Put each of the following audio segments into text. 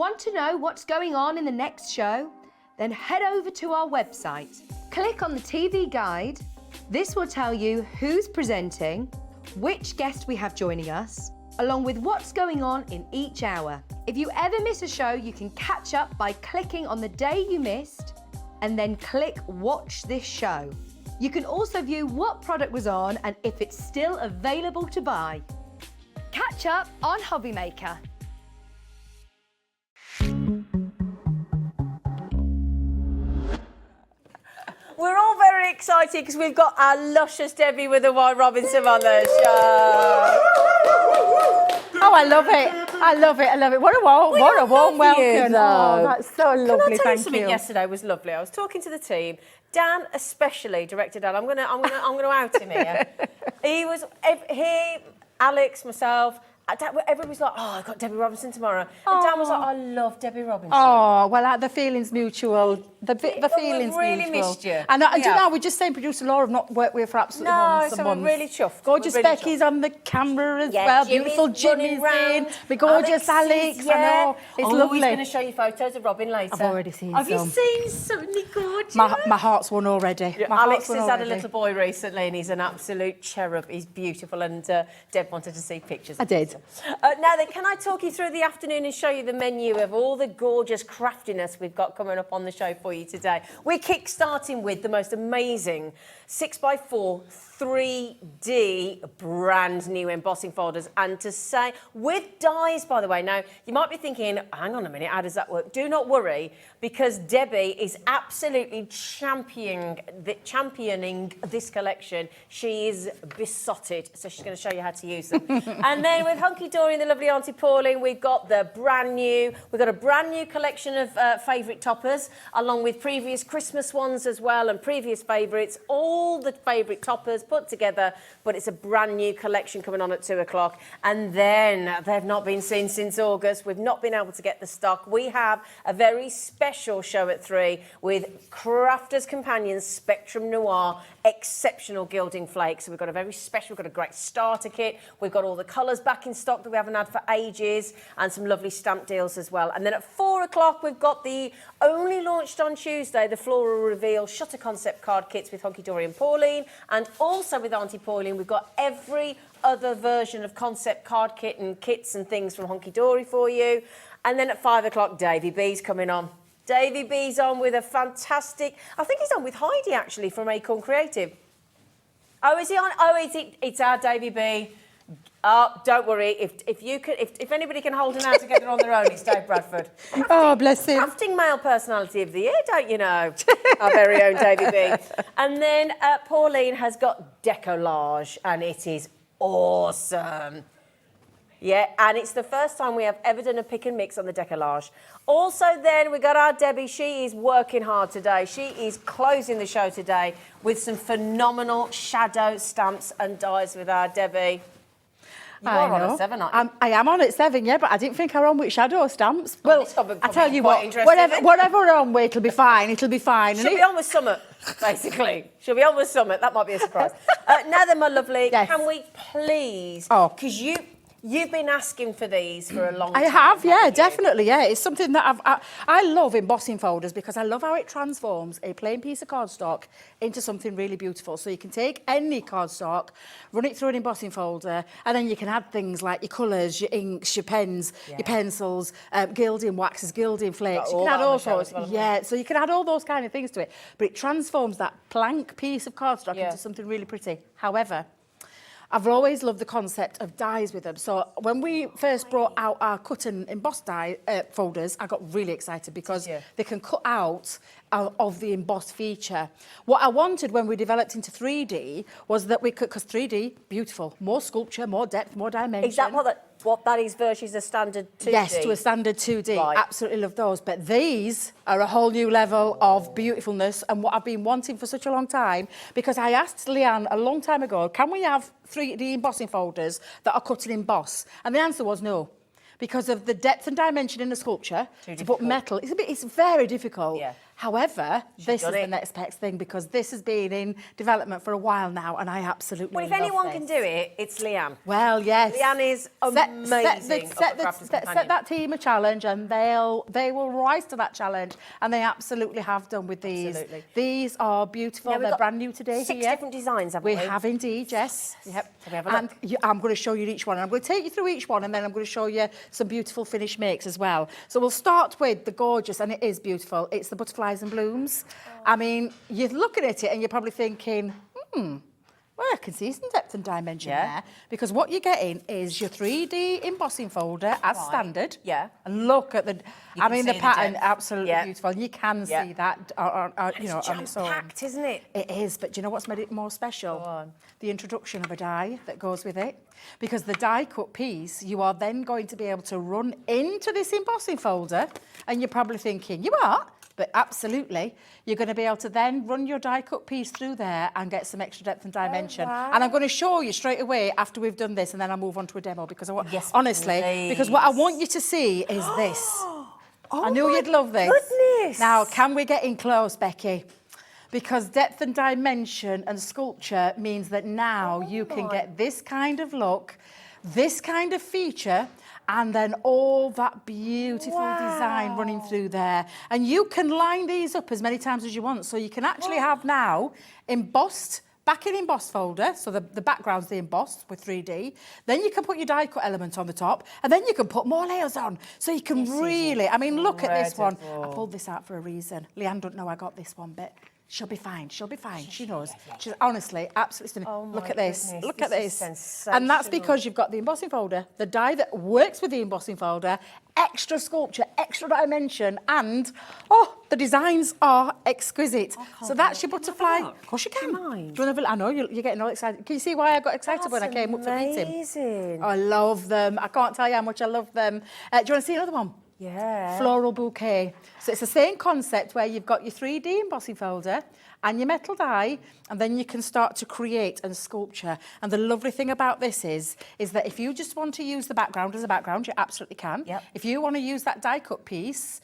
Want to know what's going on in the next show? Then head over to our website. Click on the TV guide. This will tell you who's presenting, which guest we have joining us, along with what's going on in each hour. If you ever miss a show, you can catch up by clicking on the day you missed and then click Watch This Show. You can also view what product was on and if it's still available to buy. Catch up on Hobby Maker. We're all very excited because we've got our luscious Debbie with the White Robinson on the show. Oh, I love it. I love it. I love it. What a warm welcome. Oh, that's so lovely. Can I tell Thank you something? you. Yesterday was lovely. I was talking to the team. Dan, especially, director Dan. I'm gonna out him here. He, Alex, myself. Everybody was like, oh, I've got Debbie Robinson tomorrow. And Dan was like, I love Debbie Robinson. Oh, well, the feeling's mutual. The feeling's we've really mutual. missed you. And do you know, we're just saying producer Laura have not worked with her for absolutely months and months. We're really chuffed. Gorgeous We're really Becky's chuffed. on the camera as well. Beautiful Jimmy's in. The gorgeous Alex. Yeah. I know. It's lovely. He's going to show you photos of Robin later. I've already seen Have some. you seen something gorgeous? My heart's won already. Yeah, Alex has had a little boy recently and he's an absolute cherub. He's beautiful and Deb wanted to see pictures. I did. Now then, can I talk you through the afternoon and show you the menu of all the gorgeous craftiness we've got coming up on the show for you today? We're kick-starting with the most amazing 6x4 3D brand new embossing folders, and to say with dies, by the way. Now you might be thinking, hang on a minute, how does that work? Do not worry, because Debbie is absolutely championing this collection. She is besotted, so she's going to show you how to use them. And then with Hunkydory and the lovely Auntie Pauline, we've got a brand new collection of favourite toppers, along with previous Christmas ones as well, and previous favourites, all the favourite toppers put together, but it's a brand new collection coming on at 2 o'clock. And then they've not been seen since August. We've not been able to get the stock. We have a very special show at 3 with Crafter'S Companions Spectrum Noir exceptional gilding flakes. So we've got a very special, we've got a great starter kit. We've got all the colours back in stock that we haven't had for ages, and some lovely stamp deals as well. And then at 4 o'clock, we've got the only launched on Tuesday, the Floral Reveal Shutter Concept card kits with Hunkydory and Pauline. And also with Auntie Pauline, we've got every other version of concept card kit and kits and things from Hunkydory for you. And then at 5 o'clock, Davey B's coming on. Davey B's on with a fantastic, I think he's on with Heidi actually from Acorn Creative. Oh, is he on? Oh, it's our Davey B. Oh, don't worry. If anybody can hold an hand together on their own, it's Dave Bradford. Oh, bless him. Crafting Male Personality of the Year, don't you know? Our very own Davey B. And then Pauline has got Deco-Large, and it is awesome. Yeah, and it's the first time we have ever done a pick and mix on the Deco-Large. Also then, we got our Debbie. She is working hard today. She is closing the show today with some phenomenal shadow stamps and dies with our Debbie. You are on at 7, aren't you? I am on at 7, yeah, but I didn't think I were on with shadow stamps. Well, I tell you what, whatever we're on with, it'll be fine. It'll be fine. She'll be on with Summit, basically. She'll be on with Summit. That might be a surprise. Now then, my lovely, yes. Can we please? Oh, because you've been asking for these for a long time. I have, yeah, definitely, yeah. It's something that I love embossing folders because I love how it transforms a plain piece of cardstock into something really beautiful. So you can take any cardstock, run it through an embossing folder, and then you can add things like your colours, your inks, your pens, your pencils, gilding waxes, gilding flakes. You can add all sorts. Yeah, so you can add all those kind of things to it. But it transforms that blank piece of cardstock into something really pretty. However, I've always loved the concept of dies with them. So when we first brought out our cut and embossed die folders, I got really excited because they can cut out of the embossed feature. What I wanted when we developed into 3D was that we could, because 3D, beautiful, more sculpture, more depth, more dimension. Is that what that is versus a standard 2D? Yes, to a standard 2D. Right. Absolutely love those. But these are a whole new level of beautifulness and what I've been wanting for such a long time, because I asked Leanne a long time ago, can we have 3D embossing folders that are cut and emboss? And the answer was no. Because of the depth and dimension in the sculpture, to put metal, it's very difficult. Yeah. However, this is the next best thing because this has been in development for a while now and I absolutely love Well, if anyone this. can do it, it's Leanne. Well, yes. Leanne is amazing. Set that team a challenge and they will rise to that challenge and they absolutely have done with these. Absolutely. These are beautiful. They're brand new today. 6 different designs, haven't we? We have indeed, yes. Yep. So we have a look. And I'm going to show you each one. I'm going to take you through each one and then I'm going to show you some beautiful finish makes as well. So we'll start with the gorgeous, and it is beautiful. It's the Butterflies and Blooms. I mean, you're looking at it and you're probably thinking, well, I can see some depth and dimension there. Because what you're getting is your 3D embossing folder as standard. Yeah. And look at the, I mean, the pattern, absolutely beautiful. You can see that, you know, on its own. It's packed, isn't it? It is, but do you know what's made it more special? The introduction of a die that goes with it. Because the die cut piece, you are then going to be able to run into this embossing folder, and you're probably thinking, you are? But absolutely, you're going to be able to then run your die cut piece through there and get some extra depth and dimension. And I'm going to show you straight away after we've done this, and then I'll move on to a demo because I want, honestly, because what I want you to see is this. I knew you'd love this. Goodness. Now, can we get in close, Becky? Because depth and dimension and sculpture means that now you can get this kind of look, this kind of feature, and then all that beautiful design running through there. And you can line these up as many times as you want. So you can actually have now embossed, back in embossed folder, so the background's the embossed with 3D. Then you can put your die cut element on the top, and then you can put more layers on. So you can really, I mean, look at this one. I pulled this out for a reason. Leanne don't know I got this one, but she'll be fine. She'll be fine. She knows. She's honestly absolutely stunning. Look at this. Look at this. And that's because you've got the embossing folder, the die that works with the embossing folder, extra sculpture, extra dimension, and the designs are exquisite. So that's your butterfly. Of course you can. Do you want to have a look? I know you're getting all excited. Can you see why I got excited when I came up to meet him? Amazing. I love them. I can't tell you how much I love them. Do you want to see another one? Yeah. Floral bouquet. So it's the same concept where you've got your 3D embossing folder and your metal die, and then you can start to create and sculpture. And the lovely thing about this is that if you just want to use the background as a background, you absolutely can. Yep. If you want to use that die cut piece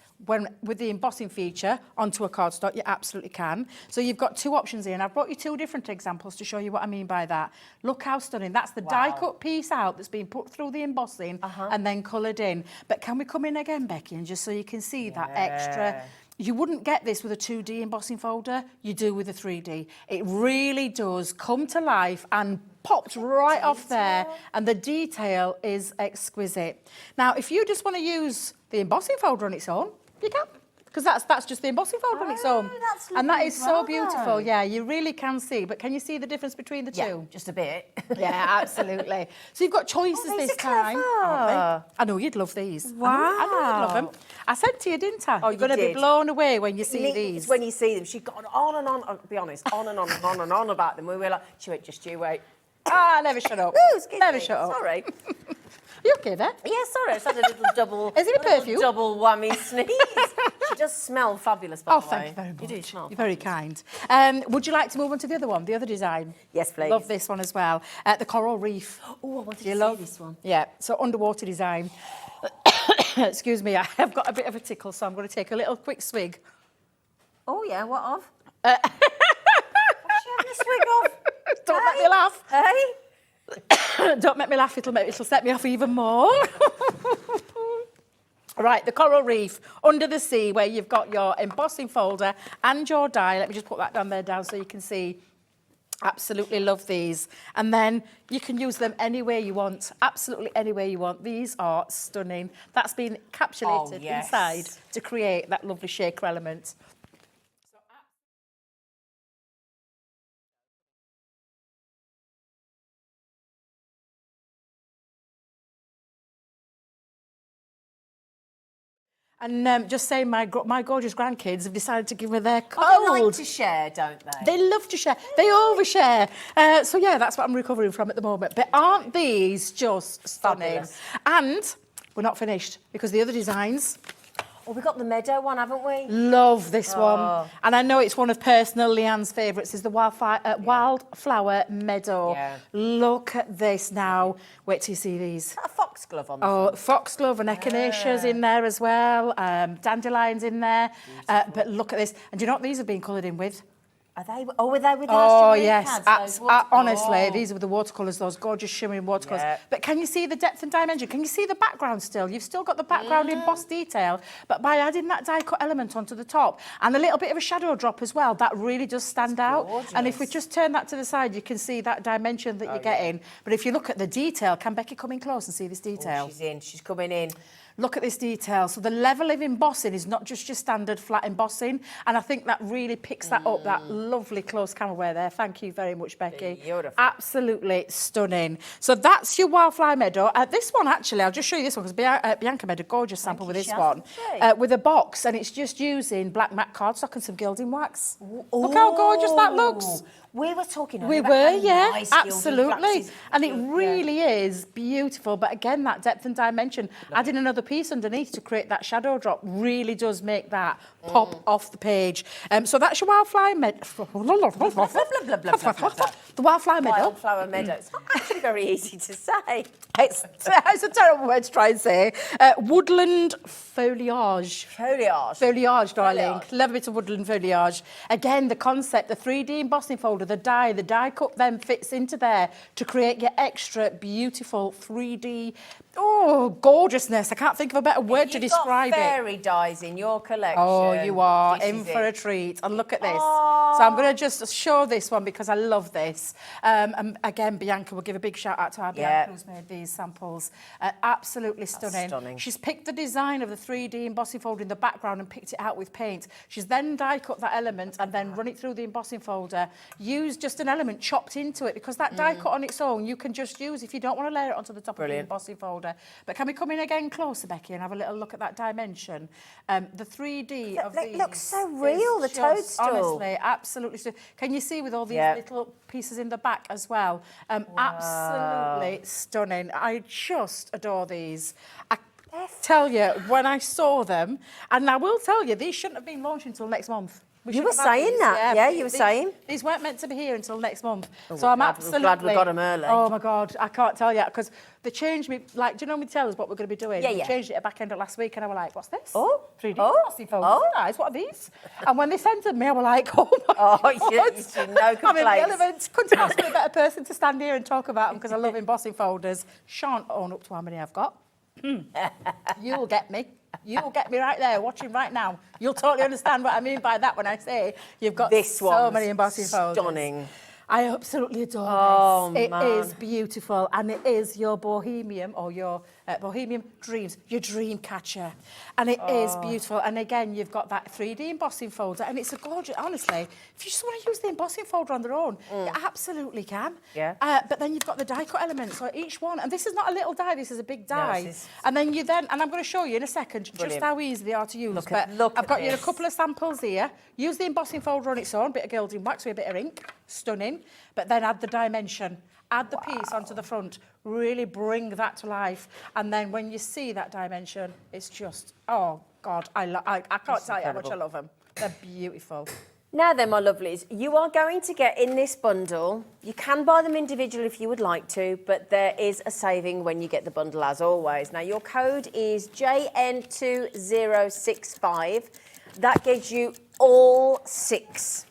with the embossing feature onto a cardstock, you absolutely can. So you've got two options here, and I've brought you two different examples to show you what I mean by that. Look how stunning. That's the die cut piece out that's been put through the embossing and then coloured in. But can we come in again, Becky, and just so you can see that extra... You wouldn't get this with a 2D embossing folder, you do with a 3D. It really does come to life and popped right off there, and the detail is exquisite. Now, if you just want to use the embossing folder on its own, you can, because that's just the embossing folder on its own. And that is so beautiful. Yeah, you really can see. But can you see the difference between the two? Yeah, just a bit. Yeah, absolutely. So you've got choices this time. Aren't they? I know you'd love these. Wow. I know you'd love them. I said to you, didn't I? Oh, You're going to be blown away when you see these. It's when you see them. She got on and on, I'll be honest, on and on and on and on about them. We were like, you wait. Never shut up. Ooh, excuse Never me. shut up. Sorry. You okay there? Yeah, sorry, I just had a little double... Is it a perfume? Double whammy sneeze. She does smell fabulous, by the way. Thank you very much. You do smell You're very kind. Would you like to move on to the other one, the other design? Yes, please. Love this one as well. The coral reef. Oh, I wanted to see this one. Yeah, so underwater design. Excuse me, I have got a bit of a tickle, so I'm going to take a little quick swig. Oh, yeah, what of? What's she having a swig of? Don't make me laugh. Hey? Don't make me laugh, it'll set me off even more. Right, the coral reef under the sea, where you've got your embossing folder and your die. Let me just put that down so you can see. Absolutely love these. And then you can use them any way you want, absolutely any way you want. These are stunning. That's been encapsulated inside to create that lovely shaker element. And just saying, my gorgeous grandkids have decided to give me their code. They like to share, don't they? They love to share. They overshare. So, yeah, that's what I'm recovering from at the moment. But aren't these just stunning? Fabulous. And we're not finished, because the other designs... Oh, we got the meadow one, haven't we? Love this one. And I know it's one of personal Leanne's favourites, is the wildflower meadow. Yeah. Look at this now. Wait till you see these. Is that a fox foxglove on the Oh, front. foxglove and echinaceas in there as well. Dandelions in there. But look at this. And do you know what these have been coloured in with? Are they? Oh, were they with Oh, our yes. pads? Honestly, these are with the watercolours, those gorgeous shimmering watercolours. Yeah. But can you see the depth and dimension? Can you see the background still? You've still got the background embossed detail, but by adding that die cut element onto the top and a little bit of a shadow drop as well, that really does stand out. gorgeous. And if we just turn that to the side, you can see that dimension that you're getting. But if you look at the detail, can Becky come in close and see this detail? Oh, she's in. She's coming in. Look at this detail. So the level of embossing is not just your standard flat embossing. And I think that really picks that up, that lovely close camera wear there. Thank you very much, Becky. Beautiful. Absolutely stunning. So that's your Wildflower Meadow. This one, actually, I'll just show you this one because Bianca made a gorgeous sample with this one. With a box, and it's just using black matte cardstock and some gilding wax. Look how gorgeous that looks. We were talking We about were, how yeah, nice gilded absolutely. waxes And it look, really is beautiful. But again, that depth and dimension, adding another piece underneath to create that shadow drop really does make that pop off the page. So that's your Wildflower Meadow. The Wildflower Meadow. Wildflower Meadow. It's not actually very easy to say. It's a terrible word to try and say. Woodland foliage. Foliage, darling. Foliage. Love a bit of woodland foliage. Again, the concept, the 3D embossing folder, the die cut then fits into there to create your extra beautiful 3D, gorgeousness. I can't think of a better word to describe You've got it. fairy dyes in your collection. Oh, you are This in is for a it. treat. And look at this. So I'm going to just show this one because I love this. And again, Bianca, we'll give a big shout out to our Bianca who's made these samples. Absolutely stunning. stunning. She's picked the design of the 3D embossing folder in the background and picked it out with paint. She's then die cut that element and then run it through the embossing folder. Use just an element chopped into it because that die cut on its own you can just use if you don't want to layer it onto the top of the embossing folder. But can we come in again closer, Becky, and have a little look at that dimension? The 3D of these looks so real, the is just, toadstool. honestly, absolutely. Can you see with all these little pieces in the back as well? Absolutely stunning. I just adore these. I tell you, when I saw them, and I will tell you, these shouldn't have been launched until next month. You were saying that, yeah, you were saying. These weren't meant to be here until next month. So I'm absolutely... glad we got them early. Oh, my God, I can't tell you, because they changed me, like, do you know when we tell us what we're going to be doing? Yeah, They yeah. changed it at back end of last week, and I was like, what's this? Oh. 3D Oh. embossing folders, guys, what are these? And when they sent them me, I was like, oh, my God. you see no I'm in the complaints. element. Couldn't ask for a better person to stand here and talk about them, because I love embossing folders. Shan't own up to how many I've got. You'll get me. You'll get me right there, watching right now. You'll totally understand what I mean by that when I say you've got This so one's many embossing folders. stunning. I absolutely adore this. It is beautiful, and it is your bohemian or your bohemian dreams, your dream catcher, and it is beautiful. And again, you've got that 3D embossing folder, and it's a gorgeous. Honestly, if you just want to use the embossing folder on their own, you absolutely can. Yeah. But then you've got the die cut elements, so each one, and this is not a little die. This is a big die. this is- And then and I'm going to show you in a second just how easy they are to use. Look but at I've got you a this. couple of samples here. Use the embossing folder on its own, bit of gilding wax with a bit of ink, stunning. But then add the dimension, add the piece onto the front, really bring that to life. And then when you see that dimension, it's just, oh God, I can't tell you how much I love them. They're beautiful. Now then, my lovelies, you are going to get in this bundle. You can buy them individually if you would like to, but there is a saving when you get the bundle, as always. Now, your code is JN2065. That gives you all six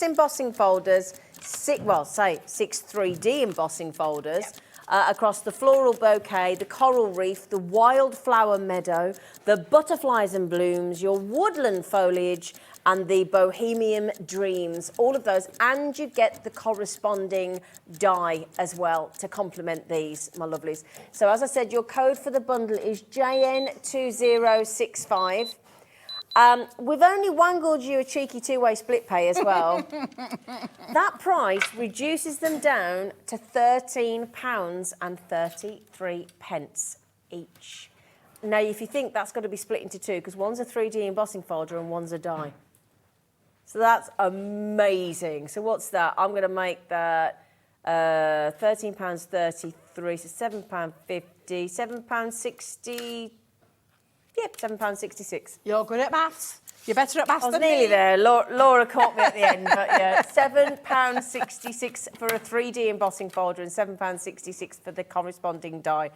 embossing folders, six 3D embossing folders across the floral bouquet, the coral reef, the wildflower meadow, the butterflies and blooms, your woodland foliage, and the bohemian dreams, all of those. And you get the corresponding die as well to complement these, my lovelies. So as I said, your code for the bundle is JN2065. We've only wangled you a cheeky two-way split pay as well. That price reduces them down to £13.33 each. Now, if you think that's got to be split into two, because one's a 3D embossing folder and one's a die. So that's amazing. So what's that? I'm going to make that £13.33, so £7.50, £7.60. Yep, £7.66. You're good at maths. You're better at maths I was than nearly me. there. Laura caught me at the end, but yeah, £7.66 for a 3D embossing folder and £7.66 for the corresponding die.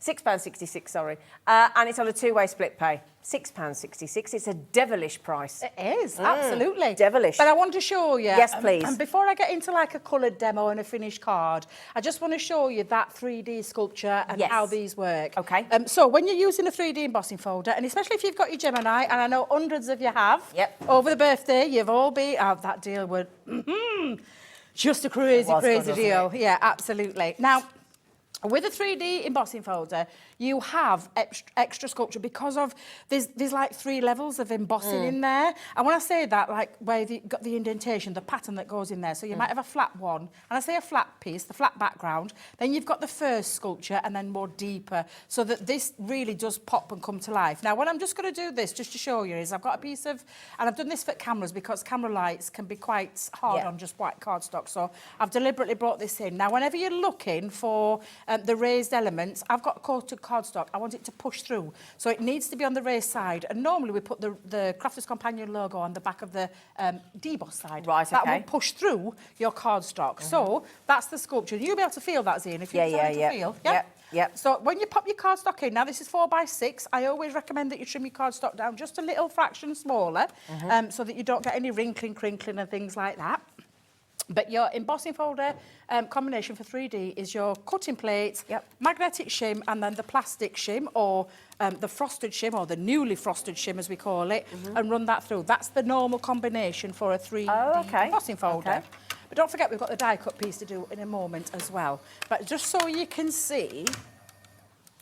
£6.66, sorry. And it's on a two-way split pay. £6.66. It's a devilish price. It is, absolutely. Devilish. But I want to show you. Yes, please. And before I get into like a coloured demo and a finished card, I just want to show you that 3D sculpture and Yes. how these work. Okay. So when you're using a 3D embossing folder, and especially if you've got your Gemini, and I know hundreds of you have, Yep. over the birthday, you've all been, that deal was just a crazy, was good, crazy wasn't deal. it? Yeah, absolutely. Now, with a 3D embossing folder, you have extra sculpture because of there's like 3 levels of embossing in there. And when I say that, like where you've got the indentation, the pattern that goes in there. So you might have a flat one, and I say a flat piece, the flat background. Then you've got the first sculpture, and then more deeper, so that this really does pop and come to life. Now, what I'm just going to do this just to show you is I've got a piece of, and I've done this for cameras because camera lights can be quite hard on just white cardstock. So I've deliberately brought this in. Now, whenever you're looking for the raised elements, I've got coated cardstock. I want it to push through, so it needs to be on the raised side. And normally we put the Crafter's Companion logo on the back of the deboss side. Right, That okay. will push through your cardstock. So that's the sculpture. You'll be able to feel that, Zine, if you're trying to feel. Yep. So when you pop your cardstock in, now this is 4x6. I always recommend that you trim your cardstock down just a little fraction smaller, so that you don't get any wrinkling, crinkling, and things like that. But your embossing folder combination for 3D is your cutting plate, magnetic shim, and then the plastic shim, or the frosted shim, or the newly frosted shim as we call it, and run that through. That's the normal combination for a 3D embossing folder. Okay. But don't forget, we've got the die cut piece to do in a moment as well. But just so you can see,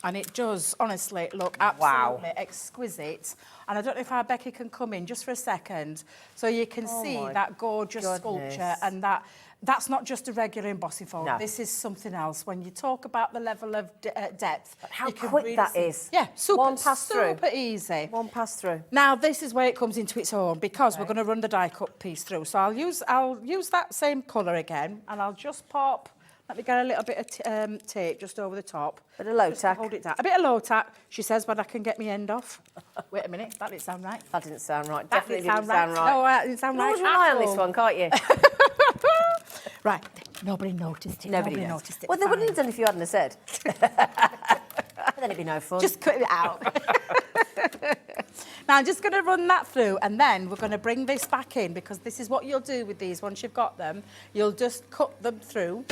and it does honestly look absolutely exquisite. And I don't know if our Becky can come in just for a second, so you can see that gorgeous sculpture, and that's not just a regular embossing folder. No. This is something else. When you talk about the level of depth, But how you can quick really that see. is. Yeah, super, One pass through. super easy. One pass through. Now this is where it comes into its own, because we're going to run the die cut piece through. So I'll use that same colour again, and I'll just pop. Let me get a little bit of tape just over the top. Bit of low Just to tack. hold it down. A bit of low tack, she says, but I can get my end off. Wait a minute, that didn't sound right. That didn't sound right. That Definitely didn't sound right. No, that didn't sound You right. always rely at on this all. one, can't you? Right, nobody noticed it. Nobody does. noticed it. Well, they Fine. wouldn't have done if you hadn't have said. But then it'd be no fun. Just cut it out. Now I'm just going to run that through, and then we're going to bring this back in, because this is what you'll do with these once you've got them. You'll just cut them through,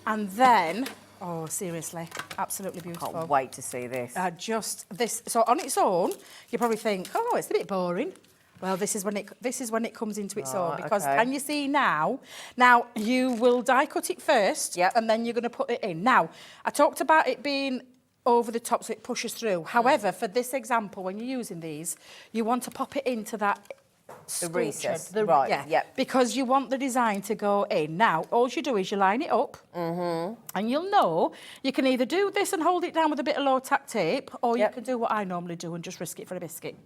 and then, oh, seriously, absolutely beautiful. Can't wait to see this. Just this. So on its own, you probably think, oh, it's a bit boring. Well, this is when it comes into its own, because can you see now? Now you will die cut it first, and then you're going to put it in. Now I talked about it being over the top so it pushes through. However, for this example, when you're using these, you want to pop it into that sculpture, recess, right, because you want the design to go in. Now, all you do is you line it up, and you'll know you can either do this and hold it down with a bit of low tack tape, or you can do what I normally do and just risk it for a biscuit.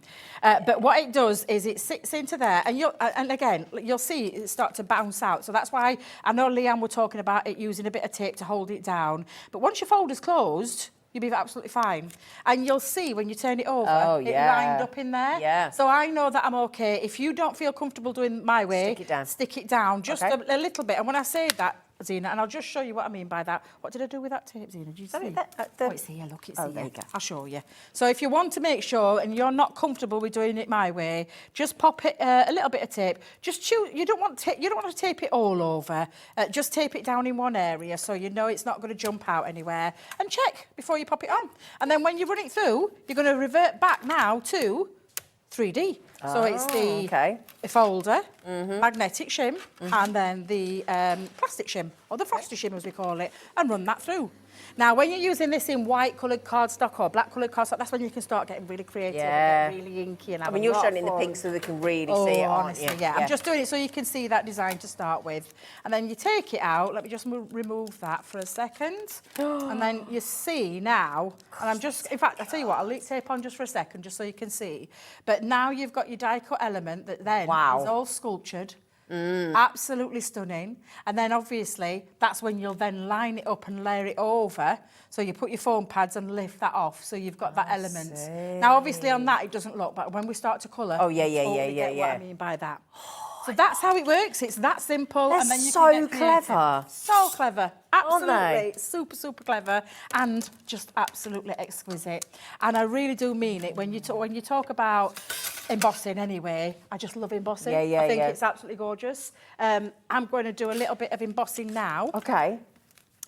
But what it does is it sits into there, and again, you'll see it start to bounce out. So that's why I know Leanne were talking about it using a bit of tape to hold it down. But once your folder's closed, you'll be absolutely fine. And you'll see when you turn it over, it lined up in there. Yeah. So I know that I'm okay. If you don't feel comfortable doing my way, stick it down. just a little bit. And when I say that, Zina, and I'll just show you what I mean by that. What did I do with that tape, Zina? Did you see? Oh, it's here, look, it's here. There you go. I'll show you. So if you want to make sure and you're not comfortable with doing it my way, just pop it a little bit of tape. Just choose. You don't want to tape it all over. Just tape it down in one area so you know it's not going to jump out anywhere. And check before you pop it on. And then when you run it through, you're going to revert back now to 3D. So it's the folder, magnetic shim, and then the plastic shim, or the frosted shim as we call it, and run that through. Now, when you're using this in white coloured cardstock or black coloured cardstock, that's when you can start getting really creative and get really inky. And I mean, you're showing it in the pink so they can really see it, aren't you? Yeah, I'm just doing it so you can see that design to start with. And then you take it out. Let me just remove that for a second. And then you see now, and I'm just, in fact, I'll tell you what, I'll leave tape on just for a second, just so you can see. But now you've got your die cut element that then is all sculptured. Absolutely stunning. And then obviously that's when you'll then line it up and layer it over. So you put your foam pads and lift that off. So you've got that element. Now obviously on that it doesn't look, but when we start to colour, Oh, yeah, you yeah, totally yeah, get yeah. what I mean by that. So that's how it works. It's that simple. They're and then you so can get creative. clever. So clever. Aren't they? Absolutely. Super, super clever. And just absolutely exquisite. And I really do mean it. When you talk about embossing anyway, I just love embossing. Yeah, yeah, I think yeah. it's absolutely gorgeous. I'm going to do a little bit of embossing now. Okay.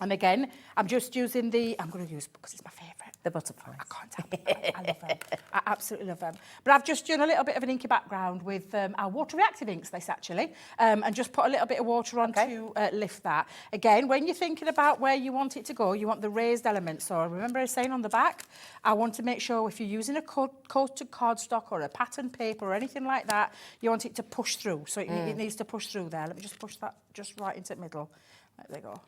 And again, I'm just using I'm going to use, because it's my favourite. The butterflies. I can't help it. I love them. I absolutely love them. But I've just done a little bit of an inky background with our water reactive inks, this actually, and just put a little bit of water on to lift that. Again, when you're thinking about where you want it to go, you want the raised elements. So remember I was saying on the back, I want to make sure if you're using a coated cardstock or a pattern paper or anything like that, you want it to push through. So it needs to push through there. Let me just push that just right into the middle. There we go.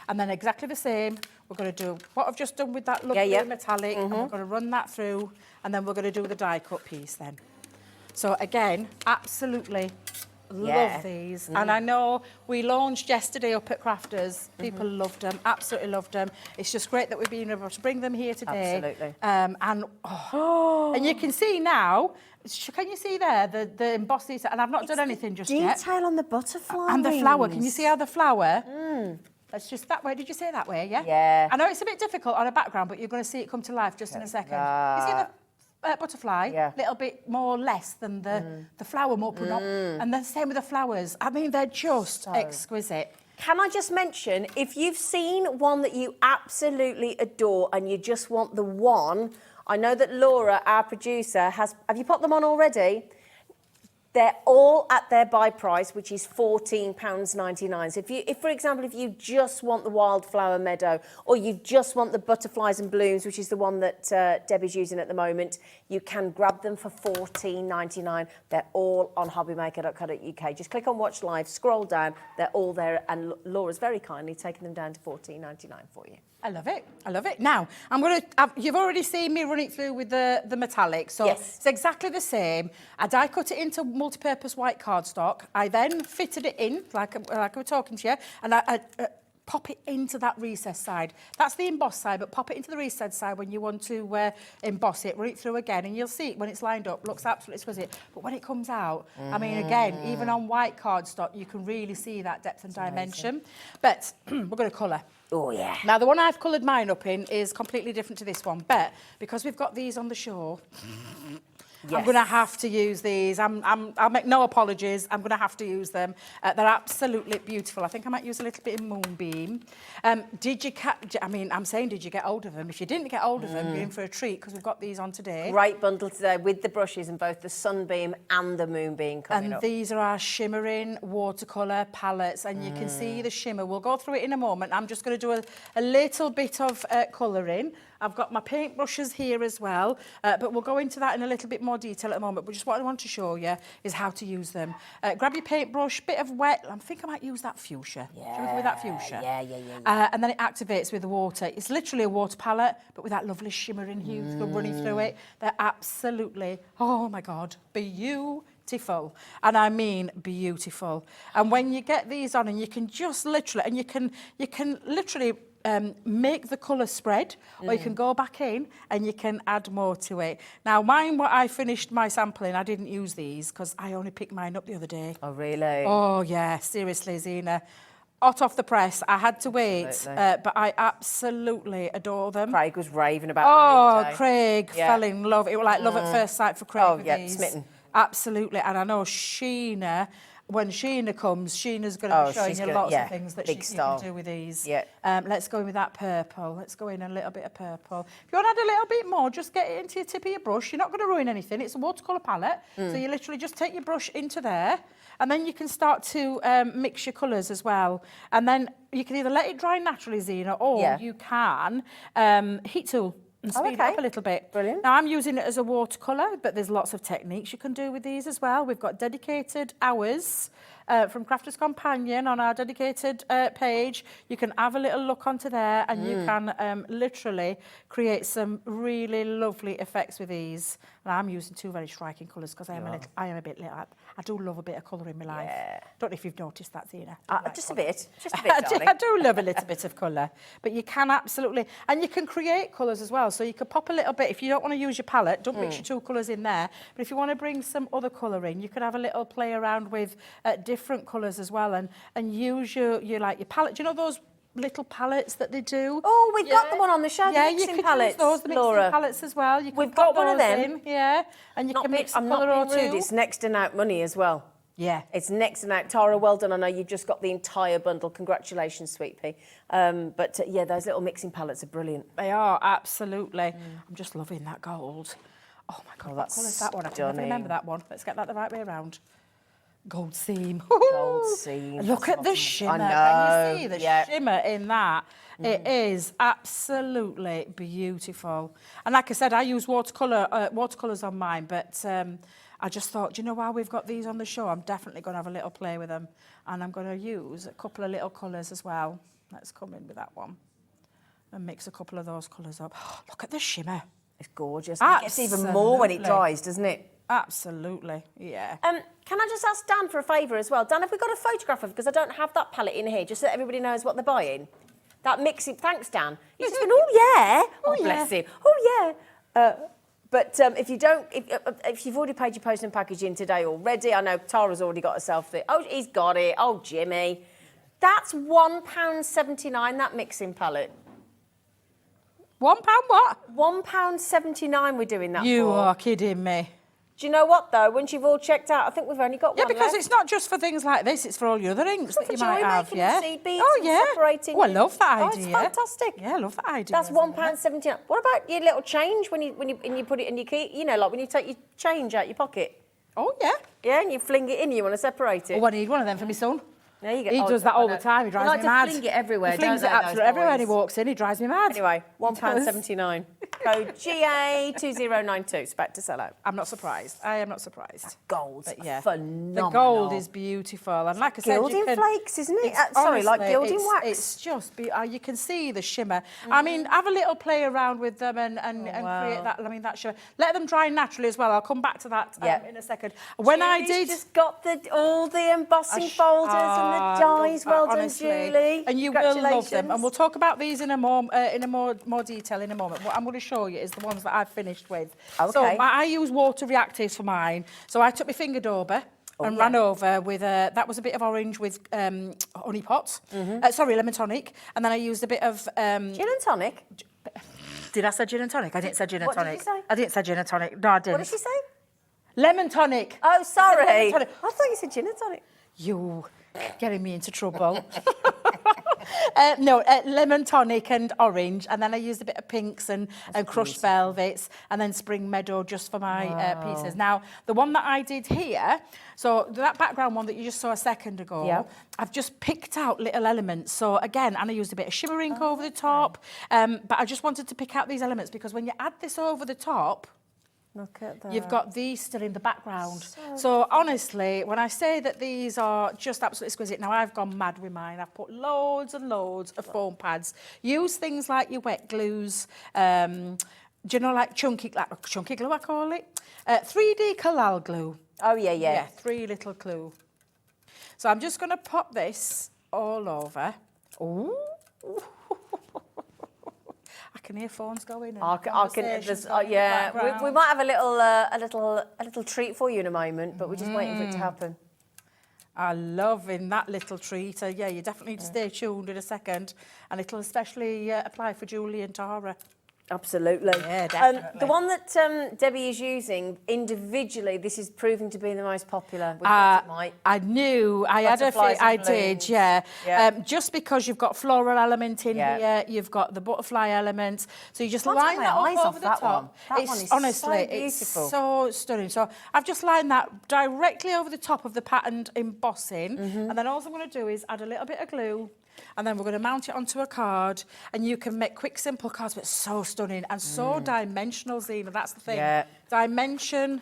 And then exactly the same, we're going to do what I've just done with that lovely metallic, and we're going to run that through, and then we're going to do the die cut piece then. So again, absolutely love these. And I know we launched yesterday up at Crafter'S. People loved them, absolutely loved them. It's just great that we've been able to bring them here today. Absolutely. And you can see now, can you see there, the embossing, and I've not done anything just yet. Detail on the butterfly And the flower, can you wings. see how the flower? That's just that way. Did you say that way? Yeah. Yeah. I know it's a bit difficult on a background, but you're going to see it come to life just in a second. You see the butterfly? Yeah. A little bit more less than the flower, more predominant. And then same with the flowers. I mean, they're just exquisite. Can I just mention, if you've seen one that you absolutely adore and you just want the one, I know that Laura, our producer, have you put them on already? They're all at their buy price, which is £14.99. So if, for example, if you just want the wildflower meadow, or you just want the butterflies and blooms, which is the one that Debbie's using at the moment, you can grab them for £14.99. They're all on hobbymaker.co.uk. Just click on Watch Live, scroll down, they're all there, and Laura's very kindly taken them down to £14.99 for you. I love it. I love it. Now, you've already seen me run it through with the metallic. So it's exactly the same. I die cut it into multi-purpose white cardstock. I then fitted it in, like I was talking to you, and I pop it into that recess side. That's the emboss side, but pop it into the recess side when you want to emboss it. Run it through again, and you'll see it when it's lined up. Looks absolutely exquisite. But when it comes out, I mean, again, even on white cardstock, you can really see that depth and dimension. But we're going to colour. Oh, yeah. Now, the one I've coloured mine up in is completely different to this one, but because we've got these on the show, I'm going to have to use these. I'll make no apologies. I'm going to have to use them. They're absolutely beautiful. I think I might use a little bit of Moonbeam. Did you get hold of them? If you didn't get hold of them, you're in for a treat, because we've got these on today. Great bundle today with the brushes and both the Sunbeam and the Moonbeam coming up. And these are our shimmering watercolour palettes, and you can see the shimmer. We'll go through it in a moment. I'm just going to do a little bit of colouring. I've got my paint brushes here as well, but we'll go into that in a little bit more detail at the moment. But just what I want to show you is how to use them. Grab your paintbrush, bit of wet. I think I might use that fuchsia. Yeah. Shall we go with that fuchsia? Yeah. And then it activates with the water. It's literally a water palette, but with that lovely shimmering hue running through it. They're absolutely, oh my God, beautiful. And I mean beautiful. And when you get these on, and you can just literally, and you can literally make the colour spread, or you can go back in and you can add more to it. Now, mine, what I finished my sampling, I didn't use these because I only picked mine up the other day. Oh, really? Oh, yeah, seriously, Zena. Hot off the press. I had to wait, but I absolutely adore them. Craig was raving about them the other day. Craig fell in love. It was like love at first sight for Craig with these. Smitten. Absolutely. And I know Sheena, when Sheena comes, Sheena's going to be showing you lots of things that you can do with these. Let's go in with that purple. Let's go in a little bit of purple. If you want to add a little bit more, just get it into your tip of your brush. You're not going to ruin anything. It's a watercolour palette. So you literally just take your brush into there, and then you can start to mix your colours as well. And then you can either let it dry naturally, Zena, or you can heat tool and speed it up a little bit. Brilliant. Now, I'm using it as a watercolour, but there's lots of techniques you can do with these as well. We've got dedicated hours from Crafter's Companion on our dedicated page. You can have a little look onto there, and you can literally create some really lovely effects with these. And I'm using two very striking colours because I am a bit little. I do love a bit of colour in my life. Yeah. Don't know if you've noticed that, Zena. Just a bit, darling. I do love a little bit of colour, but you can absolutely, and you can create colours as well. So you could pop a little bit, if you don't want to use your palette, don't mix your two colours in there. But if you want to bring some other colour in, you could have a little play around with different colours as well, and use your palette. Do you know those little palettes that they do? Oh, we've got the one on the show, the mixing you can palettes, use those, the mixing Laura. palettes as well. You can We've got pop one of those them. in, and you can mix a I'm colour or not being two. rude, it's next to out money as well. Yeah. It's next and out. Tara, well done. I know you've just got the entire bundle. Congratulations, Sweet Pea. Yeah, those little mixing palettes are brilliant. They are, absolutely. I'm just loving that gold. Oh my God, what colour's that one? I can never remember that one. Let's get that the right way around. Gold seam. Gold seam. Look at the shimmer. I know. Can you see the shimmer in that? It is absolutely beautiful. And like I said, I use watercolours on mine, but I just thought, you know, while we've got these on the show, I'm definitely going to have a little play with them. And I'm going to use a couple of little colours as well. Let's come in with that one and mix a couple of those colours up. Look at the shimmer. It's gorgeous. It gets even more when it dries, doesn't it? Absolutely, yeah. Can I just ask Dan for a favour as well? Dan, have we got a photograph of, because I don't have that palette in here, just so that everybody knows what they're buying? That mixing, thanks, Dan. He's just been, oh yeah. Oh, bless him. Oh yeah. But if you don't, if you've already paid your post and packaging today already, I know Tara's already got herself the, oh, he's got it. Oh, Jimmy. That's £1.79, that mixing palette. £1 what? £1.79 we're doing that for. You are kidding me. Do you know what, though? Once you've all checked out, I think we've only got one because left. it's not just for things like this, it's for all your other inks that you might have, making yeah? the seed beads and separating. Oh, I love that idea. Oh, it's fantastic. Yeah, I love that idea. That's £1.79. What about your little change when you put it in your key? You know, like when you take your change out your pocket. Oh, yeah. Yeah, and you fling it in, you want to separate it. Oh, I need one of them for my son. There you go. He does that all the time. He drives me mad. He fling it everywhere. He flings it absolutely everywhere when he walks in. He drives me mad. Anyway, £1.79. Code GA2092. Expect to sell out. I'm not surprised. I am not surprised. Gold's yeah. phenomenal. The gold is beautiful, and like I said, gilding flakes, isn't it? Sorry, like gilding wax. It's just you can see the shimmer. I mean, have a little play around with them and create that. I mean, that shimmer. Let them dry naturally as well. I'll come back to that in a second. When I did, just got all the embossing folders and the dies. Well done, Julie. And you will love them. And we'll talk about these in a more detail in a moment. What I'm going to show you is the ones that I've finished with. Okay. So I use water reactives for mine. So I took my finger dauber and ran over with that was a bit of orange with honey pot. Sorry, lemon tonic. And then I used a bit of gin and tonic. Did I say gin and tonic? I didn't say gin and tonic. What did you say? I didn't say gin and tonic. No, I didn't. What did she say? Lemon tonic. Oh, sorry. Lemon tonic. I thought you said gin and tonic. You getting me into trouble. Lemon tonic and orange, and then I used a bit of pinks and crushed velvets, and then spring meadow just for my pieces. Now, the one that I did here, so that background one that you just saw a second ago, I've just picked out little elements. So again, and I used a bit of shimmer ink over the top, but I just wanted to pick out these elements because when you add this over the top, look at that. You've got these still in the background. So honestly, when I say that these are just absolutely exquisite, now I've gone mad with mine. I've put loads and loads of foam pads. Use things like your wet glues, do you know, like chunky glue I call it? 3D Collal glue. Oh, yeah. Yeah, 3 little glue. So I'm just going to pop this all over. Ooh. I can hear phones going. And we might have a little treat for you in a moment, but we're just waiting for it to happen. I'm loving that little treat. Yeah, you definitely need to stay tuned in a second, and it'll especially apply for Julie and Tara. Absolutely. Yeah, definitely. The one that Debbie is using individually, this is proving to be the most popular. I knew. I had a few. I did, yeah. Just because you've got floral element in here, you've got the butterfly element. So you just line that up over the top. That one is honestly, so beautiful. it's so stunning. So I've just lined that directly over the top of the patterned embossing. And then all I'm going to do is add a little bit of glue. and then we're going to mount it onto a card, and you can make quick, simple cards, but so stunning and so dimensional, Zena. That's the thing. Yeah. Dimension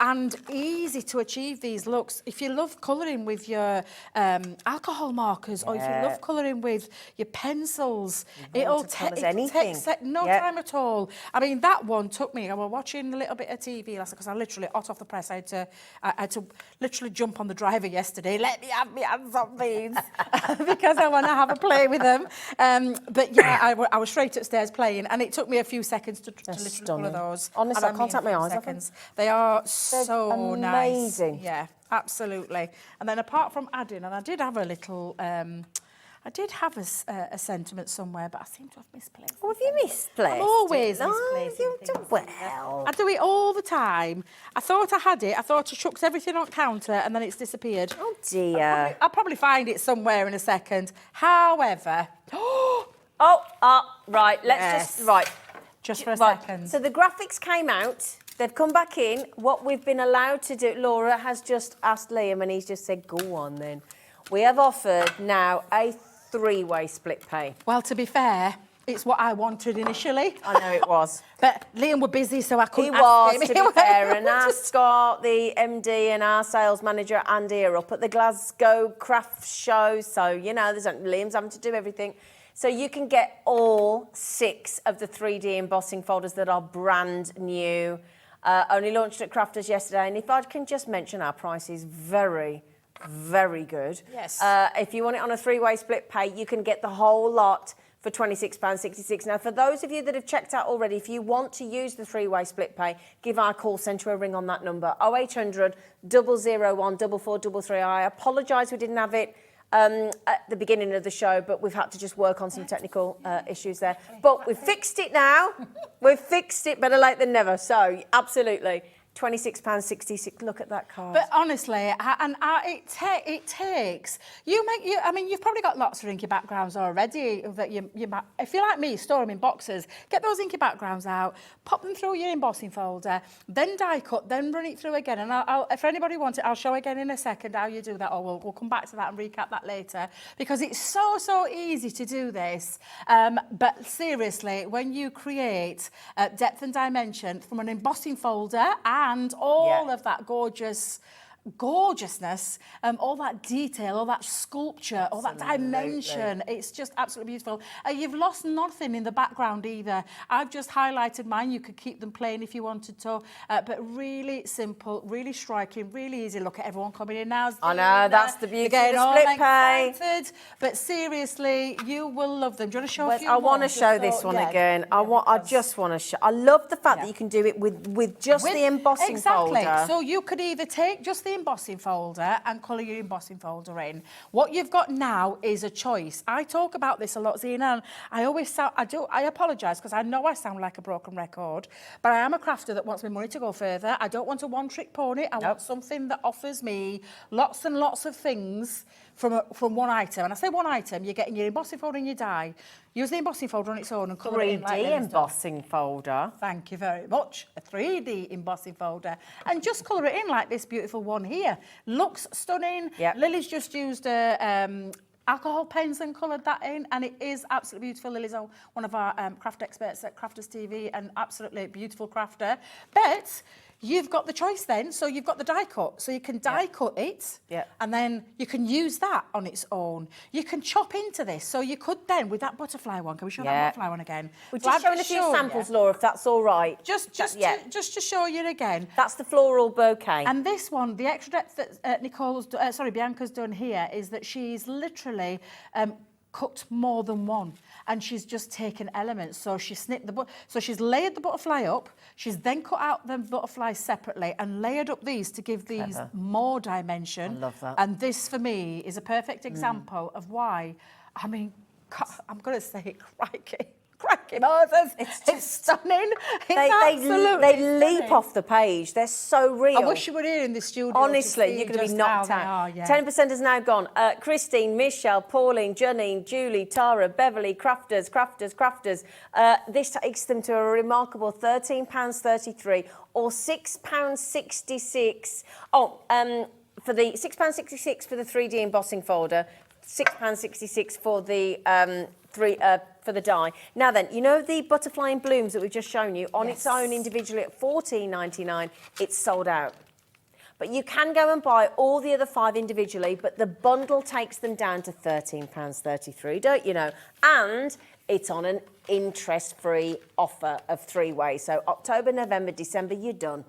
and easy to achieve these looks. If you love colouring with your alcohol markers, or if you love colouring with your pencils, it'll take no time at all. I mean, that one took me, I was watching a little bit of TV last night, because I literally, hot off the press, I had to literally jump on the driver yesterday, let me have my hands on these, because I want to have a play with them. But yeah, I was straight upstairs playing, and it took me a few seconds to literally colour those. Honestly, I can't take my eyes off them. They are so amazing. nice. Yeah, absolutely. And then apart from adding, and I did have a little, I did have a sentiment somewhere, but I seem to have misplaced. Oh, have you misplaced? I'm always No, misplacing you've done things. well. I do it all the time. I thought I had it. I thought I chucked everything on counter, and then it's disappeared. Oh dear. I'll probably find it somewhere in a second. However, Right. Let's just for a second. So the graphics came out. They've come back in. What we've been allowed to do, Laura has just asked Liam, and he's just said, go on then. We have offered now a 3-way split pay. Well, to be fair, it's what I wanted initially. I know it was. But Liam were busy, so I couldn't He was, ask him. to be fair, and our Scott, the MD, and our sales manager, Andy, are up at the Glasgow Craft Show, so, you know, Liam's having to do everything. So you can get all 6 of the 3D embossing folders that are brand new. Only launched at Crafter's yesterday, and if I can just mention, our price is very, very good. Yes. If you want it on a 3-way split pay, you can get the whole lot for £26.66. Now, for those of you that have checked out already, if you want to use the 3-way split pay, give our call centre a ring on that number, 0800 001 4433. I apologise we didn't have it at the beginning of the show, but we've had to just work on some technical issues there. But we've fixed it now. We've fixed it, better late than never. So, absolutely. £26.66. Look at that card. But honestly, it takes. I mean, you've probably got lots of inky backgrounds already that you might. If you're like me, store them in boxes. Get those inky backgrounds out, pop them through your embossing folder, then die cut, then run it through again. And I'll if anybody wants it, I'll show again in a second how you do that, or we'll come back to that and recap that later, because it's so easy to do this. But seriously, when you create depth and dimension from an embossing folder and all of that gorgeousness, all that detail, all that sculpture, all that dimension, it's just absolutely beautiful. You've lost nothing in the background either. I've just highlighted mine. You could keep them plain if you wanted to, but really simple, really striking, really easy. Look at everyone coming in now. I know, that's the beauty of the split pay. But seriously, you will love them. Do you want to show a few I want more? to show this one again. I just want to show. I love the fact that you can do it with just the embossing folder. Exactly. So you could either take just the embossing folder and colour your embossing folder in. What you've got now is a choice. I talk about this a lot, Zena, and I apologise because I know I sound like a broken record, but I am a crafter that wants my money to go further. I don't want a one-trick pony. I want something that offers me lots and lots of things from one item. And I say one item, you're getting your embossing folder and your die. Use the embossing folder on its own and colour it in like 3D embossing folder. Thank you very much. A 3D embossing folder. And just colour it in like this beautiful one here. Looks stunning. Yep. Lily's just used alcohol pens and coloured that in, and it is absolutely beautiful. Lily's one of our craft experts at Crafter's TV, and absolutely beautiful crafter. But you've got the choice then, so you've got the die cut, so you can die cut it, and then you can use that on its own. You can chop into this, so you could then, with that butterfly one, can we show that butterfly one again? We're just showing a few samples, Laura, if that's all right. Just to show you again. That's the floral bouquet. And this one, the extra depth that Bianca's done here is that she's literally cut more than one, and she's just taken elements. So she snipped so she's layered the butterfly up. She's then cut out the butterflies separately and layered up these to give these more dimension. I love that. And this, for me, is a perfect example of why. I mean, I'm going to say it, crikey, Moses. It's stunning. They leap off the page. They're so real. I wish you were here in the studio. Honestly, you're going to be knocked out. 10% has now gone. Christine, Michelle, Pauline, Janine, Julie, Tara, Beverly, Crafter's. This takes them to a remarkable £13.33 or £6.66. For the £6.66 for the 3D embossing folder, £6.66 for the for the die. Now then, you know the butterfly and blooms that we've just shown you on its own individually at £14.99. It's sold out. But you can go and buy all the other 5 individually, but the bundle takes them down to £13.33, don't you know? And it's on an interest-free offer of 3 ways. So October, November, December, you're done.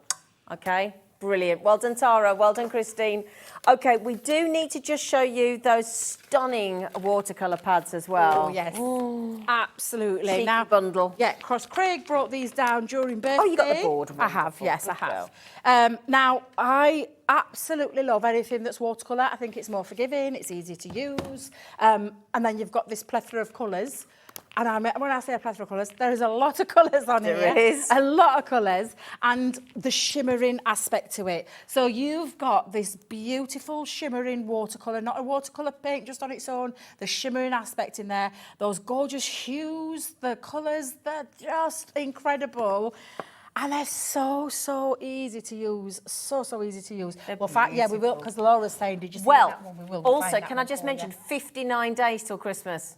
Okay? Brilliant. Well done, Tara. Well done, Christine. Okay, we do need to just show you those stunning watercolour pads as well. Oh, yes. Absolutely. Cheeky Now, bundle. Yeah, Craig brought these down during birthday. Oh, you got the board. I have, Wonderful. yes, I Good girl. have. Now, I absolutely love anything that's watercolour. I think it's more forgiving, it's easy to use. And then you've got this plethora of colours. And when I say a plethora of colours, there is a lot of colours on here. There is. A lot of colours. And the shimmering aspect to it. So you've got this beautiful shimmering watercolour, not a watercolour paint just on its own. The shimmering aspect in there. Those gorgeous hues, the colours, they're just incredible. And they're so easy to use. So easy to use. They're Well, in fact, yeah, we will, because Laura's saying, did you see Well, that one? We will. We'll also, find that can I one just for mention, you. 59 days till Christmas.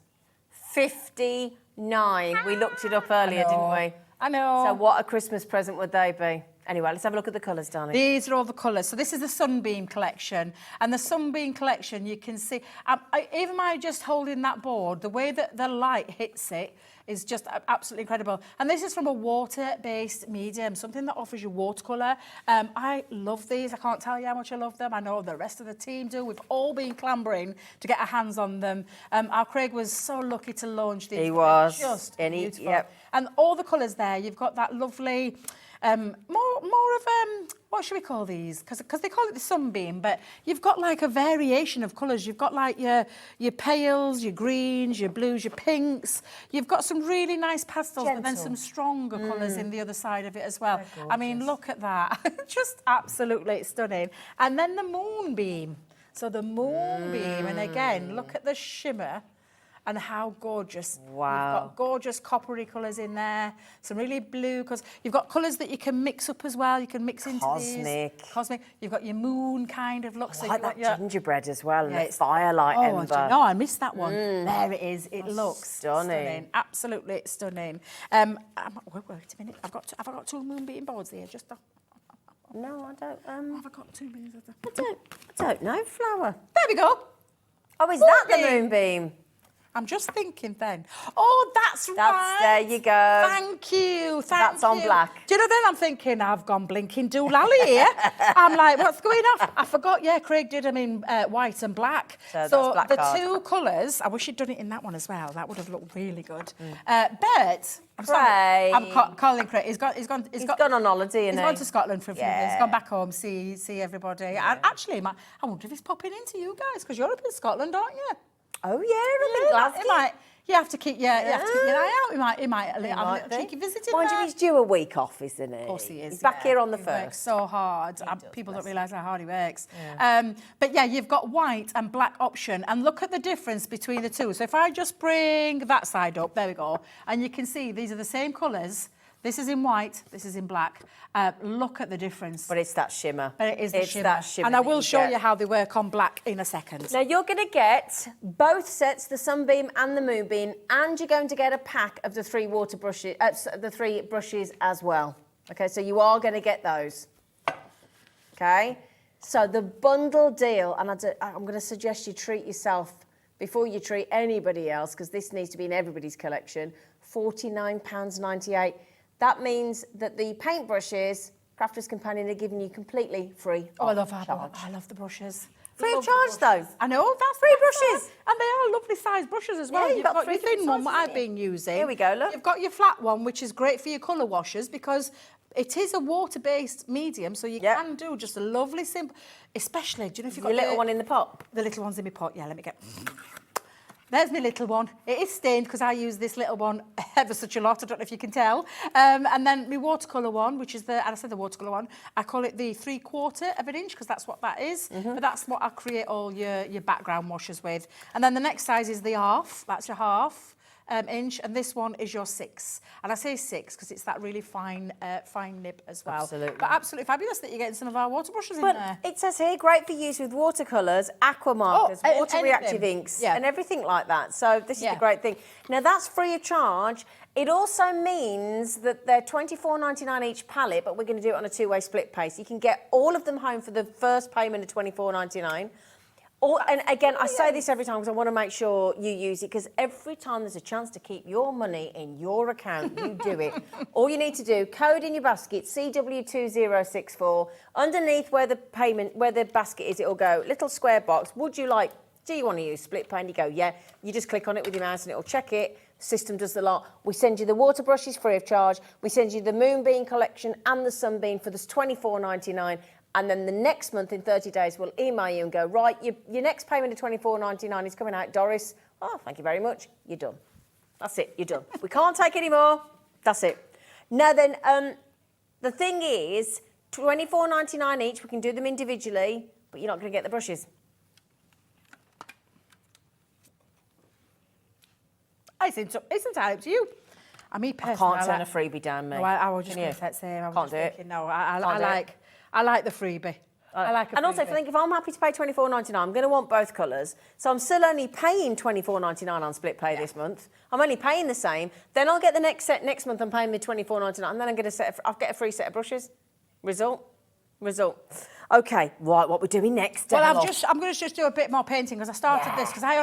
59. We looked it up earlier, didn't we? I know. So what a Christmas present would they be? Anyway, let's have a look at the colours, darling. These are all the colours. So this is the Sunbeam collection. And the Sunbeam collection, you can see, even by just holding that board, the way that the light hits it is just absolutely incredible. And this is from a water-based medium, something that offers you watercolour. I love these. I can't tell you how much I love them. I know the rest of the team do. We've all been clambering to get our hands on them. Our Craig was so lucky to launch these. He was. Just beautiful. Yep. And all the colours there, you've got that lovely... more of what should we call these? Because they call it the Sunbeam, but you've got like a variation of colours. You've got like your pales, your greens, your blues, your pinks. You've got some really nice pastels, but then Gentle. some stronger colours in the other side of it as well. I mean, look at that. Just absolutely stunning. And then the Moonbeam. So the Moonbeam, and again, look at the shimmer. And how gorgeous. Wow. You've got gorgeous coppery colours in there. Some really blue, because you've got colours that you can mix up as well. You can mix into Cosmic. these. Cosmic. You've got your moon kind of look. I So like you've got that your... gingerbread as well, and the it's- firelight Oh, ember. do you know, I missed that one. There it is. It looks stunning. Absolutely stunning. Wait a minute. Have I got 2 Moonbeam boards here? Just... No, I don't. Have I got 2 minutes? I don't know, Flower. There we go. Oh, is that the Moonbeam. moonbeam? I'm just thinking then. Oh, that's right. There you go. Thank you. That's on black. Do you know, then I'm thinking, I've gone blinking doolally here. I'm like, what's going on? I forgot, yeah, Craig did them in white and black. So that's black the card. 2 colours, I wish he'd done it in that one as well. That would have looked really good. But... I'm sorry, I'm calling Craig. He's gone on holiday, He's isn't gone he? to Scotland for a few days. He's gone back home, see everybody. And actually, I wonder if he's popping into you guys, because you're up in Scotland, aren't you? Oh, yeah, I'm in Glasgow. You have to keep your eye out. He might have a little cheeky visit in Mind there. you, he's due a week off, isn't he? Of course he is. He's back here on the He 1st. works so hard. does, People bless don't realise how hard he works. But yeah, you've got white and black option. And look at the difference between the 2. So if I just bring that side up, there we go. And you can see these are the same colours. This is in white, this is in black. Look at the difference. But it's that shimmer. But it is the shimmer. That shimmer. And I that will show get. you how they work on black in a second. Now, you're going to get both sets, the Sunbeam and the Moonbeam, and you're going to get a pack of the 3 water brushes, the 3 brushes as well. Okay, so you are going to get those. Okay? So the bundle deal, and I'm going to suggest you treat yourself before you treat anybody else, because this needs to be in everybody's collection, £49.98. That means that the paintbrushes, Crafter's Companion, are giving you completely free. Oh, I love the brushes. Free of charge, though. I know, that's Free that's brushes. right. And they are lovely sized brushes as well. Yeah, you've got 3 your thin different one, what sizes, I've been using. Here we go, look. You've got your flat one, which is great for your colour washers, because it is a water-based medium, so you can do just a lovely, simple, especially, do you know if you've got Your little one in the pot? The little one's in my pot, yeah, let me get... There's my little one. It is stained because I use this little one ever such a lot. I don't know if you can tell. And then my watercolour one, which is and I said the watercolour one, I call it the 3/4 of an inch because that's what that is. But that's what I create all your background washes with. And then the next size is the half. That's your half. inch, and this one is your 6. And I say 6 because it's that really fine nib as well. Absolutely. But absolutely fabulous that you're getting some of our water brushes in there. But it says here, great for use with watercolours, aqua markers, water reactive anything. inks, Yeah. and everything like that. So this is the great thing. Now that's free of charge. It also means that they're $24.99 each palette, but we're going to do it on a 2-way split pay. So you can get all of them home for the first payment of $24.99. And again, I say this every time because I want to make sure you use it, because every time there's a chance to keep your money in your account, you do it. All you need to do, code in your basket, CW2064. Underneath where the basket is, it'll go, little square box. Do you want to use split pay? And you go, yeah. You just click on it with your mouse and it'll check it. System does the lot. We send you the water brushes free of charge. We send you the Moonbeam collection and the Sunbeam for this $24.99. And then the next month, in 30 days, we'll email you and go, right, your next payment of $24.99 is coming out, Doris. Oh, thank you very much. You're done. That's it. You're done. We can't take any more. That's it. Now then, the thing is, $24.99 each. We can do them individually, but you're not going to get the brushes. It's entirely up to you. I mean, personally, I can't turn a freebie down, mate. No, I was just going to say, I was Can't just do it. thinking, no, I like the freebie. I like a freebie. And also, if I'm happy to pay $24.99, I'm going to want both colours. So I'm still only paying $24.99 on split pay this month. I'm only paying the same. Then I'll get the next set next month. I'm paying me $24.99, and then I'll get a free set of brushes. Result. Okay, right, what we're doing next? Well, I'm going to just do a bit more painting because I started this because I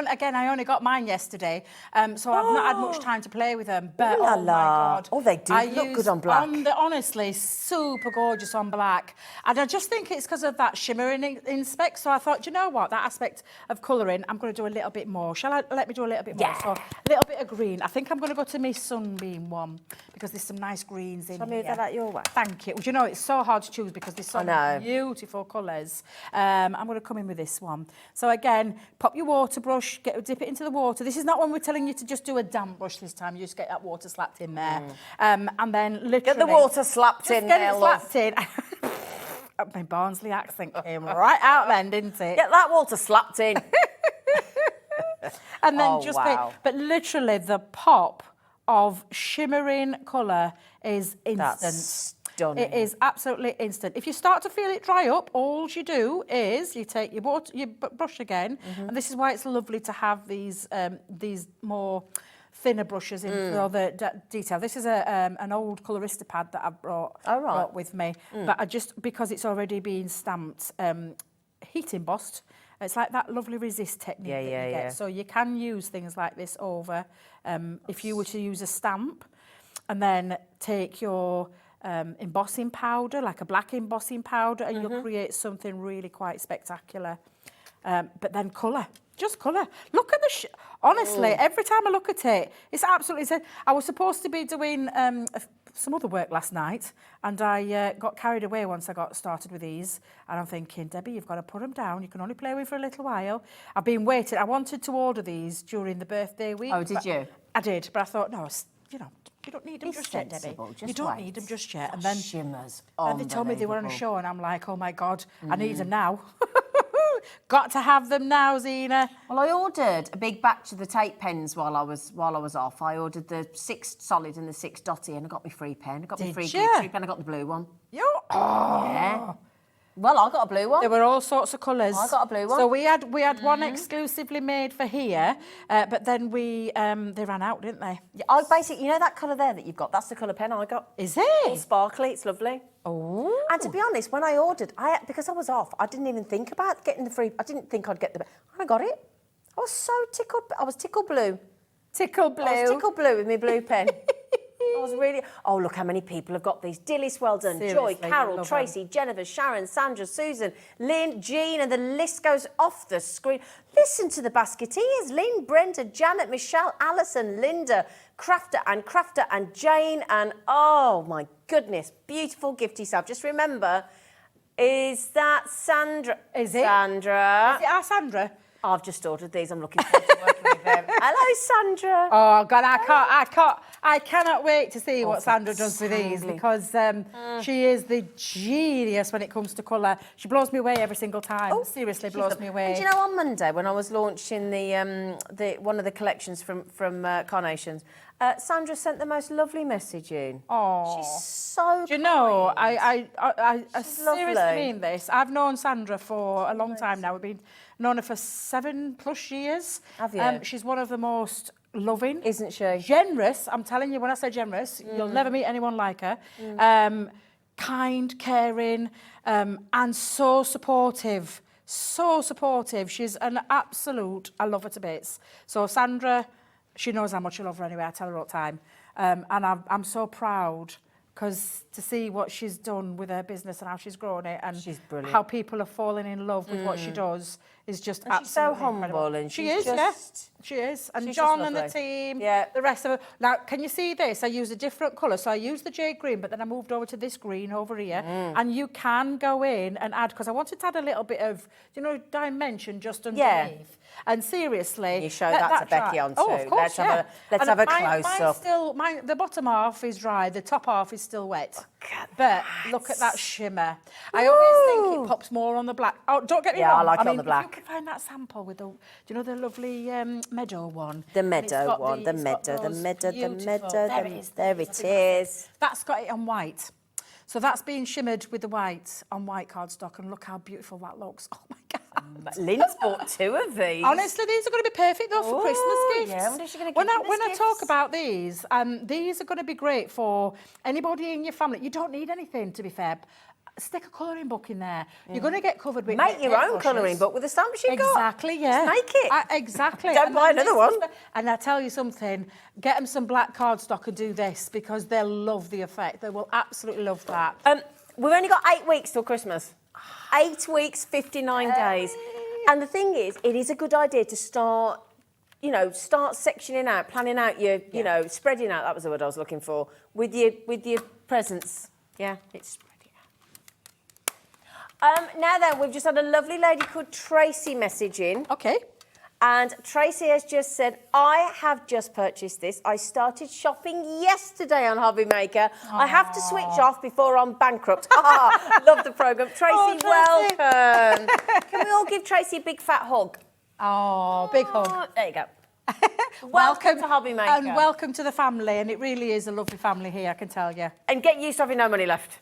only got mine yesterday, so I've not had much time to play with them. But oh my God, they do look good on black. Honestly, super gorgeous on black, and I just think it's because of that shimmering inspect. So I thought, you know what, that aspect of colouring, I'm going to do a little bit more. Let me do a little bit more? Yeah. So a little bit of green. I think I'm going to go to my Sunbeam one because there's some nice greens in here. Shall I move that out your way? Thank you. Well, you know, it's so hard to choose because there's so beautiful colours. I'm going to come in with this one. So again, pop your water brush, dip it into the water. This is not when we're telling you to just do a damp brush this time. You just get that water slapped in there. And then literally... Get the water slapped in there, love. Get it slapped in. My Barnsley accent came right out then, didn't it? Get that water slapped in. And then but literally the pop of shimmering colour is instant. That's stunning. It is absolutely instant. If you start to feel it dry up, all you do is you take your brush again, and this is why it's lovely to have these more thinner brushes in for the detail. This is an old colorista pad that I've brought with me, but because it's already been stamped, heat embossed. It's like that lovely resist technique that you get. So you can use things like this over. If you were to use a stamp, and then take your embossing powder, like a black embossing powder, and you'll create something really quite spectacular. But then colour, just colour. Look at the, honestly, every time I look at it, it's absolutely, I was supposed to be doing some other work last night, and I got carried away once I got started with these, and I'm thinking, Debbie, you've got to put them down, you can only play with for a little while. I've been waiting, I wanted to order these during the birthday week. Oh, did you? I did, but I thought, no, you know, you don't need them just yet, Debbie. You don't need them just yet. And then shimmers. And they told me they were on a show, and I'm like, oh my God, I need them now. Got to have them now, Zena. Well, I ordered a big batch of the tape pens while I was off. I ordered the 6 solid and the 6 dotty, and I got my free pen. I got my free glittery pen. I got the blue one. Yeah. Well, I got a blue one. There were all sorts of colours. I got a blue one. So we had one exclusively made for here, but then they ran out, didn't they? Yeah, I basically, you know that colour there that you've got? That's the colour pen I got. Is it? All sparkly. It's lovely. Oh. And to be honest, when I ordered, because I was off, I didn't even think about getting the free. I didn't think I'd get the. I got it. I was so tickled. I was tickle blue. Tickle blue. I was tickle blue with my blue pen. I was really... Oh, look how many people have got these. Dilys, well done. Seriously, Joy, Carol, Tracy, Jennifer, Sharon, Sandra, Susan, Lynn, Jean, and the list goes off the screen. Listen to the basketeers. Lynn, Brenda, Janet, Michelle, Alison, Linda, Crafter, and Jane, and oh, my goodness, beautiful gift yourself. Just remember, is that Sandra? Is it? Sandra. Is it our Sandra? I've just ordered these. I'm looking forward to working with them. Hello, Sandra. Oh God, I cannot wait to see what Sandra does with these, because she is the genius when it comes to colour. She blows me away every single time. Seriously, blows me away. And do you know, on Monday when I was launching the one of the collections from Carnations, Sandra sent the most lovely message in. Oh, she's so. Do you know? I She's seriously lovely. mean this. I've known Sandra for a long time now. We've been known her for 7+ years. Have you? She's one of the most loving, Isn't she? generous. I'm telling you, when I say generous, you'll never meet anyone like her. Kind, caring, and so supportive. So supportive. She's an absolute. I love her to bits. So Sandra, she knows how much I love her anyway. I tell her all the time, and I'm so proud. Because to see what she's done with her business and how she's grown it, and She's brilliant. how people are falling in love with what she does, is just And she's so absolutely incredible. humble, and she she's is, just- she is. And she's John just and the lovely. team, Yeah. the rest of it. Now, can you see this? I used a different colour, so I used the jade green, but then I moved over to this green over here, and you can go in and add, because I wanted to add a little bit of, dimension just underneath. Yeah. And seriously, You show let that to Becky dry. on Oh, too. of course, Let's have a mine's close-up. still, the bottom half is dry, the top half is still wet. But look at that shimmer. I always think it pops more on the black. Oh, don't get me Yeah, wrong. I like it on mean, the if black. you could find that sample with the, the lovely meadow one. The And it's meadow got one, the it's got meadow, the those meadow, the beautiful- meadow, There it is. there it is. That's got it on white. So that's being shimmered with the white on white cardstock, and look how beautiful that looks. Oh my God. Lynn's bought 2 of these. Honestly, these are going to be perfect though for Ooh, Christmas gifts. yeah, I wonder if she's gonna when give I, them when as I talk gifts. about these are going to be great for anybody in your family. You don't need anything, to be fair. Stick a colouring book in there. You're going to get covered with Make your own paintbrushes. colouring book with the stamps you've got. Exactly, yeah. Just make it. Exactly. Don't And buy then another this is one. And I tell you something, get them some black cardstock and do this, because they'll love the effect. They will absolutely love that. We've only got 8 weeks till Christmas. 8 weeks, 59 days. And the thing is, it is a good idea to start sectioning out, planning out your, spreading out. That was the word I was looking for. With your presents. Yeah, it's spreading out. Now then, we've just had a lovely lady called Tracy message in. Okay. And Tracy has just said, I have just purchased this. I started shopping yesterday on Hobby Maker. I have to switch off before I'm bankrupt. Love the programme. Tracy, Tracy. welcome. Can we all give Tracy a big fat hug? Oh, big hug. There you go. Welcome to Hobby Maker. And welcome to the family. And it really is a lovely family here, I can tell you. And get used to having no money left.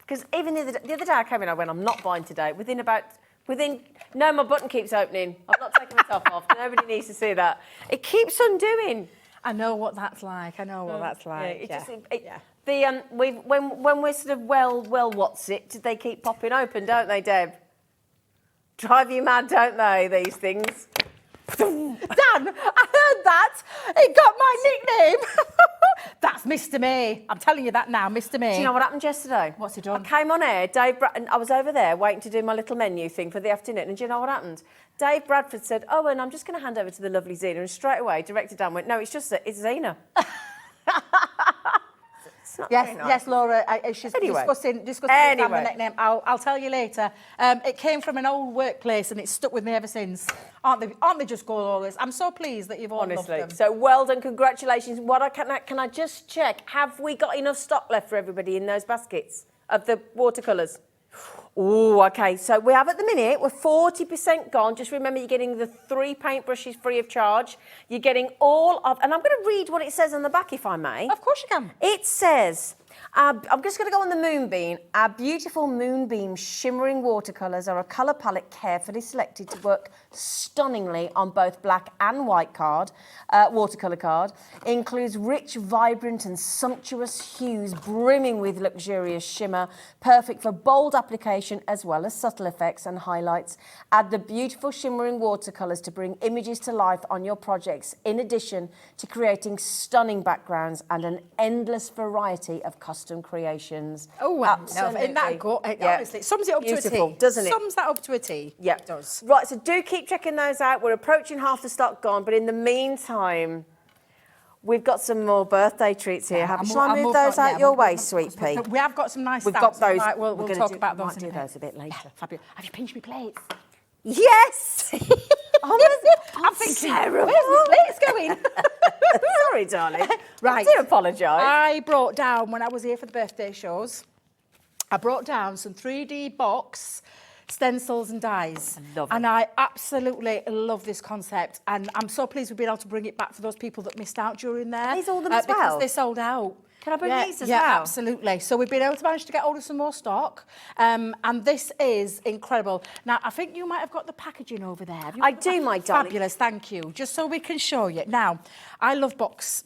Because even the other day I came in, I went, I'm not buying today. No, my button keeps opening. I'm not taking my top off. Nobody needs to see that. It keeps undoing. I know what that's like. When we're sort of what's it? They keep popping open, don't they, Deb? Drive you mad, don't they? These things. Dan, I heard that. He got my nickname. That's Mr. May. I'm telling you that now, Mr. May. Do you know what happened yesterday? What's he done? I came on air, and I was over there waiting to do my little menu thing for the afternoon, and do you know what happened? Dave Bradford said, oh, and I'm just going to hand over to the lovely Zena, and straight away, Director Dan went, no, it's Zena. It's not very nice. Yes, Laura. She's discussing the nickname. I'll tell you later. It came from an old workplace, and it's stuck with me ever since. Aren't they just glorious? I'm so pleased that you've all loved Honestly, them. so well done, congratulations. Can I just check? Have we got enough stock left for everybody in those baskets of the watercolours? Oh, okay. So we have at the minute, we're 40% gone. Just remember, you're getting the 3 paintbrushes free of charge. You're getting all of, and I'm going to read what it says on the back, if I may. Of course you can. It says, I'm just going to go on the Moonbeam. Our beautiful Moonbeam shimmering watercolours are a colour palette carefully selected to work stunningly on both black and white watercolour card. It includes rich, vibrant and sumptuous hues brimming with luxurious shimmer, perfect for bold application as well as subtle effects and highlights. Add the beautiful shimmering watercolours to bring images to life on your projects, in addition to creating stunning backgrounds and an endless variety of custom creations. Oh, absolutely. Isn't that good? Honestly, it sums it up Beautiful, to a T. doesn't it? Sums that up to a T. Yeah, It does. Right, so do keep checking those out. We're approaching half the stock gone, but in the meantime, we've got some more birthday treats here. Shall I move those out your way, sweet pea? We have got some nice We've stamps. got those. We'll talk about those in a do minute. those a bit later. Fabulous. Have you pinched me plates? Yes! I'm thinking, terrible. where's the plates going? Sorry, darling. Right. I do apologise. I brought down, when I was here for the birthday shows, I brought down some 3D box stencils and dies. I love it. And I absolutely love this concept. And I'm so pleased we've been able to bring it back for those people that missed out during there. These all them as well? Because they sold out. Can I bring these as yeah, well? absolutely. So we've been able to manage to get hold of some more stock. And this is incredible. Now, I think you might have got the packaging over there. Have you I got do, the my darling. Fabulous, thank you. Just so we can show you. Now, I love box.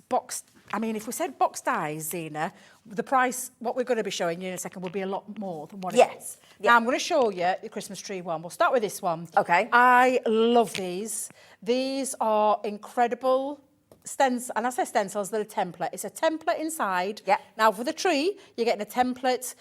I mean, if we said box dies, Zena, the price, what we're going to be showing you in a second, will be a lot more than what it is. Yeah. Now, I'm going to show you the Christmas tree one. We'll start with this one. Okay. I love these. These are incredible stencils, and I say stencils, they're a template. It's a template inside. Yeah. Now, for the tree, you're getting a template,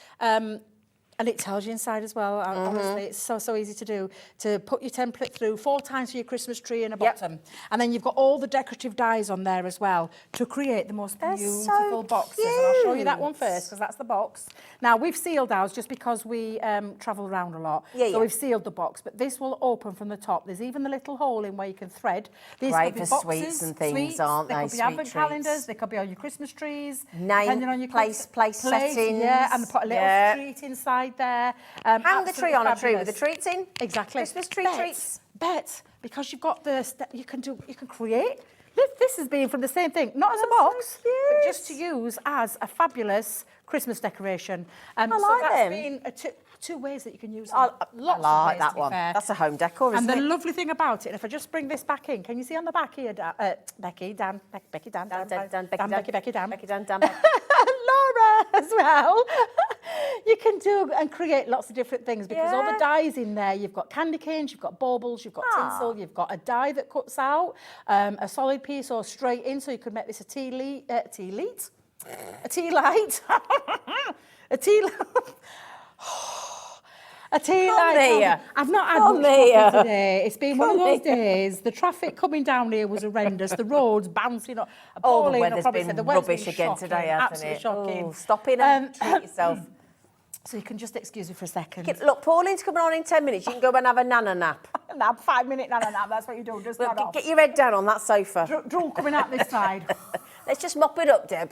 and it tells you inside as well. Honestly, it's so easy to do. To put your template through 4 times for your Christmas tree and a bottom. And then you've got all the decorative dies on there as well to create the most beautiful so boxes. And I'll show you that cute. one first, because that's the box. Now, we've sealed ours just because we travel around a lot. So we've sealed the box, but this will open from the top. There's even the little hole in where you can thread. These Great could be for boxes, sweets and things, sweets, aren't they? They could be Sweet advent treats. calendars, they could be on your Christmas trees. Name, depending on your place settings. Yeah, and put a little treat inside there. Hang the tree on a tree with the fabulous. treats in. Exactly. Christmas tree treats. Bet, because you've got you can create. This has been from the same thing, not as a box, but just to use as a fabulous Christmas decoration. I like so that's them. been two ways that you can use them. I Lots like of ways, that to be one. fair. That's a home decor, isn't And the it? lovely thing about it, and if I just bring this back in, can you see on the back here, Becky, Dan, Becky, Dan, Becky, Dan. Laura as well. You can do and create lots of different things because all the dies in there, you've got candy canes, you've got baubles, you've got tinsel, you've got a die that cuts out a solid piece or straight in, so you could make this a tea light, a tea light, a tea light. A tea light. I've not had much coffee today. It's been one of those days. The traffic coming down here was horrendous. The roads bouncing up. Oh, the Pauline, weather's probably been said the weather's rubbish been again shocking, today, hasn't absolutely it? shocking. Oh, stop in and treat yourself. So you can just excuse me for a second. Look, Pauline's coming on in 10 minutes. You can go and have a nana nap. Nap, 5 minute nana nap. That's what you do. Just nod off. Get your head down on that sofa. Drool coming out this side. Let's just mop it up, Deb.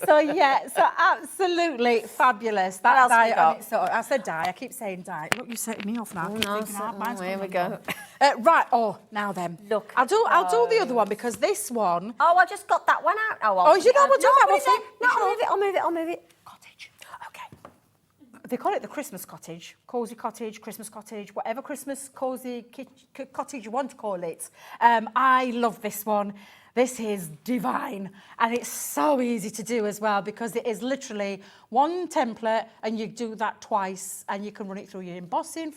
So absolutely fabulous. That else die we got? on its own. I said die. I keep saying die. Look, you're setting me off now. Here we go. Right. Oh, now then. Look. I'll do the other one because this one. Oh, I just got that one out. Oh, you know, we'll do that one. I'll move it. Cottage. Okay. They call it the Christmas cottage, cosy cottage, Christmas cottage, whatever Christmas cosy cottage you want to call it. I love this one. This is divine, and it's so easy to do as well because it is literally one template, and you do that twice, and you can run it through your embossing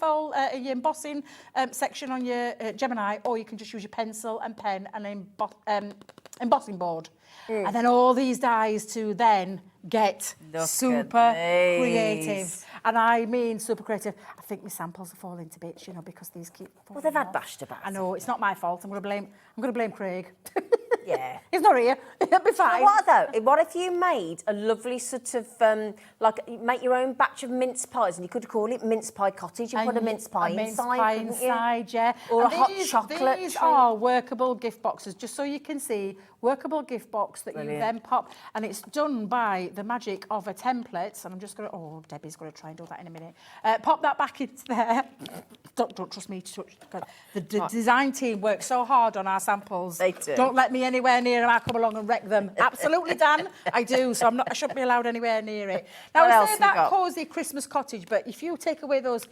section on your Gemini, or you can just use your pencil and pen and embossing board, and then all these dies to then get super creative. And I mean super creative. I think my samples are falling to bits, you know, because these keep falling Well, they've had off. bashed about. I know, it's not my fault. I'm going to blame Craig. Yeah. He's not here. He'll be fine. What though? What if you made a lovely sort of like make your own batch of mince pies, and you could call it mince pie cottage and put a mince pie inside, yeah. Or and a hot chocolate. These are workable gift boxes, just so you can see. Workable gift box that you then pop, and it's done by the magic of a template. And I'm just going to, Debbie's going to try and do that in a minute. Pop that back into there. Don't trust me to touch. The design team works so hard on our samples. They do. Don't let me anywhere near them. I'll come along and wreck them. Absolutely, Dan. I do. So I shouldn't be allowed anywhere near it. Now, What we else say we that got? cosy Christmas cottage, but if you take away those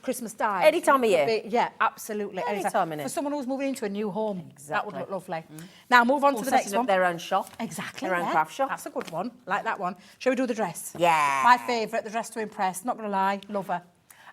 Christmas dies, Any time of year. yeah, absolutely. Any time in it. For someone who's moving into a new home, that would Exactly. look lovely. Now move on to the next Setting up one. their own shop. Exactly. Their own craft shop. That's a good one. Like that one. Shall we do the dress? Yeah. My favourite, the dress to impress. Not going to lie, love her.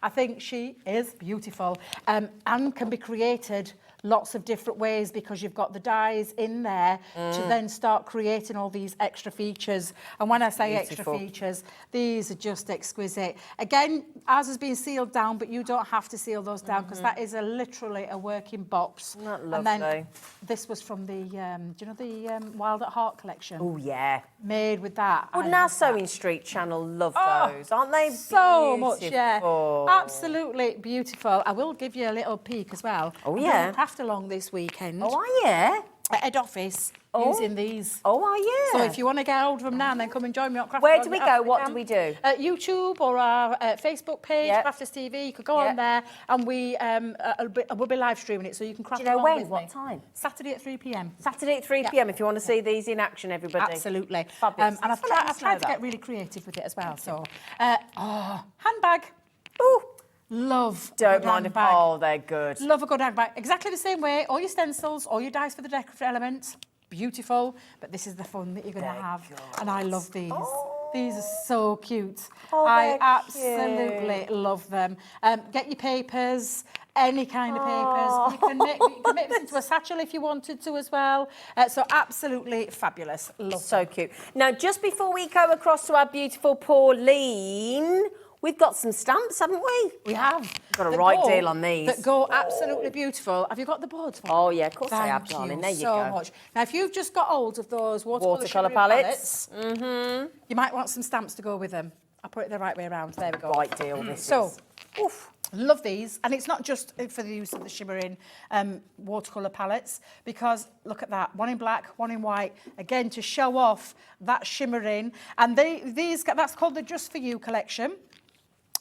I think she is beautiful and can be created lots of different ways because you've got the dies in there to then start creating all these extra features. And when I say extra features, these are just exquisite. Again, ours has been sealed down, but you don't have to seal those down because that is literally a working box. Isn't that lovely? And then this was from the, do you know the Wild at Heart collection? Oh, yeah. Made with that. Wouldn't our Sewing Street channel love those? Aren't they So beautiful? much, yeah. Absolutely beautiful. I will give you a little peek as well. Oh, I'm yeah. doing a craft along this weekend. Oh, are you? At head office using these. Oh, are you? So if you want to get hold of them now and then come and join me on Craft. Where do we go? What do we do? YouTube or our Facebook page, Yep. Crafter'S TV. You could go on there and we'll be live streaming it so you can craft Do you know along when? with What me. time? Saturday at 3 p.m. Saturday at 3 p.m. if you want to see these in action, everybody. Absolutely. Fabulous. And I've Thanks for letting us tried know to get that. really creative with it as well. So, handbag. Ooh. Love. a Don't good mind if, handbag. oh, they're good. Love a good handbag. Exactly the same way. All your stencils, all your dies for the decorative elements. Beautiful. But this is the fun that you're going to have. And I love these. These are so cute. Oh, I they're absolutely love them. Get your papers, any kind of papers. You can make this into a satchel if you wanted to as well. So absolutely fabulous. Love So cute. Now, just before we go across to our beautiful Pauline, we've got some stamps, haven't we? We have. Got a that right go- deal on these. That go absolutely beautiful. Have you got the boards for me? Oh, yeah, of course I Thank have, darling. There you so go. much. Now, if you've just got hold of those watercolour shimmering palettes. you might want some stamps to go with them. I'll put it the right way around. There we go. Right deal, this So, is. Oof. love these. And it's not just for the use of the shimmering watercolour palettes, because look at that. One in black, one in white. Again, to show off that shimmering. And that's called the Just For You collection.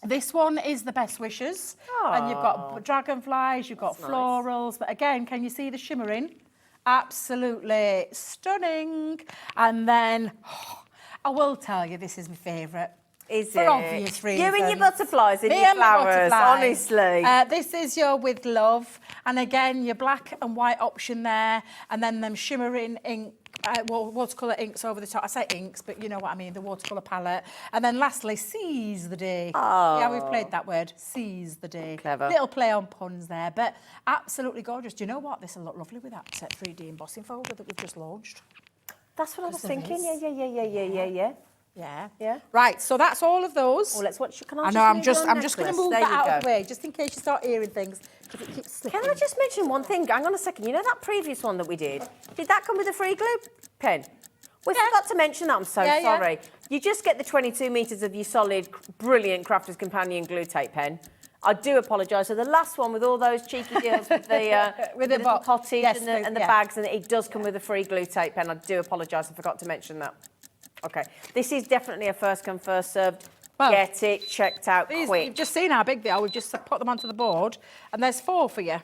This one is the Best Wishes. And you've got dragonflies, you've got florals. But again, can you see the shimmering? Absolutely stunning. And then, I will tell you, this is my favourite. Is For it? obvious reasons. You and your butterflies and Me your and my flowers, butterflies. honestly. This is your With Love. And again, your black and white option there. And then them shimmering ink. Watercolour inks over the top. I say inks, but you know what I mean, the watercolour palette. And then lastly, Seize the Day. Oh. Yeah, we've played that word, Seize the Day. Clever. Little play on puns there, but absolutely gorgeous. Do you know what? This will look lovely with that 3D embossing folder that we've just launched. That's what I was there thinking. is. Yeah. Yeah. Yeah. Right, so that's all of those. Oh, let's watch. Can I I just know, I'm move just your going to necklace? move There that you out go. of the way, just in case you start hearing things, because it keeps slipping. Can I just mention one thing? Hang on a second. You know that previous one that we did that come with a free glue pen? We forgot to mention that. I'm so sorry. You just get the 22 metres of your solid, brilliant Crafter's Companion glue tape pen. I do apologise. So the last one with all those cheeky deals with the With the little box. cottage Yes, and the bags, and it does come with a free glue tape pen. I do apologise. I forgot to mention that. Okay. This is definitely a first come, first served. Well, get it checked out quick. You've just seen how big they are. We've just put them onto the board, and there's 4 for you.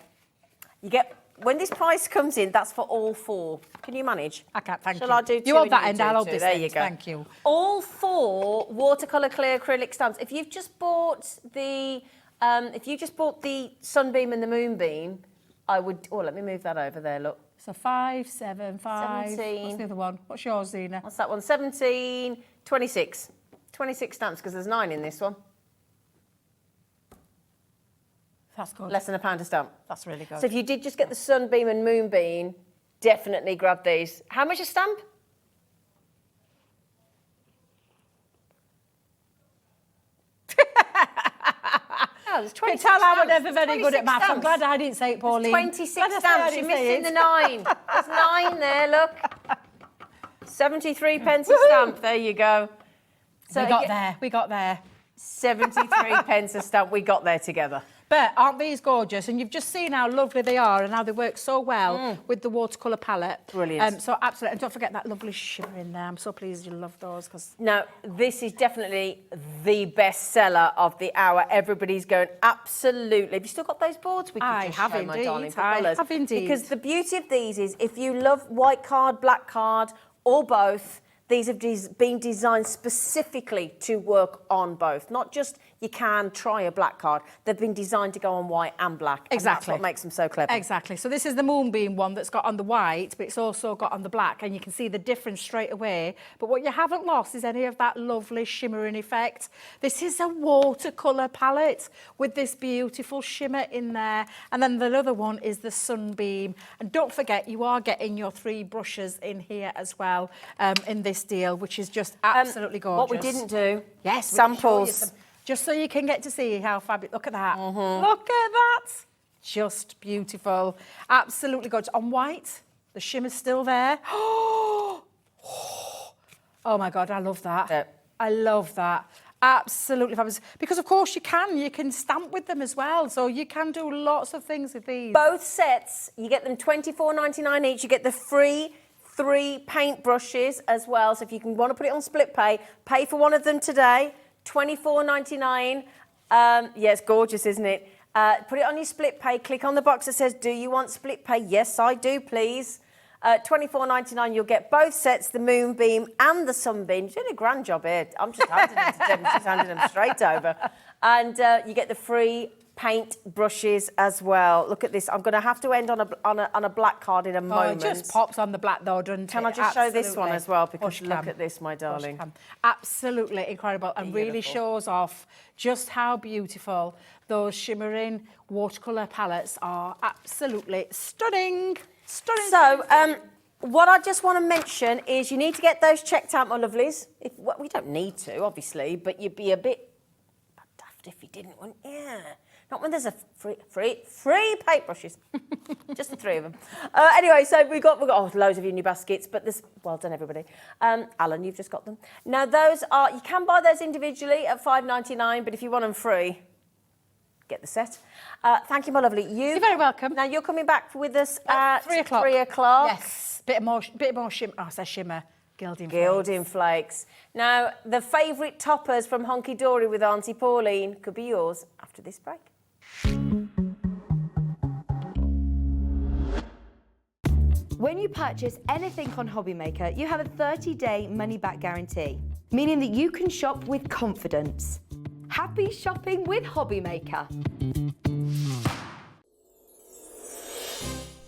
You get when this price comes in, that's for all 4. Can you manage? I can't, thank Shall you. I do 2? You hold and that you end, do I'll hold 2? this There end, you go. thank you. All 4 watercolour clear acrylic stamps. If you've just bought the Sunbeam and the Moonbeam, I would. Oh, let me move that over there. Look. So 5, 7, 5. 17. What's the other one? What's yours, Zena? What's that one? 17, 26. 26 stamps because there's 9 in this one. That's good. Less than £1 a stamp. That's really good. So if you did just get the Sunbeam and Moonbeam, definitely grab these. How much a stamp? Oh, there's 26 tell I was stamps. never very good at maths. I'm glad I didn't say it, Pauline. 26 Glad I said I stamps. You're didn't say missing it. the 9. There's 9 there, look. 73 pence a stamp. There you go. So We got there. 73 pence a stamp. We got there together. But aren't these gorgeous? And you've just seen how lovely they are and how they work so well with the watercolour palette. Brilliant. So absolutely. And don't forget that lovely shimmer in there. I'm so pleased you love those. Cause Now, this is definitely the best seller of the hour. Everybody's going, absolutely. Have you still got those boards? We I just have show, my indeed. darling, for I colours. have indeed. Because the beauty of these is if you love white card, black card, or both, these have been designed specifically to work on both, not just you can try a black card. They've been designed to go on white and black. Exactly. And that's what makes them so clever. Exactly. So this is the moonbeam one that's got on the white, but it's also got on the black, and you can see the difference straight away. But what you haven't lost is any of that lovely shimmering effect. This is a watercolour palette with this beautiful shimmer in there. And then the other one is the sunbeam. And don't forget, you are getting your 3 brushes in here as well in this deal, which is just absolutely gorgeous. What we didn't do, yes, samples. Just so you can get to see how fabulous. Look at that. Look at that. Just beautiful. Absolutely gorgeous. On white, the shimmer's still there. Oh my God, I love that. Yep. I love that. Absolutely fabulous. Because of course you can stamp with them as well. So you can do lots of things with these. Both sets, you get them $24.99 each. You get the free 3 paint brushes as well. So if you want to put it on split pay for one of them today. $24.99. Yeah, it's gorgeous, isn't it? Put it on your split pay. Click on the box that says, do you want split pay? Yes, I do, please. $24.99, you'll get both sets, the moonbeam and the sunbeam. You're doing a grand job here. I'm just handing them to Deb, she's handing them straight over. And you get the free paint brushes as well. Look at this. I'm going to have to end on a black card in a moment. It just pops on the black though, doesn't it? Can I just show this one as well? Because look at this, my darling. Absolutely incredible, and really shows off just how beautiful those shimmering watercolour palettes are. Absolutely stunning. Stunning. So, what I just want to mention is you need to get those checked out, my lovelies. Well, we don't need to, obviously, but you'd be a bit daft if you didn't, wouldn't you? Not when there's a free paint brushes. Just the 3 of them. Anyway, so we've got loads of you in your baskets, but there's, well done, everybody. Alan, you've just got them. Now, those are, you can buy those individually at $5.99, but if you want them free, get the set. Thank you, my lovely. You're very welcome. Now, you're coming back with us at 3 o'clock. 3 o'clock. Yes, bit more shimmer. Oh, I said shimmer. Gilding Flakes. Now, the favourite toppers from Hunkydory with Auntie Pauline could be yours after this break. When you purchase anything on Hobbymaker, you have a 30-day money-back guarantee, meaning that you can shop with confidence. Happy shopping with Hobbymaker.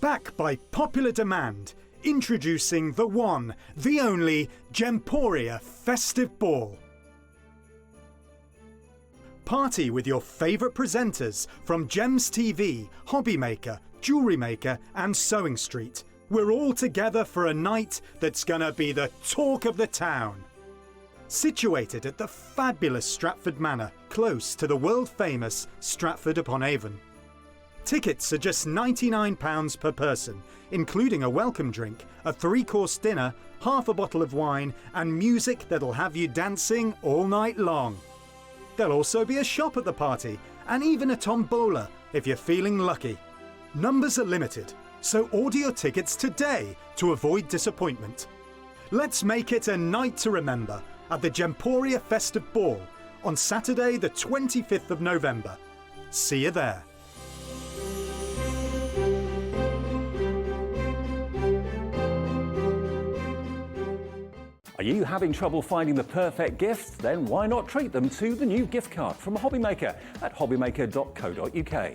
Back by popular demand, introducing the one, the only Gemporia Festive Ball. Party with your favourite presenters from Gems TV, Hobbymaker, Jewellery Maker and Sewing Street. We're all together for a night that's gonna be the talk of the town. Situated at the fabulous Stratford Manor, close to the world-famous Stratford-upon-Avon. Tickets are just £99 per person, including a welcome drink, a 3-course dinner, half a bottle of wine and music that'll have you dancing all night long. There'll also be a shop at the party and even a tombola if you're feeling lucky. Numbers are limited, so order your tickets today to avoid disappointment. Let's make it a night to remember at the Gemporia Festive Ball on Saturday the 25th of November. See you there. Are you having trouble finding the perfect gift? Then why not treat them to the new gift card from Hobbymaker at hobbymaker.co.uk.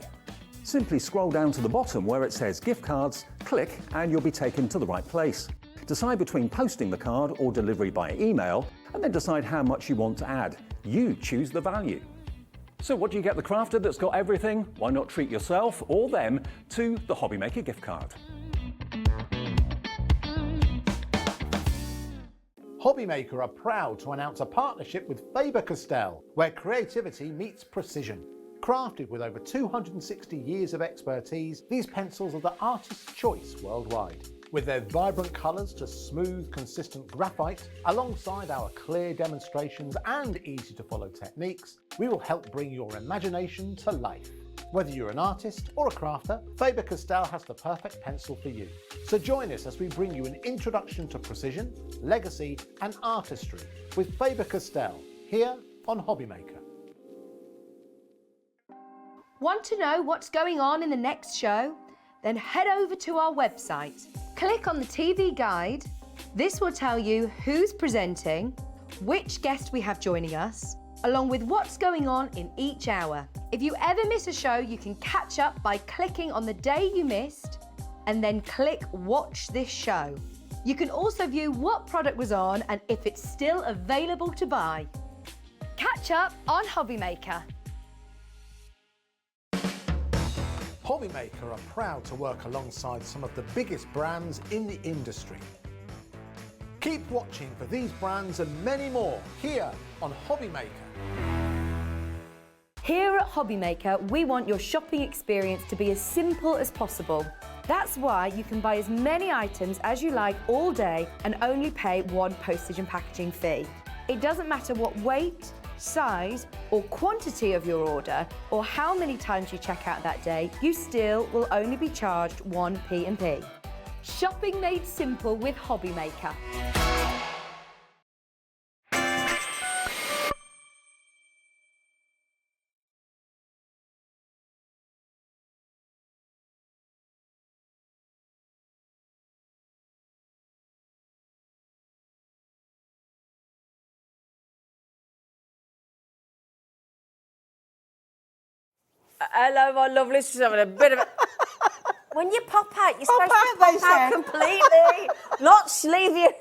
Simply scroll down to the bottom where it says gift cards, click and you'll be taken to the right place. Decide between posting the card or delivery by email and then decide how much you want to add. You choose the value. So what do you get the crafter that's got everything? Why not treat yourself or them to the Hobbymaker gift card? Hobbymaker are proud to announce a partnership with Faber-Castell, where creativity meets precision. Crafted with over 260 years of expertise, these pencils are the artist's choice worldwide. With their vibrant colours to smooth, consistent graphite, alongside our clear demonstrations and easy-to-follow techniques, we will help bring your imagination to life. Whether you're an artist or a crafter, Faber-Castell has the perfect pencil for you. So join us as we bring you an introduction to precision, legacy and artistry with Faber-Castell here on Hobbymaker. Want to know what's going on in the next show? Then head over to our website. Click on the TV guide. This will tell you who's presenting, which guest we have joining us, along with what's going on in each hour. If you ever miss a show, you can catch up by clicking on the day you missed and then click Watch This Show. You can also view what product was on and if it's still available to buy. Catch up on Hobby Maker. Hobby Maker are proud to work alongside some of the biggest brands in the industry. Keep watching for these brands and many more here on Hobby Maker. Here at Hobby Maker, we want your shopping experience to be as simple as possible. That's why you can buy as many items as you like all day and only pay one postage and packaging fee. It doesn't matter what weight, size or quantity of your order or how many times you check out that day, you still will only be charged one P&P. Shopping made simple with Hobby Maker. Hello, my lovely. She's having a bit of a... When you pop out, you're supposed to out, they pop out said. completely. Not sleeve you.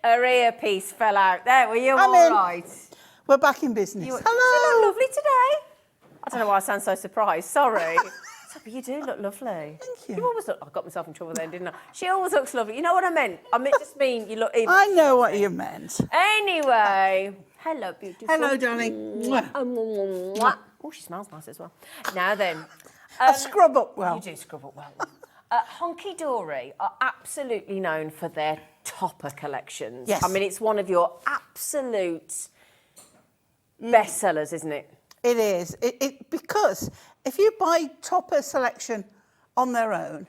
Her earpiece fell out. There, were you all in. right? We're back in business. You look Hello. lovely today. I don't know why I sound so surprised. Sorry. But you do look lovely. Thank you. You always look... I got myself in trouble then, didn't I? She always looks lovely. You know what I meant? I meant just mean you look... Even... I know what you meant. Anyway. Hello, beautiful. Hello, darling. Mwah. Mwah. Oh, she smells nice as well. Now then... I scrub up well. You do scrub up well. Hunkydory are absolutely known for their topper collections. Yes. I mean, it's one of your absolute bestsellers, isn't it? It is. Because if you buy topper selection on their own,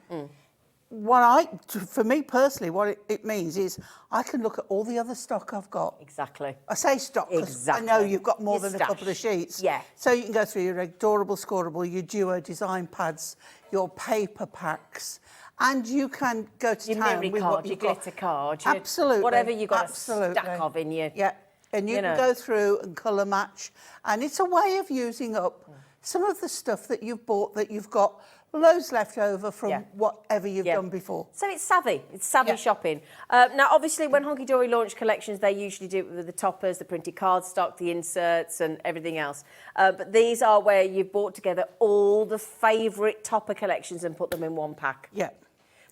for me personally, what it means is I can look at all the other stock I've got. Exactly. I say stock because I know you've got more Your than a couple of stash. sheets. Yeah. So you can go through your adorable scoreable, your duo design pads, your paper packs, and you can go to Your town memory with card, what your you've got. glitter card, your- Absolutely. whatever you've got Absolutely. a stack of in your... Yeah. And you can go through and colour match. And it's a way of using up some of the stuff that you've bought that you've got loads left over from whatever you've done before. So it's savvy. It's savvy shopping. Now, obviously, when Hunkydory launch collections, they usually do it with the toppers, the printed cardstock, the inserts and everything else. But these are where you've brought together all the favourite topper collections and put them in one pack. Yeah.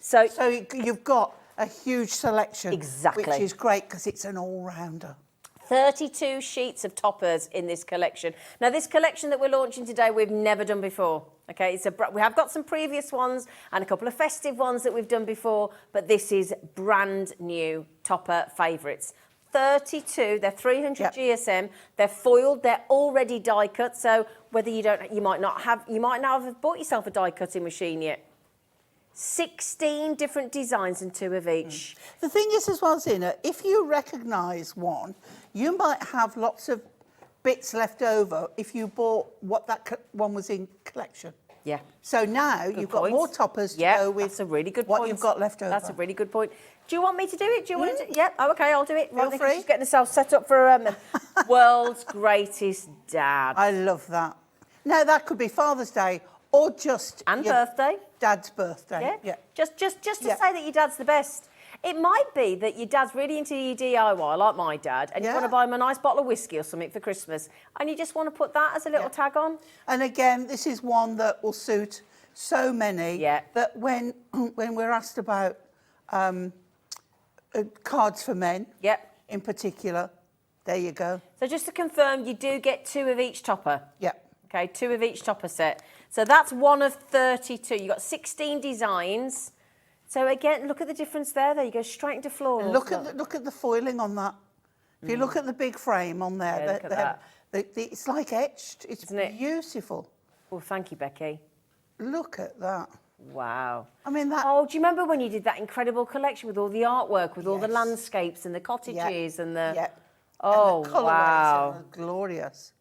So you've got a huge selection. Exactly. Which is great because it's an all-rounder. 32 sheets of toppers in this collection. Now, this collection that we're launching today, we've never done before. Okay, we have got some previous ones and a couple of festive ones that we've done before, but this is brand new topper favourites. 32, they're 300 GSM, they're foiled, they're already die cut, so whether you might not have bought yourself a die cutting machine yet. 16 different designs and 2 of each. The thing is as well, Zina, if you recognise one, you might have lots of bits left over if you bought what that one was in collection. Yeah. So now you've got more toppers to go with that's a really good what point. you've got left over. That's a really good point. Do you want me to do it? Do you want to? Yeah. Oh, okay, I'll do it. Feel free. She's getting herself set up for world's greatest dad. I love that. Now that could be Father's Day or just And your birthday. Dad's birthday. Yeah. Just to say that your dad's the best. It might be that your dad's really into your DIY, like my dad, and you want to buy him a nice bottle of whiskey or something for Christmas, and you just want to put that as a little tag on. And again, this is one that will suit so many that when we're asked about cards for men, in particular, there you go. So just to confirm, you do get 2 of each topper. Yeah. Okay, 2 of each topper set. So that's one of 32. You've got 16 designs. So again, look at the difference there. There you go, straight into floral. Look at the foiling on that. If you look at the big frame on there, look at that. It's like etched. It's beautiful. Oh, thank you, Becky. Look at that. Wow. I mean, that... Oh, do you remember when you did that incredible collection with all the artwork, with all the landscapes and the cottages and the... Yeah. Oh, and the colourways wow. are glorious.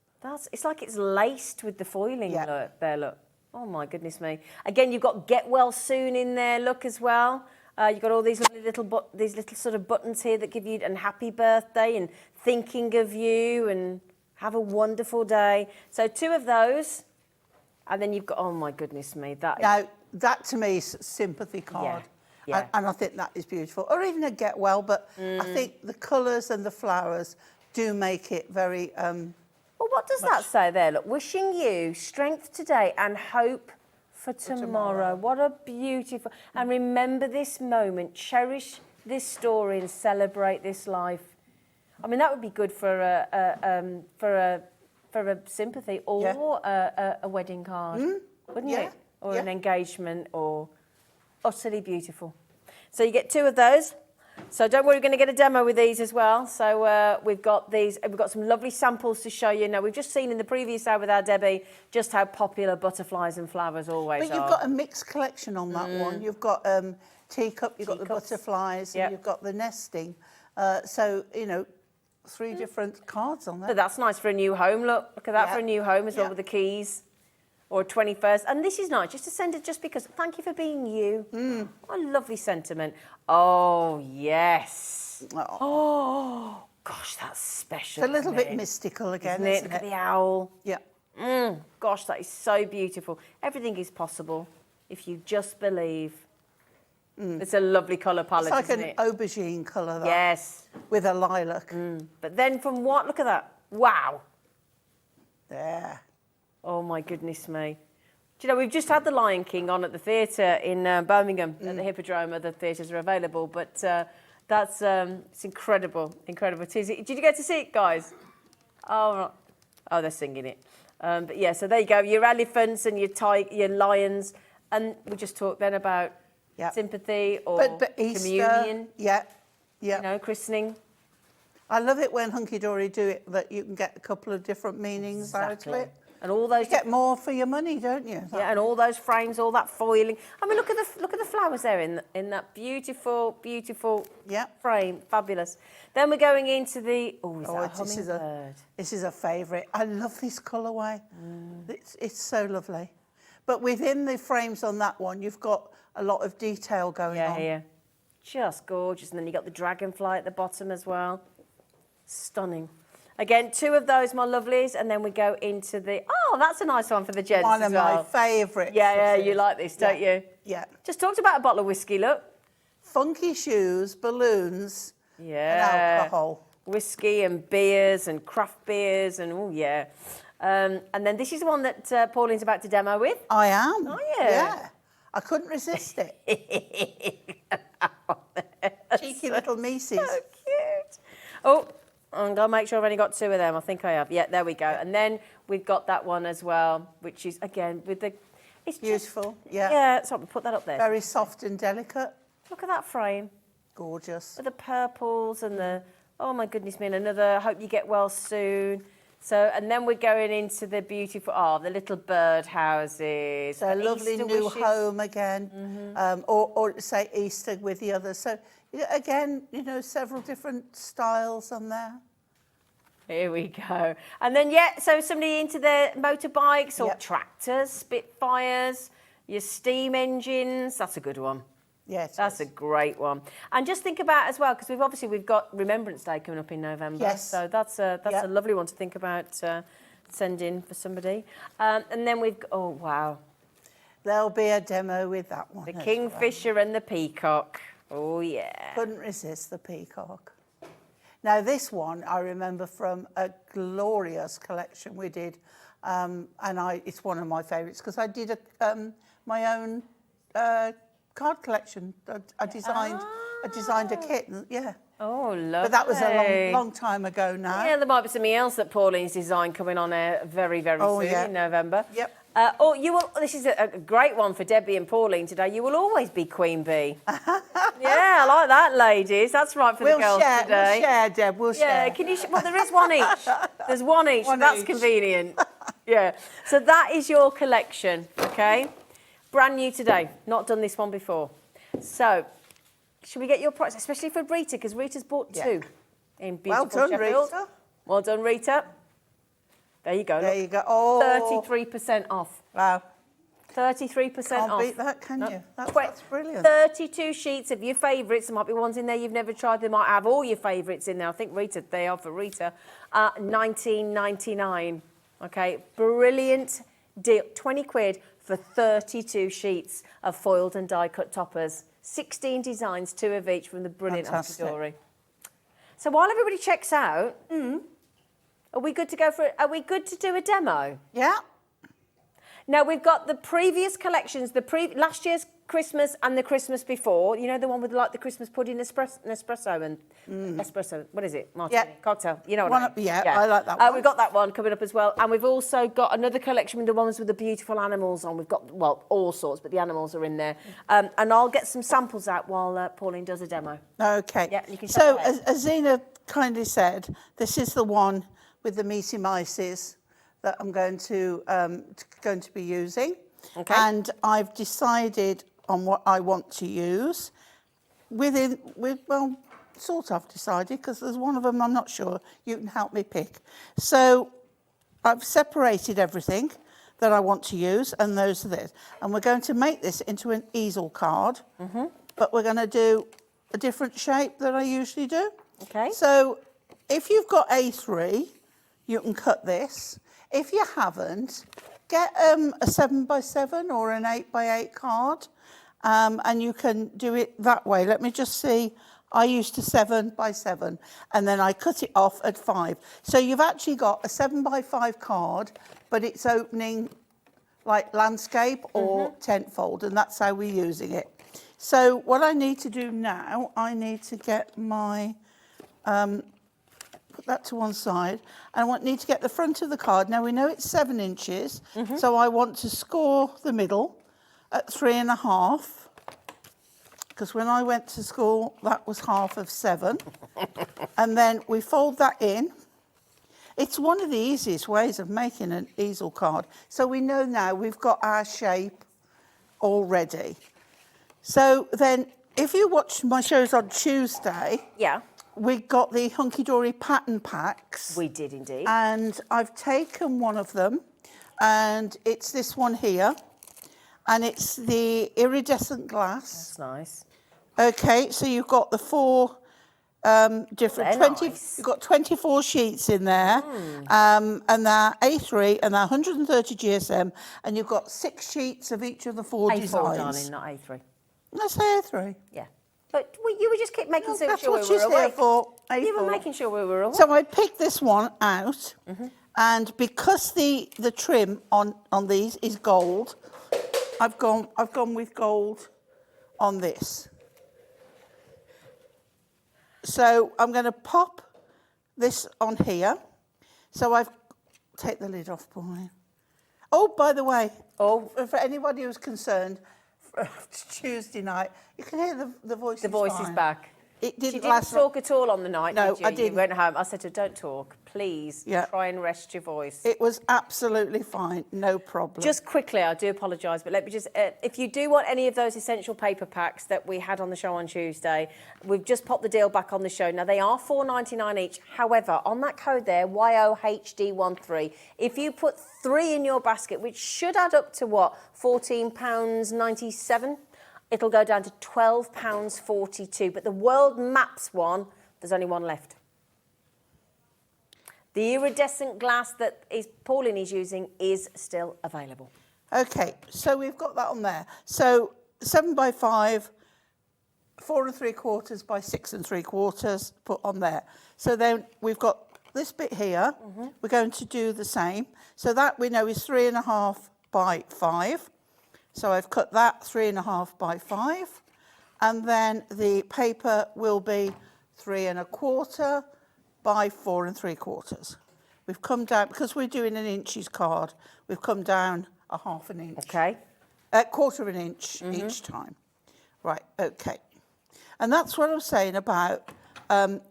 It's like it's laced with the foiling look. Oh, my goodness me. Again, you've got Get Well Soon in there, look, as well. You've got all these little sort of buttons here that give you, and happy birthday, and thinking of you, and Have a wonderful day. So 2 of those, and then you've got, oh my goodness me, that is... Now, that to me is sympathy card. Yeah. And I think that is beautiful. Or even a get well, but I think the colours and the flowers do make it very... Well, what does that say there? Look, wishing you strength today and hope for tomorrow. What a beautiful... And remember this moment, cherish this story and celebrate this life. I mean, that would be good for a sympathy or a wedding card, wouldn't it? Or an engagement, or utterly beautiful. So you get 2 of those. So don't worry, we're going to get a demo with these as well. So we've got these, we've got some lovely samples to show you. Now, we've just seen in the previous hour with our Debbie just how popular butterflies and flowers always are. But you've got a mixed collection on that one. You've got teacup, you've got the butterflies, and you've got the nesting. So, you know, 3 different cards on there. But that's nice for a new home. Look at that for a new home as well with the keys. Or 21st. And this is nice, just to send it just because, thank you for being you. What a lovely sentiment. Oh, yes. Oh, gosh, that's special. It's a little bit mystical again, isn't it? Look at the owl. Yeah. Gosh, that is so beautiful. Everything is possible if you just believe. It's a lovely colour palette, It's like isn't an it? aubergine colour, that. Yes. With a lilac. But then from what? Look at that. Wow. There. Oh, my goodness me. Do you know, we've just had The Lion King on at the theatre in Birmingham, at the Hippodrome. Other theatres are available, but that's it's incredible, incredible. Did you get to see it, guys? Oh, they're singing it. But yeah, so there you go. Your elephants and your lions, and we just talked then about sympathy or but Easter, communion. Yeah. You know, christening. I love it when Hunkydory do it, that you can get a couple of different meanings out of it. And all those you get more for your money, don't you? Yeah, and all those frames, all that foiling. I mean, look at the flowers there in that beautiful, beautiful frame. Fabulous. Then we're going into the this is a favourite. I love this colourway. It's so lovely. But within the frames on that one, you've got a lot of detail going on. Yeah, just gorgeous. And then you got the dragonfly at the bottom as well. Stunning. Again, 2 of those, my lovelies, and then we go into the... Oh, that's a nice one for the gents One as of well. my favourites. Yeah, you like this, don't you? Yeah. Just talked about a bottle of whiskey, look. Funky shoes, balloons, and alcohol. Whiskey and beers and craft beers and, and then this is the one that Pauline's about to demo with. I am. Are you? Yeah. I couldn't resist it. Cheeky little Mises. So cute. Oh, I'm going to make sure I've only got 2 of them. I think I have. Yeah, there we go. And then we've got that one as well, which is, again, with the... It's beautiful, Yeah, so I'll put that up there. Very soft and delicate. Look at that frame. Gorgeous. With the purples and the... Oh, my goodness me. And another, hope you get well soon. So, and then we're going into the beautiful... Oh, the little bird houses. So a lovely Easter new wishes. home again. Or say Easter with the others. So... Again, you know, several different styles on there. Here we go. And then, so somebody into the motorbikes or tractors, Spitfires, your steam engines. That's a good one. Yes. That's a great one. And just think about as well, because we've got Remembrance Day coming up in November. Yes. So that's a lovely one to think about sending for somebody. And then we've got, oh, wow. There'll be a demo with that one. The Kingfisher and the Peacock. Oh, yeah. Couldn't resist the peacock. Now, this one I remember from a glorious collection we did, and it's one of my favourites because I did my own card collection. I designed a kit, Oh, lovely. But that was a long time ago now. Yeah, there might be something else that Pauline's designed coming on air very, very soon in November. Yep. This is a great one for Debbie and Pauline today. You will always be Queen Bee. Yeah, I like that, ladies. That's right for the girls today. We'll share, Deb. We'll share. Yeah, can you? Well, there is one each. There's one each. So that's convenient. Yeah. So that is your collection. Okay. Brand new today. Not done this one before. So, should we get your price, especially for Rita, because Rita's bought 2 in beautiful Well done, Sheffield. Rita. Well done, Rita. There you go. There you go. Oh. 33% off. Wow. 33% Can't off. beat that, can No. you? That's brilliant. 32 sheets of your favourites. There might be ones in there you've never tried. They might have all your favourites in there. I think Rita, they are for Rita. $19.99. Okay, brilliant deal. 20 quid for 32 sheets of foiled and die-cut toppers. 16 designs, 2 of each from the brilliant Hunkydory. So while everybody checks out, are we good to go for? Are we good to do a demo? Yeah. Now we've got the previous collections, last year's Christmas and the Christmas before. You know, the one with like the Christmas pudding espresso and espresso. What is it? Martini cocktail. You know what I mean? Yeah, I like that one. We've got that one coming up as well, and we've also got another collection with the ones with the beautiful animals on. We've got all sorts, but the animals are in there. And I'll get some samples out while Pauline does a demo. Okay. Yeah, you can so show it. as Zena kindly said, this is the one with the meaty mices that I'm going to be using. Okay. And I've decided on what I want to use. Sort of decided, because there's one of them I'm not sure. You can help me pick. So I've separated everything that I want to use, and those are this. And we're going to make this into an easel card, but we're going to do a different shape than I usually do. Okay. So if you've got A3, you can cut this. If you haven't, get a 7x7 or an 8x8 card, and you can do it that way. Let me just see. I used a 7x7, and then I cut it off at 5. So you've actually got a 7x5 card, but it's opening like landscape or tent fold, and that's how we're using it. So what I need to do now, I need to get my... put that to one side, and I need to get the front of the card. Now we know it's 7 inches, so I want to score the middle at 3.5, because when I went to school, that was half of 7. And then we fold that in. It's one of the easiest ways of making an easel card. So we know now we've got our shape already. So then, if you watch my shows on Tuesday, we got the Hunkydory pattern packs. We did indeed. And I've taken one of them, and it's this one here, and it's the iridescent glass. That's nice. Okay, so you've got the 4 different, you've got 24 sheets in there, and they're A3, and they're 130 GSM, and you've got 6 sheets of each of the 4 A4, designs. darling, not A3. Let's say A3. Yeah. But you were just keep making sure That's we what were she's here awake. for, You were A4. making sure we were awake. So I picked this one out, and because the trim on these is gold, I've gone with gold on this. So I'm going to pop this on here. So take the lid off, Pauline. Oh, by the way, for anybody who's concerned, for Tuesday night, you can hear the voice. The voice is back. It didn't She didn't last talk at all on the night, No, did you? I didn't. You went home. I said to her, don't talk. Please try and rest your voice. It was absolutely fine, no problem. Just quickly, I do apologise, but let me just... if you do want any of those essential paper packs that we had on the show on Tuesday, we've just popped the deal back on the show. Now, they are $4.99 each. However, on that code there, YOHD13, if you put 3 in your basket, which should add up to, what, £14.97? It'll go down to £12.42. But the World Maps one, there's only one left. The iridescent glass that Pauline is using is still available. Okay, so we've got that on there. So 7x5, 4 3/4 by 6 3/4 put on there. So then we've got this bit here. We're going to do the same. So that we know is 3.5 by 5. So I've cut that 3.5 by 5. And then the paper will be 3 1/4 by 4 3/4. We've come down, because we're doing an inches card, we've come down a 1/2 inch. Okay. A 1/4 inch each time. Right, okay. And that's what I was saying about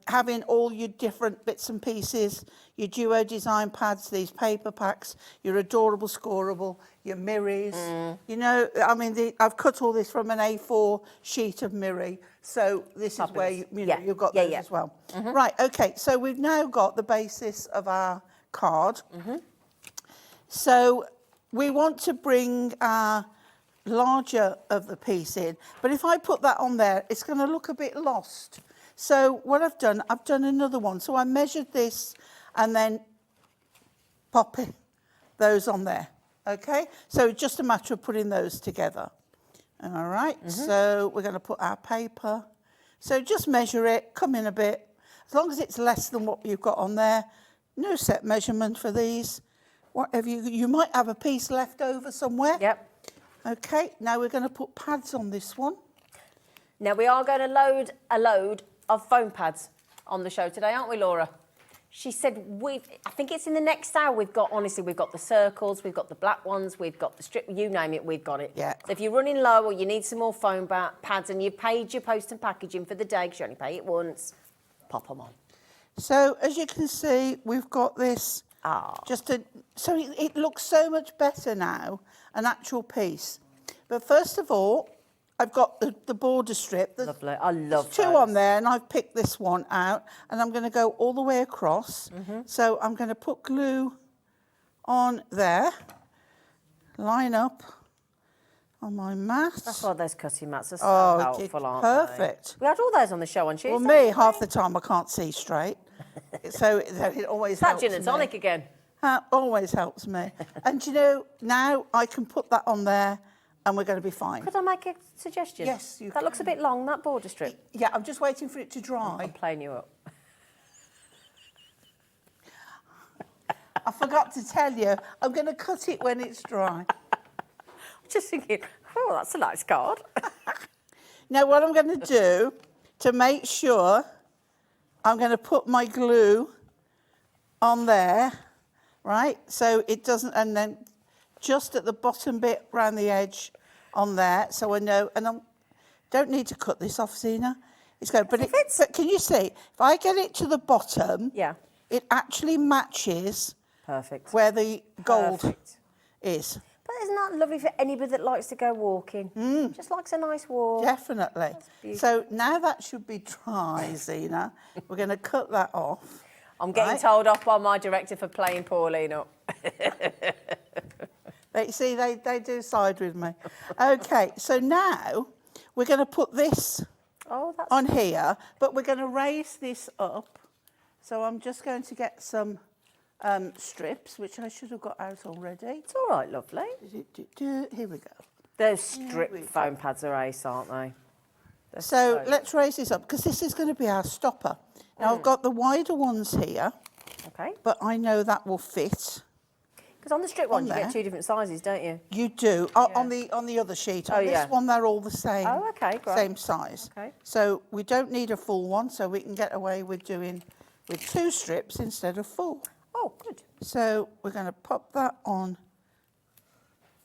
having all your different bits and pieces, your duo design pads, these paper packs, your adorable scoreable, your mirrors. You know, I mean, I've cut all this from an A4 sheet of mirror, so this is where you've got those as well. Right, okay, so we've now got the basis of our card. So we want to bring our larger of the piece in. But if I put that on there, it's going to look a bit lost. So what I've done another one. So I measured this and then popping those on there. Okay, so it's just a matter of putting those together. All right, so we're going to put our paper. So just measure it, come in a bit. As long as it's less than what you've got on there, no set measurement for these. Whatever you might have a piece left over somewhere. Yep. Okay, now we're going to put pads on this one. Now we are going to load a load of foam pads on the show today, aren't we, Laura? She said I think it's in the next hour we've got the circles, we've got the black ones, we've got the strip, you name it, we've got it. Yeah. So if you're running low or you need some more foam pads and you've paid your post and packaging for the day, because you only pay it once, pop them on. So as you can see, we've got this so it looks so much better now, an actual piece. But first of all, I've got the border strip. Lovely, I love two on there, and I've picked this one out, and I'm going to go all the way across. So I'm going to put glue on there, line up on my mat. That's why those cutting mats are so helpful, aren't perfect. they? We had all those on the show on Tuesday. Well, me, half the time I can't see straight. So it always helps That gin and tonic me. again. Always helps me. And you know, now I can put that on there and we're going to be fine. Could I make a suggestion? Yes, you That looks a bit long, that border strip. Yeah, I'm just waiting for it to dry. I'm playing you up. I forgot to tell you, I'm going to cut it when it's dry. Just thinking, oh, that's a nice card. Now, what I'm going to do to make sure, I'm going to put my glue on there, right? So it doesn't, and then just at the bottom bit round the edge on there, so I know, and I don't need to cut this off, Zena. It's good, but but can you see, if I get it to the bottom, Yeah. it actually matches Perfect. where the gold Perfect. is. But isn't that lovely for anybody that likes to go walking? Just likes a nice walk. Definitely. beautiful. So now that should be dry, Zena. We're going to cut that off. I'm getting told off by my director for playing Pauline up. They do side with me. Okay, so now we're going to put this on here, but we're going to raise this up. So I'm just going to get some strips, which I should have got out already. It's all right, lovely. Here we go. Those strip foam pads are ace, aren't they? So let's raise this up, because this is going to be our stopper. Now, I've got the wider ones here, Okay. but I know that will fit. Because on the strip ones, you there. get two different sizes, don't you? You do. On the other sheet. On this one, they're all the same. Oh, okay, great. Same size. Okay. So we don't need a full one, so we can get away with doing with 2 strips instead of 4. Oh, good. So we're going to pop that on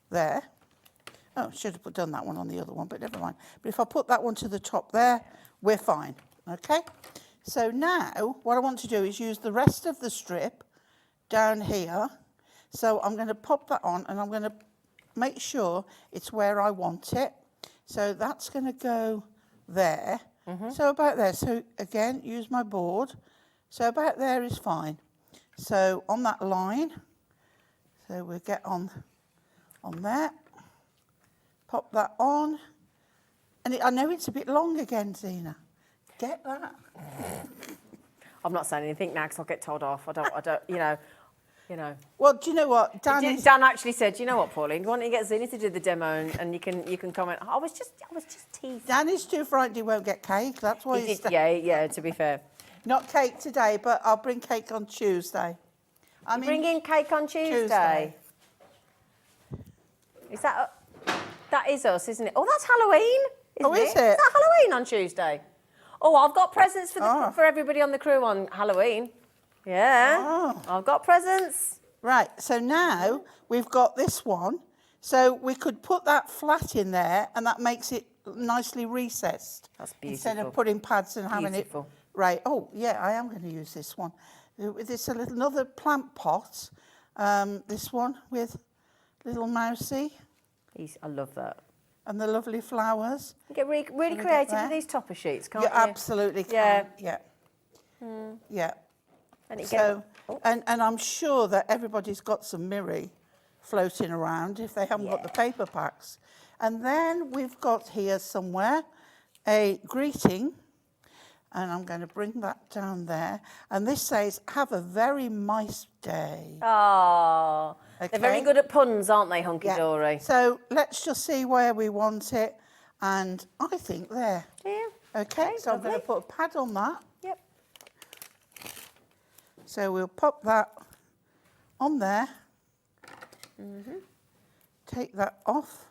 there. Oh, should have done that one on the other one, but never mind. But if I put that one to the top there, we're fine. Okay? So now what I want to do is use the rest of the strip down here. So I'm going to pop that on, and I'm going to make sure it's where I want it. So that's going to go there. So about there. So again, use my board. So about there is fine. So on that line, so we'll get on there, pop that on, and I know it's a bit long again, Zena. Get that. I'm not saying anything now because I'll get told off. I don't, you know. Well, do you know what, Dan actually said, you know what, Pauline, why don't you get Zena to do the demo and you can comment. I was just teasing. Dan is too frightened he won't get cake. That's why he's Yeah. To be fair. not cake today, but I'll bring cake on Tuesday. Bring in cake on Tuesday. Is that is us, isn't it? Oh, that's Halloween. Isn't Is it? Is that Halloween on Tuesday? Oh, I've got presents for everybody on the crew on Halloween. Yeah. I've got presents. Right, so now we've got this one. So we could put that flat in there, and that makes it nicely recessed. That's beautiful. Instead of putting pads and having Beautiful. it. Right, oh, yeah, I am going to use this one. It's another plant pot. This one with little mousey. I love that. And the lovely flowers. You get really creative with these topper sheets, can't You you? absolutely can. Yeah. Yeah. And So, and I'm sure that everybody's got some Miri floating around if they haven't got the paper packs. And then we've got here somewhere a greeting, and I'm going to bring that down there. And this says, have a very nice day. Oh, Okay. they're very good at puns, aren't they, Hunkydory? So let's just see where we want it. And I think there. Yeah. Okay, so I'm going to lovely. put a pad on that. Yep. So we'll pop that on there. Take that off.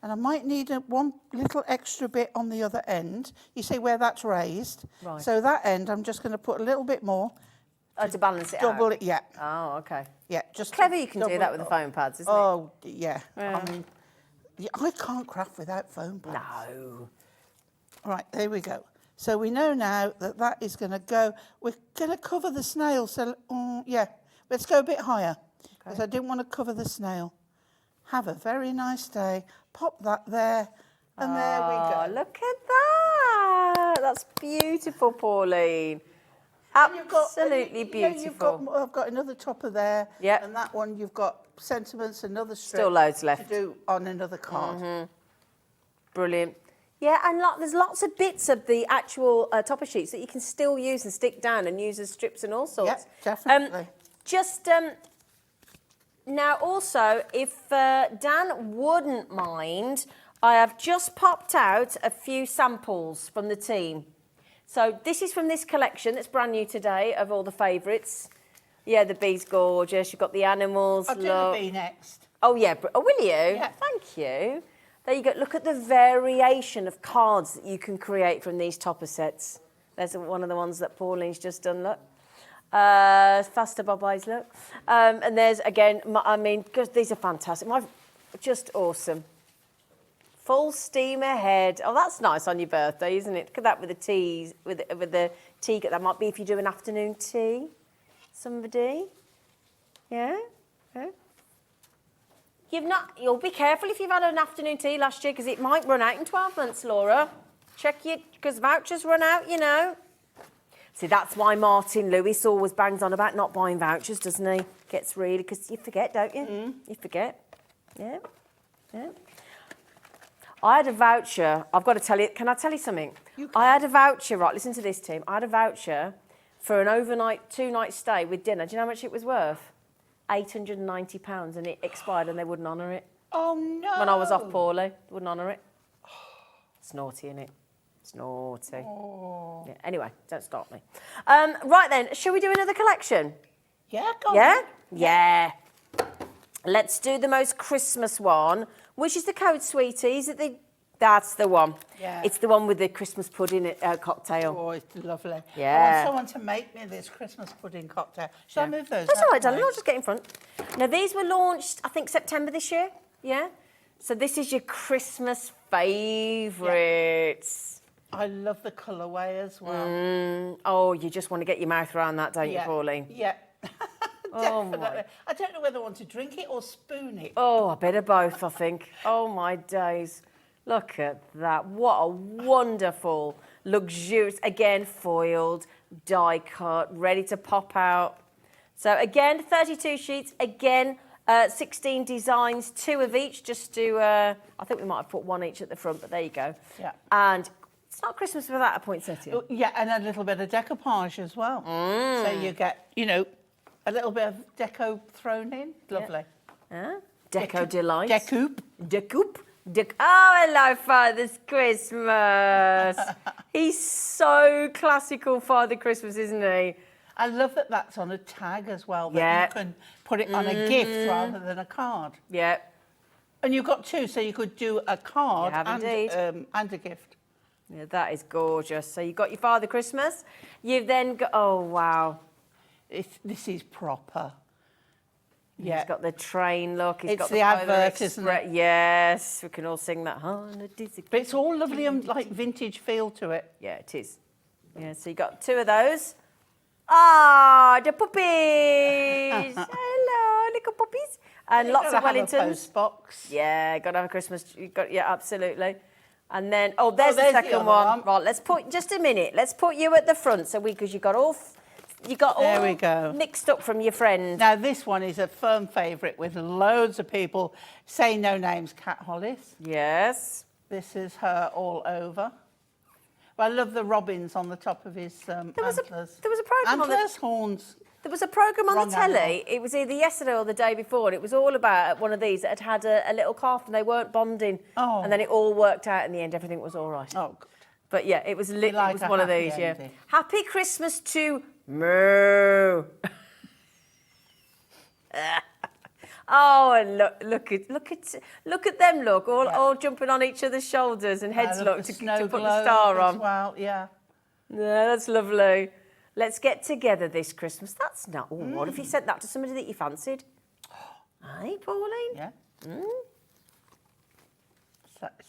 And I might need one little extra bit on the other end. You see where that's raised? Right. So that end, I'm just going to put a little bit more. To balance it Double out. it, yeah. Oh, okay. Yeah, just Clever you can do double that it with the up. foam pads, isn't it? Oh, yeah. Yeah. I mean, yeah, I can't craft without foam pads. No. Right, there we go. So we know now that that is going to go. We're going to cover the snail. So, yeah, let's go a bit higher. Because I didn't want to cover the snail. Have a very nice day. Pop that there. And there we Oh, go. look at that. That's beautiful, Pauline. And you've got- Absolutely yeah, beautiful. I've got another topper there. Yep. And that one, you've got sentiments, another strip. Still loads left. To do on another card. Brilliant. Yeah, and there's lots of bits of the actual topper sheets that you can still use and stick down and use as strips and all sorts. Yeah, definitely. Now also, if Dan wouldn't mind, I have just popped out a few samples from the team. So this is from this collection that's brand new today of all the favourites. Yeah, the bee's gorgeous. You've got the animals. I'll do look. the bee next. Oh, yeah. Oh, will you? Yeah. Thank you. There you go. Look at the variation of cards that you can create from these topper sets. There's one of the ones that Pauline's just done, look. Faster Bob Eyes, look. And there's, again, I mean, because these are fantastic. Just awesome. Full steam ahead. Oh, that's nice on your birthday, isn't it? Look at that with the teas, with the tea. That might be if you do an afternoon tea. Somebody. Yeah? Yeah. You'll be careful if you've had an afternoon tea last year because it might run out in 12 months, Laura. Check your, because vouchers run out, you know. See, that's why Martin Lewis always bangs on about not buying vouchers, doesn't he? Gets really, because you forget, don't you? You forget. Yeah. Yeah. I had a voucher. I've got to tell you, can I tell you something? I had a voucher, right, listen to this, team. I had a voucher for an overnight, 2-night stay with dinner. Do you know how much it was worth? £890, and it expired and they wouldn't honour it. Oh, no. When I was off poorly, they wouldn't honour it. It's naughty, innit? It's naughty. Oh. Yeah, anyway, don't stop me. Right then, shall we do another collection? Yeah, go on. Yeah? Yeah. Let's do the most Christmas one, which is the Code Sweeties. That's the one. Yeah. It's the one with the Christmas pudding cocktail. Oh, it's lovely. Yeah. I want someone to make me this Christmas pudding cocktail. Shall I move those? That's out all right, of the darling. way? I'll just get in front. Now, these were launched, I think, September this year. Yeah? So this is your Christmas favourites. I love the colourway as well. Oh, you just want to get your mouth around that, don't you, Pauline? Yeah. Oh, my. Definitely. I don't know whether I want to drink it or spoon it. Oh, a bit of both, I think. Oh, my days. Look at that. What a wonderful, luxurious, again, foiled, die cut, ready to pop out. So, again, 32 sheets. Again, 16 designs, 2 of each, just to, I think we might have put 1 each at the front, but there you go. Yeah. And it's not Christmas without a poinsettia. Oh, yeah, and a little bit of decoupage as well. So you get, you know, a little bit of deco thrown in. Lovely. Deco delight. Decoupe. Decoupe. Oh, hello, Father's Christmas. He's so classical, Father Christmas, isn't he? I love that that's on a tag as well. That Yeah. you can put it on a gift rather than a card. Yeah. And you've got 2, so you could do a card You have indeed. and a gift. Yeah, that is gorgeous. So you've got your Father Christmas. You've then got, oh, wow. This is proper. He's got the train look. He's It's got the Polar advert, isn't it? Yes, we can all sing that. But it's all lovely and like vintage feel to it. Yeah, it is. Yeah, so you got 2 of those. Ah, the puppies. Hello, little puppies. And You've lots gotta of have a Wellingtons. post box. Yeah, got to have a Christmas. Yeah, absolutely. And then, there's the there's the second other one. one. Right, let's put, just a minute. Let's put you at the front, so because you've got all you got all There we go. mixed up from your friend. Now, this one is a firm favourite with loads of people. Say no names, Cat Hollis. Yes. This is her all over. But I love the robins on the top of his antlers. There was a programme on the... Antlers, horns. There was a programme on Wrong the telly, animal. it was either yesterday or the day before, and it was all about one of these that had a little calf and they weren't bonding. Oh. And then it all worked out in the end, everything was all right. Oh, good. But yeah, it was, it like was a one of happy these, yeah. ending. Happy Christmas to Moo. Oh, and look at them, all jumping on each other's shoulders and heads I love look the to snow put the globe star as on. well, yeah. Yeah, that's lovely. Let's get together this Christmas. That's not... Oh, what if you sent that to somebody that you fancied? Hey, Pauline? Yeah.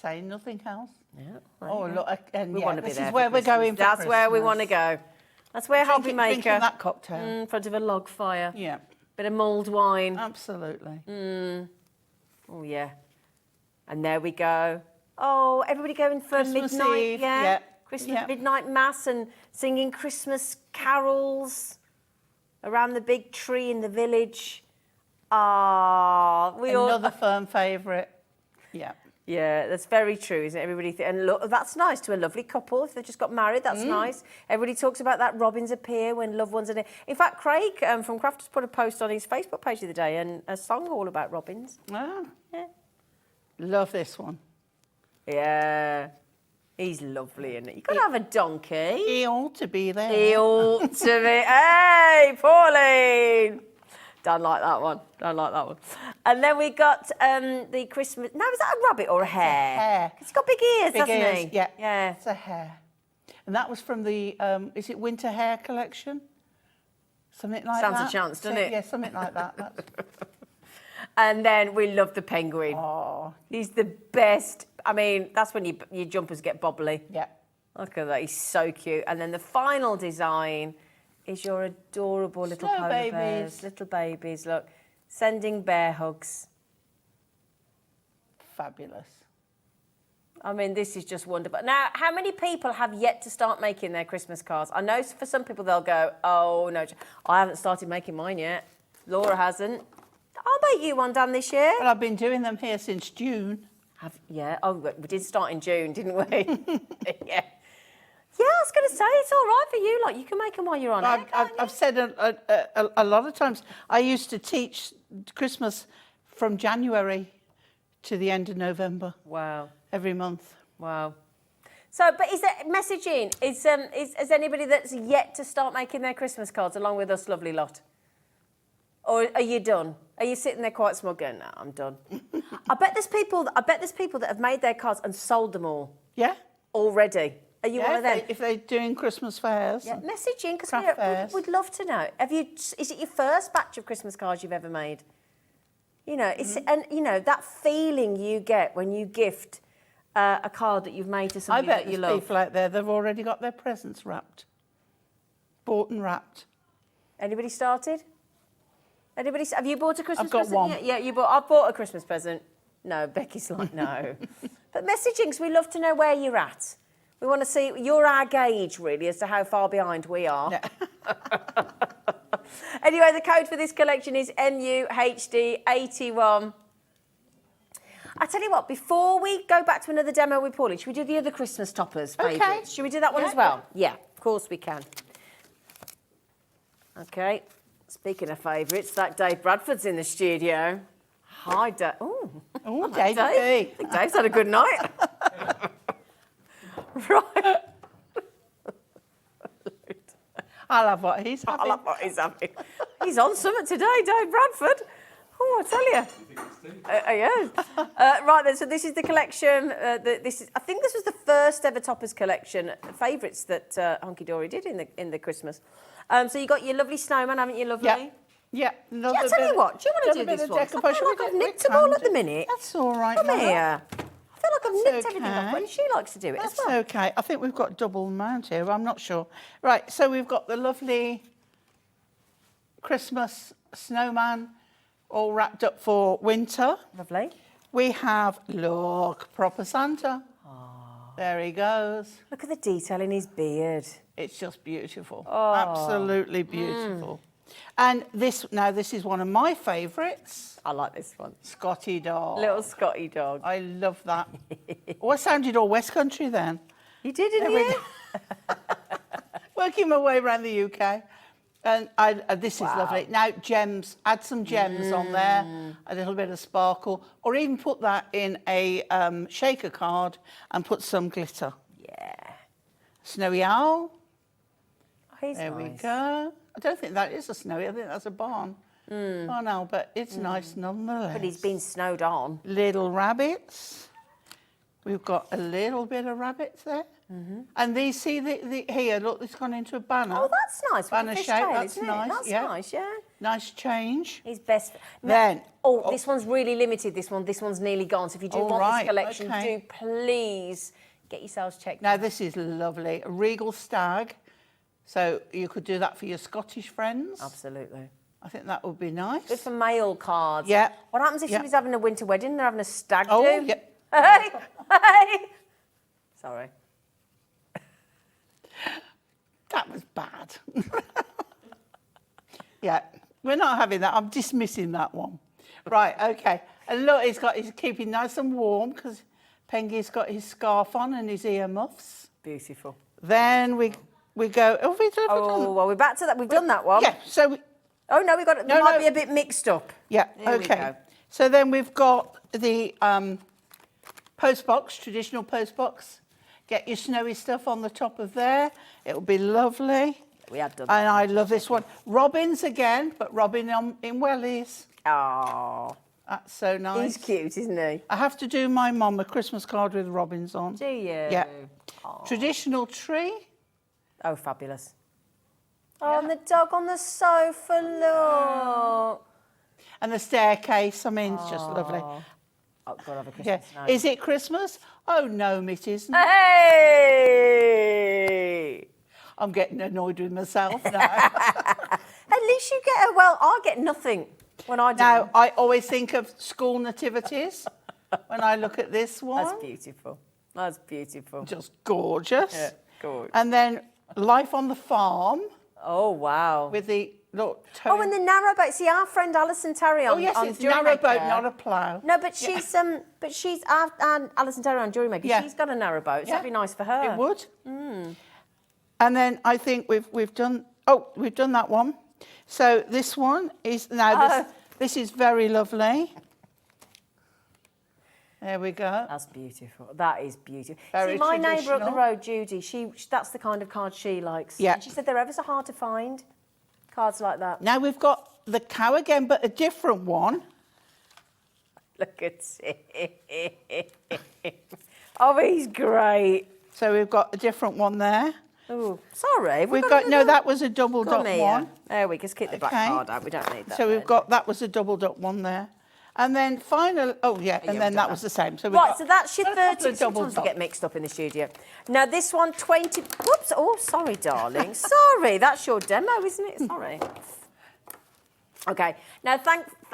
Say nothing else. Yeah. Oh, look, and We yeah, want to be this there is for where we're Christmas. going for That's where we want to Christmas. go. That's where Hobby Drinking Maker... that cocktail. in front of a log fire. Yeah, Bit of mulled wine. absolutely. Oh, yeah. And there we go. Oh, everybody going for Christmas midnight, Eve, yeah. yeah, Christmas yeah. midnight mass and singing Christmas carols around the big tree in the village. Ah, we all... Another firm favourite. Yeah. Yeah, that's very true, isn't it? Everybody and look, that's nice to a lovely couple if they just got married. That's nice. Everybody talks about that robins appear when loved ones are there. In fact, Craig from Crafter'S put a post on his Facebook page the other day and a song all about robins. Ah, Yeah. love this one. Yeah, he's lovely, isn't he? You got to have a donkey. He ought to be there. He ought to be. Hey, Pauline. Don't like that one. Don't like that one. And then we got the Christmas... Now, is that a rabbit or a hare? hare. He's got big ears, Big hasn't ears, he? yeah. Yeah. It's a hare. And that was from the, is it Winter Hare Collection? Something like Stands that. a chance, doesn't it? Yeah, something like that. That's... And then we love the penguin. Oh, He's the best. I mean, that's when your jumpers get bobbly. yeah. Look at that. He's so cute. And then the final design is your adorable little Snow polar babies. bears. Little babies, look. Sending bear hugs. Fabulous. I mean, this is just wonderful. Now, how many people have yet to start making their Christmas cards? I know for some people they'll go, oh, no, I haven't started making mine yet. Laura hasn't. I'll make you one, Dan, this year. Well, I've been doing them here since June. Yeah. Oh, we did start in June, didn't we? Yeah. Yeah, I was going to say, it's all right for you. Like, you can make them while you're on air, can't you? I've said a lot of times, I used to teach Christmas from January to the end of November, Wow. every month. Wow. So, but is there messaging? Is anybody that's yet to start making their Christmas cards along with us, lovely lot? Or are you done? Are you sitting there quite smug going, no, I'm done? I bet there's people that have made their cards and sold them all Yeah? already. Are you one of them? If they're doing Christmas fairs. Yeah, messaging, because Craft fairs. we'd love to know. Is it your first batch of Christmas cards you've ever made? You know, it's and you know that feeling you get when you gift a card that you've made to I somebody bet that you there's love. people out there, they've already got their presents wrapped. Bought and wrapped. Anybody started? Anybody? Have you bought a Christmas I've got present? one. Yeah, you bought. I've bought a Christmas present. No, Becky's like no. But messaging, 'cause we love to know where you're at. We want to see you're our gauge really as to how far behind we are. Yeah. Anyway, the code for this collection is MUHD81. I tell you what, before we go back to another demo with Pauline, should we do the other Christmas toppers favourites? Should we do that one Yeah, as well? Yeah, of course we can. Okay. Speaking of favourites, that Dave Bradford's in the studio. Hi, Dave. Oh, Dave. I Dave. think Dave's had a good night. Right. I'll have what he's I having. love what he's having. He's on something today, Dave Bradford. Oh, I tell you. Yeah. Right then, so this is the collection. I think this was the first ever toppers collection, favourites that Hunkydory did in the Christmas. So you got your lovely snowman, haven't you, lovely? Yeah. Yeah. Yeah, I tell you what, do you want to do this one? I feel like I've nicked them all at the minute. That's all right. Come Mother. here. I feel like I've That's nicked everything off when okay. she likes to do it That's as well. okay. I think we've got double amount here. I'm not sure. Right, so we've got the lovely Christmas snowman all wrapped up for winter. Lovely. We have, look, proper Santa. There he goes. Look at the detail in his beard. It's just beautiful. Absolutely beautiful. And this is one of my favourites. I like this one. Scotty dog. Little Scotty dog. I love that. Oh, I sounded all West Country then. You did, didn't you? Working my way around the UK. And this is lovely. Now, gems. Add some gems on there. A little bit of sparkle. Or even put that in a shaker card and put some glitter. Yeah. Snowy owl. Oh, he's There we nice. go. I don't think that is a snowy. I think that's a barn. Oh, no, but it's nice nonetheless. But he's been snowed on. Little rabbits. We've got a little bit of rabbits there. And these, see, here, look, it's gone into a banner. Oh, that's nice. With Banner the fish shape, tail, that's isn't it? nice. That's yeah. nice, yeah. Nice change. He's best. Then- This one's really limited, this one. This one's nearly gone. So if you do want right, this collection, okay. do please get yourselves checked Now, out. this is lovely. A regal stag. So you could do that for your Scottish friends. Absolutely. I think that would be nice. Good for mail cards. Yeah. What happens if Yeah. somebody's having a winter wedding and they're having a stag do? Oh, yeah. Hey, hey. Sorry. That was bad. Yeah, we're not having that. I'm dismissing that one. Right, okay. And look, he's keeping nice and warm because Pengy's got his scarf on and his ear muffs. Beautiful. Then we go. Oh, we done. Oh, well, we're back to that. We've done that one. Yeah. So Oh, no, we got it. No, might no. be a bit mixed up. yeah. Here we Okay. go. So then we've got the post box, traditional post box. Get your snowy stuff on the top of there. It'll be lovely. We had done And that. I love this one. Robins again, but Robin in wellies. Oh, That's so nice. he's cute, isn't he? I have to do my mum a Christmas card with robins on. Do you? Yeah. Traditional tree. Oh, fabulous. Oh, and the dog on the sofa, look. And the staircase. I mean, it's just lovely. Oh, God, have a Yeah. Christmas now. Is it Christmas? Oh, no, it isn't. Hey! I'm getting annoyed with myself now. At least you get well, I get nothing when I do. Now, I always think of school nativities when I look at this one. That's beautiful. That's beautiful. Just gorgeous. Yeah, gorgeous. And then Life on the Farm Oh, wow. with the, look, Oh, and the narrowboat. See, our friend Alison Terry on Oh, yes, on it's Jury narrowboat, Maker. not a plough. No, but she's our Alison Terry on Jury Maker. Yeah. She's got a narrowboat. So Yeah. that'd be nice for her. It would. And then I think we've done that one. So this one is now this is very lovely. There we go. That's beautiful. That is beautiful. Very See, my neighbour up the traditional. road, Judy, that's the kind of card she likes. Yeah. And she said they're ever so hard to find, cards like that. Now we've got the cow again, but a different one. Look at it. Oh, he's great. So we've got a different one there. Oh, sorry. We've got no, that was a double Come dot here. one. There we go. Just keep the black Okay. card out. We don't need that. So we've then. got that was a double dot one there. And then final, and then we've that done was that. the same. So we've Right, got so that's your a couple 30. of double Sometimes we dots. get mixed up in the studio. Now, this one, 20. Whoops. Oh, sorry, darling. Sorry. That's your demo, isn't it? Sorry. Okay. Now,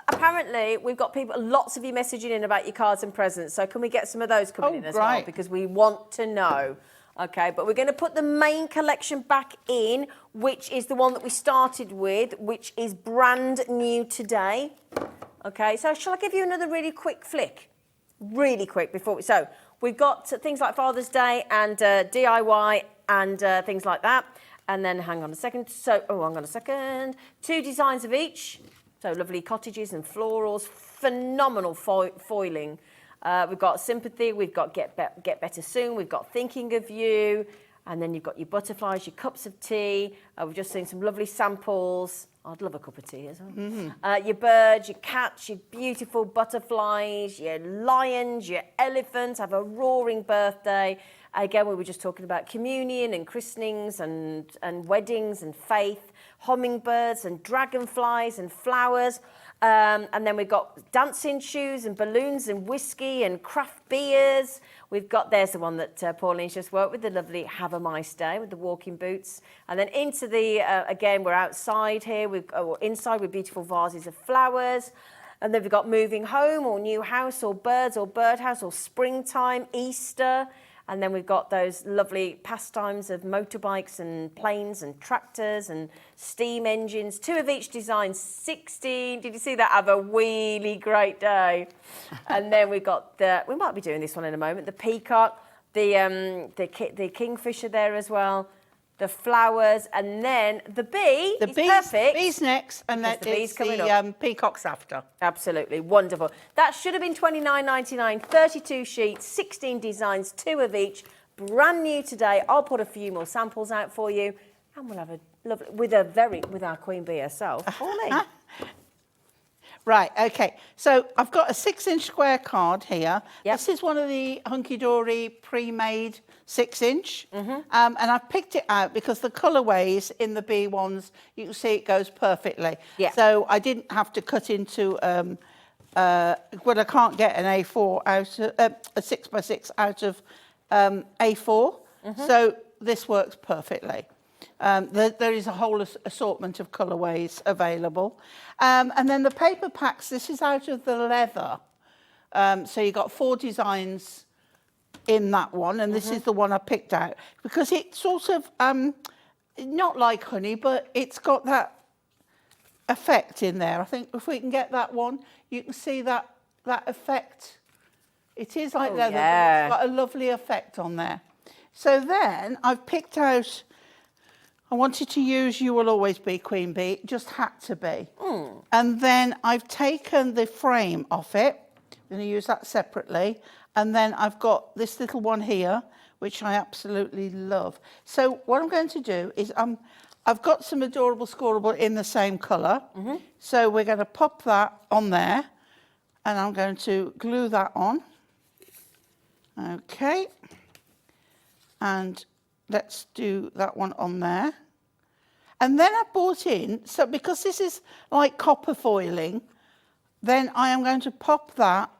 apparently, we've got lots of you messaging in about your cards and presents. So can we get some of those coming Oh, in as well? great. Because we want to know. Okay, but we're going to put the main collection back in, which is the one that we started with, which is brand new today. Okay, so shall I give you another really quick flick? Really quick before so we've got things like Father's Day and DIY and things like that. And then hang on a second. So, hang on a second. 2 designs of each. So lovely cottages and florals, phenomenal foiling. We've got Sympathy, we've got Get Better Soon, we've got Thinking of You, and then you've got your butterflies, your cups of tea. We've just seen some lovely samples. I'd love a cup of tea as well. Your birds, your cats, your beautiful butterflies, your lions, your elephants have a roaring birthday. Again, we were just talking about communion and christenings and weddings and faith, hummingbirds and dragonflies and flowers. And then we've got dancing shoes and balloons and whiskey and craft beers. There's the one that Pauline's just worked with, the lovely Have a Nice Day with the walking boots. And then into the, again, we're outside here, inside with beautiful vases of flowers. And then we've got Moving Home or New House or Birds or Birdhouse or Springtime, Easter. And then we've got those lovely pastimes of motorbikes and planes and tractors and steam engines, 2 of each design, 16. Did you see that? Have a really great day. And then we've got we might be doing this one in a moment, the peacock, the kingfisher there as well, the flowers, and then the bee is perfect. Bee's next, and then the bee's it's coming the peacocks after. Absolutely wonderful. That should have been $29.99, 32 sheets, 16 designs, 2 of each, brand new today. I'll put a few more samples out for you, and we'll have a lovely with our queen bee herself, Pauline. Right, okay. So I've got a 6-inch square card here. Yep. This is one of the Hunkydory pre-made 6-inch. And I've picked it out because the colourways in the bee ones, you can see it goes perfectly. Yeah. So I didn't have to cut into, well, I can't get an A4 out of, a 6x6 out of A4. So this works perfectly. There is a whole assortment of colourways available. And then the paper packs, this is out of the leather. So you've got 4 designs in that one, and this is the one I picked out. Because it's sort of, not like honey, but it's got that effect in there. I think if we can get that one, you can see that effect. It is like leather, but it's got a lovely effect on there. So then I've picked out, I wanted to use You Will Always Be Queen Bee, it just had to be. And then I've taken the frame off it, I'm going to use that separately. And then I've got this little one here, which I absolutely love. So what I'm going to do is I've got some adorable scoreable in the same colour. So we're going to pop that on there, and I'm going to glue that on. Okay. And let's do that one on there. And then I brought in, so because this is like copper foiling, then I am going to pop that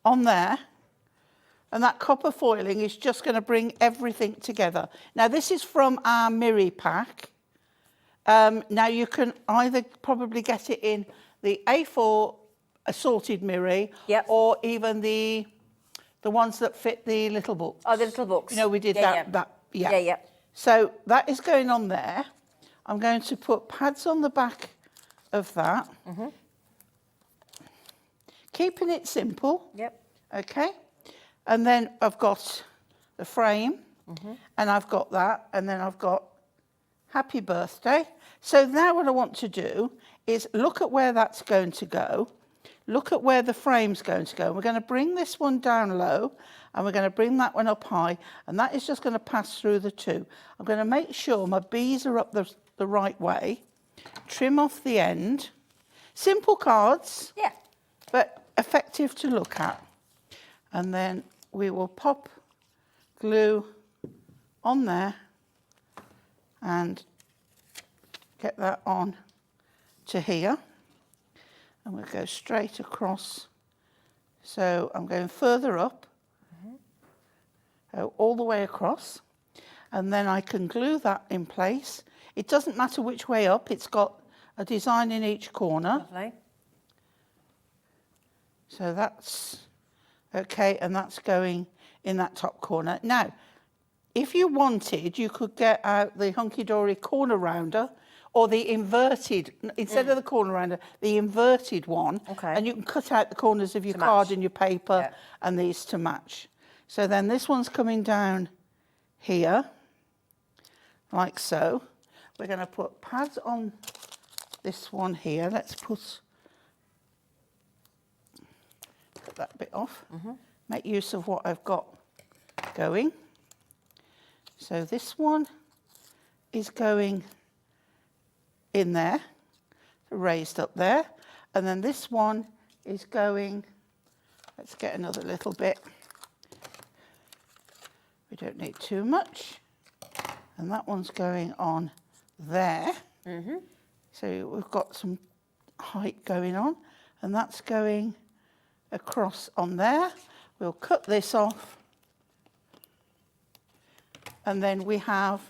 on there. And that copper foiling is just going to bring everything together. Now, this is from our Miri pack. Now, you can either probably get it in the A4 assorted Miri, or even the ones that fit the little books. Oh, the little books. You know, we did that. Yeah. So that is going on there. I'm going to put pads on the back of that. Keeping it simple. Yep. Okay. And then I've got the frame, and I've got that, and then I've got Happy Birthday. So now what I want to do is look at where that's going to go, look at where the frame's going to go. We're going to bring this one down low, and we're going to bring that one up high, and that is just going to pass through the 2. I'm going to make sure my bees are up the right way, trim off the end. Simple cards, but effective to look at. And then we will pop glue on there and get that on to here. And we'll go straight across. So I'm going further up, all the way across. And then I can glue that in place. It doesn't matter which way up, it's got a design in each corner. Lovely. So that's okay, and that's going in that top corner. Now, if you wanted, you could get out the Hunkydory corner rounder, or the inverted, instead of the corner rounder, the inverted one. Okay. And you can cut out the corners of your To card match. and your paper, and these to match. So then this one's coming down here, like so. We're going to put pads on this one here. Let's put that bit off. Make use of what I've got going. So this one is going in there, raised up there. And then this one is going, let's get another little bit. We don't need too much. And that one's going on there. So we've got some height going on, and that's going across on there. We'll cut this off, and then we have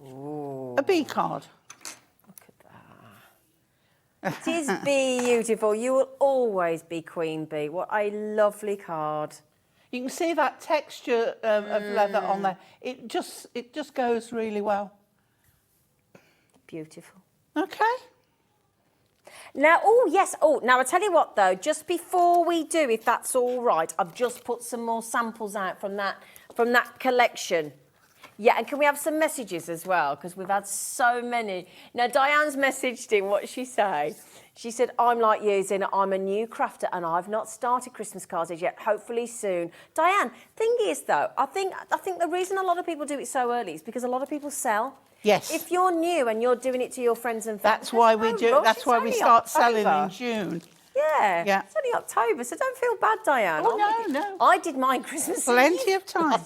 a bee card. Look at that. It is beautiful. You will always be Queen Bee. What a lovely card. You can see that texture of leather on there. It just goes really well. Beautiful. Okay. Now, now I tell you what though, just before we do, if that's all right, I've just put some more samples out from that collection. Yeah, and can we have some messages as well? Because we've had so many. Now, Diane's messaged in, what did she say? She said, I'm like you, Zina, I'm a new crafter and I've not started Christmas cards as yet, hopefully soon. Diane, thing is though, I think the reason a lot of people do it so early is because a lot of people sell. Yes. If you're new and you're doing it to your friends and family, That's why we do. That's why we start selling in June. Yeah. Yeah. It's only October, so don't feel bad, Diane. Oh, no. I did mine Christmas Plenty Eve of time.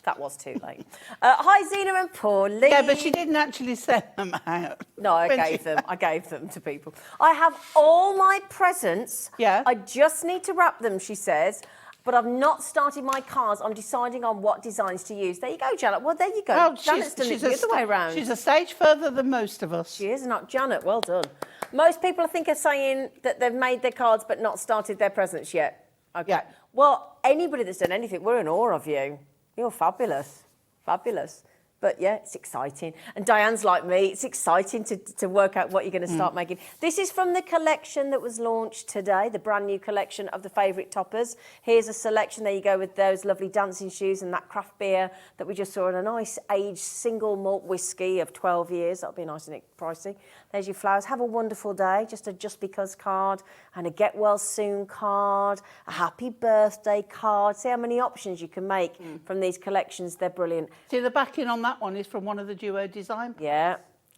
That was too late. Hi, Zina and Pauline. Yeah, but she didn't actually send them out. No, I gave them to people. I have all my presents. Yeah. I just need to wrap them, she says. But I've not started my cards. I'm deciding on what designs to use. There you go, Janet. Well, there you go. Well, Janet's done it the other way around. She's a stage further than most of us. She is not. Janet, well done. Most people, I think, are saying that they've made their cards but not started their presents yet. Okay. Yeah. Well, anybody that's done anything, we're in awe of you. You're fabulous. Fabulous. But yeah, it's exciting. And Diane's like me, it's exciting to work out what you're going to start making. This is from the collection that was launched today, the brand new collection of the favourite toppers. Here's a selection. There you go with those lovely dancing shoes and that craft beer that we just saw in a nice aged single malt whiskey of 12 years. That'll be nice and pricey. There's your flowers. Have a wonderful day. Just a just because card and a get well soon card, a happy birthday card. See how many options you can make from these collections. They're brilliant. See, the backing on that one is from one of the duo design. Yeah.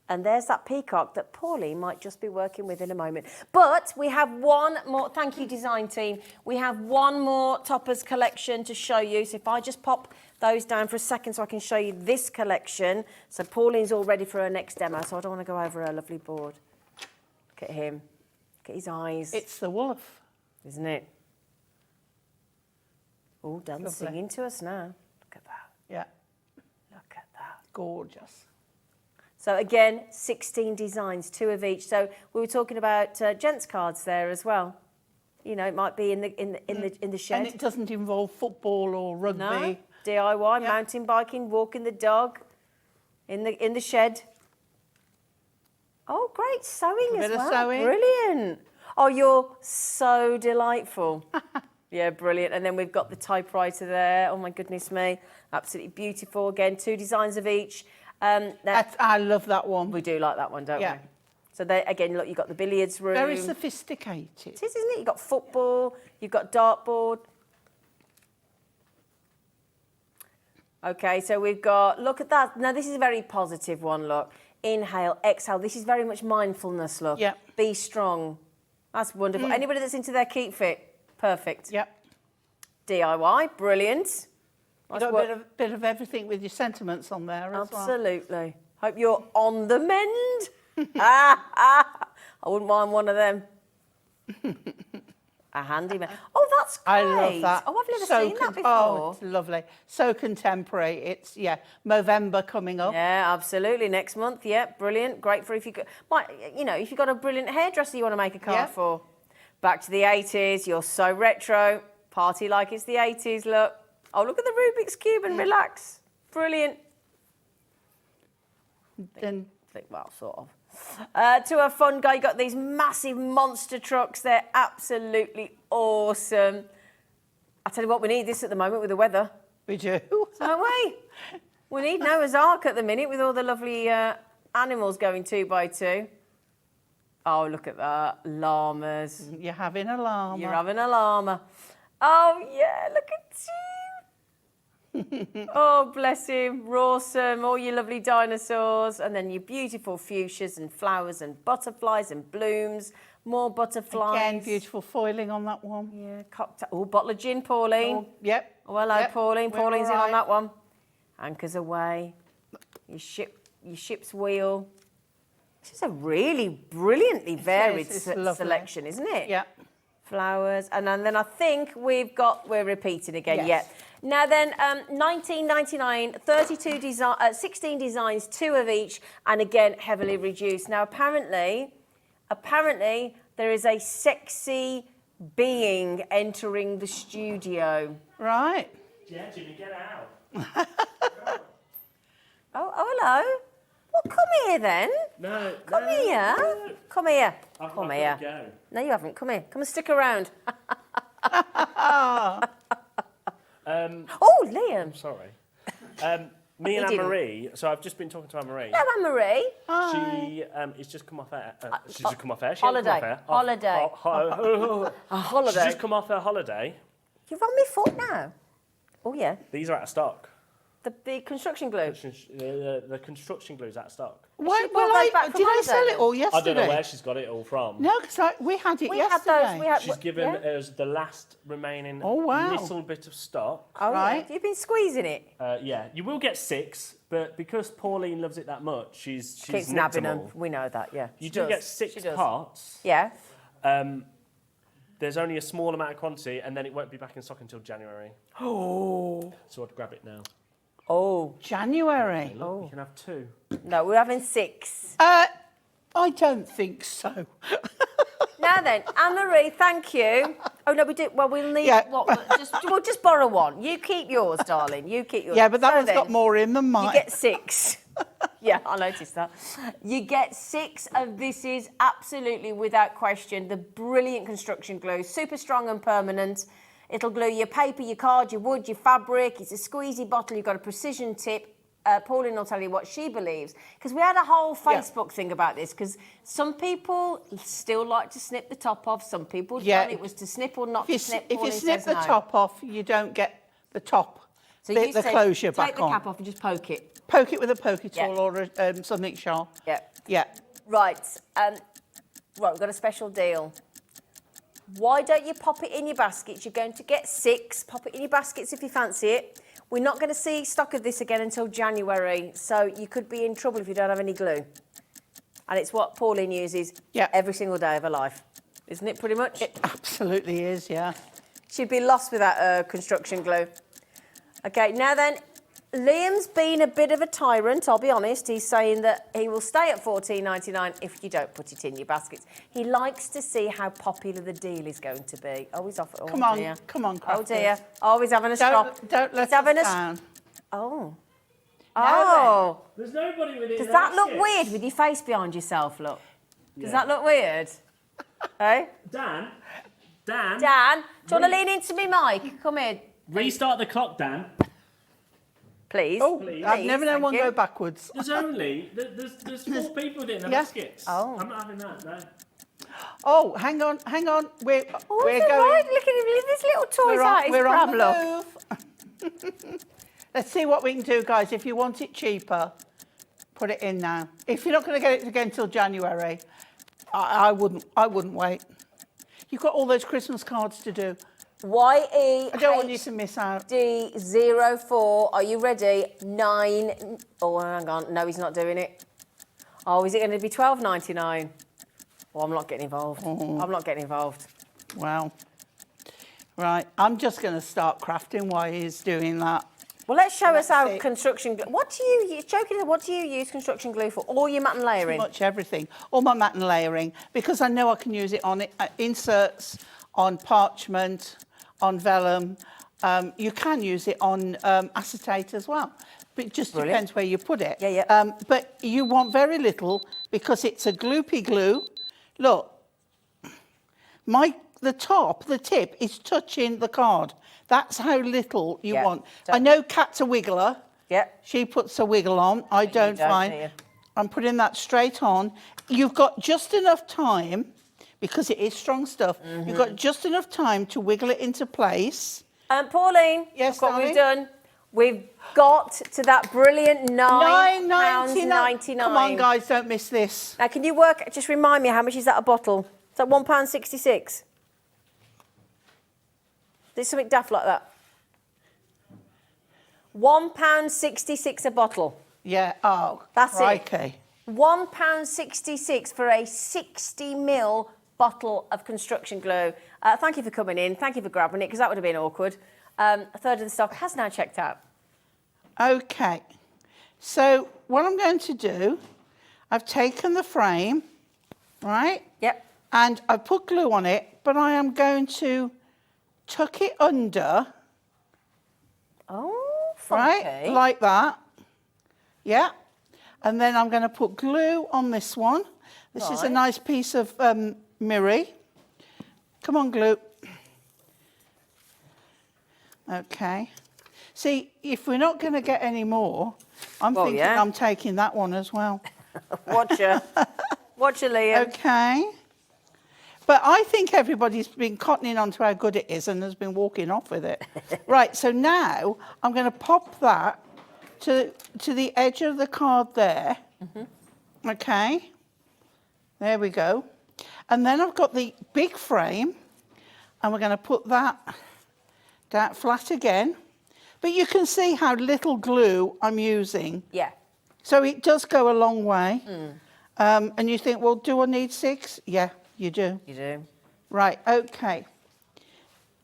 And there's that peacock that Pauline might just be working with in a moment. But we have one more, thank you design team, we have one more toppers collection to show you. So if I just pop those down for a second so I can show you this collection. So Pauline's all ready for her next demo, so I don't want to go over her lovely board. Look at him, look at his eyes. It's the wolf. Isn't it? Oh, Dan's Lovely. singing to us now. Look at that, Yeah, look at that. gorgeous. So again, 16 designs, 2 of each. So we were talking about gents cards there as well. You know, it might be in the shed. And it doesn't involve football or rugby. No, DIY, mountain biking, walking the dog, in the shed. Oh, great sewing as bit of well. sewing. Brilliant. Oh, you're so delightful. Yeah, brilliant. And then we've got the typewriter there. Oh my goodness me, absolutely beautiful. Again, 2 designs of each. I love that one. We do like that one, don't Yeah. we? So there, again, look, you've got the billiards room. Very sophisticated. It is, isn't it? You've got football, you've got dartboard. Okay, so we've got, look at that. Now, this is a very positive one, look. Inhale, exhale. This is very much mindfulness, look. Yeah. Be strong. That's wonderful. Anybody that's into their keep fit, perfect. Yep. DIY, brilliant. You've got a bit of everything with your sentiments on there as well. Absolutely. Hope you're on the mend. I wouldn't mind one of them. A handyman. Oh, that's great. I love that. Oh, I've never seen that before. Oh, it's lovely. So contemporary. It's, Movember coming up. Yeah, absolutely. Next month. Yeah, brilliant. Great for if you got, if you've got a brilliant hairdresser you want to make a card for. Back to the 80s. You're so retro. Party like it's the 80s. Look. Oh, look at the Rubik's Cube and relax. Brilliant. Then, Well, sort of. To have fun, guy, you got these massive monster trucks. They're absolutely awesome. I tell you what, we need this at the moment with the weather. we do. Don't we? We need Noah's Ark at the minute with all the lovely animals going 2 by 2. Oh, look at that. Llamas. You're having a llama. You're having a llama. Oh, yeah, look at you. Oh, bless him. Rawsome. All your lovely dinosaurs. And then your beautiful fuchsias and flowers and butterflies and blooms. More butterflies. Again, beautiful foiling on that one. Yeah, cocktail. Oh, bottle of gin, Pauline. Oh, yep. Oh, hello, Yep, Pauline. we're Pauline's all in on right. that one. Anchors away. Your ship's wheel. This is a really brilliantly varied it's lovely. selection, isn't it? Yeah. Flowers. And then I think we're repeating again. Yes. Yeah. Now then, 19.99, 16 designs, 2 of each, and again, heavily reduced. Now, apparently, there is a sexy being entering the studio. Right. Yeah, Jimmy, get out. Oh, hello. Well, come here then. No. Come here. Come here. I've Come got here. to go. No, you haven't. Come here. Come and stick around. Oh, Liam. Sorry. Me and He didn't. Anne-Marie, so I've just been talking to Anne-Marie. Hello, Anne-Marie. She has just come off air. She's just come off air. She Holiday. hasn't come off air. Holiday. A She's holiday. just come off her holiday. You're on my foot now. Oh, yeah. These are out of stock. The construction glue. The construction glue's out of stock. Why, brought those back from did I sell holiday it all I yesterday? don't know where she's got it all from. No, because we had it We had yesterday. those. She's given us the last remaining Oh, wow. little bit of stock. Oh, Right. yeah. You've been squeezing it. Yeah, you will get 6, but because Pauline loves it that much, she's Keeps nipped nabbing them them. all. We know that, yeah. You She do does. get She 6 does. parts. Yeah. There's only a small amount of quantity, and then it won't be back in stock until January. Oh, So I'd grab it now. Oh. January. Look, you can have 2. No, we're having 6. I don't think so. Now then, Anne-Marie, thank you. Oh, no, we do. Well, we'll need... Yeah. We'll just borrow one. You keep yours, darling. You keep yours. Yeah, but that So one's then, got more in than mine. You get 6. Yeah, I noticed that. You get 6 of this is absolutely, without question, the brilliant construction glue. Super strong and permanent. It'll glue your paper, your card, your wood, your fabric. It's a squeezy bottle. You've got a precision tip. Pauline will tell you what she believes. Because we had a whole Facebook thing about this. Because some people still like to snip the top off. Some people don't. It was to snip or not to snip. If you Pauline snip says the no. top off, you don't get the top, So the you said closure back take the on. cap off and just poke it. Poke it with a pokey Yeah. tool or something sharp. Yeah. Yeah. Right. Right, we've got a special deal. Why don't you pop it in your baskets? You're going to get 6. Pop it in your baskets if you fancy it. We're not going to see stock of this again until January, so you could be in trouble if you don't have any glue. And it's what Pauline uses every single day of her life, isn't it, pretty much? It absolutely is, yeah. She'd be lost without construction glue. Okay, now then, Liam's been a bit of a tyrant, I'll be honest. He's saying that he will stay at $14.99 if you don't put it in your baskets. He likes to see how popular the deal is going to be. Oh, he's off. Oh, Come on, dear. come on, Oh, Crafters. dear. Oh, he's having a strop. Don't let He's having us a... down. Oh. Now Oh. There's nobody with it. Does that look weird with your face behind yourself, look? Does that look weird? Hey? Dan? Dan, do you want to lean into me, Mike? Come here. Restart the clock, Dan. Please. Oh, Please, I've never known thank one you. go backwards. There's 4 people with it in the Yeah. baskets. Oh. I'm not having that, no. Oh, hang on. We're Oh, we're it's all going. right. Look at him. Leave his little toys We're out on, his we're pram, on look. the move. Let's see what we can do, guys. If you want it cheaper, put it in now. If you're not going to get it again till January, I wouldn't wait. You've got all those Christmas cards to do. I don't want you to miss out. YEHD04. Are you ready? 9. Oh, hang on. No, he's not doing it. Oh, is it going to be $12.99? Oh, I'm not getting involved. I'm not getting involved. Wow. Right, I'm just going to start crafting while he's doing that. Well, let's show us how it. construction glue. What do you use construction glue for? All your mat and layering? Pretty much everything. All my mat and layering, because I know I can use it on inserts, on parchment, on vellum. You can use it on acetate as well. But it just depends where you put it. Yeah, yeah. But you want very little because it's a gloopy glue. Look, the tip is touching the card. That's how little you want. I know Kat's a wiggler. Yeah. She puts a wiggle on. I don't do find. you? I'm putting that straight on. You've got just enough time, because it is strong stuff, you've got just enough time to wiggle it into place. Pauline, Yes, look what we've darling? done. We've got to that brilliant £9.99. Come on, guys, don't miss this. Now, can you just remind me, how much is that a bottle? Is that £1.66? Is it something daft like that? £1.66 a bottle. Yeah, oh, That's crikey. £1.66 for a 60ml bottle of construction glue. Thank you for coming in. Thank you for grabbing it, because that would have been awkward. A third of the stock has now checked out. Okay, so what I'm going to do, I've taken the frame, right? Yep. And I put glue on it, but I am going to tuck it under, Oh, funky. right, like that. Yeah. And then I'm going to put glue on this one. This is a Right. nice piece of mirror. Come on, glue. Okay. See, if we're not going to get any more, I'm Well, thinking yeah. I'm taking that one as well. Watch her. Watch her, Liam. Okay. But I think everybody's been cottoning on to how good it is and has been walking off with it. Right, so now I'm going to pop that to the edge of the card there. Okay. There we go. And then I've got the big frame, and we're going to put that down flat again. But you can see how little glue I'm using. Yeah. So it does go a long way. And you think, well, do I need 6? Yeah, you do. You do. Right, okay.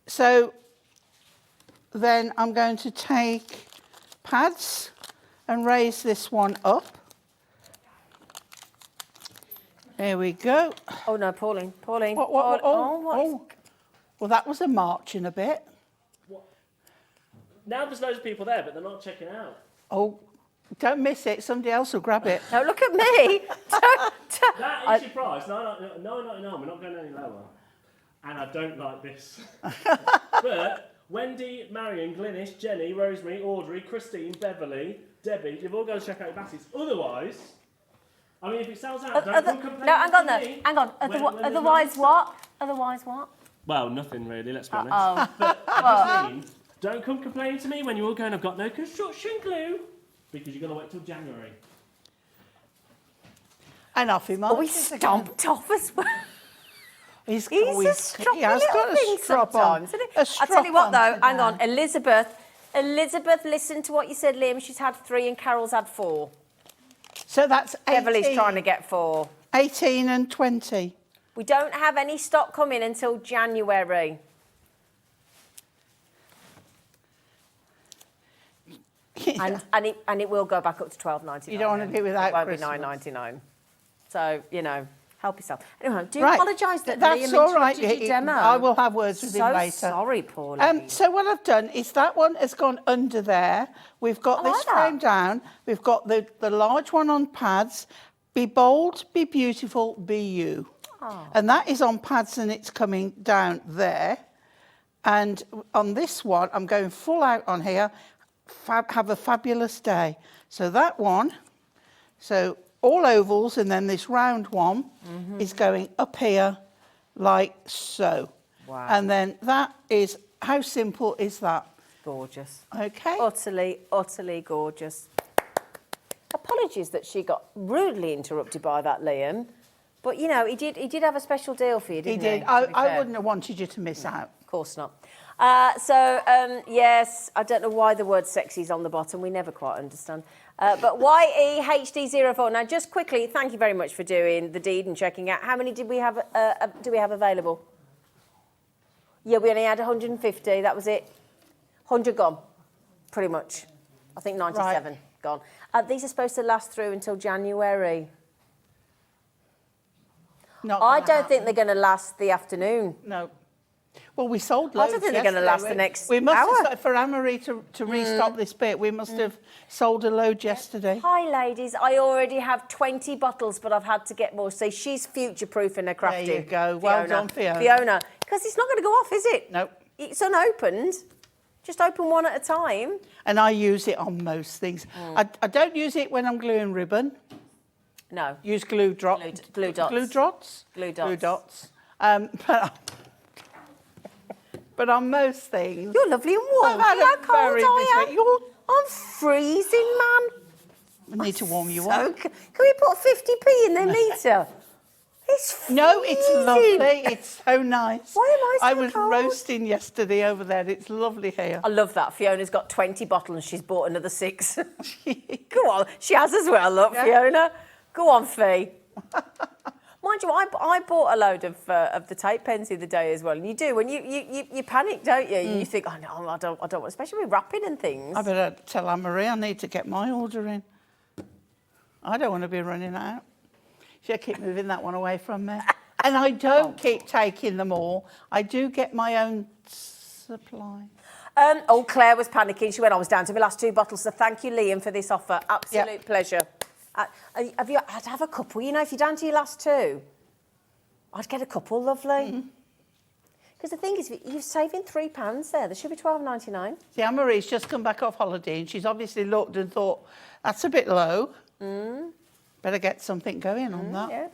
So then I'm going to take pads and raise this one up. There we go. Oh, no, Pauline. Pauline. What, what? Well, that was a march in a bit. Now there's loads of people there, but they're not checking out. Oh, don't miss it. Somebody else will grab it. No, look at me. That is your price. $9.99. We're not going any lower. And I don't like this. But Wendy, Marion, Glynis, Jenny, Rosemary, Audrey, Christine, Beverly, Debbie, you've all got to check out your baskets. Otherwise, I mean, if it sells out, don't come complain. No, hang on, to though. me Hang on. when there's Otherwise no what? Otherwise what? Well, nothing really, let's be honest. Oh. But I just mean, don't come complaining to me when you're all going, I've got no construction glue, because you're going to wait till January. And off he Oh, we marches again. stomped off as well. He's He's always, a stroppy he has little got a thing strop sometimes, on. isn't A he? I'll tell you what, strop though. on Hang on. today. Elizabeth, listen to what you said, Liam. She's had 3 and Carol's had 4. So that's 18, Beverly's trying to get 4. 18 and 20. We don't have any stock coming until January. And it will go back up to $12.99. You don't want to do it without It won't Christmas. be $9.99. So, you know, help yourself. Anyway, do Right. apologise that That's Liam all right. interrupted your demo. I will have words with him So later. sorry, Pauline. So what I've done is that one has gone under there. We've got I this like that. frame down. We've got the large one on pads. Be bold, be beautiful, be you. Oh. And that is on pads and it's coming down there. And on this one, I'm going full out on here. Have a fabulous day. So that one, so all ovals, and then this round one is going up here like so. Wow. And then that is, how simple is that? Gorgeous. Okay. Utterly, utterly gorgeous. Apologies that she got rudely interrupted by that, Liam. But, you know, he did have a special deal for you, He didn't he? did. I wouldn't have wanted you to miss out. Of course not. Yes, I don't know why the word sexy is on the bottom. We never quite understand. But YEHD04. Now, just quickly, thank you very much for doing the deed and checking out. How many did we have? Do we have available? Yeah, we only had 150. That was it. 100 gone, pretty much. I think 97 gone. These are supposed to last through until January. Not I gonna don't think happen. they're going to last the afternoon. No. Well, we sold I loads don't think they're gonna yesterday. last the next We must hour. have, for Anne-Marie to restock this bit, we must have sold a load yesterday. Hi, ladies. I already have 20 bottles, but I've had to get more. So she's future-proofing her crafting. There you go. Well done, Fiona. Fiona. Because it's not going to go off, is it? Nope. It's unopened. Just open one at a time. And I use it on most things. I don't use it when I'm gluing ribbon. No. Use glue dots. Glue dots. Glue dots? Glue dots. Glue dots. But on most things... You're lovely and warm. I've had How a cold very I busy- am. I'm freezing, man. I need to warm you So up. Can we put 50p in the meter? It's freezing. No, it's lovely. It's so nice. Why am I so was cold? roasting yesterday over there. It's lovely here. I love that. Fiona's got 20 bottles and she's bought another 6. Go on. She has as well, look, Yeah. Fiona. Go on, Fee. Mind you, I bought a load of the tape pens the other day as well. And you do, when you panic, don't you? You think, oh, no, I don't want, especially with wrapping and things. I better tell Anne-Marie I need to get my order in. I don't want to be running out. She'll keep moving that one away from me. And I don't keep taking them all. I do get my own supply. Claire was panicking. She went, I was down to my last 2 bottles, so thank you, Liam, for this offer. Absolute pleasure. Have you had to have a couple? You know, if you're down to your last 2, I'd get a couple, lovely. Because the thing is, you're saving £3 there. There should be £12.99. See, Anne-Marie's just come back off holiday and she's obviously looked and thought, that's a bit low. Better get something going on that. Yeah.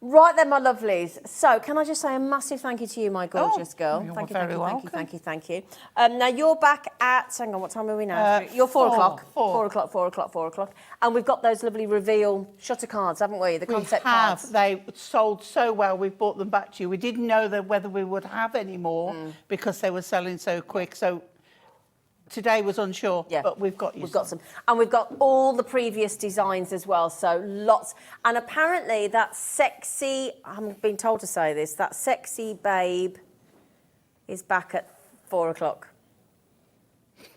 Right then, my lovelies. So, can I just say a massive thank you to you, my gorgeous girl. You're Thank you, very thank you, welcome. thank you, thank you, thank you. Now, you're back at, hang on, what time are we now? You're 4 o'clock. 4 o'clock. And we've got those lovely reveal shutter cards, haven't we? The concept cards. They sold so well, we've brought them back to you. We didn't know whether we would have any more because they were selling so quick. So today was unsure, but we've got you. We've got some. And we've got all the previous designs as well, so lots. And apparently that sexy, I'm being told to say this, that sexy babe is back at 4 o'clock.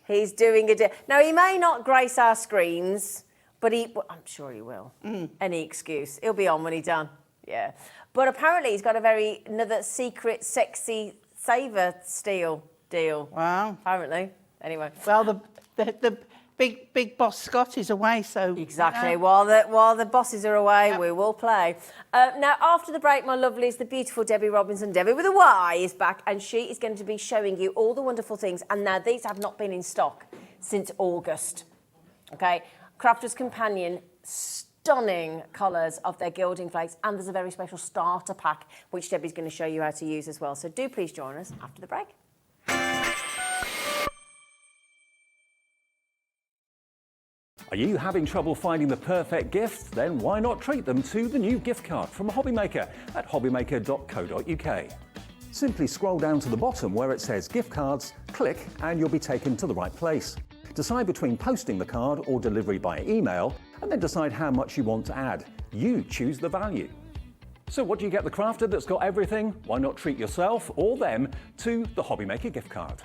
He's doing now, he may not grace our screens, but I'm sure he will. Any excuse. He'll be on when he's done. Yeah. But apparently he's got another secret, sexy saver steel deal. Wow. Apparently. Anyway. Well, the big boss Scott is away, so... Exactly. While the bosses are away, we will play. Now, after the break, my lovelies, the beautiful Debbie Robinson, Debbie with a Y, is back, and she is going to be showing you all the wonderful things. And now, these have not been in stock since August. Okay? Crafter's Companion, stunning colours of their gilding flakes, and there's a very special starter pack, which Debbie's going to show you how to use as well. So do please join us after the break. Are you having trouble finding the perfect gift? Then why not treat them to the new gift card from Hobbymaker at hobbymaker.co.uk. Simply scroll down to the bottom where it says gift cards, click and you'll be taken to the right place. Decide between posting the card or delivery by email and then decide how much you want to add. You choose the value. So what do you get the crafter that's got everything? Why not treat yourself or them to the Hobbymaker gift card?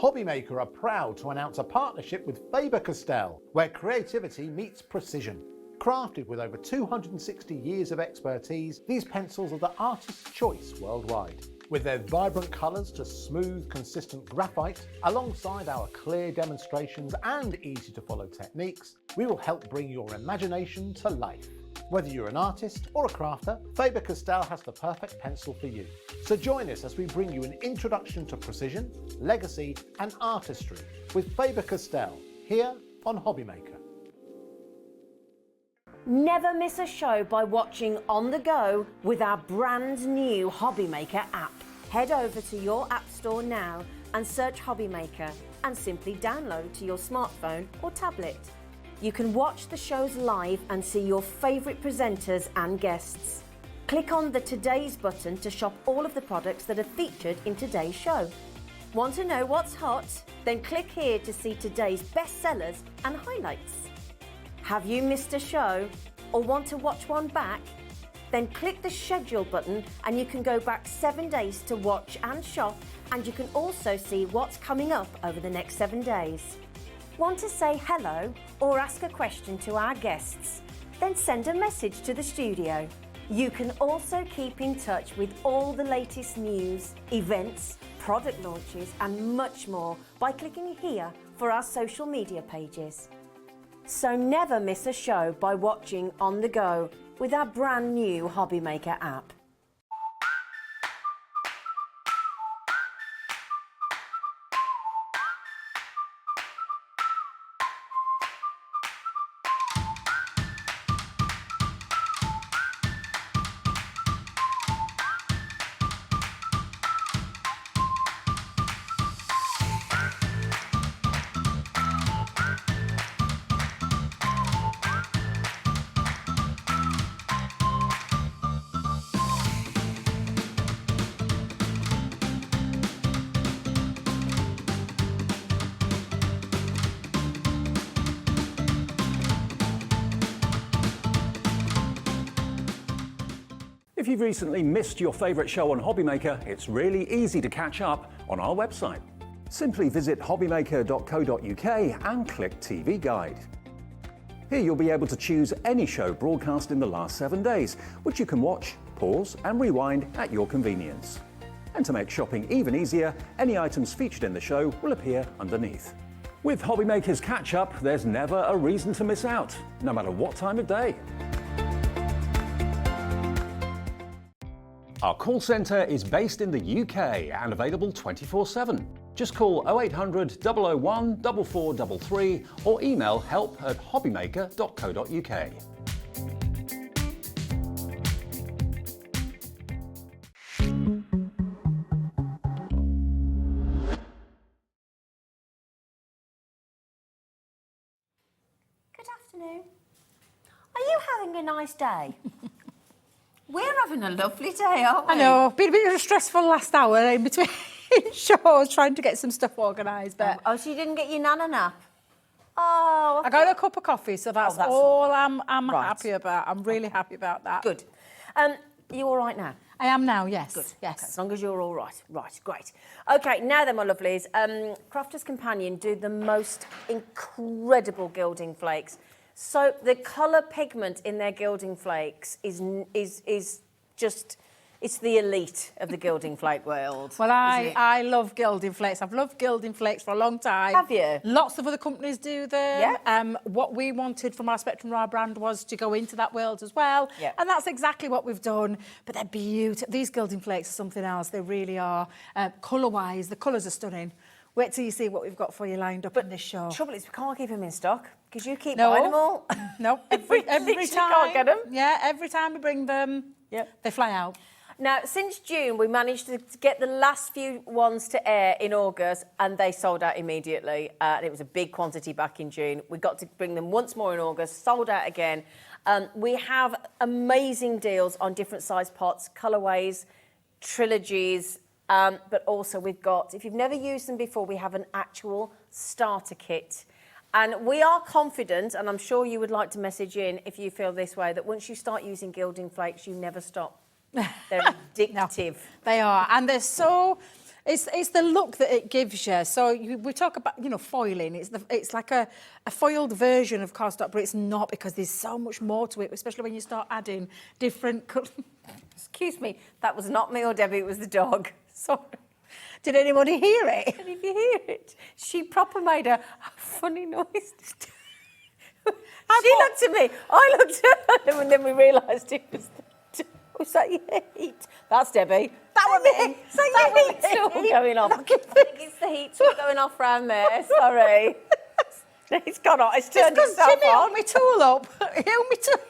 Hobbymaker are proud to announce a partnership with Faber-Castell, where creativity meets precision. Crafted with over 260 years of expertise, these pencils are the artist's choice worldwide. With their vibrant colours to smooth, consistent graphite, alongside our clear demonstrations and easy-to-follow techniques, we will help bring your imagination to life. Whether you're an artist or a crafter, Faber-Castell has the perfect pencil for you. So join us as we bring you an introduction to precision, legacy and artistry with Faber-Castell, here on Hobbymaker. Never miss a show by watching on the go with our brand new Hobbymaker app. Head over to your app store now and search Hobbymaker and simply download to your smartphone or tablet. You can watch the shows live and see your favourite presenters and guests. Click on the Today's button to shop all of the products that are featured in today's show. Want to know what's hot? Then click here to see today's bestsellers and highlights. Have you missed a show or want to watch one back? Then click the schedule button and you can go back 7 days to watch and shop, and you can also see what's coming up over the next 7 days. Want to say hello or ask a question to our guests? Then send a message to the studio. You can also keep in touch with all the latest news, events, product launches and much more by clicking here for our social media pages. So never miss a show by watching on the go with our brand new Hobbymaker app. If you've recently missed your favourite show on Hobbymaker, it's really easy to catch up on our website. Simply visit hobbymaker.co.uk and click TV Guide. Here you'll be able to choose any show broadcast in the last 7 days, which you can watch, pause and rewind at your convenience. And to make shopping even easier, any items featured in the show will appear underneath. With Hobbymaker's Catch-Up, there's never a reason to miss out, no matter what time of day. Our call centre is based in the UK and available 24/7. Just call 0800 001 4433 or email help@hobbymaker.co.uk. Good afternoon. Are you having a nice day? We're having a lovely day, aren't we? I know, been a bit of a stressful last hour in between shows, trying to get some stuff organised, but... Oh, so you didn't get your nana nap? Oh, I got a cup of coffee, so that's all I'm Right. happy about. I'm really happy about that. good. You all right now? I am now, yes. Good. Yes. Okay, as long as you're all right. Right, great. Okay, now then, my lovelies, Crafter's Companion do the most incredible gilding flakes. So the colour pigment in their gilding flakes is just, it's the elite of the gilding flake world. Well, isn't it? I love gilding flakes. I've loved gilding flakes for a long time. Have you? Lots of other companies do them. Yeah. What we wanted from our Spectrum Noir brand was to go into that world as well. Yeah. And that's exactly what we've done. But they're beautiful. These gilding flakes are something else. They really are. Colour-wise, the colours are stunning. Wait till you see what we've got for you lined up in this show. Trouble is, we can't keep them in stock because you keep No. buying them all. No, We every literally time. can't get 'em. Yeah, every time we bring them, they fly out. Now, since June, we managed to get the last few ones to air in August, and they sold out immediately. And it was a big quantity back in June. We got to bring them once more in August, sold out again. We have amazing deals on different size pots, colourways, trilogies, but also we've got, if you've never used them before, we have an actual starter kit. And we are confident, and I'm sure you would like to message in if you feel this way, that once you start using gilding flakes, you never stop. They're addictive. They are, and they're so. It's the look that it gives you. So we talk about foiling. It's like a foiled version of cardstock, but it's not, because there's so much more to it, especially when you start adding different. Excuse me, that was not me or Debbie. It was the dog. Sorry. Did anybody hear it? And if you hear it, she proper made a funny noise. She looked at me. I looked at her, and then we realised it was. Was that your heat? That's Debbie. That was me. Is that your heat tool going off? I think it's the heat tool going off round there. Sorry. It's gone off. It's turned It's itself because Jimmy on. held me tool up. He held me tool.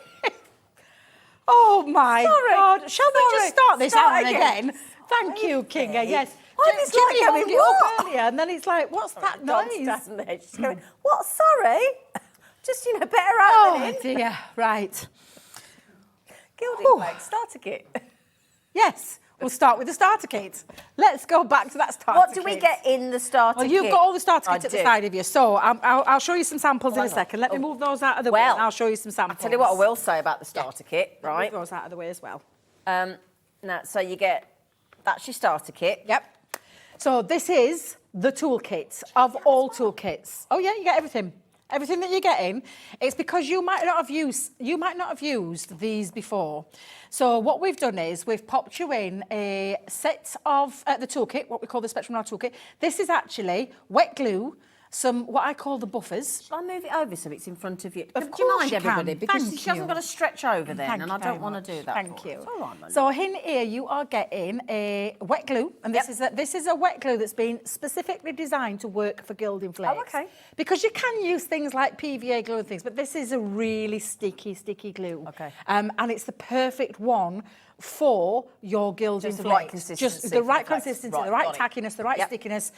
Oh my Sorry. God! Shall we just start this Start out again? Thank you, Kinga. Yes. Why is Jimmy like held going, it up what? earlier, and then it's like, what's that Dog's noise? down there. She's going, what? Sorry. Just, better out Oh than in. dear. Right. Gilding flakes, starter kit. Yes. We'll start with the starter kit. Let's go back to that starter kit. What do we get in the starter Well, kit? you've got all the starter I kits at do. the side of you, so I'll show you some samples in a hang on. second. Let me move those out of the way, Well, and I'll show you some samples. I'll tell you what I will say about the starter kit, right? Move those out of the way as well. Now, so you get, that's your starter kit. Yep. So this is the toolkit of all toolkits. Oh yeah, you get everything. Everything that you're getting. It's because you might not have used these before. So what we've done is we've popped you in a set of the toolkit, what we call the Spectrum Noir toolkit. This is actually wet glue, some what I call the buffers. Shall I move it over so it's in front of you? Of Do you course mind, you can. everybody? Because Thank she hasn't you. got to stretch over then, Thank and you I very don't want much. to do that. Thank for her. you. It's all right, my love. So in here you are getting a wet glue, and this is a wet glue that's been specifically designed to work for gilding flakes. Oh, okay. Because you can use things like PVA glue and things, but this is a really sticky glue. Okay. And it's the perfect one for your gilding Just the flakes. right consistency Just for the the right flakes. consistency, Right, the right got it. tackiness, the right Yep. stickiness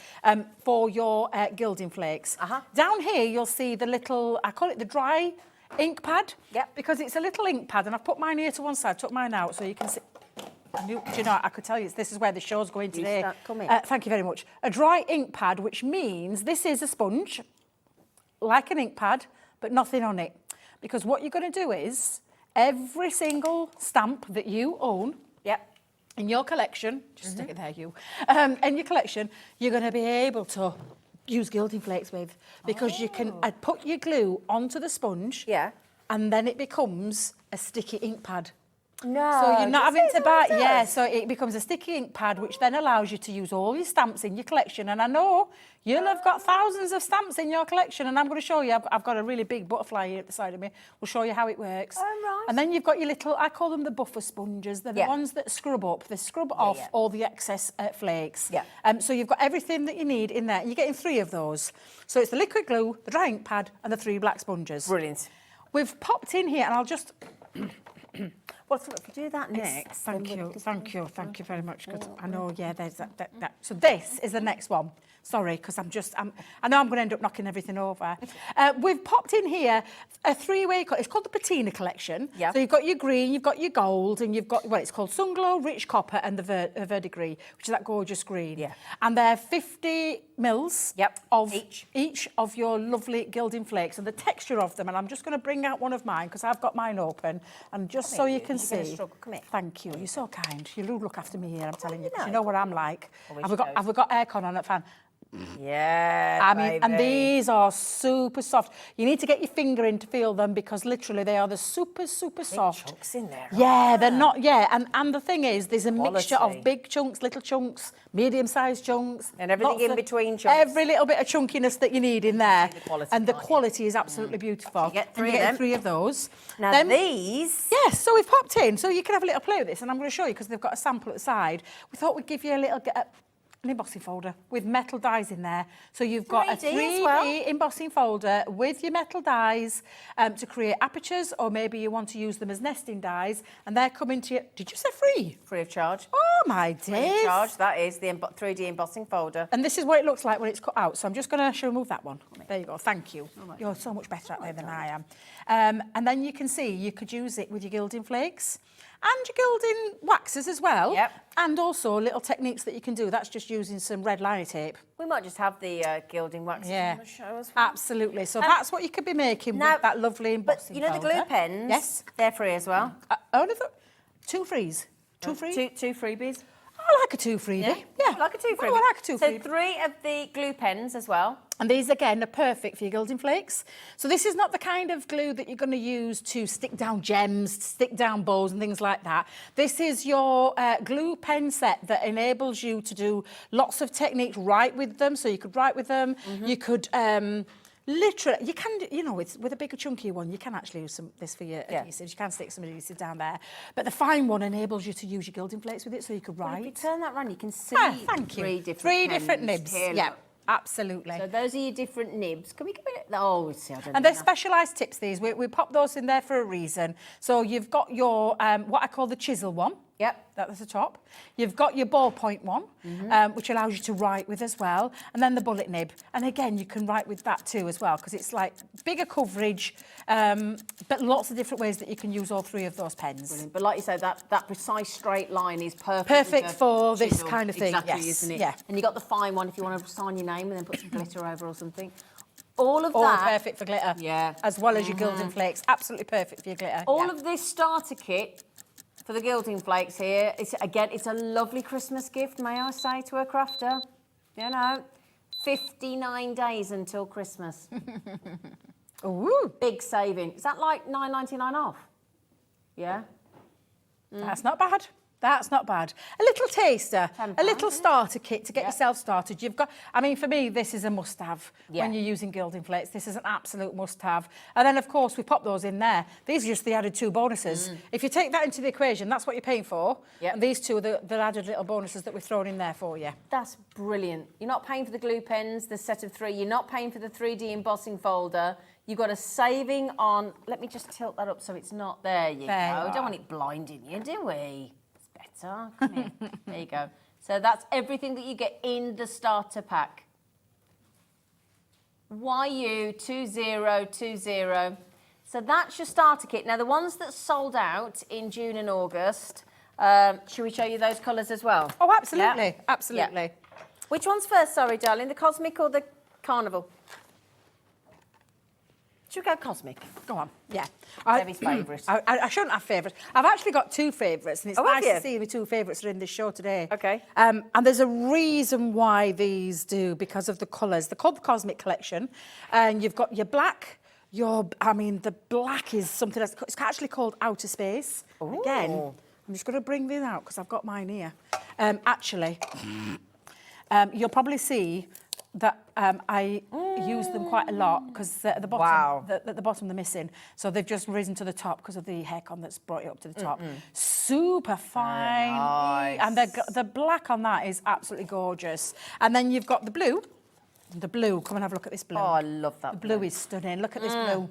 for your gilding flakes. Down here you'll see the little, I call it the dry ink pad. Yep. Because it's a little ink pad, and I've put mine here to one side, took mine out so you can see. Do you know, I could tell you this is where the show's going today. start coming. Thank you very much. A dry ink pad, which means this is a sponge, like an ink pad, but nothing on it. Because what you're going to do is, every single stamp that you own, in your collection, just stick it there, in your collection, you're going to be able to use gilding flakes with, because you can put your glue onto the sponge, and then it becomes a sticky ink pad. No, So you're not having to buy, yeah, so it becomes a sticky ink pad, which then allows you to use all your stamps in your collection. And I know you'll have got thousands of stamps in your collection, and I'm going to show you, I've got a really big butterfly here at the side of me. We'll show you how it works. Oh, right. And then you've got your little, I call them the buffer sponges. They're the ones that scrub up, they scrub off all the excess flakes. So you've got everything that you need in there, and you're getting 3 of those. So it's the liquid glue, the dry ink pad, and the 3 black sponges. Brilliant. We've popped in here, and I'll just... Well, if we do that next. Thank you very much. Because I know, there's that. So this is the next one. Sorry, because I know I'm going to end up knocking everything over. We've popped in here a 3-way, it's called the Patina collection. So you've got your green, you've got your gold, and you've got, it's called Sunglow, Rich Copper, and the Verdigris, which is that gorgeous green. And they're 50 mils of each of your lovely gilding flakes, and the texture of them, and I'm just going to bring out one of mine, because I've got mine open, and just so you can see. Come here. Thank you, you're so kind. You do look after me here, I'm telling you, because you know what I'm like. Have we got aircon on at fan? Yeah, I mean, and these are super soft. You need to get your finger in to feel them, because literally they are the super soft. Chunks in there. Yeah, they're not. Yeah, and the thing is, there's a mixture of big chunks, little chunks, medium-sized chunks, and everything in between chunks. Every little bit of chunkiness that you need in there, and the quality is absolutely beautiful. You get 3 of those. Now these. Yes, so we've popped in, so you can have a little play with this, and I'm going to show you because they've got a sample at the side. We thought we'd give you a little. An embossing folder with metal dies in there. So you've got a 3D embossing folder with your metal dies to create apertures, or maybe you want to use them as nesting dies, and they're coming to you. Did you say free? Free of charge. Oh my days. Free of charge, that is the 3D embossing folder. And this is what it looks like when it's cut out. So I'm just going to remove that one. There you go, thank you. You're so much better at there than I am. And then you can see you could use it with your gilding flakes and your gilding waxes as well. And also little techniques that you can do. That's just using some red liner tape. We might just have the gilding waxes on the show as well. Absolutely. So that's what you could be making with that lovely embossing But you know the glue pens? Yes. They're free as well. Only 2 frees. 2 free? 2 freebies. I like a 2 freebie. Yeah. Like a 2 freebie. I like a 2 freebie. So 3 of the glue pens as well. And these, again, are perfect for your gilding flakes. So this is not the kind of glue that you're going to use to stick down gems, stick down bows and things like that. This is your glue pen set that enables you to do lots of techniques, write with them. So you could write with them. You could... literally, you can, with a bigger, chunkier one, you can actually use this for your adhesives. You can stick some adhesive down there. But the fine one enables you to use your gilding flakes with it, so you could write. Well, if you turn that around, you can see thank you. 3 different nibs. Here, yeah. look. Absolutely. So those are your different nibs. Can we give it? Oh, see, I don't know. And they're specialised tips, these. We pop those in there for a reason. So you've got your, what I call the chisel one. That's the top. You've got your ballpoint one, which allows you to write with as well. And then the bullet nib. And again, you can write with that too as well, because it's like bigger coverage, but lots of different ways that you can use all 3 of those pens. Brilliant. But like you said, that precise straight line is perfect. Perfect for this kind of thing. Exactly, yes. isn't it? Yeah. And you got the fine one if you want to sign your name and then put some glitter over or something. All of all that. Perfect for glitter. Yeah. As well as your gilding flakes. Absolutely perfect for your glitter. All of this starter kit for the gilding flakes here, it's a lovely Christmas gift, may I say, to a crafter. 59 days until Christmas. Ooh. Big saving. Is that like $9.99 off? Yeah? That's not bad. That's not bad. A little taster, a little starter kit to get yourself started. You've got, I mean, for me, this is a must-have when you're using gilding flakes. This is an absolute must-have. And then, of course, we pop those in there. These are just the added 2 bonuses. If you take that into the equation, that's what you're paying for. And these 2 are the added little bonuses that we've thrown in there for you. That's brilliant. You're not paying for the glue pens, the set of 3. You're not paying for the 3D embossing folder. You've got a saving on... Let me just tilt that up so it's not there. You go. Don't want it blinding you, do we? Come here. There you go. So that's everything that you get in the starter pack. YU2020. So that's your starter kit. Now, the ones that sold out in June and August, should we show you those colours as well? Oh, absolutely. Yeah. Absolutely. Yeah. Which one's first, sorry, darling? The Cosmic or the Carnival? Should we go cosmic? Go on, yeah. Debbie's favourite. I shouldn't have favourites. I've actually got two favourites, and it's Oh, have nice you? to see the two favourites are in this show today. Okay. And there's a reason why these do, because of the colours. They're called the Cosmic Collection, and you've got your black, the black is something that's it's actually called Outer Space. Ooh. Again, I'm just going to bring this out because I've got mine here. You'll probably see that I use them quite a lot because at the bottom, Wow. the bottom they're missing. So they've just risen to the top because of the haircon that's brought it up to the top. Super fine. Nice. And the black on that is absolutely gorgeous. And then you've got the blue. The blue, come and have a look at this blue. Oh, I love that. The blue is stunning. Look at this blue.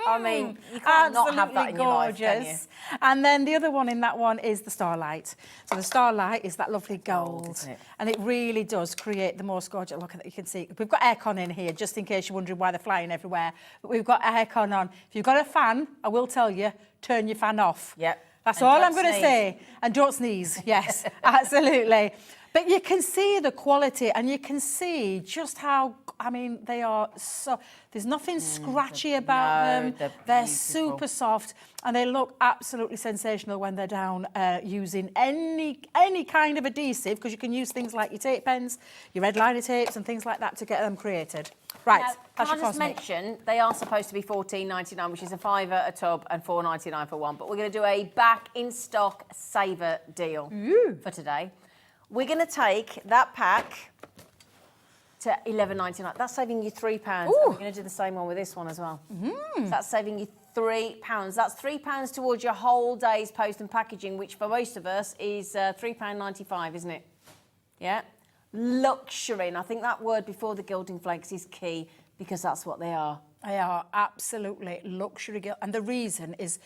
I mean, you can't not have that in your life, can you? And then the other one in that one is the Starlight. So the Starlight is that lovely gold. isn't it? And it really does create the most gorgeous look that you can see. We've got aircon in here, just in case you're wondering why they're flying everywhere. But we've got aircon on. If you've got a fan, I will tell you, turn your fan off. Yep. That's And all don't I'm going to sneeze. say. And don't sneeze. Yes, absolutely. But you can see the quality and you can see just how, they are so, there's nothing scratchy about them. They're beautiful. super soft and they look absolutely sensational when they're down using any kind of adhesive, because you can use things like your tape pens, your red liner tapes and things like that to get them created. Right, Now, that's can your I just Cosmic. mention, they are supposed to be $14.99, which is a fiver a tub and $4.99 for one. But we're going to do a back in stock saver deal for today. We're going to take that pack to $11.99. That's saving you £3. And we're going to do the same one with this one as well. So that's saving you £3. That's £3 towards your whole day's post and packaging, which for most of us is £3.95, isn't it? Yeah. Luxury, and I think that word before the gilding flakes is key because that's what they are. They are absolutely luxury, and the reason is,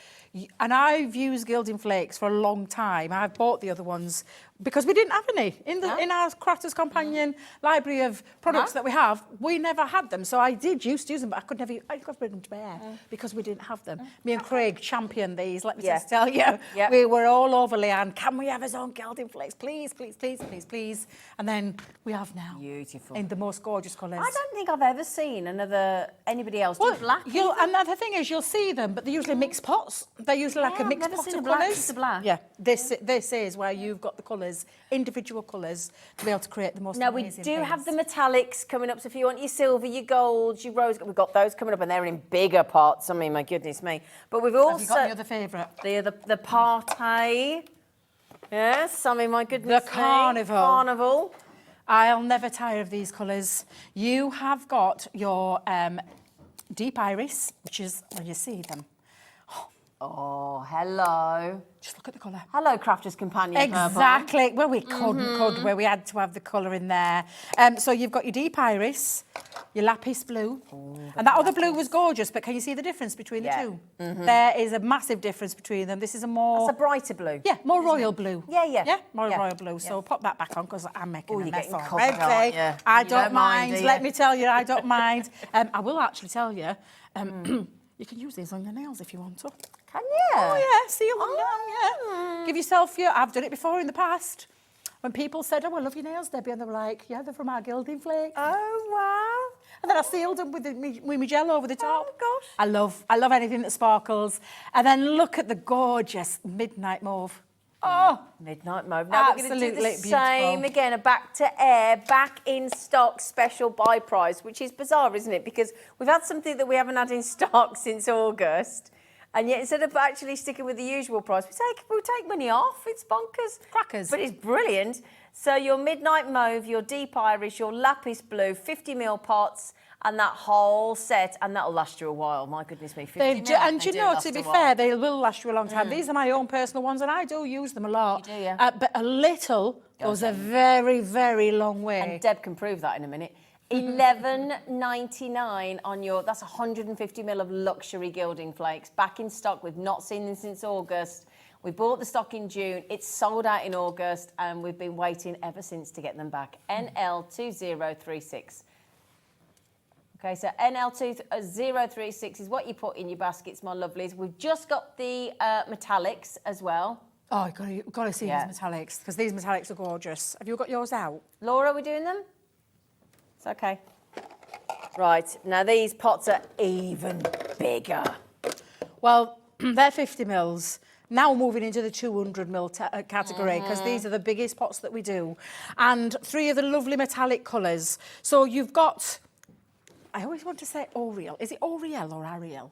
and I've used gilding flakes for a long time. I've bought the other ones because we didn't have any in our Crafter's Companion library of products that we have. We never had them, so I did used to use them, but I could never bring them to bear because we didn't have them. Me and Craig championed these. Let me just tell you, we were all over Leanne. Can we have his own gilding flakes, please, please, please, please, please? And then we have now. Beautiful. In the most gorgeous colours. I don't think I've ever seen anybody else do black. And the thing is, you'll see them, but they're usually mixed pots. They're usually like a I've mixed never pot seen of a black, colours. just a black. Yeah, this is where you've got the colours, individual colours, to be able to create the most Now, we amazing do things. have the metallics coming up, so if you want your silver, your gold, your rose, we've got those coming up, and they're in bigger pots. I mean, my goodness me. But we've also... Have you got the other favourite? The party. Yes, I mean, my goodness The carnival. Carnival. I'll never tire of these colours. You have got your deep iris, which is when you see them. Oh, hello. Just look at the colour. Hello, Crafter's Companion. Exactly. Well, we could, where we had to have the colour in there. So you've got your deep iris, your lapis blue, and that other blue was gorgeous, but can you see the difference between the two? There is a massive difference between them. This is a more... It's a brighter blue. Yeah, more royal blue. Yeah. Yeah, more royal blue. So pop that back on because I'm making a you're mess getting already. covered, aren't you? I You don't mind. do you? Let me tell you, I don't mind. I will actually tell you, you can use these on your nails if you want to. Can you? Oh, yeah, seal them down, yeah. Give yourself I've done it before in the past. When people said, oh, I love your nails, Debbie, and they were like, yeah, they're from our gilding flakes. Oh, wow. And then I sealed them with my gel over the top. Oh, gosh. I love anything that sparkles. And then look at the gorgeous midnight mauve. Oh, Midnight Mauve. Now we're going to do absolutely the same beautiful. again, a back to air, back in stock special buy price, which is bizarre, isn't it? Because we've had something that we haven't had in stock since August. And yet, instead of actually sticking with the usual price, we'll take money off. It's bonkers. Crackers. But it's brilliant. So your Midnight Mauve, your Deep Iris, your Lapis Blue, 50ml pots, and that whole set, and that'll last you a while. My goodness me, 50 ml. And you know, to be fair, they will last you a long time. These are my own personal ones, and I do use them a lot. You do, yeah. But a little goes a very, very long way. And Deb can prove that in a minute. $11.99 on your, that's 150ml of luxury gilding flakes. Back in stock. We've not seen them since August. We bought the stock in June. It's sold out in August, and we've been waiting ever since to get them back. NL2036. Okay, so NL2036 is what you put in your baskets, my lovelies. We've just got the metallics as well. Oh, you've got to see these metallics, because these metallics are gorgeous. Have you got yours out? Laura, are we doing them? It's okay. Right, now these pots are even bigger. Well, they're 50 mils. Now moving into the 200 mil category, because these are the biggest pots that we do. And 3 of the lovely metallic colours. So you've got, I always want to say Oriel. Is it Oriel or Ariel?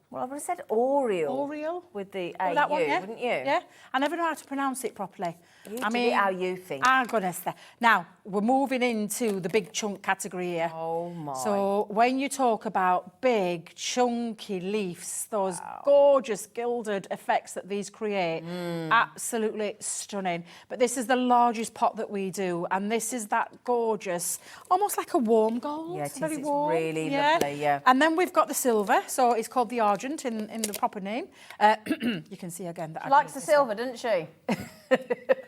Well, I would have said Oriel. Oriel? With the Oh, AU, that one, yeah? wouldn't you? Yeah. I never know how to pronounce it properly. You do it how you think. I'm gonna say. Now, we're moving into the big chunk category here. Oh, my. So when you talk about big, chunky leaves, those gorgeous gilded effects that these create, absolutely stunning. But this is the largest pot that we do, and this is that gorgeous, almost like a warm gold. Yeah, it is. Very It's warm. really lovely, yeah. And then we've got the silver, so it's called the Argent in the proper name. You can see again that She likes the silver, doesn't she?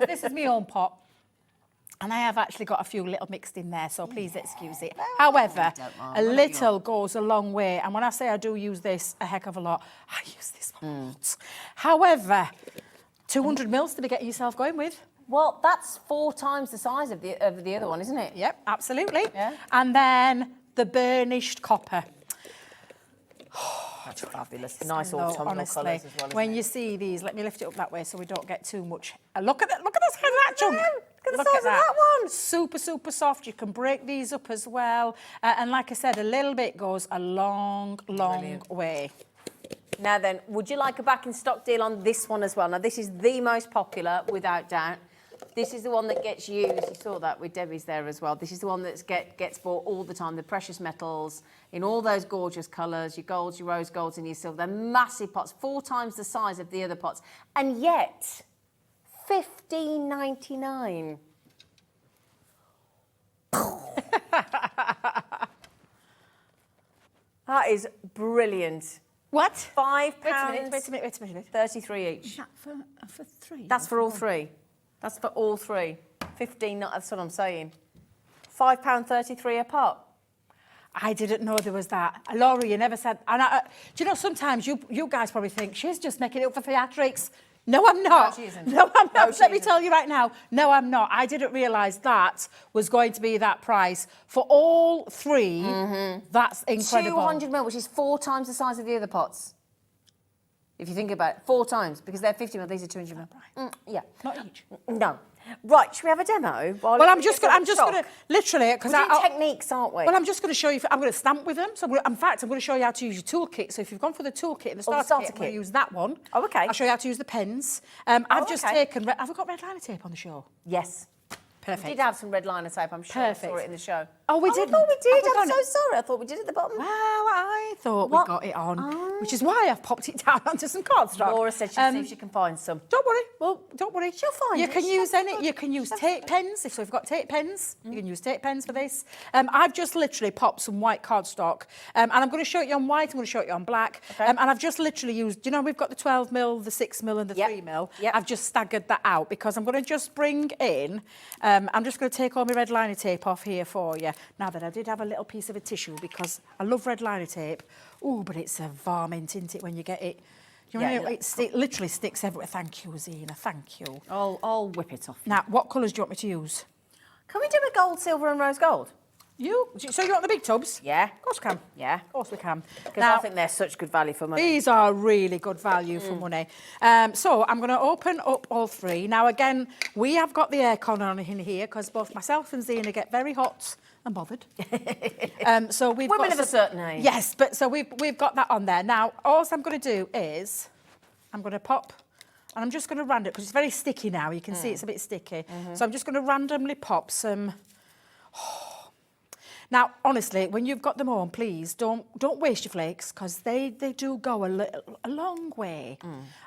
This is my own pot. And I have actually got a few little mixed in there, so please excuse it. However, a little goes a long way. And when I say I do use this a heck of a lot, I use this a lot. However, 200 mils to be getting yourself going with. Well, that's 4 times the size of the other one, isn't it? Yep, absolutely. Yeah. And then the burnished copper. That's fabulous. Nice No, autumnal honestly, colours as well, when isn't you see these, let me lift it up that way so we don't get too much. Look at that! Look at the size of that chunk. Look at the size of that one. Super, super soft. You can break these up as well, and like I said, a little bit goes a long, long way. Now then, would you like a back in stock deal on this one as well? Now this is the most popular, without doubt. This is the one that gets used. You saw that with Debbie's there as well. This is the one that gets bought all the time. The precious metals in all those gorgeous colours, your golds, your rose golds, and your silver. They're massive pots, 4 times the size of the other pots, and yet $15.99. That is brilliant. What? £5. Wait a minute. 33 each. Is that for 3? That's for all 3. That's for all 3. 15. That's what I'm saying. £5.33 a pot. I didn't know there was that. Laura, you never said. And do you know, sometimes you guys probably think she's just making it up for theatrics. No, I'm not. No, she isn't. No, I'm not. No, she Let me isn't. tell you right now. No, I'm not. I didn't realise that was going to be that price. For all 3, that's incredible. 200 mil, which is 4 times the size of the other pots. If you think about it, 4 times, because they're 50 mil, these are 200 mil. Yeah. Not each. No. Right, should we have a demo? Well, I'm just going to, literally, because We're doing techniques, aren't we? Well, I'm just going to show you, I'm going to stamp with them. So, in fact, I'm going to show you how to use your toolkit. So if you've gone for the toolkit and the starter kit, I'm going to use that one. Oh, okay. I'll show you how to use the pens. I've just taken, have we got red liner tape on the show? Yes. Perfect. We did have some red liner tape, I'm sure. Perfect. I saw it in the show. Oh, we didn't? I thought we did. Have we I'm got so it? sorry. I thought we did at the bottom. Well, I thought What? we got it on, which is why I've popped it down onto some cardstock. Laura said she'll see if she can find some. Don't worry. Well, don't worry. She'll find you it. can She'll use find any. it. You can use She'll tape pens. If so, we've got tape pens. You can use tape pens for this. I've just literally popped some white cardstock, and I'm going to show it you on white. I'm going to show it you on black. Okay. And I've just literally used. You know, we've got the 12 mil, the 6 mil, and the 3 mil. Yep. I've just staggered that out because I'm going to just bring in. I'm just going to take all my red liner tape off here for you. Now that I did have a little piece of a tissue because I love red liner tape. Oh, but it's a varmint, isn't it, when you get it? You know, it literally sticks everywhere. Thank you, Zena. Thank you. I'll whip it off. Now, what colours do you want me to use? Can we do a gold, silver, and rose gold? So you want the big tubs? Yeah. Of course we can. Yeah. Of course we can. Because I think they're such good value for money. These are really good value for money. So I'm going to open up all 3. Now, again, we have got the aircon on in here because both myself and Zena get very hot and bothered. So we've Women got of a certain age. Yes, but so we've got that on there. Now, all I'm going to do is I'm going to pop, and I'm just going to random because it's very sticky now. You can see it's a bit sticky. So I'm just going to randomly pop some. Now, honestly, when you've got them on, please don't waste your flakes because they do go a long way.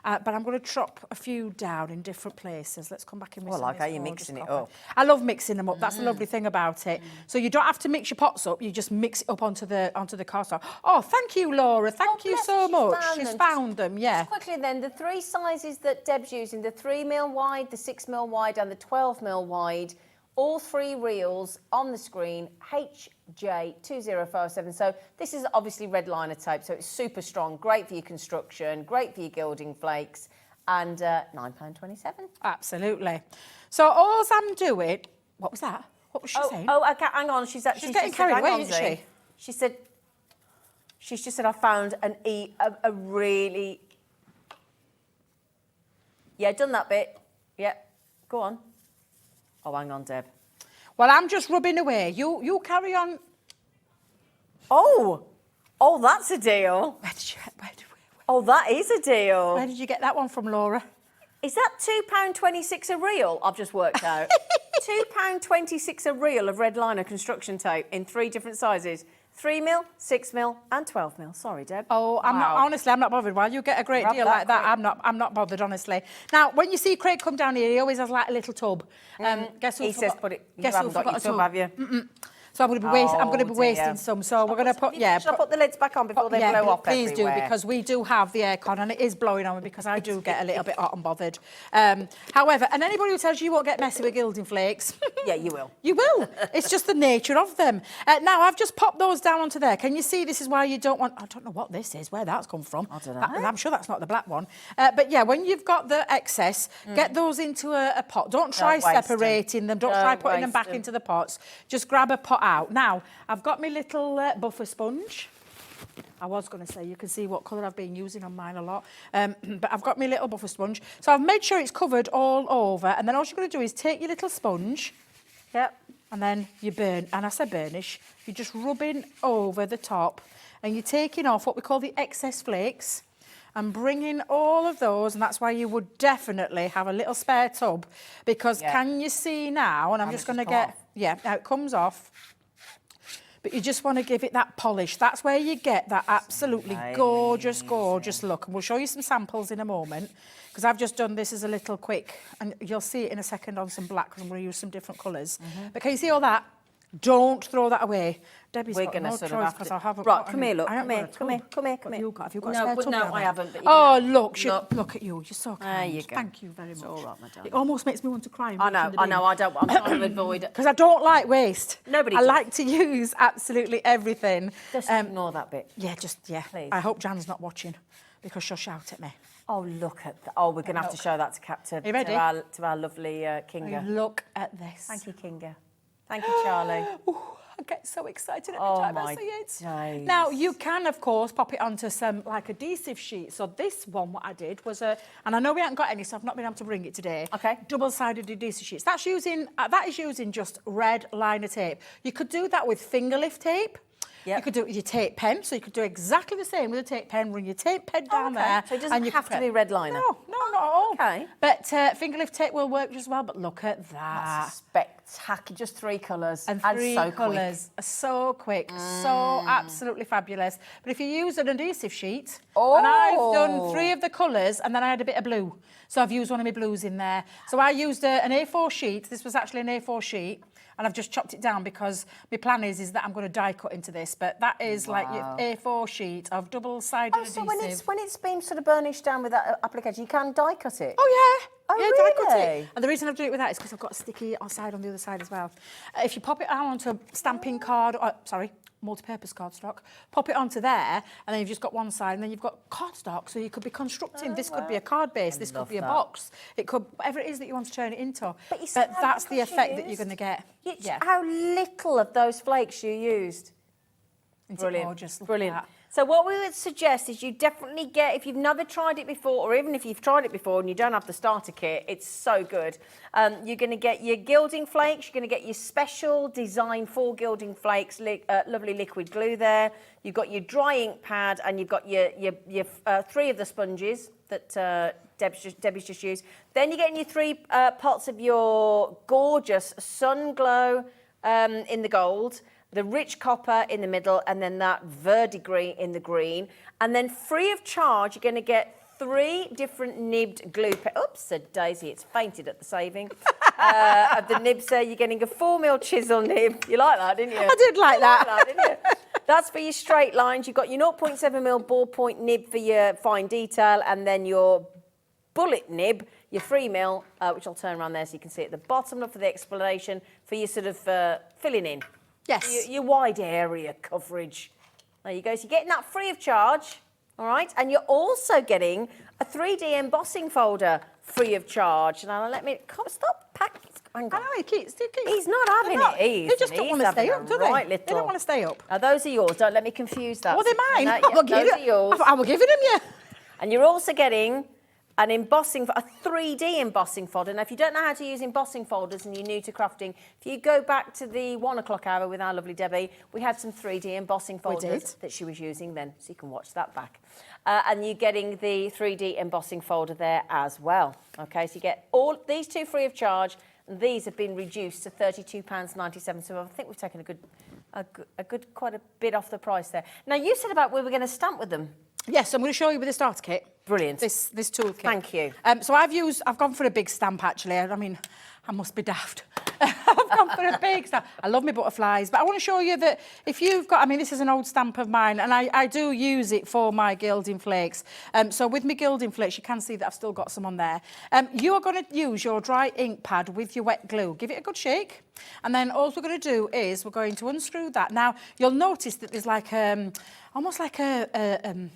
But I'm going to chop a few down in different places. Let's come back in with Well, some like of how this you're gorgeous mixing it copper. up. I love mixing them up. That's the lovely thing about it. So you don't have to mix your pots up. You just mix it up onto the cardstock. Oh, thank you, Laura. Thank you bless so her, she's much. found She's them. found them. Yeah. Quickly then, the 3 sizes that Deb's using, the 3 mil wide, the 6 mil wide, and the 12 mil wide, all 3 reels on the screen, HJ2057. So this is obviously red liner tape, so it's super strong, great for your construction, great for your gilding flakes, and £9.27. Absolutely. So all I'm doing, what was that? What was she saying? Oh, okay, hang on, she's She's getting just- carried hang away, on, isn't Zee. she? She's just said I found a really... Yeah, done that bit. Yeah, go on. Oh, hang on, Deb. Well, I'm just rubbing away. You carry on. Oh, that's a deal. Oh, that is a deal. Where did you get that one from, Laura? Is that £2.26 a reel? I've just worked out. £2.26 a reel of red liner construction tape in 3 different sizes. 3mm, 6mm, and 12mm. Sorry, Deb. Oh, I'm not bothered. While you get a great deal like that, I'm not bothered, honestly. Now, when you see Craig come down here, he always has like a little tub. Guess who? He says, "Put it." You haven't got your tub, have you? So I'm going to be wasting some. So we're going to put, Shall I put the lids back on before they blow off please everywhere? do, because we do have the aircon and it is blowing on me because I do get a little bit hot and bothered. However, and anybody who tells you won't get messy with gilding flakes... Yeah, you will. You will. It's just the nature of them. Now, I've just popped those down onto there. Can you see this is why you don't want... I don't know what this is, where that's come from. I don't know. I'm sure that's not the black one. But yeah, when you've got the excess, get those into a pot. Don't try separating them. Don't try putting them back into the pots. Just grab a pot out. Now, I've got my little buffer sponge. I was going to say, you can see what colour I've been using on mine a lot. But I've got my little buffer sponge. So I've made sure it's covered all over. And then all you're going to do is take your little sponge. Yep. And then you burn. And I say burnish. You're just rubbing over the top. And you're taking off what we call the excess flakes. And bringing all of those. And that's why you would definitely have a little spare tub. Because can you see now? And I'm just going to get... Yeah, now it comes off. But you just want to give it that polish. That's where you get that absolutely gorgeous, gorgeous look. And we'll show you some samples in a moment, because I've just done this as a little quick, and you'll see it in a second on some black, because I'm going to use some different colours. But can you see all that? Don't throw that away. Debbie's got no choice because I haven't. Right, come here, look. Come here. Have you got a spare tub? No, I haven't. But oh, look at you. You're so kind. There you go. Thank you very much. It's all right, my darling. It almost makes me want to cry. I know. I'm trying to avoid it. Because I don't like waste. Nobody I does. like to use absolutely everything. Just ignore that bit. Yeah, Please. I hope Jan's not watching, because she'll shout at me. Oh, look at that. Oh, we're going to have to show that to Captain. Are you ready? To our lovely Kinga. Look at this. Thank you, Kinga. Thank you, Charlie. Ooh, I get so excited every time I see it. Days. Now, you can, of course, pop it onto some, like, adhesive sheet. So this one, what I did was and I know we haven't got any, so I've not been able to bring it today. Okay. Double-sided adhesive sheets. That is using just red liner tape. You could do that with finger lift tape. Yep. You could do it with your tape pen, so you could do exactly the same with a tape pen. Run your tape pen down there. So it doesn't have to be red liner? No, not at all. Okay. But finger lift tape will work just well, but look at that. That's spectacular. Just 3 colours. And 3 colours. So quick. So absolutely fabulous. But if you use an adhesive sheet, and I've done 3 of the colours, and then I had a bit of blue. So I've used one of my blues in there. So I used an A4 sheet. This was actually an A4 sheet. And I've just chopped it down because my plan is that I'm going to die cut into this. But that is like your A4 sheet of double-sided adhesive. So when it's been sort of burnished down with that applicator, you can die cut it? Oh, yeah. Oh, yeah, really? die cut it. And the reason I've done it with that is because I've got a sticky side on the other side as well. If you pop it out onto a stamping card, multi-purpose cardstock, pop it onto there, and then you've just got one side, and then you've got cardstock, so you could be constructing. This could be a card base, this could be a box. It could, whatever it is that you want to turn it into. But that's the effect that you're going to get. How little of those flakes you used. Brilliant. Gorgeous. Brilliant. So what we would suggest is you definitely get, if you've never tried it before, or even if you've tried it before and you don't have the starter kit, it's so good. You're going to get your gilding flakes, you're going to get your special design for gilding flakes, lovely liquid glue there. You've got your dry ink pad, and you've got your 3 of the sponges that Debbie's just used. Then you're getting your 3 pots of your gorgeous Sun Glow in the gold, the rich copper in the middle, and then that verdigris in the green. And then free of charge, you're going to get 3 different nibbed glue Oops, said Daisy, it's fainted at the saving. Of the nibs there, you're getting a 4mm chisel nib. You like that, didn't you? I did like that. Like that, didn't you? That's for your straight lines. You've got your 0.7mm ballpoint nib for your fine detail, and then your bullet nib, your 3mm, which I'll turn around there so you can see at the bottom. Look for the explanation for your sort of filling in. Yes. Your wide area coverage. There you go. So you're getting that free of charge, all right? And you're also getting a 3D embossing folder free of charge. Now, stop packing. hang I on. know, he keeps... He's not having They're not. it, is They just he? don't He's want to stay having up, a do they? right They little- don't want to stay up. Now, those are yours. Don't let me confuse that. Oh, they're mine. No, I will give those are it. yours. I will give them you. And you're also getting an embossing, a 3D embossing folder. Now, if you don't know how to use embossing folders and you're new to crafting, if you go back to the 1 o'clock hour with our lovely Debbie, we had some 3D embossing folders that she was using then, so you can watch that back. And you're getting the 3D embossing folder there as well. Okay, so you get all these two free of charge, and these have been reduced to £32.97. So I think we've taken quite a bit off the price there. Now, you said about we were going to stamp with them. Yes, I'm going to show you with the starter kit. Brilliant. This toolkit. Thank you. So I've gone for a big stamp actually. I mean, I must be daft. I've gone for a big stamp. I love my butterflies, but I want to show you that if you've got, I mean, this is an old stamp of mine, and I do use it for my gilding flakes. So with my gilding flakes, you can see that I've still got some on there. You are going to use your dry ink pad with your wet glue. Give it a good shake, and then all we're going to do is we're going to unscrew that. Now you'll notice that there's like almost like a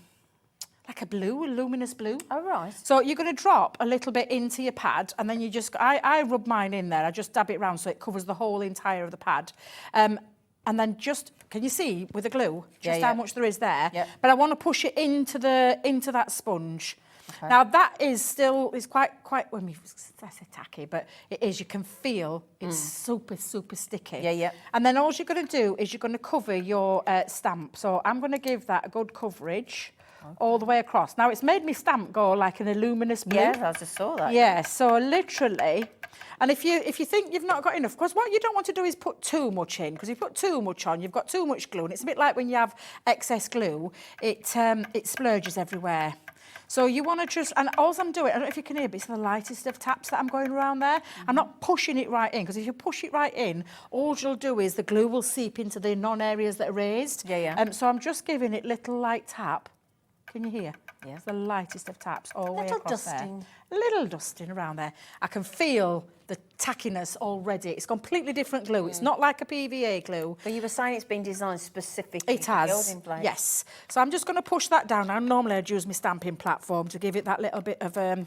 blue, a luminous blue. Oh, right. So you're going to drop a little bit into your pad, and then you just, I rub mine in there. I just dab it round so it covers the whole entire of the pad. And then just, can you see with the glue, just how much there is there? Yeah. But I want to push it into that sponge. Okay. Now that is quite, I mean, I say tacky, but it is, you can feel it's super, super sticky. Yeah, yeah. And then all you're going to do is you're going to cover your stamp. So I'm going to give that a good coverage. Okay. All the way across. Now, it's made me stamp go like an luminous blue. Yeah, I just saw that. Yeah, so literally, and if you think you've not got enough, because what you don't want to do is put too much in, because if you put too much on, you've got too much glue, and it's a bit like when you have excess glue, it splurges everywhere. So you want to just, and all I'm doing, I don't know if you can hear, but it's the lightest of taps that I'm going around there. I'm not pushing it right in, because if you push it right in, all you'll do is the glue will seep into the non-areas that are raised. Yeah, yeah. So I'm just giving it little light tap. Can you hear? Yeah. It's the lightest of taps all the way Little across dusting. there. Little dusting around there. I can feel the tackiness already. It's completely different glue. It's not like a PVA glue. But you were saying it's been designed specifically It for has, gilding flakes. yes. So I'm just going to push that down. Now, normally I'd use my stamping platform to give it that little bit of a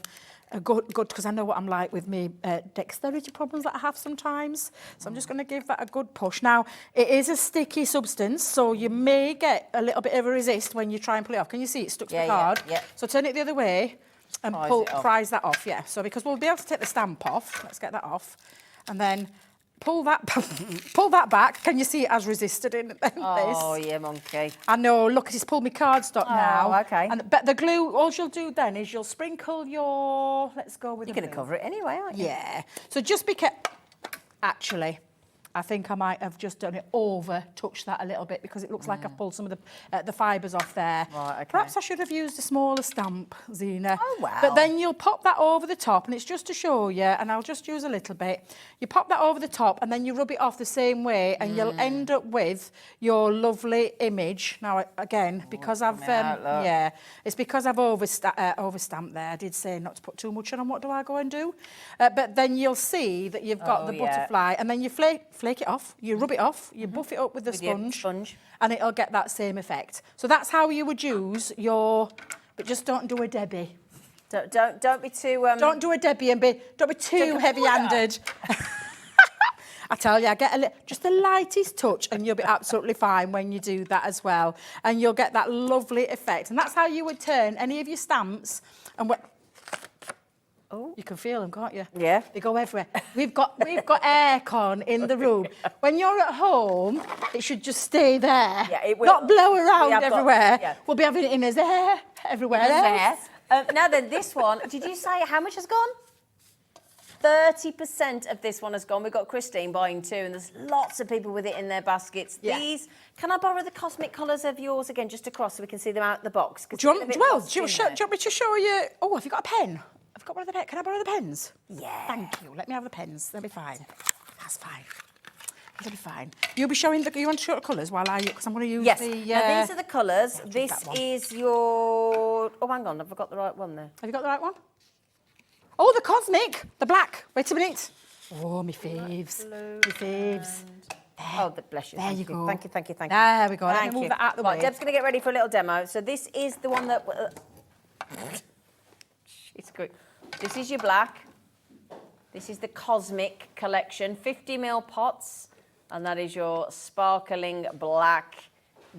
good, because I know what I'm like with me dexterity problems that I have sometimes. So I'm just going to give that a good push. Now, it is a sticky substance, so you may get a little bit of a resist when you try and pull it off. Can you see it stuck to the card? Yeah. So turn it the other way and prise that off, yeah. So because we'll be able to take the stamp off. Let's get that off. And then pull that back. Can you see it has resisted in this? Oh, yeah, monkey. I know, look, it's pulled my cardstock now. Oh, okay. But the glue, all you'll do then is you'll sprinkle your, let's go with You're the going to blue. cover it anyway, aren't you? Yeah. So just be careful. Actually, I think I might have just done it touched that a little bit because it looks like I've pulled some of the fibres off there. Right, okay. Perhaps I should have used a smaller stamp, Zena. Oh, wow. But then you'll pop that over the top, and it's just to show you, and I'll just use a little bit. You pop that over the top, and then you rub it off the same way, and you'll end up with your lovely image. Now, again, because I've, it's because I've overstamped there. I did say not to put too much on, and what do I go and do? But then you'll see that you've got the butterfly, and then you flake it off, you rub it off, you buff it up with the sponge, and it'll get that same effect. So that's how you would use your, but just don't do a Debbie. Don't be too... Don't do a Debbie and don't be too heavy-handed. I tell you, I get just the lightest touch and you'll be absolutely fine when you do that as well. And you'll get that lovely effect. And that's how you would turn any of your stamps and oh, you can feel them, can't you? Yeah. They go everywhere. We've got aircon in the room. When you're at home, it should just stay there. Yeah, it will. Not blow around everywhere. We'll be having it in as air everywhere else. Now then, this one, did you say how much has gone? 30% of this one has gone. We've got Christine buying two, and there's lots of people with it in their baskets. Yeah. These, can I borrow the cosmic colours of yours again, just across so we can see them out the box? Do you want me to show you? Oh, have you got a pen? I've got one of the pens. Can I borrow the pens? Yeah. Thank you. Let me have the pens. They'll be fine. That's fine. That'll be fine. You'll be showing you want to show the colours while because I'm going to use yes. the... Now, these are the colours. This is your... Oh, hang on. I've got the right one there. Have you got the right one? Oh, the cosmic. The black. Wait a minute. Oh, me faves. Me faves. Oh, bless you. There you go. Thank you. There we go. Let me move that out the way. Right, Deb's going to get ready for a little demo. So this is the one that... It's good. This is your black. This is the Cosmic Collection, 50ml pots, and that is your sparkling black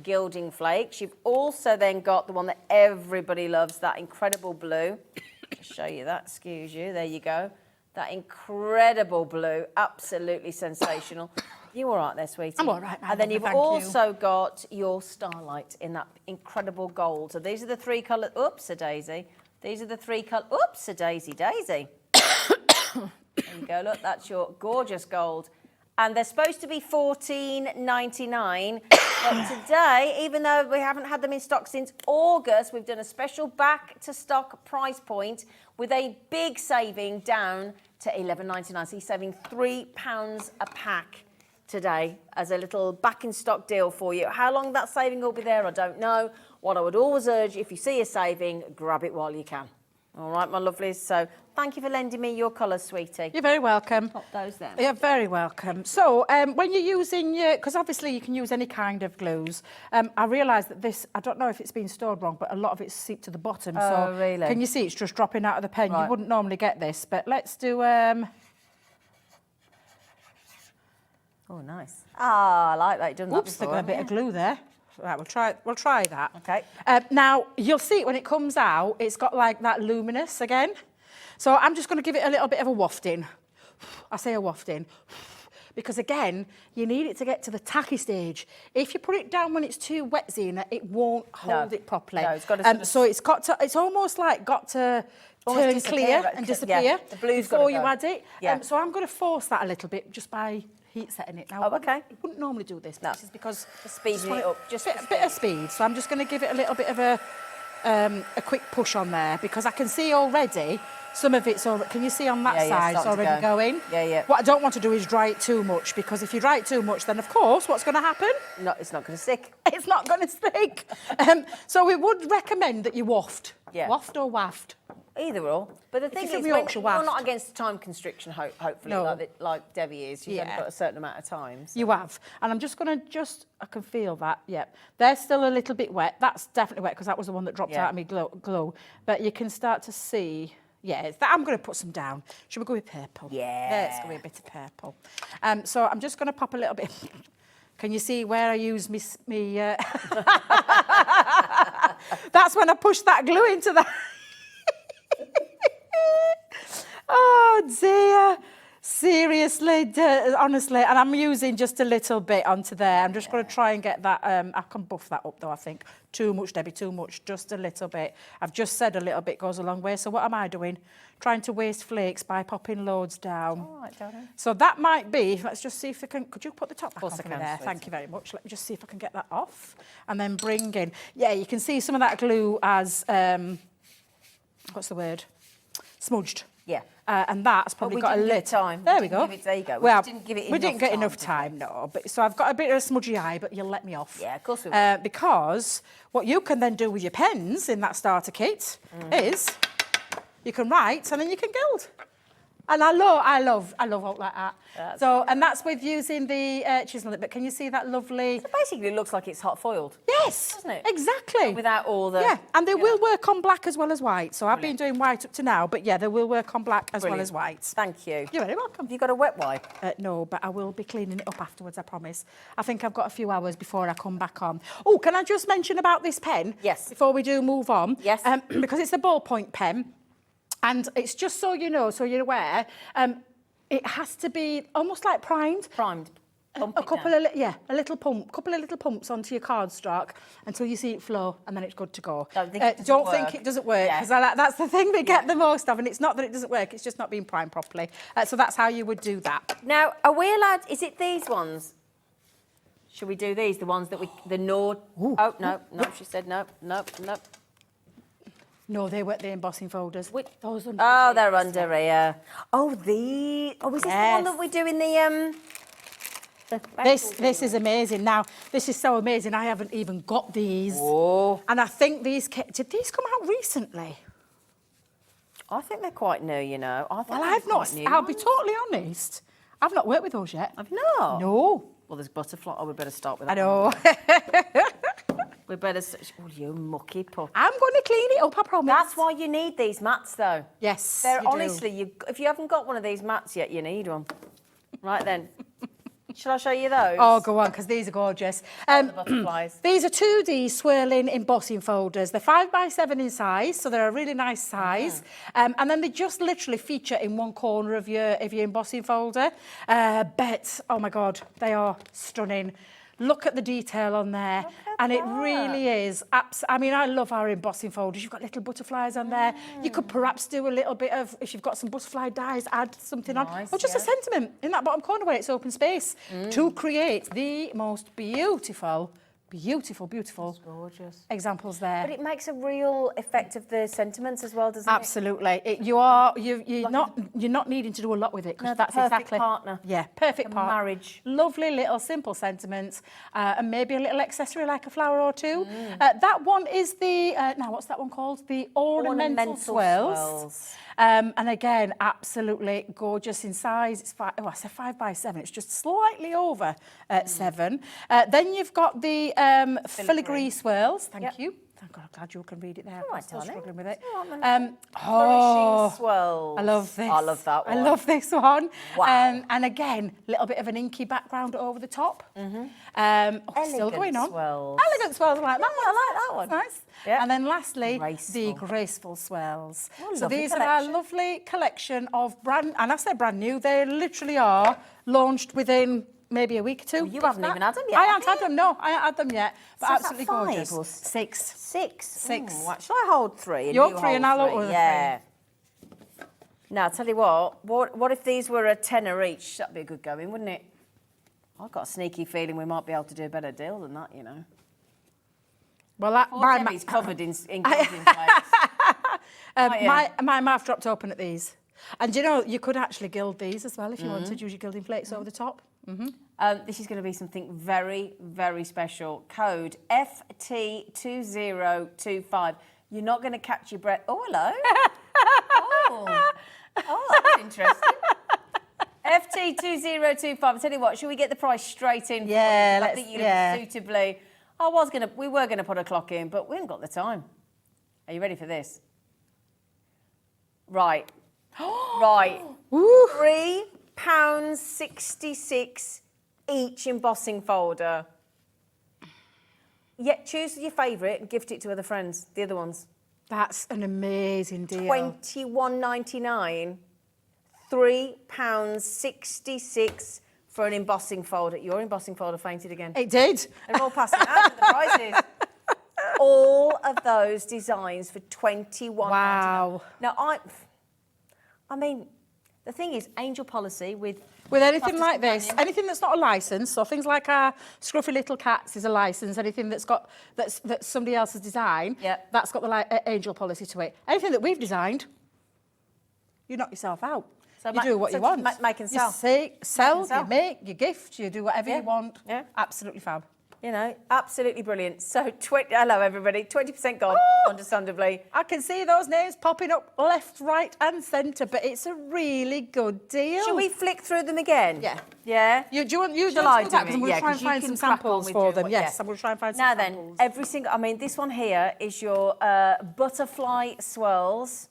gilding flakes. You've also then got the one that everybody loves, that incredible blue. I'll show you that, excuse you, there you go. That incredible blue, absolutely sensational. You all right there, sweetie? I'm all right, my And then lovely, you've thank you. also got your Starlight in that incredible gold. So these are the three colours, oops-a-daisy. These are the three colours, oops-a-daisy, daisy. There you go, look, that's your gorgeous gold. And they're supposed to be $14.99, but today, even though we haven't had them in stock since August, we've done a special back-to-stock price point with a big saving down to $11.99. So you're saving £3 a pack today as a little back-in-stock deal for you. How long that saving will be there, I don't know. What I would always urge, if you see a saving, grab it while you can. All right, my lovelies. So thank you for lending me your colours, sweetie. You're very welcome. Pop those there. You're very welcome. So when you're using your, because obviously you can use any kind of glues, I realise that this, I don't know if it's been stored wrong, but a lot of it's seeped to the bottom. Oh, so really? Can you see it's just dropping out of the pen? Right. You wouldn't normally get this, but let's do... Oh, nice. Ah, I like that. You've done that Oops, there before, got a bit of glue there. Right, we'll try that. Okay. Now, you'll see when it comes out, it's got like that luminous again. So I'm just going to give it a little bit of a wafting. I say a wafting. Because again, you need it to get to the tacky stage. If you put it down when it's too wet, Zena, it won't hold it properly. No, it's got to so it's almost like got to turn disappear, clear and yeah, disappear the blue's gotta before you go. add it. Yeah. So I'm going to force that a little bit just by heat setting it. Now, Oh, okay. I wouldn't normally do this, but this is because Just speeding it up, just a for bit of speed. So I'm just going to give it a little bit of a quick push on there because I can see already some of it's already. Can you see on that Yeah, yeah, side it's starting to already go. going? Yeah, yeah. What I don't want to do is dry it too much because if you dry it too much, then of course what's going to happen? No, it's not going to stick. It's not going to stick. So we would recommend that you waft. Yeah. Waft or waft. Either or. But the thing you is, give me when, Yorkshire you're waft. not against time constriction, hopefully, No. like Debbie is. You've only Yeah. got a certain amount of time. So. You have. And I'm just going to I can feel that, yeah. They're still a little bit wet. That's definitely wet because that was the one that dropped Yeah. out of me glue. But you can start to see, yeah, I'm going to put some down. Should we go with purple? Yeah. Let's go with a bit of purple. So I'm just going to pop a little bit. Can you see where I use me That's when I push that glue into the... Oh dear, seriously, honestly, and I'm using just a little bit onto there. I'm just going to try and get that, I can buff that up though, I think. Too much, Debbie, too much, just a little bit. I've just said a little bit goes a long way, so what am I doing? Trying to waste flakes by popping loads down. All right, darling. So that might be, let's just see if I can, could you put the top back on course I for me can, there? sweetie. Thank you very much. Let me just see if I can get that off and then bring in, yeah, you can see some of that glue as, what's the word? Smudged. Yeah. And that's probably we got a didn't give little it time. There We we didn't go. give it- there you go. We Well, just didn't give it we enough didn't get time, enough did we? time, no. But so I've got a bit of a smudgy eye, but you'll let me off. Yeah, of course we will. Because what you can then do with your pens in that starter kit is you can write and then you can gild. And I love all like that. So, and that's with using the chisel. But can you see that lovely? It basically looks like it's hot foiled. Yes, Doesn't it? exactly. Without all the... Yeah, and they will work on black as well as white. So I've been doing white up to now, but yeah, they will work on black as well Brilliant. as white. Thank you. You're very welcome. Have you got a wet wipe? No, but I will be cleaning it up afterwards, I promise. I think I've got a few hours before I come back on. Oh, can I just mention about this pen? Yes. Before we do move on? Yes. Because it's a ballpoint pen, and it's just so you know, so you're aware, it has to be almost like primed. Primed. Bump A it couple down. of couple of little pumps onto your cardstock until you see it flow, and then it's good to go. Don't think it doesn't work. Because that's the thing we get the most of, and it's not that it doesn't work; it's just not being primed properly. So that's how you would do that. Now, are we allowed... Is it these ones? Should we do these? The ones that we... The Nord... Oh, no, she said no. No, they weren't the embossing folders. Which- Those under Oh, they're under here. Oh, the... Oh, is this the one Yes. that we do in the... This is amazing. Now, this is so amazing. I haven't even got these. Oh. And I think did these come out recently? I think they're quite new, you know. I think Well, they're I've not. quite new I'll be ones. totally honest. I've not worked with those yet. Have you not? No. Well, there's butterfly. Oh, we better start with that. I know. We better... Oh, you mucky pup. I'm going to clean it up, I promise. That's why you need these mats, though. Yes, They're you do. honestly, if you haven't got one of these mats yet, you need one. Right then. Shall I show you those? Oh, go on, because these are gorgeous. The butterflies. These are 2D swirling embossing folders. They're 5x7 in size, so they're a really nice size. And then they just literally feature in one corner of your embossing folder. But, oh my God, they are stunning. Look at the detail on there. And it really is. I mean, I love our embossing folders. You've got little butterflies on there. You could perhaps do a little bit of, if you've got some butterfly dies, add something on. Or just a sentiment in that bottom corner where it's open space to create the most beautiful, Gorgeous. examples there. But it makes a real effect of the sentiments as well, doesn't it? Absolutely. You're not needing to do a lot with it, because that's perfect exactly partner. Yeah, perfect partner. Marriage. Lovely little simple sentiments, and maybe a little accessory like a flower or two. That one is the now what's that one called? The ornamental swirls. And again, absolutely gorgeous in size. It's I said 5x7. It's just slightly over 7. Then you've got the filigree swirls. Thank you. Thank God, I'm glad you can read it there. I'm still struggling with it. Flourishing swirls. I love this. I love that one. I love this one. Wow. And again, a little bit of an inky background over the top. Still going on. Swirls. Elegant swirls, I like that one. I like that one. That's nice. Yeah. And then lastly, Graceful. the graceful swirls. Oh, So lovely these are collection. our lovely collection of brand, and I say brand new, they literally are launched within maybe a week or two. you haven't even had them yet, I have haven't had them, no. I haven't had them yet. But So is that absolutely 5 gorgeous. or 6. 6. 6. What, shall I hold 3? And You hold 3 and I'll hold 3. Yeah. Now, I'll tell you what if these were a tenner each? That'd be a good going, wouldn't it? I've got a sneaky feeling we might be able to do a better deal than that, you know. Well, that, Debbie's covered in gilding flakes. my mouth dropped open at these. And you know, you could actually gild these as well if you wanted. Use your gilding flakes over the top. This is going to be something very, very special. Code FT2025. You're not going to catch your breath. Oh, hello. That's interesting. FT2025. I'll tell you what, should we get the price straight in? Yeah, I think you look suitably. We were going to put a clock in, but we haven't got the time. Are you ready for this? Right. Right. £3.66 each embossing folder. Yeah, choose your favourite and gift it to other friends, the other ones. That's an amazing deal. £21.99, £3.66 for an embossing folder. Your embossing folder fainted again. It did. They're all passing out the prices. All of those designs for £21.99. Wow. Now, I mean, the thing is, Angel policy with anything like this, anything that's not a license, so things like our scruffy little cats is a license. Anything that's somebody else's design, that's got the Angel policy to it. Anything that we've designed, you knock yourself out. So you do what you want. Make and sell. You sell, you make, you gift, you do whatever you want. Yeah. Absolutely fab. You know, absolutely brilliant. So, hello everybody, 20% gone, understandably. I can see those names popping up left, right and centre, but it's a really good deal. Should we flick through them again? Yeah. Yeah? Do you want Shall I do that? it? I'm going to try and find some samples for them. Yes, I'm going to try and find some samples. Now then, I mean, this one here is your butterfly swirls.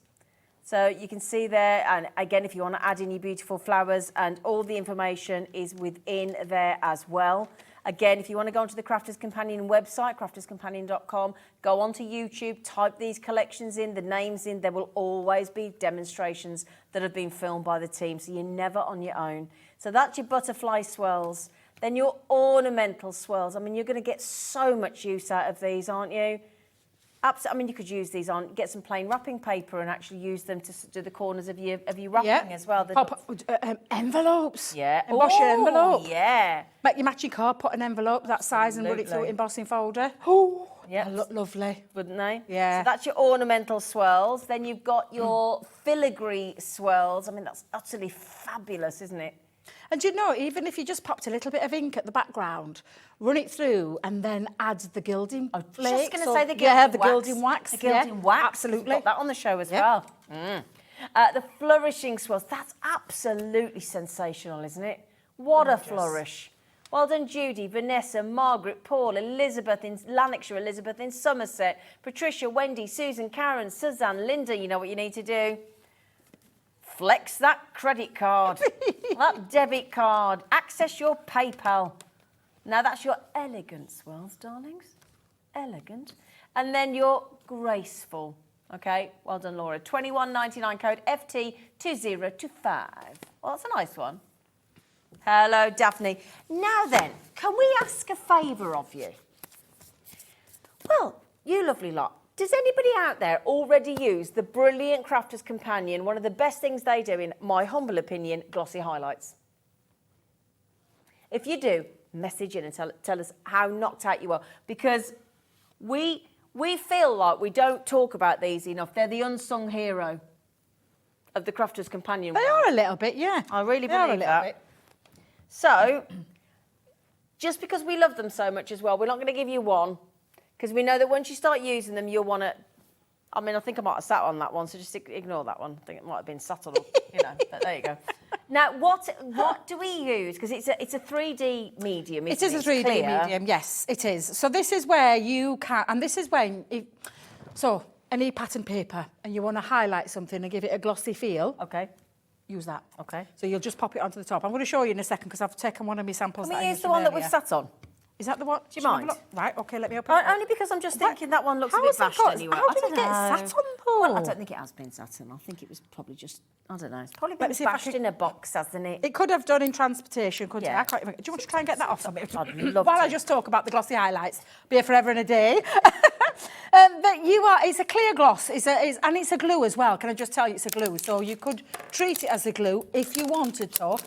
So you can see there, and again, if you want to add in your beautiful flowers, and all the information is within there as well. Again, if you want to go onto the Crafters Companion website, crafterscompanion.com, go onto YouTube, type these collections in, the names in. There will always be demonstrations that have been filmed by the team, so you're never on your own. So that's your butterfly swirls. Then your ornamental swirls. I mean, you're going to get so much use out of these, aren't you? I mean, you could use these on, get some plain wrapping paper and actually use them to do the corners of your wrapping as well. Envelopes. Yeah. Emboss your envelope. Yeah. Make your matching card, put an envelope that size and run it through embossing folder. Yeah. Look lovely. Wouldn't they? Yeah. So that's your ornamental swirls. Then you've got your filigree swirls. I mean, that's utterly fabulous, isn't it? And you know, even if you just popped a little bit of ink at the background, run it through and then add the gilding flakes. I was just going to say the gilding wax. The gilding wax. The gilding wax. Absolutely. We've got that on the show as well. The flourishing swirls. That's absolutely sensational, isn't it? What a flourish. Well done, Judy, Vanessa, Margaret, Paul, Elizabeth in Lanarkshire, Elizabeth in Somerset, Patricia, Wendy, Susan, Karen, Suzanne, Linda. You know what you need to do? Flex that credit card, that debit card, access your PayPal. Now that's your elegant swirls, darlings. Elegant. And then your graceful. Okay, well done, Laura. 21.99 code FT2025. Well, that's a nice one. Hello, Daphne. Now then, can we ask a favour of you? Well, you lovely lot. Does anybody out there already use the brilliant Crafter's Companion, one of the best things they do, in my humble opinion, glossy highlights? If you do, message in and tell us how knocked out you are, because we feel like we don't talk about these enough. They're the unsung hero of the Crafter's Companion. They are a little bit, yeah. I really They are a believe little that. bit. So, just because we love them so much as well, we're not going to give you one, because we know that once you start using them, you'll want to... I mean, I think I might have sat on that one, so just ignore that one. I think it might have been sat on, you know, but there you go. Now, what do we use? Because it's a 3D medium, isn't it? It is a 3D medium, yes, it is. So this is where you can, and this is when, so any pattern paper, and you want to highlight something and give it a glossy feel. Okay. Use that. Okay. So you'll just pop it onto the top. I'm going to show you in a second because I've taken one of my samples. Can that we I use used the one that earlier. we've sat on? Is that the one? Do you Shall I have a mind? look? Right, okay, let me open it. Only because I'm just thinking that one looks a How bit has that bashed got- anyway. how I did don't it get know. sat on, though? Well, I don't think it has been sat on. I think it was probably just, I don't know. It's probably been me see if I bashed can- in a box, hasn't it? It could have done in transportation, couldn't Yeah. it? I can't even... Do you want to try and get that off of me? I'd love While to. I just talk about the glossy highlights. Be here forever and a day. But it's a clear gloss, and it's a glue as well. Can I just tell you it's a glue? So you could treat it as a glue if you wanted to,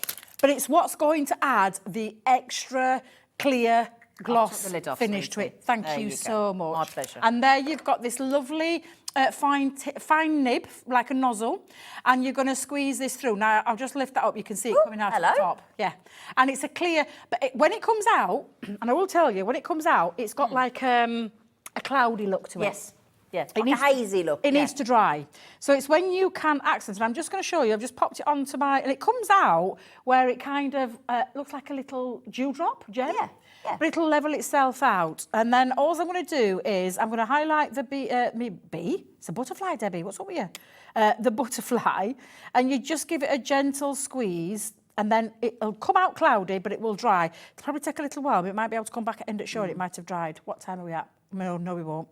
but it's what's going to add the extra clear gloss the lid off, finish to sweetie. it. Thank There you you go. so much. My pleasure. And there you've got this lovely fine nib, like a nozzle, and you're going to squeeze this through. Now, I'll just lift that up. You can see it coming out hello. of the top. Yeah. And it's a clear... But when it comes out, and I will tell you, when it comes out, it's got like a cloudy look to it. Yes. Yeah, It like needs a hazy look. It yeah. needs to dry. So it's when you can accent, and I'm just going to show you, I've just popped it onto my... And it comes out where it kind of looks like a little dewdrop gem. Yeah, yeah. But it'll level itself out. And then all I'm going to do is I'm going to highlight the bee. It's a butterfly, Debbie. What's up with you? The butterfly. And you just give it a gentle squeeze, and then it'll come out cloudy, but it will dry. It'll probably take a little while, but it might be able to come back at end at showing it might have dried. What time are we at? No, we won't.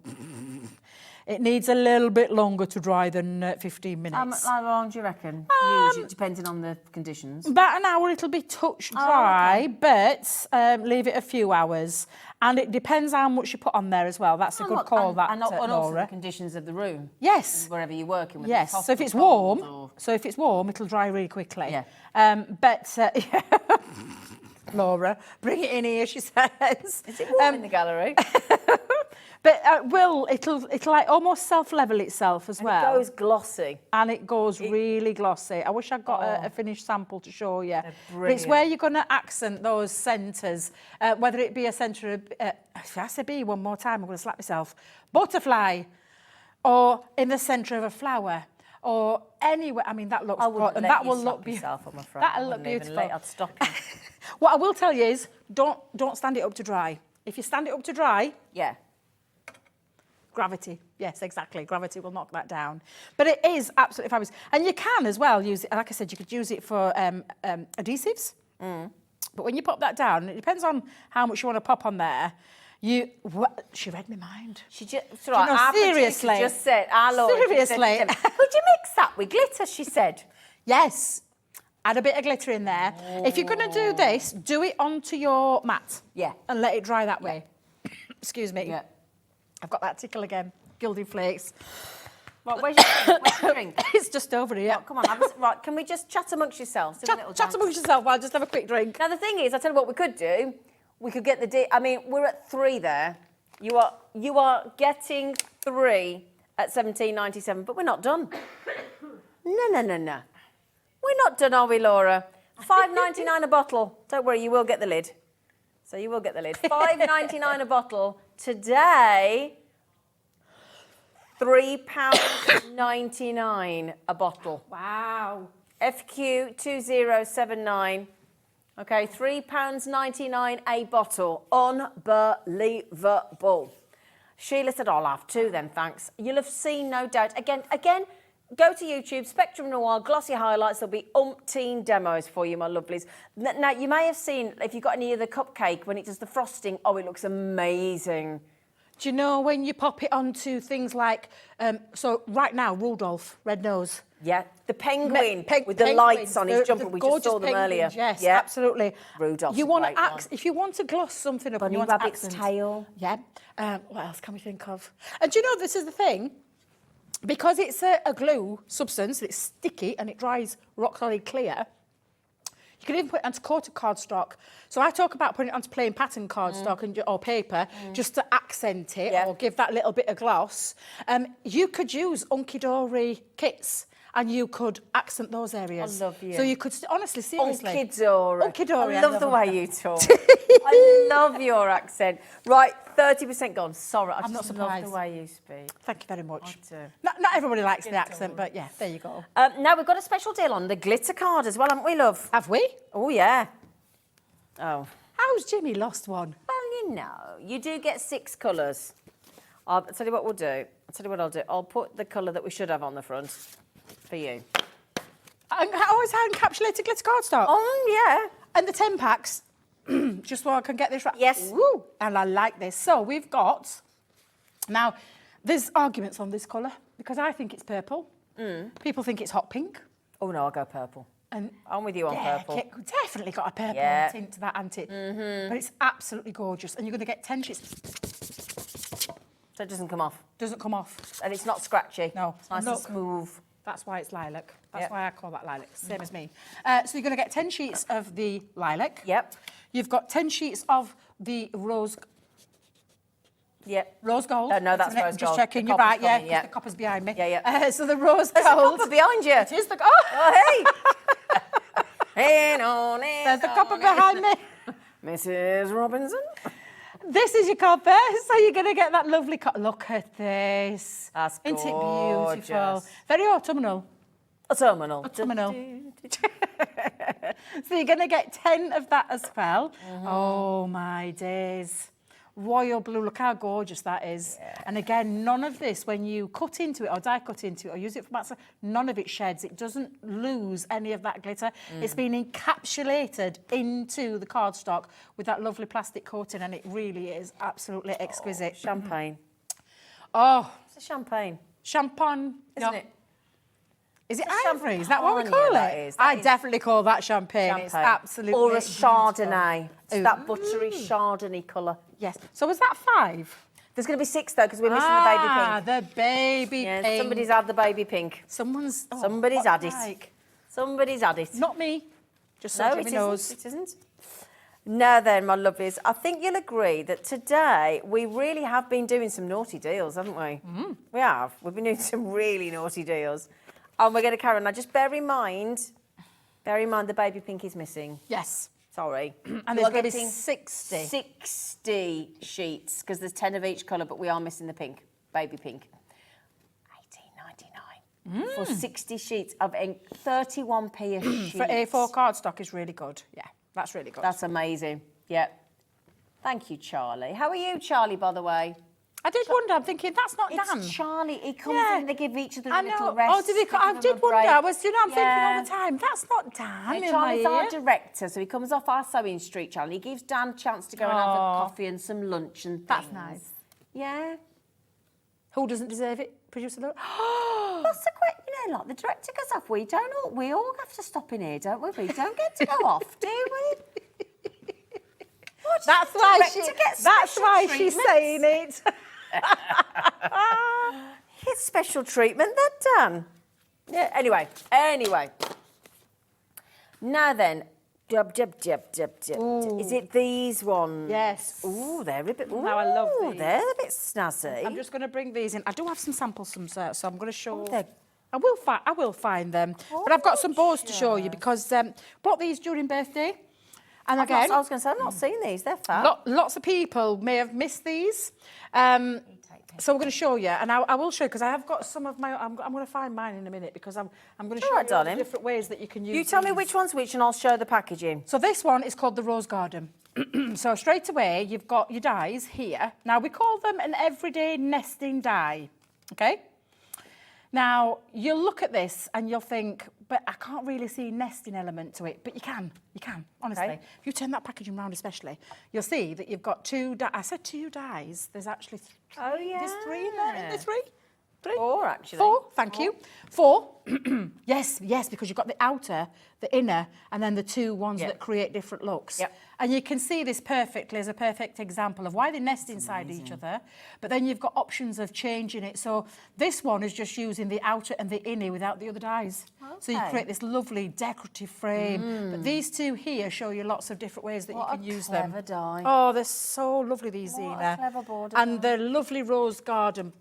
It needs a little bit longer to dry than 15 minutes. How long do you reckon? Usually, depending on the conditions. About an hour, it'll be touch dry, but leave it a few hours. And it depends how much you put on there as well. That's a good call, and also the Laura. conditions of the room. Yes. Wherever you're working with. Yes, hot so if or it's cold warm, or- it'll dry really quickly. Yeah. Laura, bring it in here, she says. Is it warm in the gallery? But it'll like almost self-level itself as well. It goes glossy. And it goes really glossy. I wish I'd got a finished sample to show you. But it's brilliant. where you're going to accent those centres, whether it be a centre of... if I say bee one more time, I'm going to slap myself. Butterfly, or in the centre of a flower, or anywhere. I mean, that looks... I wouldn't and let that you will slap look beautiful. yourself, I'm afraid. That'll I look wouldn't even beautiful. let- I'd stop you. What I will tell you is, don't stand it up to dry. If you stand it up to dry... Yeah. Gravity, yes, exactly. Gravity will knock that down. But it is absolutely fabulous. And you can as well use it, like I said, you could use it for adhesives. But when you pop that down, it depends on how much you want to pop on there. She read my mind. She just, it's all right, know, our producer seriously. just said, our Lord just said to Seriously. them, could you mix that with glitter, she said. Yes, add a bit of glitter in there. If you're going to do this, do it onto your mat. Yeah. And let it dry that way. Excuse me. Yeah. I've got that tickle again. Gilding Flakes. Right, where's your drink? It's just over here. Oh, come on, right, can we just chat amongst yourselves? Do a little Chat dance? amongst yourself while I just have a quick drink. Now, the thing is, I tell you what we could do. We could get I mean, we're at 3 there. You are getting 3 at $17.97, but we're not done. No. We're not done, are we, Laura? $5.99 a bottle. Don't worry, you will get the lid. So you will get the lid. $5.99 a bottle. Today, £3.99 a bottle. Wow. FQ2079. Okay, £3.99 a bottle. Unbelievable. Sheila said, I'll have two then, thanks. You'll have seen, no doubt. Again, go to YouTube, Spectrum Noir, glossy highlights. There'll be umpteen demos for you, my lovelies. Now, you may have seen, if you've got any of the cupcake, when it does the frosting, oh, it looks amazing. Do you know when you pop it onto things like, so right now, Rudolph, red nose. Yeah, the penguin with the lights on his jumper. We just saw them earlier. Yes, yeah. Absolutely. Rudolph's you a want great to one. if you want to gloss something up, Bunny and you want to rabbit's accent. tail. Yeah. What else can we think of? And do you know, this is the thing, because it's a glue substance, it's sticky and it dries rock solid clear. You can even put it onto coated cardstock. So I talk about putting it onto plain pattern cardstock or paper just to accent it or give that little bit of gloss. You could use Hunkydory kits and you could accent those areas. I love you. So you could, honestly, seriously. Hunkydory. I love the way you talk. I love your accent. Right, 30% gone. Sorry, I just love the way you speak. Thank you very much. I do. Not everybody likes the accent, but yeah, there you go. Now, we've got a special deal on the glitter card as well, haven't we, love? Have we? Oh, yeah. Oh. How's Jimmy lost one? Well, you know, you do get 6 colours. I'll tell you what we'll do. I'll tell you what I'll do. I'll put the colour that we should have on the front for you. Oh, it's encapsulated glitter cardstock. Oh, yeah. And the 10 packs, just so I can get this right. Yes. Woo, and I like this. So we've got, now, there's arguments on this colour because I think it's purple. People think it's hot pink. Oh, no, I'll go purple. And I'm with you on purple. Definitely got a purple tint to that, hasn't it? But it's absolutely gorgeous. And you're going to get 10 sheets. So it doesn't come off. Doesn't come off. And it's not scratchy. No. It's nice and smooth. That's why it's lilac. That's Yep. why I call that lilac. Same as me. So you're going to get 10 sheets of the lilac. Yep. You've got 10 sheets of the rose. Yep. Rose gold. No, that's isn't it? rose Just gold. checking. The You're copper's right. Yeah, coming, yeah. the copper's behind me. Yeah, yeah. So the rose There's a gold. copper behind you. It is the. Oh, hey. There's the copper behind me. Mrs. Robinson. This is your copper, so you're going to get that lovely copper. Look at this. That's Isn't it gorgeous. beautiful? Very autumnal. Autumnal. Autumnal. So you're going to get 10 of that as well. Oh, my days. Royal blue, look how gorgeous that is. Yeah. And again, none of this, when you cut into it or die cut into it or use it for mats, none of it sheds. It doesn't lose any of that glitter. It's been encapsulated into the cardstock with that lovely plastic coating, and it really is absolutely exquisite. Champagne. Oh. It's a champagne. Champagne. Isn't it? Is it It's ivory? Is that what we champagne, call that it? is. That I is definitely call that champagne. It's absolutely Or a beautiful. Chardonnay. It's Ooh. that buttery Chardonnay colour. Yes. So was that 5? There's going to be 6 though, because we're missing the baby pink. The baby Yeah, pink. somebody's had the baby pink. Somebody's had it. like? Somebody's had it. Not me. Just so No, Jimmy it knows. isn't. It isn't. Now then, my lovelies, I think you'll agree that today we really have been doing some naughty deals, haven't we? We have. We've been doing some really naughty deals. And we're going to carry on. Now, just bear in mind the baby pink is missing. Yes. Sorry. And there's going to be 60. 60 sheets, because there's 10 of each colour, but we are missing the pink, baby pink. $18.99 for 60 sheets of 31p a sheet. For A4 cardstock is really good. Yeah, that's really good. That's amazing. Yeah. Thank you, Charlie. How are you, Charlie, by the way? I did wonder. I'm thinking that's not Dan. It's Charlie. He comes Yeah. in, they give each other I a little know. rest. Oh, did he? I give did them a wonder. break. I was, thinking all Yeah. the time. That's not Dan in my Charlie's our ear. director, so he comes off our sewing street channel. He gives Dan a chance to go and have a coffee and some lunch and things. That's nice. Yeah. Who doesn't deserve it? Producer Lou? That's the quick, like the director goes off. We all have to stop in here, don't we? We don't get to go off, do we? That's why she's saying it. It's special treatment, that Dan. Yeah. Anyway. Now then, Is it these ones? Yes. Ooh, they're a bit. Ooh, Now I love these. They're a bit snazzy. I'm just going to bring these in. I do have some samples, so I'm going to show. they're I will find them, but I've got some bows to show you because bought these during birthday, and again, I was going to say I've not seen these. They're fab. lots of people may have missed these. So we're going to show you, and I will show you, because I have got some of my, I'm going to find mine in a minute, because I'm going to show All right, you all the darling. different ways that you can use You tell me these. which one's which and I'll show the packaging. So this one is called the Rose Garden. So straight away, you've got your dies here. Now, we call them an everyday nesting die, okay? Now, you'll look at this and you'll think, but I can't really see a nesting element to it. But you can, honestly. Okay. If you turn that packaging around especially, you'll see that you've got I said 2 dies. There's actually Oh, yeah. There's 3 in there, isn't there 3? 3? 4, actually. 4, thank you. 4, yes, because you've got the outer, the inner, and then the 2 ones that create different looks. Yep. And you can see this perfectly as a perfect example of why they nest inside each other. But then you've got options of changing it. So this one is just using the outer and the inner without the other dies. So you Okay. create this lovely decorative frame. But these 2 here show you lots of different ways that you can use them. Clever die. Oh, they're so lovely, these, What a Zena. clever border And the lovely rose garden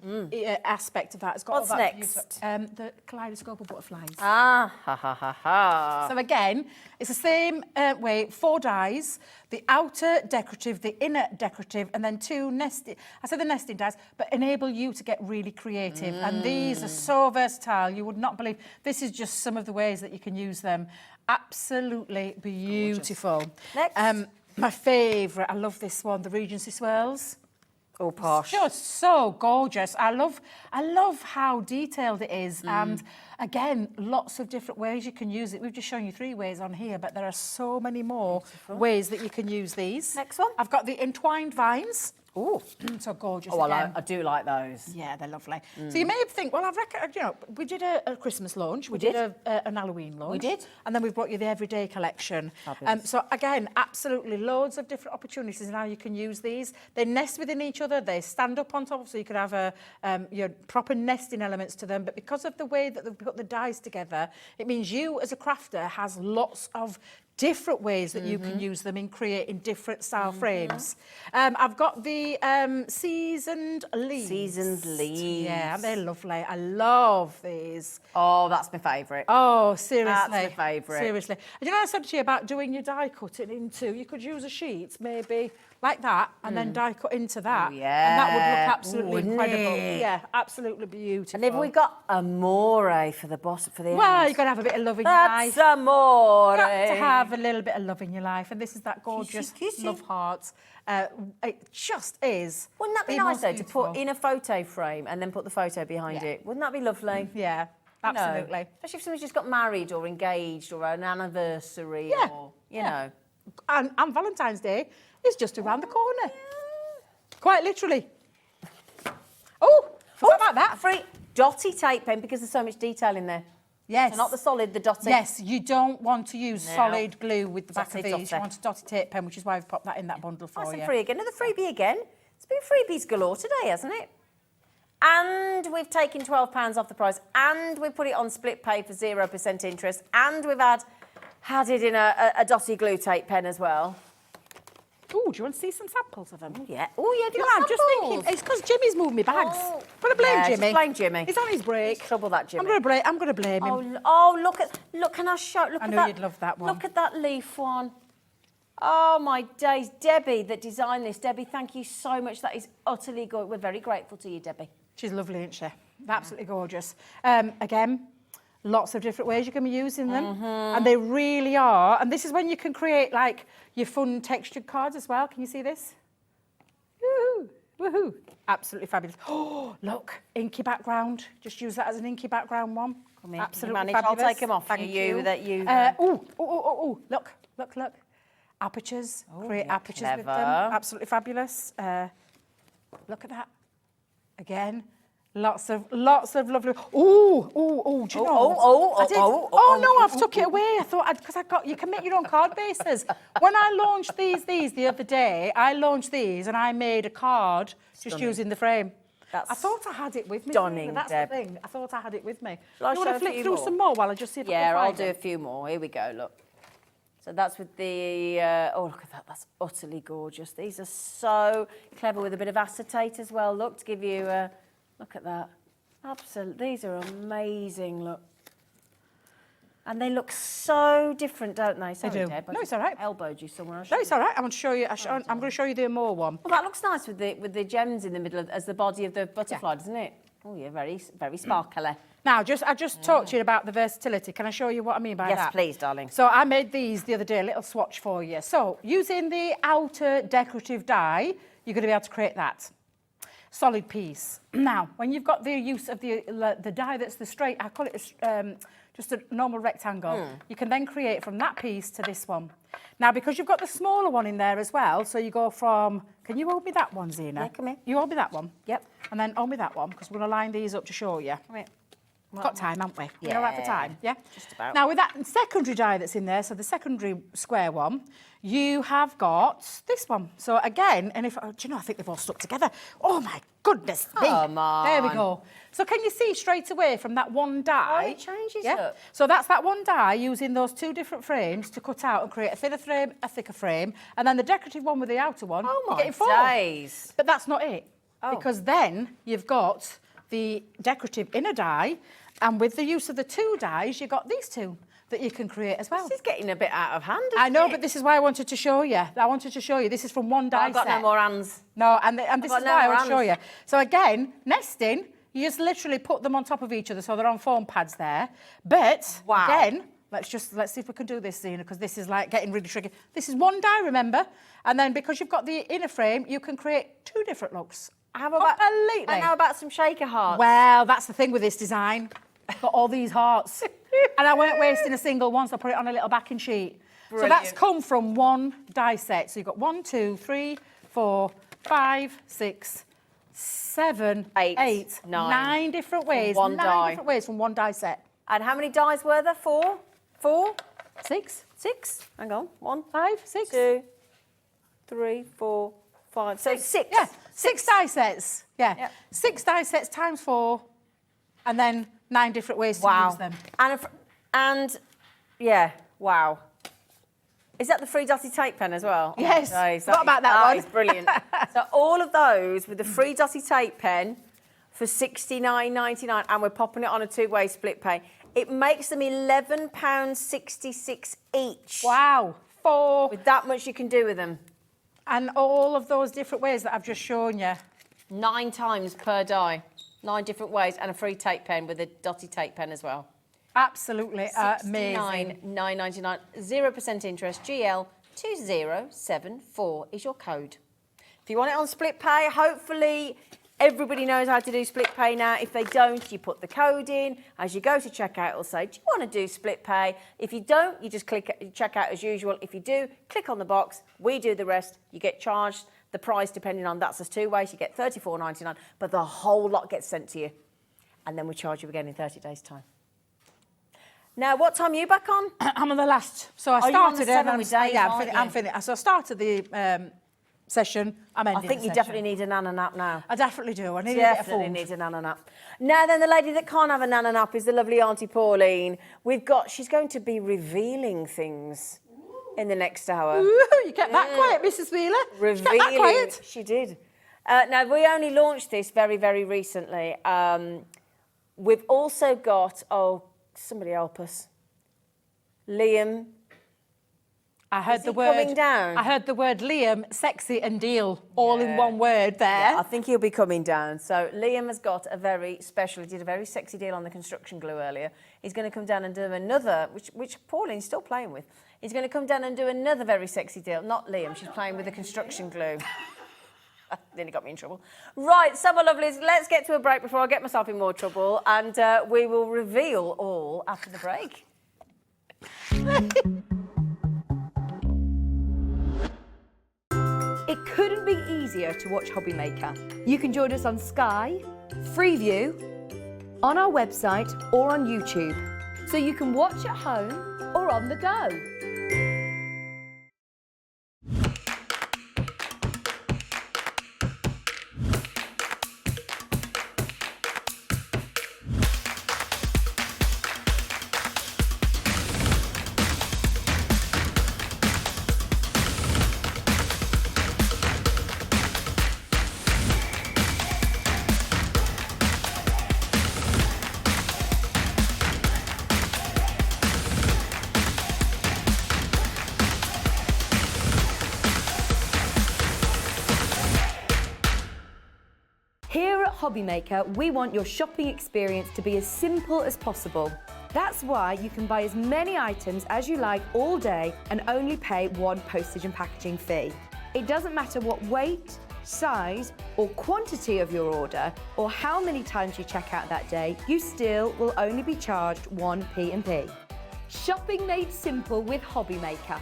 aspect of that. It's got What's all that next? the kaleidoscope of butterflies. Ah, ha, ha, ha, ha. So again, it's the same way, 4 dies, the outer decorative, the inner decorative, and then 2 nesting, I said the nesting dies, but enable you to get really creative. And these are so versatile, you would not believe. This is just some of the ways that you can use them. Absolutely beautiful. Next. My favourite, I love this one, the Regency Swirls. Oh, posh. Just so gorgeous. I love how detailed it is. And again, lots of different ways you can use it. We've just shown you 3 ways on here, but there are so many more ways that you can use these. Next one. I've got the entwined vines. Oh, So gorgeous oh, again. I do like those. Yeah, they're lovely. So you may think, well, we did a Christmas launch. We did an Halloween launch. We did. And then we've brought you the everyday collection. Fabulous. So again, absolutely loads of different opportunities in how you can use these. They nest within each other. They stand up on top, so you could have your proper nesting elements to them. But because of the way that they've put the dies together, it means you as a crafter has lots of different ways that you can use them in creating different style frames. I've got the seasoned leaves. Seasoned leaves. Yeah, they're lovely. I love these. Oh, that's my favourite. Oh, seriously. That's my favourite. Seriously. And you know, I said to you about doing your die cutting into, you could use a sheet, maybe like that, and then die cut into that. Oh, yeah. And that would look absolutely Wouldn't incredible. it? Yeah, absolutely beautiful. And have we got amore for the boss, for the Well, end? you've got to have a bit of love in your life. That's amore. Got to have a little bit of love in your life, and this is that gorgeous kissy. love heart. It just is. Wouldn't that be the nice, most though, to put beautiful. in a photo frame and then put the photo behind Yeah. it? Wouldn't that be lovely? Yeah, You know, absolutely. especially if someone's just got married or engaged or an anniversary Yeah, or, you know. And Valentine's Day is just around the corner. Quite literally. Oh, forgot about that. Free dotty tape pen because there's so much detail in there. Yes. So not the solid, the dotty. Yes, you don't want to use No. solid glue with the back of Dotty, these. You dotty. want a dotty tape pen, which is why I've popped that in that bundle for Nice and you. free again. Another freebie again. It's been freebies galore today, hasn't it? And we've taken £12 off the price, and we put it on split pay for 0% interest, and we've added in a dotty glue tape pen as well. Oh, do you want to see some samples of them? Yeah. Oh, yeah, do you I'm want just samples? thinking, it's because Jimmy's moved me bags. Oh. Gonna blame Yeah, Jimmy. just blame Jimmy. He's on his break. Trouble that, Jimmy. I'm gonna blame him. Look, can I show, look I at knew that. you'd love that one. Look at that leaf one. Oh, my days. Debbie that designed this. Debbie, thank you so much. That is utterly good. We're very grateful to you, Debbie. She's lovely, isn't she? Absolutely gorgeous. Again, lots of different ways you can be using them. And they really are. And this is when you can create like your fun textured cards as well. Can you see this? Woohoo! Woohoo! Absolutely fabulous. Oh, look, inky background. Just use that as an inky background one. Come here, Absolutely manage. I'll fabulous. take 'em off for Thank you, that you- Look. Apertures. Create you're apertures with them. clever. Absolutely fabulous. Look at that. Again, lots of lovely. Do you know? I've took it away. I thought because you can make your own card bases. When I launched these the other day, I launched these and I made a card just using the frame. That's I thought I had it with me. stunning, That's Deb. the thing. I thought I had it with me. Shall I you want show to a flick few through more? some more while I just see if I Yeah, can I'll find do a them? few more. Here we go, look. So that's with the, look at that. That's utterly gorgeous. These are so clever with a bit of acetate as well. Look, to give you a, look at that. Absolutely, these are amazing, look. And they look so different, don't they? Sorry, do. Deb, I No, just it's all right. Elbowed you somewhere. No, it's all right. I'm going to show you. I'm going to show you the more one. Well, that looks nice with the gems in the middle as the body of the butterfly, doesn't it? Oh, yeah, very, very sparkly. Now, I just talked to you about the versatility. Can I show you what I mean by that? Yes, please, darling. So I made these the other day, a little swatch for you. So using the outer decorative die, you're going to be able to create that solid piece. Now, when you've got the use of the die that's the straight, I call it just a normal rectangle, you can then create from that piece to this one. Now, because you've got the smaller one in there as well, so you go from, can you hold me that one, Zena? Yeah, come here. You hold me that one? Yep. And then hold me that one, because we're going to line these up to show you. Come here. We've got time, haven't we? You're all right for time, yeah? Just about. Now, with that secondary die that's in there, so the secondary square one, you have got this one. So again, and do you know, I think they've all stuck together. Oh my goodness me. Come on. There we go. So can you see straight away from that one die? Oh, it changes up. So that's that one die using those two different frames to cut out and create a thinner frame, a thicker frame, and then the decorative one with the outer one. Oh, you're my getting 4. days. But that's not it. Oh. Because then you've got the decorative inner die, and with the use of the 2 dies, you've got these 2 that you can create as well. This is getting a bit out of hand, I know, isn't it? but this is why I wanted to show you. I wanted to show you. This is from one die I've got set. no more hands. No, and this got is no why I more want to show you. hands. So again, nesting, you just literally put them on top of each other, so they're on foam pads there. But Wow. again, let's see if we can do this, Zena, because this is like getting really tricky. This is one die, remember? And then because you've got the inner frame, you can create 2 different looks. How about, Completely. and how about some shaker hearts? Well, that's the thing with this design. Got all these hearts. And I weren't wasting a single one, so I put it on a little backing sheet. Brilliant. So that's come from one die set. So you've got 1, 2, 3, 4, 5, 6, 7, 8, 9 different ways. one 9 die. different ways from one die set. And how many dies were there? 4? 4? 6, 6? Hang on. 1, 5, 6. 2, 3, 4, 5. So 6. Yeah, 6 die sets. Yeah. Yep. 6 die sets times 4, and then 9 different ways to Wow. use them. And yeah, wow. Is that the free dotty tape pen as well? Oh, Yes. days, Forgot about that one. That is brilliant. So all of those with the free dotty tape pen for $69.99, and we're popping it on a 2-way split pay. It makes them £11.66 each. Wow. 4. With that much you can do with them. And all of those different ways that I've just shown you. 9 times per die. 9 different ways, and a free tape pen with a dotty tape pen as well. Absolutely amazing. $69.99, 0% interest, GL2074 is your code. If you want it on split pay, hopefully everybody knows how to do split pay now. If they don't, you put the code in. As you go to checkout, it'll say, do you want to do split pay? If you don't, you just click checkout as usual. If you do, click on the box. We do the rest. You get charged the price depending on, that's as 2 ways. You get $34.99, but the whole lot gets sent to you. And then we charge you again in 30 days' time. Now, what time are you back on? I'm on the last. So I Oh, you're on started the it. and 7 I'm, with Dave, yeah, aren't I'm you? finished. So I started the session. I'm ending I think the you session. definitely need a nana nap now. I definitely do. I need a bit of Definitely food. need a nana nap. Now then, the lady that can't have a nana nap is the lovely Auntie Pauline. She's going to be revealing things in the next hour. Ooh, you kept that quiet, Mrs. Wheeler. You kept that Revealing. quiet. She did. Now, we only launched this very, very recently. We've also got, somebody help us. Liam. I heard Is the he word. coming down? I heard the word Liam, sexy, and deal all in one word there. Yeah, I think he'll be coming down. So Liam has got a very special, he did a very sexy deal on the construction glue earlier. He's going to come down and do another, which Pauline's still playing with. He's going to come down and do another very sexy deal. Not Liam, she's playing with the construction glue. Nearly got me in trouble. Right, summer lovelies, let's get to a break before I get myself in more trouble, and we will reveal all after the break. It couldn't be easier to watch Hobby Maker. You can join us on Sky, Freeview, on our website or on YouTube. So you can watch at home or on the go. Hobbymaker, we want your shopping experience to be as simple as possible. That's why you can buy as many items as you like all day and only pay one postage and packaging fee. It doesn't matter what weight, size or quantity of your order or how many times you check out that day, you still will only be charged one P&P. Shopping made simple with Hobbymaker.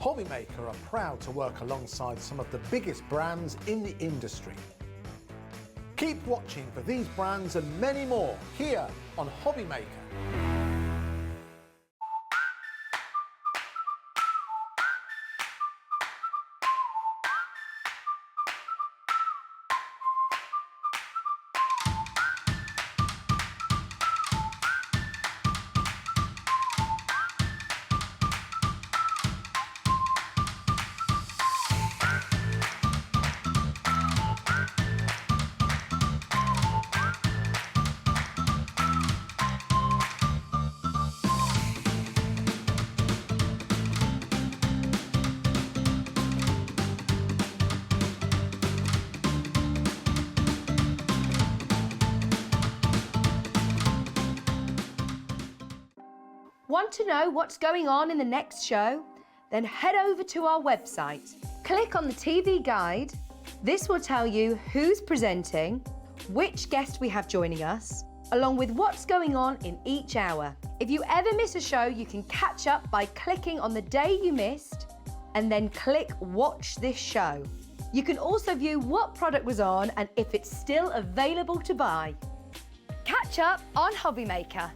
Hobbymaker are proud to work alongside some of the biggest brands in the industry. Keep watching for these brands and many more here on Hobbymaker. Want to know what's going on in the next show? Then head over to our website. Click on the TV guide. This will tell you who's presenting, which guest we have joining us, along with what's going on in each hour. If you ever miss a show, you can catch up by clicking on the day you missed and then click Watch This Show. You can also view what product was on and if it's still available to buy. Catch up on Hobbymaker.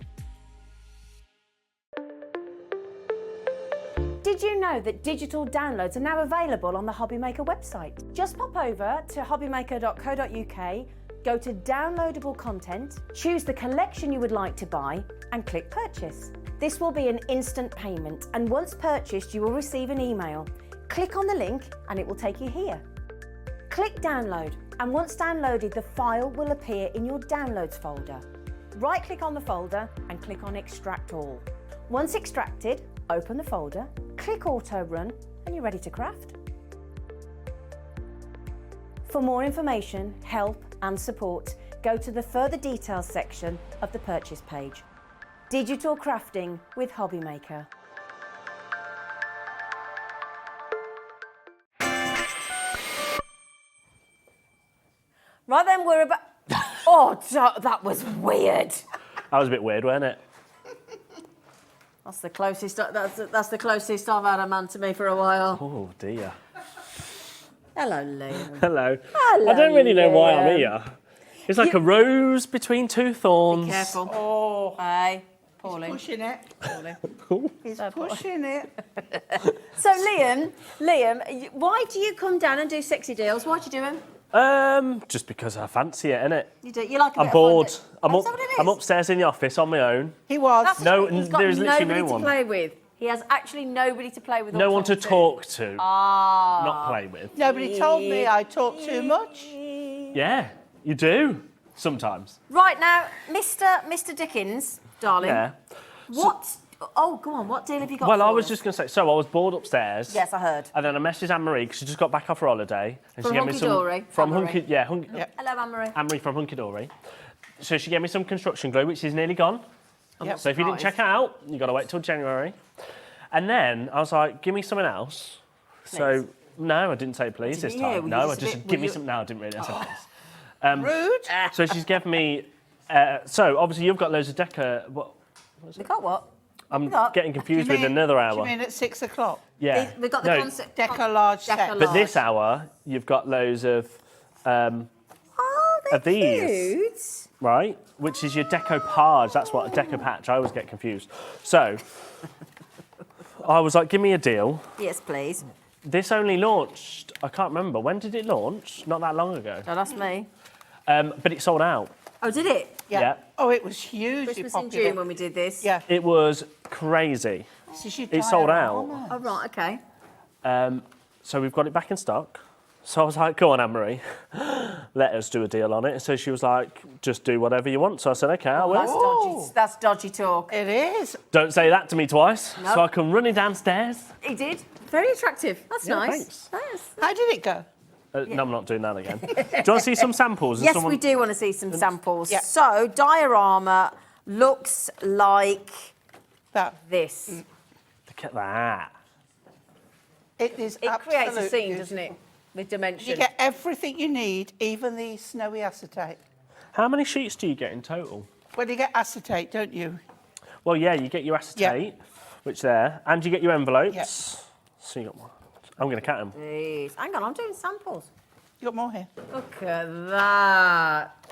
Did you know that digital downloads are now available on the Hobbymaker website? Just pop over to hobbymaker.co.uk, go to downloadable content, choose the collection you would like to buy and click purchase. This will be an instant payment and once purchased you will receive an email. Click on the link and it will take you here. Click download and once downloaded the file will appear in your downloads folder. Right click on the folder and click on extract all. Once extracted, open the folder, click auto run and you're ready to craft. For more information, help and support, go to the further details section of the purchase page. Digital crafting with Hobbymaker. Right then, we're about... Oh, that was weird. That was a bit weird, wasn't it? That's the closest. That's the closest I've had a man to me for a while. Oh dear. Hello, Liam. Hello. Hello, I don't really know why I'm Liam. here. It's like a rose between two thorns. Be careful. Oh, Hey, Pauline. pushing it. Pauline. He's pushing it. So, Liam, why do you come down and do sexy deals? Why do you do them? Just because I fancy it, innit? You do. You like a I'm bit bored. Of fun, is that what it is? I'm upstairs in the office on my own. He was. That's No, he's got there's literally nobody no one. to play with. He has actually nobody to play with. or No one to to. talk to, Ah. not play with. Nobody told me I talk too much. Yeah, you do sometimes. Right now, Mr. Dickens, darling. Yeah. What? Oh, go on. What deal have you got? Well, I for was us? just going to say. So I was bored upstairs. Yes, I heard. And then I messaged Anne-Marie because she just got back off her holiday. And From she gave me Hunkydory, some from Anne-Marie. Hunky. Yeah, Hello, Anne-Marie. Anne-Marie from Hunkydory. So she gave me some construction glue, which is nearly gone. Yep. So if you didn't check it out, you got to wait till January. And then I was like, give me something else. So no, I didn't say please this didn't you? time. Were No, you I just a just bit- give were me you- some. No, I didn't really. I said please. Rude. So she's given me. So obviously you've got loads of Deco. What? We got what? I'm got? getting confused Do you with mean- another Do hour. you mean at 6 o'clock? Yeah. We've got the No, concept. Deco-Large set. Deco-Large. But this hour, you've got loads of. Oh, of these, right? Which is your Deco-Large. That's what a Deco-Patch. I always get confused. So I was like, give me a deal. Yes, please. This only launched, I can't remember. When did it launch? Not that long ago. Don't ask me. But it sold out. Oh, did it? Yeah. Oh, it was hugely Christmas popular. in June when we did this. Yeah. It was crazy. This is your It sold out. diorama. Oh, right, okay. So we've got it back in stock. So I was like, go on, Anne-Marie, let us do a deal on it. So she was like, just do whatever you want. So I said, okay, I will. That's dodgy talk. It is. Don't say that to me twice. No. So I come running downstairs. He did. Very attractive. That's Yeah, nice. thanks. Nice. How did it go? No, I'm not doing that again. Do you want to see some samples? Yes, we do want to see some samples. Yeah. So, diorama looks like That. this. Look at that. It is It creates a absolutely scene, beautiful. doesn't it? With dimension. You get everything you need, even the snowy acetate. How many sheets do you get in total? Well, you get acetate, don't you? Well, yeah, you get your acetate, which there, and you get your envelopes. Yeah. So you got one. I'm going to count them. Jeez. Hang on, I'm doing samples. You got more here? Look at that.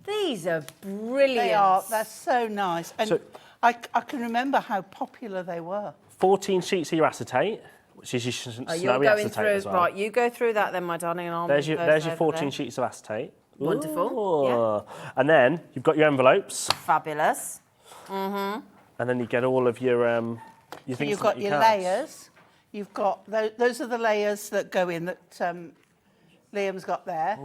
These are brilliant. They are. They're so nice. And So- I can remember how popular they were. 14 sheets of your acetate, which is your Oh, you're snowy going acetate through, as well. right, you go through that then, my darling, and I'll There's move your, those there's your over 14 there. sheets of acetate. Wonderful, Ooh. And then you've got your envelopes, Fabulous. and then you get all of your So things. you've got that your cards. layers. You've got those are the layers that go in that Liam's got there.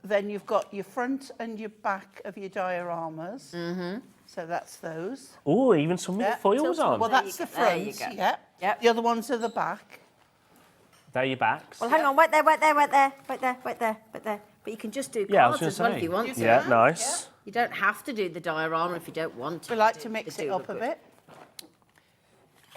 Then you've got your front and your back of your dioramas. So that's those. Oh, even some with Yeah. foils on. Well, There that's you the go, there you front. go. Yeah. Yep. The other ones are the back. They're your backs. Well, hang on, wait there, wait there, wait there, wait there, wait there, wait there. But you can just do Yeah, I was cards going as well to if say. you want to. Yeah, nice. You don't have to do the diorama if you don't want to. We like They to mix do it look up a good. bit.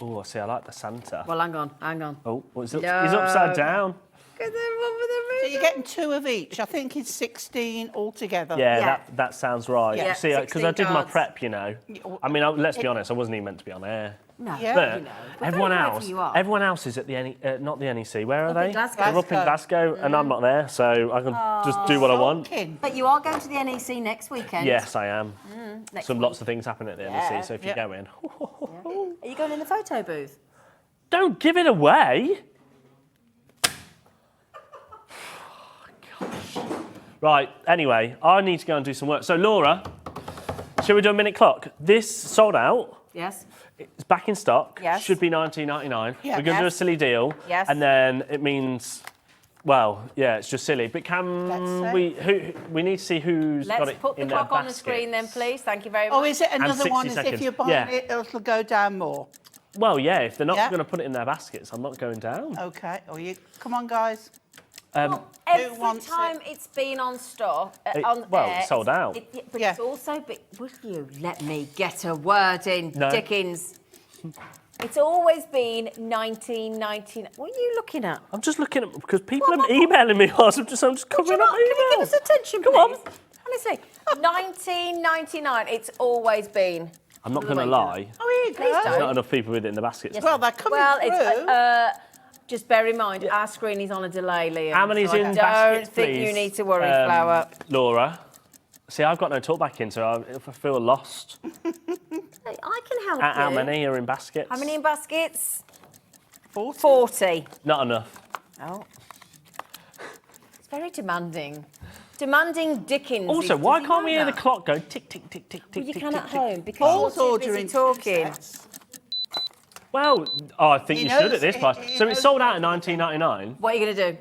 Oh, see, I like the Santa. Well, hang on, hang on. Oh, he's upside down. Look at the one with the So you're getting 2 of each. I think it's 16 altogether. Yeah, Yeah. That sounds right. Yeah. See, because I 16 did my cards. prep, you know. I mean, let's be honest, I wasn't even meant to be on air. No, Yeah. But you know. everyone very else, grateful you are. everyone else is at the not the NEC. Where are Up in they? Glasgow. They're up in Glasgow, and I'm not there, so I can just do what I want. Sulking. But you are going to the NEC next weekend. Yes, I am. Next Lots of things happen at the Yeah. NEC, so if you go in, Are you going in the photo booth? don't give it away. Gosh. Right. Anyway, I need to go and do some work. So Laura, shall we do a minute clock? This sold out. Yes. It's back in stock. Yes. Should be $19.99. Yeah. We're going to do a Yes. silly deal. Yes. And then it means, well, yeah, it's just silly. But can Let's we need to see who's got Let's it put the in their clock on the screen then, baskets. please. Thank you very much. Oh, is it another 60 one? As seconds. if you're buying Yeah. it, it'll go down more. Well, yeah, if they're not Yeah. going to put it in their baskets, I'm not going down. Okay. Oh, you come on, guys. Every wants time it's been on stock, It- on well, air, it's sold out. But Yeah. it's also been. Will you let me get a word in, No. Dickens? It's always been 1999. What are you looking at? I'm just looking at because people are emailing me. I'm just Would you covering up not? Can you give emails. us attention, Come please? on. Honestly, 1999. It's always been. I'm not going to Wait, lie. Oh, here you Please go. don't. Not enough people with it in the baskets. Well, they're coming Well, through. it's. Just bear in mind, our screen is on a delay, Liam. How many's so in I don't baskets, think please? you need to worry, Flower. Laura. See, I've got no talkback in, so I feel lost. Hey, I can help How you. many are in baskets? How many in baskets? 40. 40. Not enough. Oh. It's very demanding. Demanding Dickens. Also, is- why does he can't we know hear the that? clock go tick, tick, tick, tick, tick, Well, you tick, can tick, at tick. home because Paul's you're too busy ordering talking. 2 sets. Well, I think He you should knows- at this he- price. he So it's knows sold out what in 1999. What are you going to do?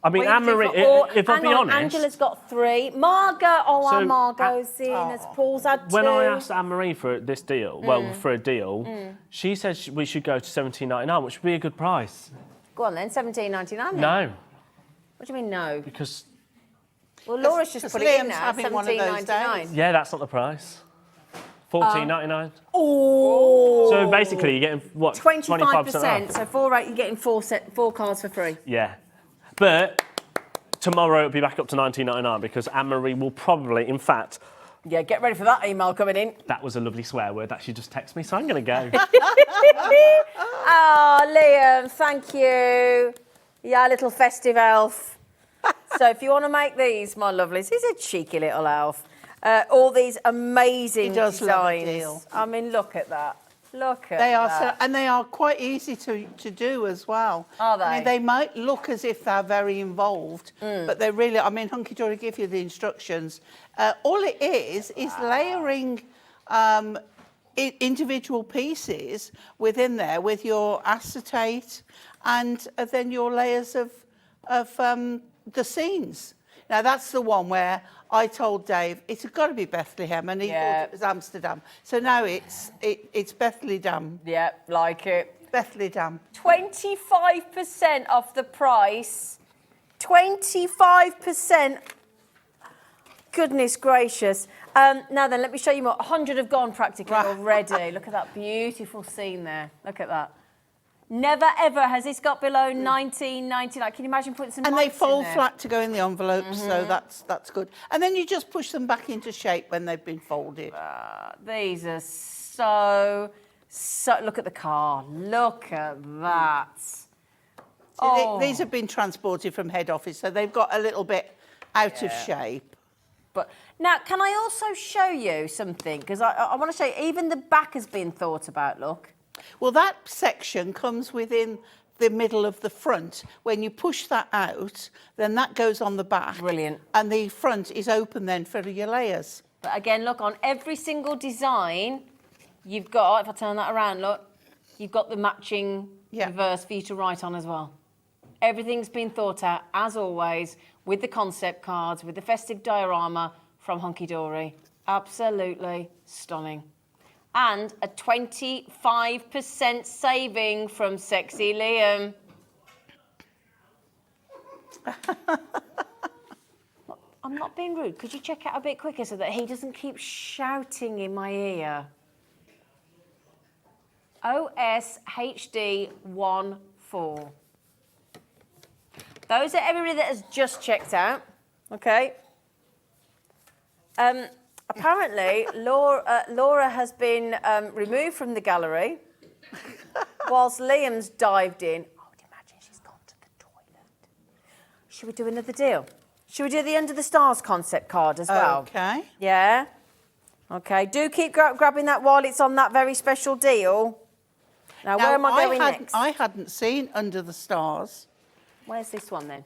I mean, What are you gonna Anne-Marie, do for all- if I'll hang be on, honest, Angela's got 3. Margot, our So, Margot's in as Paul's had 2. when I asked Anne-Marie for this deal, for a deal, she said we should go to $17.99, which would be a good price. Go on then, 17.99 then. No, What do you mean no? because, Well, Laura's just 'cause put it in Liam's now, having one of those 17.99. days. yeah, that's not the price. $14.99. Oh. So basically, you're getting, what, 25%. 25% off? So 4 you're getting 4 cards for free. Yeah. But tomorrow it'll be back up to $19.99 because Anne-Marie will probably, in fact, Yeah, get ready for that email coming in. that was a lovely swear word that she just texted me, so I'm going to go. Oh, Liam, thank you. Yeah, little festive elf. So if you want to make these, my lovelies, he's a cheeky little elf. All these amazing He does love a designs. deal. I mean, look at that. Look at They are, that. and they are quite easy to do as well. Are I mean, they? they might look as if they're very involved, but they're really, I mean, Hunkydory give you the instructions. All it is layering individual pieces within there with your acetate and then your layers of the scenes. Now, that's the one where I told Dave it's got to be Bethlehem, and he thought it was Amsterdam. So now it's Bethlehem. Yeah, like it. Bethlehem. 25% off the price. 25%. Goodness gracious. Now then, let me show you more. 100 have gone practically already. Look at that beautiful scene there. Look at that. Never ever has this got below 19.99. Can you imagine putting some And they lights in fold there? flat to go in the envelopes, so that's good. And then you just push them back into shape when they've been folded. These are so. Look at the car. Look at that. See, these have been transported from head office, so they've got a little bit out of shape. But now, can I also show you something? Because I want to show you, even the back has been thought about, look. Well, that section comes within the middle of the front. When you push that out, then that goes on the back. Brilliant. And the front is open then for your layers. But again, look, on every single design, you've got, if I turn that around, look, you've got the matching reverse for you to write on as well. Everything's been thought out, as always, with the concept cards, with the festive diorama from Hunkydory. Absolutely stunning. And a 25% saving from Sexy Liam. I'm not being rude. Could you check out a bit quicker so that he doesn't keep shouting in my ear? OSHD14. Those are everybody that has just checked out. Okay. Apparently, Laura has been removed from the gallery whilst Liam's dived in. I would imagine she's gone to the toilet. Should we do another deal? Should we do the Under the Stars concept card as well? Okay. Yeah? Okay, do keep grabbing that while it's on that very special deal. Now, where am I going next? I hadn't seen Under the Stars. Where's this one then?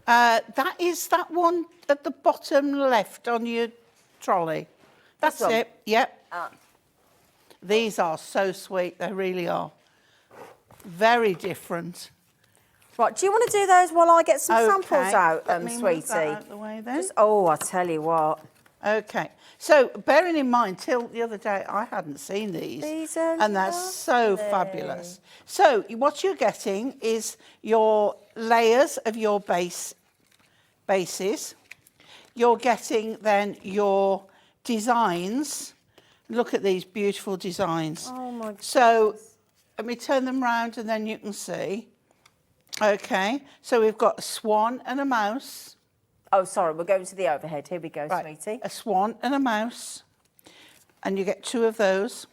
That is that one at the bottom left on your trolley. That's one? it. Yep. These are so sweet. They really are. Very different. Right, do you want to do those while I get some samples out, Let me move sweetie? that out of the way then. I tell you what. Okay. So, bearing in mind, till the other day, I hadn't seen these. These are and they're so fabulous. So, what you're getting is your layers of your bases. You're getting then your designs. Look at these beautiful designs. Oh, my goodness. So, let me turn them round and then you can see. Okay. So, we've got a swan and a mouse. Oh, sorry, we're going to the overhead. Here we go, sweetie. A swan and a mouse. And you get two of those.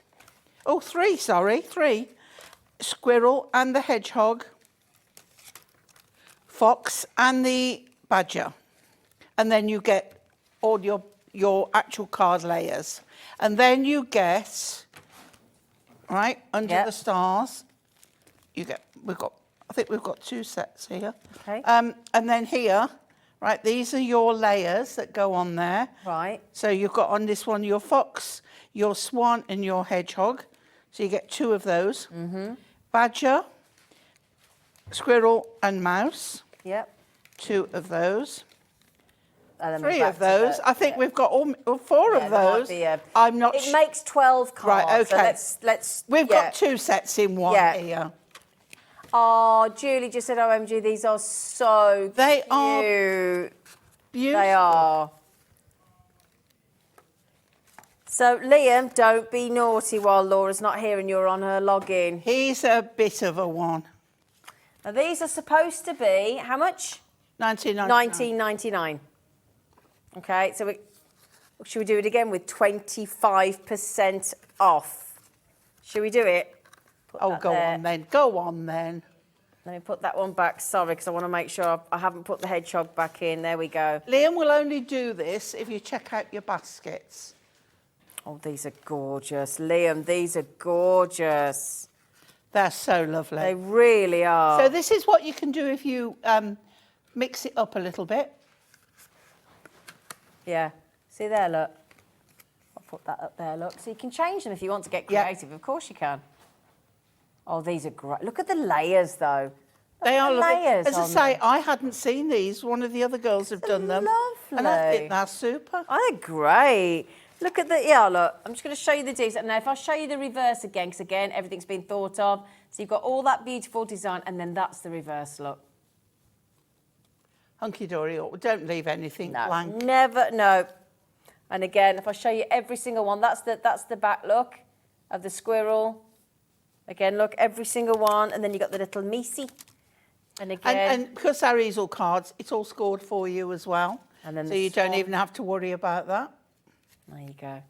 Oh, three, sorry, three. Squirrel and the hedgehog. Fox and the badger. And then you get all your actual card layers. And then you get, right, Under the Stars, you get, I think we've got two sets here. Okay. And then here, right, these are your layers that go on there. Right. So you've got on this one your fox, your swan and your hedgehog. So you get two of those. Mm-hmm. Badger, squirrel and mouse. Yep. Two of those. And then Three we're of back to those. I think we've got all four of there might those. be, I'm not It makes 12 cards. Right, okay. So let's We've got two sets in one here. Oh, Julie just said, OMG, these are so They cute. are beautiful. They are. So, Liam, don't be naughty while Laura's not here and you're on her login. He's a bit of a one. Now, these are supposed to be, how much? $19.99. Okay, so should we do it again with 25% off? Should we do it? Oh, go on then. Go on then. Let me put that one back. Sorry, because I want to make sure I haven't put the hedgehog back in. There we go. Liam will only do this if you check out your baskets. Oh, these are gorgeous. Liam, these are gorgeous. They're so lovely. They really are. So this is what you can do if you mix it up a little bit. Yeah. See there, look. I'll put that up there, look. So you can change them if you want to get creative. Of course you can. Oh, these are great. Look at the layers, though. They are lovely. layers As I on say, them. I hadn't seen these. One of the other girls have done them. And I lovely. think they're super. Oh, they're great. Look at the, yeah, look. I'm just going to show you the details. Now, if I show you the reverse again, because again, everything's been thought of. So you've got all that beautiful design, and then that's the reverse look. Hunky-dory, don't leave anything blank. Never, no. And again, if I show you every single one, that's the back look of the squirrel. Again, look, every single one. And then you've got the little Missy. And again. And because they're easel cards, it's all scored for you as well. And then so the you don't swan. even have to worry about that. There you go.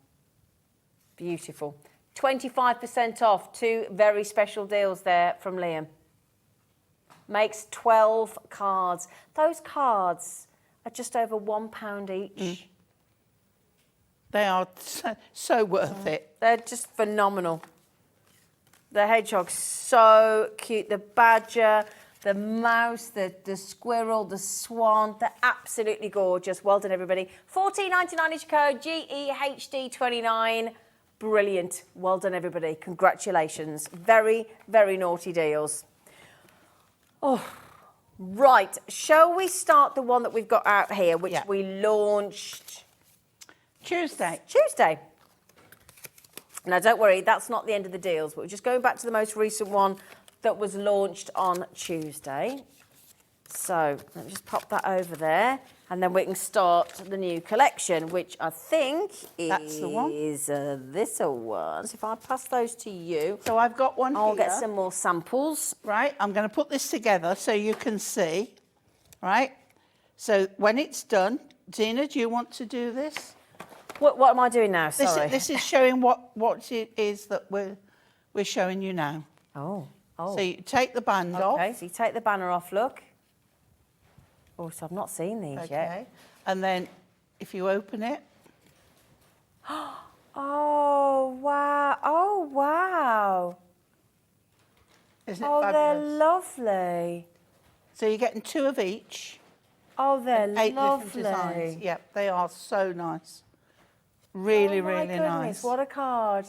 Beautiful. 25% off. 2 very special deals there from Liam. Makes 12 cards. Those cards are just over £1 each. They are so worth it. They're just phenomenal. The hedgehog's so cute. The badger, the mouse, the squirrel, the swan. They're absolutely gorgeous. Well done, everybody. $14.99 each code, GEHD29. Brilliant. Well done, everybody. Congratulations. Very, very naughty deals. Oh, right. Shall we start the one that we've got out here, which we launched Tuesday. Now, don't worry, that's not the end of the deals, but we're just going back to the most recent one that was launched on Tuesday. So let me just pop that over there, and then we can start the new collection, which I think That's the one. is this one. So if I pass those to you, So I've got one I'll here. get some more samples. Right, I'm going to put this together so you can see. Right, so when it's done, Dina, do you want to do this? What am I doing now? Sorry. This is showing what it is that we're showing you now. Oh. So you take the band off. Okay, so you take the banner off, look. Oh, so I've not seen these yet. Okay. And then if you open it. Oh, wow. Oh, wow. Isn't it Oh, fabulous? they're lovely. So you're getting 2 of each. Oh, they're 8 lovely. different designs. Yep, they are so nice. Really, oh, my really goodness, nice. What a card.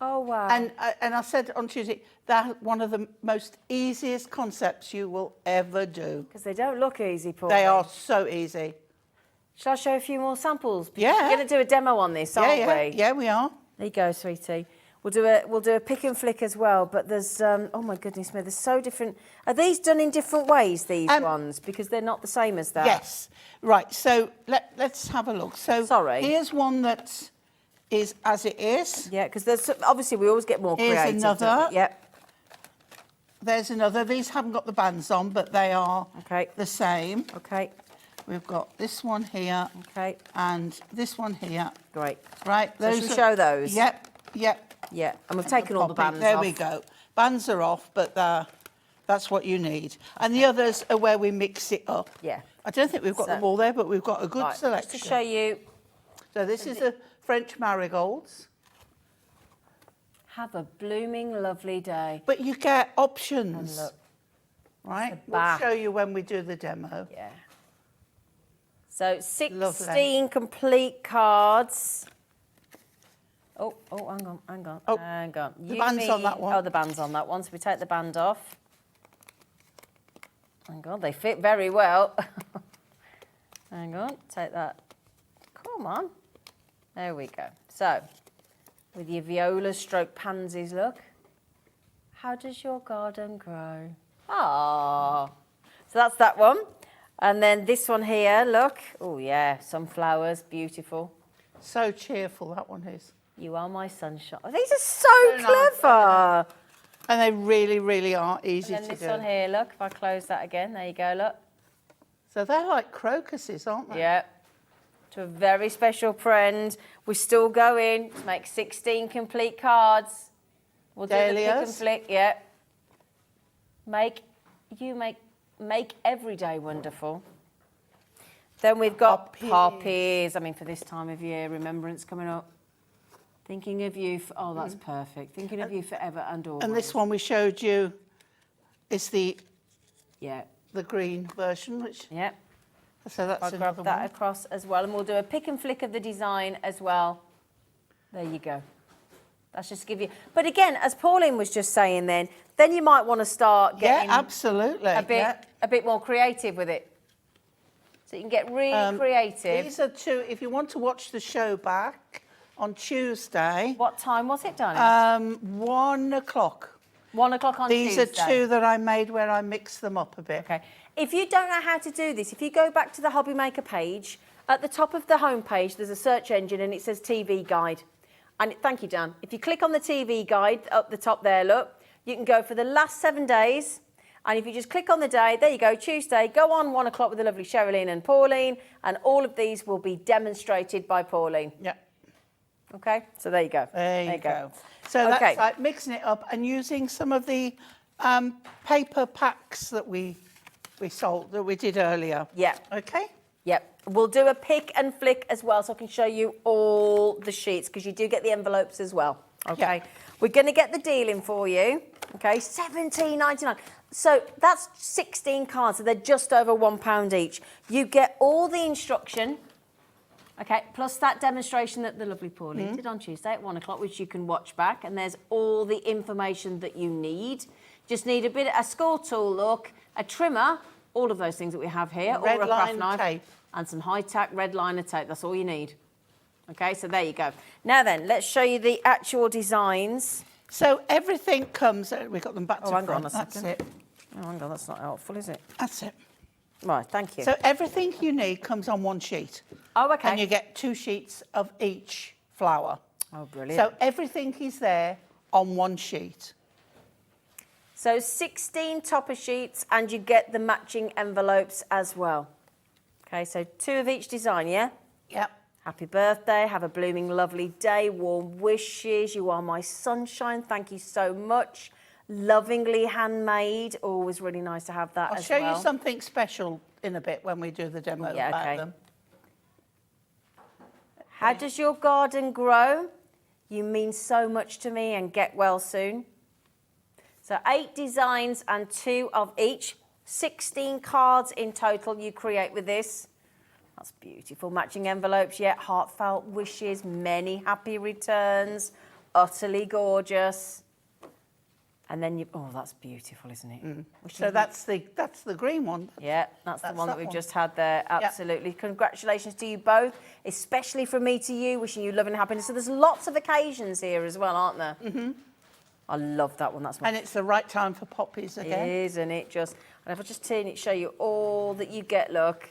Oh, wow. And I said on Tuesday, they're one of the most easiest concepts you will ever do. Because they don't look easy, Paul. They are so easy. Shall I show a few more samples? Because Yeah. We're going to do a demo on this, aren't we? Yeah, we are. There you go, sweetie. We'll do a pick and flick as well, but there's, oh my goodness me, they're so different. Are these done in different ways, these ones? Because they're not the same as that. Yes. Right, so let's have a look. So Sorry. here's one that is as it is. Yeah, because there's obviously we always get more Here's creative. another. don't we? Yep. There's another. These haven't got the bands on, but they are the same. Okay. We've got this one here. Okay. And this one here. Great. Right. So should we show those? Yep. Yeah, and we've taken all the bands There off. we go. Bands are off, but that's what you need. And the others are where we mix it up. Yeah. I don't think we've got them all there, but we've got a good Right, selection. just to show you, So this is the French marigolds. have a blooming lovely day. But you get options. And look, right? the We'll back. show you when we do the demo. Yeah. So 16 Lovely. complete cards. Oh, hang on. Oh, hang on. the band's on that one. Oh, the band's on that one. So we take the band off. Hang on, they fit very well. Hang on, take that. Come on. There we go. So, with your viola stroke pansies, look. How does your garden grow? Ah. So that's that one. And then this one here, look. Oh, yeah, sunflowers, beautiful. So cheerful, that one is. You are my sunshine. Oh, these are so clever. And they really, really are easy And then to this do. one here, look. If I close that again, there you go, look. So they're like crocuses, aren't they? Yeah. To a very special friend. We're still going to make 16 complete cards. We'll do the pick and Dahlias. flick, yeah. Make every day wonderful. Then we've got poppies. I mean, for this time of year, remembrance coming up. Thinking of you. Oh, that's perfect. Thinking of you forever and always. And this one we showed you is the Yeah. the green version, which Yep. so that's I'll grab another that one. across as well, and we'll do a pick and flick of the design as well. There you go. That's just to give you. But again, as Pauline was just saying, then you might want to start getting absolutely a bit more creative with it. So you can get really creative. These are two. If you want to watch the show back on Tuesday, What time was it, darling? 1 o'clock. 1 o'clock on These Tuesday. are two that I made where I mixed them up a bit. Okay. If you don't know how to do this, if you go back to the Hobby Maker page, at the top of the home page, there's a search engine and it says TV Guide. And thank you, Dan. If you click on the TV Guide up the top there, look, you can go for the last 7 days. And if you just click on the day, there you go, Tuesday, go on 1 o'clock with the lovely Sherilyn and Pauline, and all of these will be demonstrated by Pauline. Yeah. Okay, so there you go. There you go. So Okay. that's like mixing it up and using some of the paper packs that we sold, that we did earlier. Yeah. Okay? Yep. We'll do a pick and flick as well, so I can show you all the sheets, because you do get the envelopes as well. Okay. Yeah. We're going to get the deal in for you. Okay, $17.99. So that's 16 cards, so they're just over £1 each. You get all the instruction, okay, plus that demonstration that the lovely Pauline did on Tuesday at 1 o'clock, which you can watch back, and there's all the information that you need. Just need a score tool look, a trimmer, all of those things that we have here, or Red a craft line knife, tape. and some high-tack red liner tape. That's all you need. Okay, so there you go. Now then, let's show you the actual designs. So everything comes, we've got them back to hang front. on a That's second. it. Oh, hang on, that's not helpful, is it? That's it. Right, thank you. So everything you need comes on one sheet. Oh, okay. And you get 2 sheets of each flower. Oh, brilliant. So everything is there on one sheet. So 16 topper sheets, and you get the matching envelopes as well. Okay, so 2 of each design, yeah? Yep. Happy birthday, have a blooming lovely day, warm wishes, you are my sunshine, thank you so much. Lovingly handmade, always really nice to have that I'll as show well. you something special in a bit when we do the demo Yeah, about okay. them. How does your garden grow? You mean so much to me, and get well soon. So 8 designs and 2 of each. 16 cards in total you create with this. That's beautiful. Matching envelopes, yet heartfelt wishes, many happy returns, utterly gorgeous. And then that's beautiful, isn't it? So that's the green one. Yeah, that's the one that that we've one. just had there. Absolutely. Congratulations to you both, especially from me to you, wishing you love and happiness. So there's lots of occasions here as well, aren't there? Mm-hmm. I love that one. That's my And it's the right time for poppies again. Isn't it just? And if I just turn it, show you all that you get, look.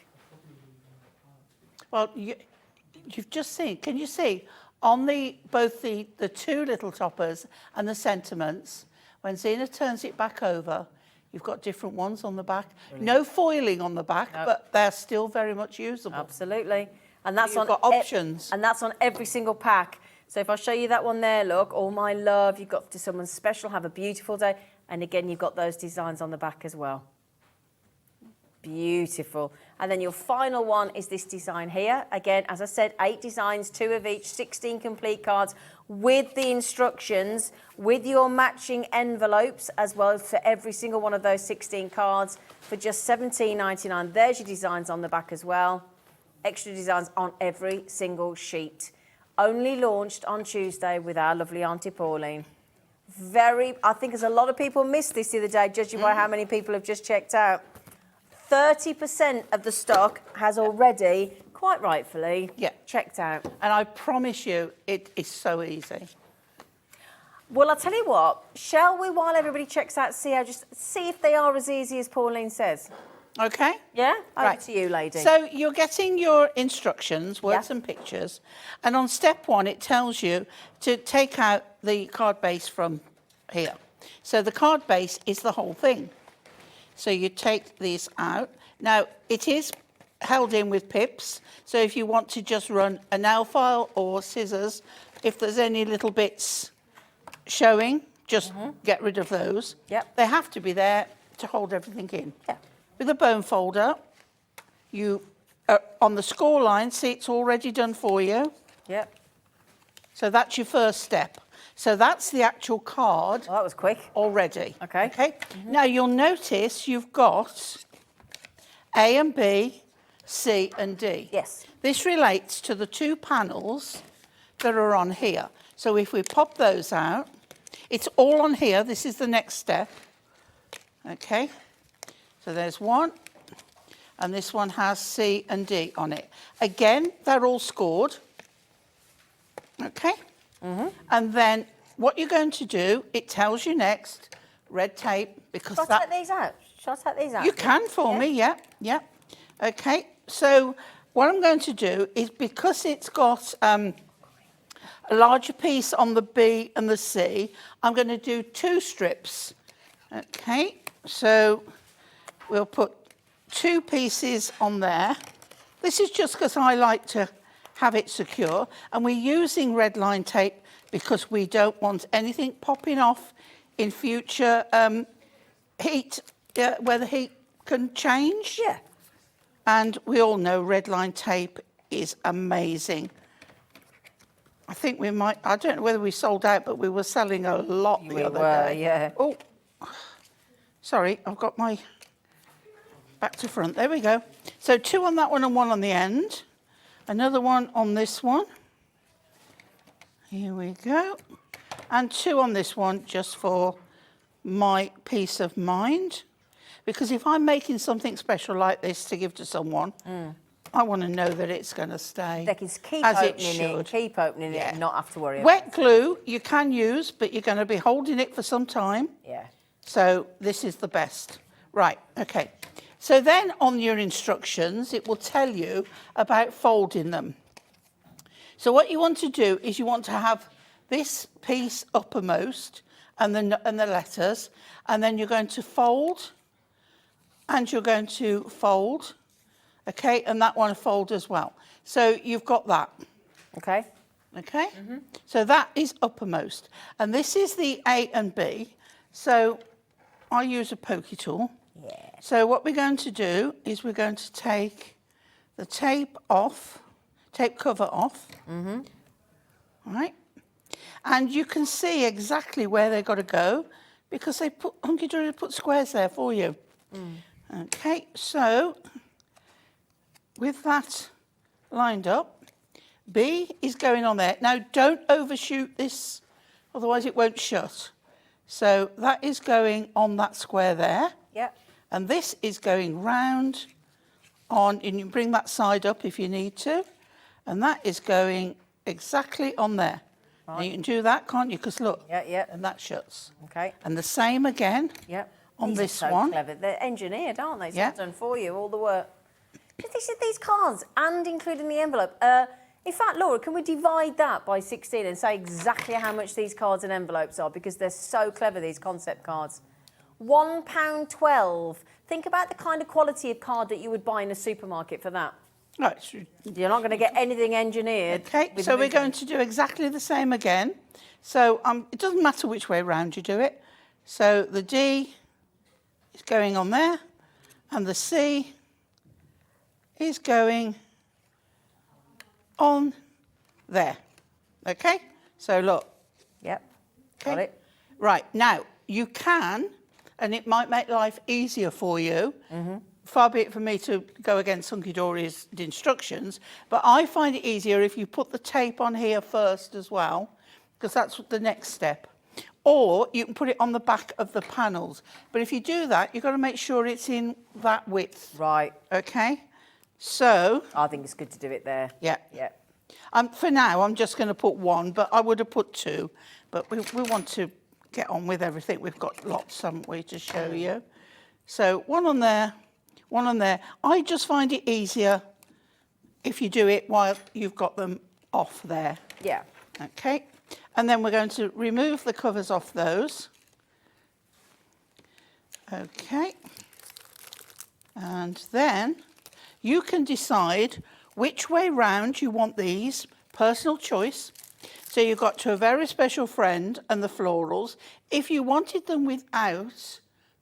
Well, you've just seen, can you see, on both the 2 little toppers and the sentiments, when Zena turns it back over, you've got different ones on the back. No foiling on the back, but they're still very much usable. Absolutely. And that's You've got options. And that's on every single pack. So if I show you that one there, look, all my love, you've got to someone special, have a beautiful day. And again, you've got those designs on the back as well. Beautiful. And then your final one is this design here. Again, as I said, 8 designs, 2 of each, 16 complete cards with the instructions, with your matching envelopes as well for every single one of those 16 cards for just $17.99. There's your designs on the back as well. Extra designs on every single sheet. Only launched on Tuesday with our lovely Auntie Pauline. I think as a lot of people missed this the other day, judging by how many people have just checked out. 30% of the stock has already, quite rightfully, checked out. And I promise you, it is so easy. Well, I'll tell you what, shall we, while everybody checks out, see if they are as easy as Pauline says? Okay? Yeah? Over Right. to you, lady. So you're getting your instructions, words and pictures, and on step 1 it tells you to take out the card base from here. So the card base is the whole thing. So you take these out. Now it is held in with pips, so if you want to just run a nail file or scissors, if there's any little bits showing, just get rid of those. Yep. They have to be there to hold everything in. Yeah. With a bone folder, you, on the score line, see it's already done for you. Yep. So that's your first step. So that's the actual card. Well, that was quick. Already. Okay. Okay. Now you'll notice you've got A and B, C and D. Yes. This relates to the 2 panels that are on here. So if we pop those out, it's all on here. This is the next step. Okay. So there's one, and this one has C and D on it. Again, they're all scored. Okay. And then what you're going to do, it tells you next, red tape, because Shall I take these out? Shall I take these out? you can for me, yeah. Okay, so what I'm going to do is, because it's got a larger piece on the B and the C, I'm going to do 2 strips. Okay, so we'll put 2 pieces on there. This is just because I like to have it secure, and we're using red line tape because we don't want anything popping off in future heat, where the heat can change. Yeah. And we all know red line tape is amazing. I think we might, I don't know whether we sold out, but we were selling a lot the other day. Yeah. Oh, sorry, I've got my back to front. There we go. So 2 on that one and 1 on the end. Another one on this one. Here we go. And 2 on this one, just for my peace of mind. Because if I'm making something special like this to give to someone, I want to know that it's going to stay They can keep as it opening should. it, keep opening it, Yeah. and not have to worry about Wet glue you can use, but you're going to be holding it for some time. it. Yeah. So this is the best. Right, okay. So then on your instructions, it will tell you about folding them. So what you want to do is you want to have this piece uppermost and the letters, and then you're going to fold, and you're going to fold, okay, and that one fold as well. So you've got that. Okay. Okay, so that is uppermost, and this is the A and B. So I use a pokey tool. Yeah. So what we're going to do is we're going to take the tape off, tape cover off. Right, and you can see exactly where they've got to go because they put Hunkydory put squares there for you. Okay, so with that lined up, B is going on there. Now, don't overshoot this, otherwise it won't shut. So that is going on that square there. Yep. And this is going round on, and you bring that side up if you need to. And that is going exactly on there. Now you can do that, can't you? Because look, and that shuts. Okay. And the same again on These this are so one. clever. They're engineered, aren't they? It's Yeah. all done for you, all the work. But these cards, and including the envelope. In fact, Laura, can we divide that by 16 and say exactly how much these cards and envelopes are? Because they're so clever, these concept cards. £1.12. Think about the kind of quality of card that you would buy in a supermarket for that. Right. You're not going to get anything engineered. Okay, so we're going to do exactly the same again. So it doesn't matter which way round you do it. So the D is going on there, and the C is going on there. Okay, so look. Yep, Okay. got it. Right, now you can, and it might make life easier for you, far be it for me to go against Hunkydory's instructions, but I find it easier if you put the tape on here first as well, because that's the next step. Or you can put it on the back of the panels. But if you do that, you've got to make sure it's in that width. Right. Okay? So... I think it's good to do it there. Yeah. Yeah. For now, I'm just going to put 1, but I would have put 2. But we want to get on with everything. We've got lots, haven't we, to show you. So 1 on there, 1 on there. I just find it easier if you do it while you've got them off there. Yeah. Okay. And then we're going to remove the covers off those. Okay. And then you can decide which way round you want these, personal choice. So you've got To a Very Special Friend and the Florals. If you wanted them without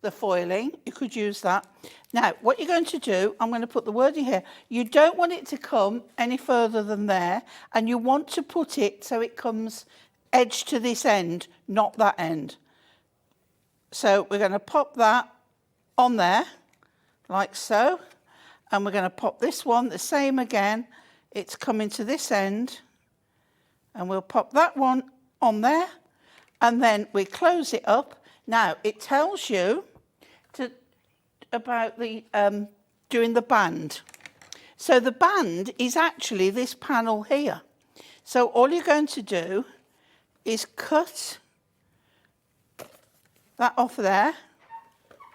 the foiling. You could use that. Now, what you're going to do, I'm going to put the wording here. You don't want it to come any further than there, and you want to put it so it comes edge to this end, not that end. So we're going to pop that on there, like so. And we're going to pop this one the same again. It's coming to this end. And we'll pop that one on there. And then we close it up. Now, it tells you about the doing the band. So the band is actually this panel here. So all you're going to do is cut that off there.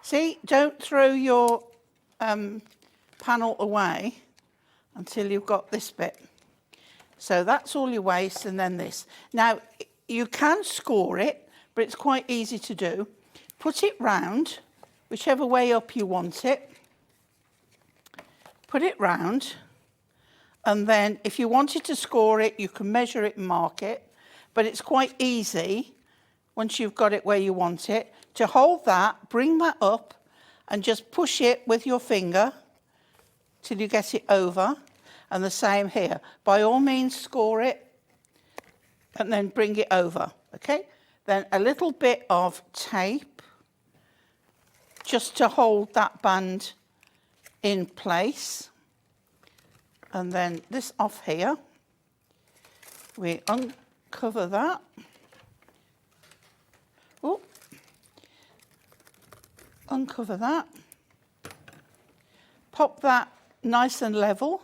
See, don't throw your panel away until you've got this bit. So that's all your waste, and then this. Now, you can score it, but it's quite easy to do. Put it round, whichever way up you want it. Put it round, and then if you wanted to score it, you can measure it and mark it, but it's quite easy, once you've got it where you want it, to hold that, bring that up, and just push it with your finger till you get it over, and the same here. By all means, score it, and then bring it over, okay? Then a little bit of tape, just to hold that band in place. And then this off here, we uncover that. Oh, uncover that. Pop that nice and level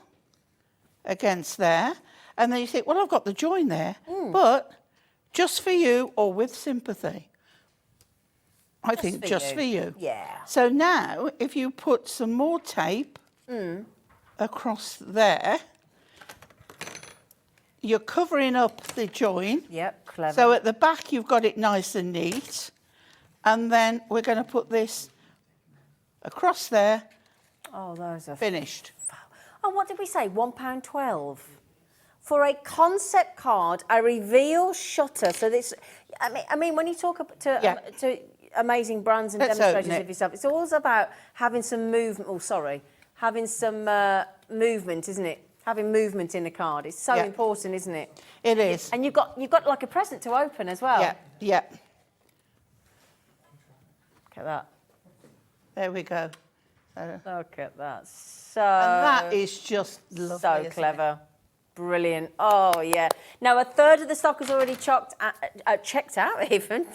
against there. And then you think, well, I've got the join there, but just for you or with sympathy. I think just for you. Yeah. So now, if you put some more tape across there, you're covering up the join. Yep, clever. So at the back, you've got it nice and neat. And then we're going to put this across there. Oh, those are finished. Oh, what did we say? £1.12 for a concept card, a reveal shutter. So this, I mean, when you talk to amazing brands and demonstrations of yourself, it's always about having some movement. Oh, sorry, having some movement, isn't it? Having movement in the card. It's so important, isn't it? It is. And you've got like a present to open as well. Yeah, yeah. Look at that. There we go. Look at that. So. And that is just lovely. So clever. Brilliant. Oh, yeah. Now, a third of the stock is already checked out, even.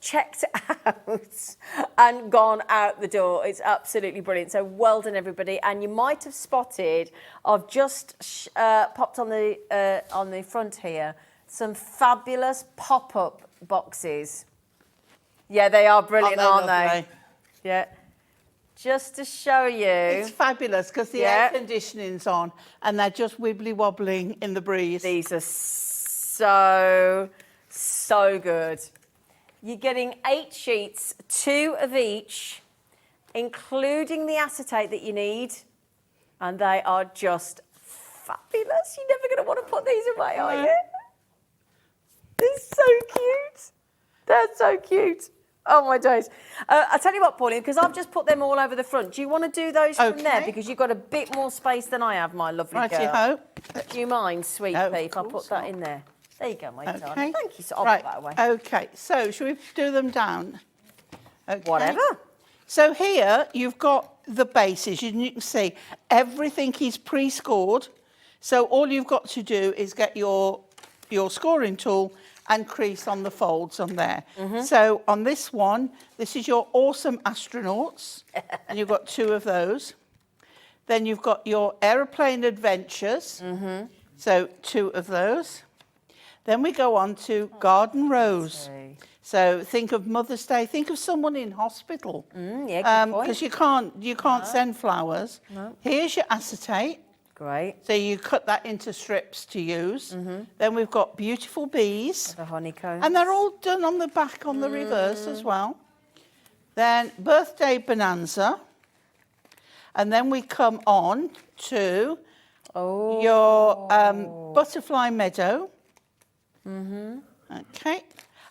Checked out and gone out the door. It's absolutely brilliant. So well done, everybody. And you might have spotted, I've just popped on the front here, some fabulous pop-up boxes. Yeah, they are brilliant, aren't they? Yeah. Just to show you. It's fabulous because the air conditioning's on and they're just wibbly-wobbling in the breeze. These are so, so good. You're getting 8 sheets, 2 of each, including the acetate that you need, and they are just fabulous. You're never going to want to put these away, are you? They're so cute. They're so cute. Oh, my days. I'll tell you what, Pauline, because I've just put them all over the front. Do you want to do those from there? Because you've got a bit more space than I have, my lovely girl. Righty-ho. Do you mind, sweet Peep? I'll put that in there. There you go, my darling. Thank you. So I'll put that away. Okay, so should we do them down? Okay. Whatever. So here you've got the bases. You can see everything is pre-scored. So all you've got to do is get your scoring tool and crease on the folds on there. So on this one, this is your awesome astronauts, and you've got 2 of those. Then you've got your aeroplane adventures, so 2 of those. Then we go on to garden rose. So think of Mother's Day. Think of someone in hospital. Yeah, good point. Because you can't send flowers. No. Here's your acetate. Great. So you cut that into strips to use. Then we've got beautiful bees. The honeycomb. And they're all done on the back, on the reverse as well. Then birthday bonanza. And then we come on to your butterfly meadow. Okay.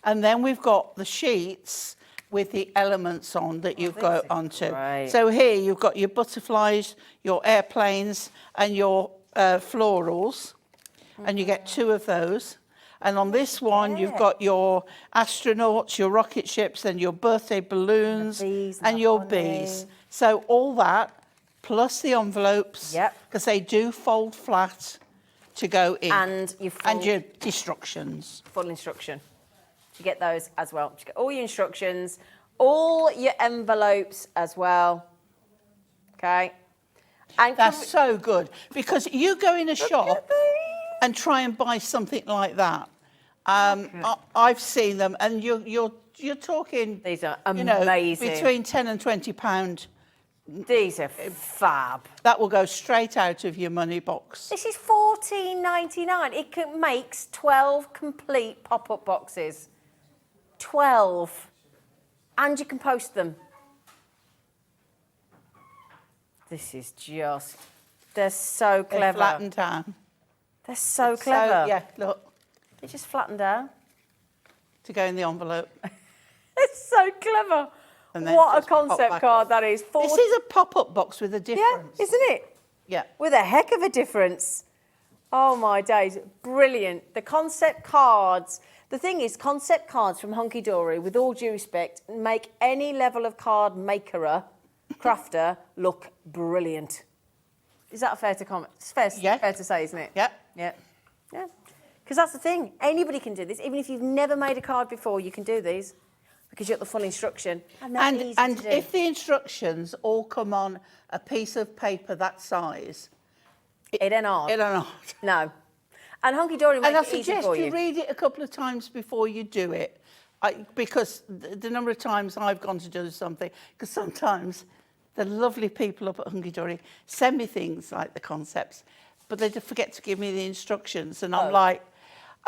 And then we've got the sheets with the elements on that you go onto. great. So here you've got your butterflies, your airplanes, and your florals, and you get 2 of those. And on this one, you've got your astronauts, your rocket ships, and your birthday balloons, bees and and the your honey. bees. So all that, plus the envelopes, Yep. because they do fold flat to go in. And your instructions. full instruction. You get those as well. You get all your instructions, all your envelopes as well. Okay. And That's so good, because you go in a shop and try and buy something like that. I've seen them, and you're talking. These are you know, amazing. between £10 and £20. These are fab. That will go straight out of your money box. This is $14.99. It makes 12 complete pop-up boxes. 12. And you can post them. This is just... They're so They're clever. flattened down. They're so clever. So, yeah, look, They just flatten down. to go in the envelope. It's so clever. And then What a just pop concept back card on. that is. This is a pop-up box with a Yeah, difference. isn't it? Yeah. With a heck of a difference. Oh my days, brilliant. The concept cards. The thing is, concept cards from Hunkydory, with all due respect, make any level of card crafter look brilliant. Is that fair to comment? It's fair, Yeah. fair to say, isn't it? Yeah. Yeah. Yeah. Because that's the thing. Anybody can do this. Even if you've never made a card before, you can do these because you've got the full instruction. And they're easy And to do. if the instructions all come on a piece of paper that size, It ain't hard. it are not. No. And Hunkydory And I makes it easy suggest for you you. read it a couple of times before you do it, because the number of times I've gone to do something, because sometimes the lovely people up at Hunkydory send me things like the concepts, but they just forget to give me the instructions, and I'm like,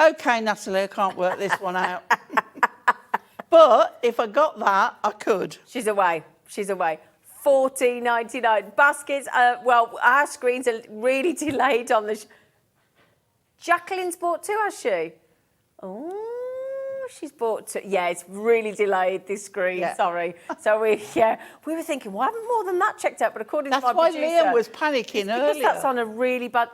okay, Natalie, I can't work this one out. But if I got that, I could. She's away. She's away. $14.99. Baskets, well, our screens are really delayed on the... Jacqueline's bought 2, has she? Oh, she's bought 2. Yeah, it's really delayed, this screen, Yeah. sorry. So we were thinking, why haven't more than that checked out? But according That's to my why producer... Liam was panicking it's because earlier. that's on a really bad...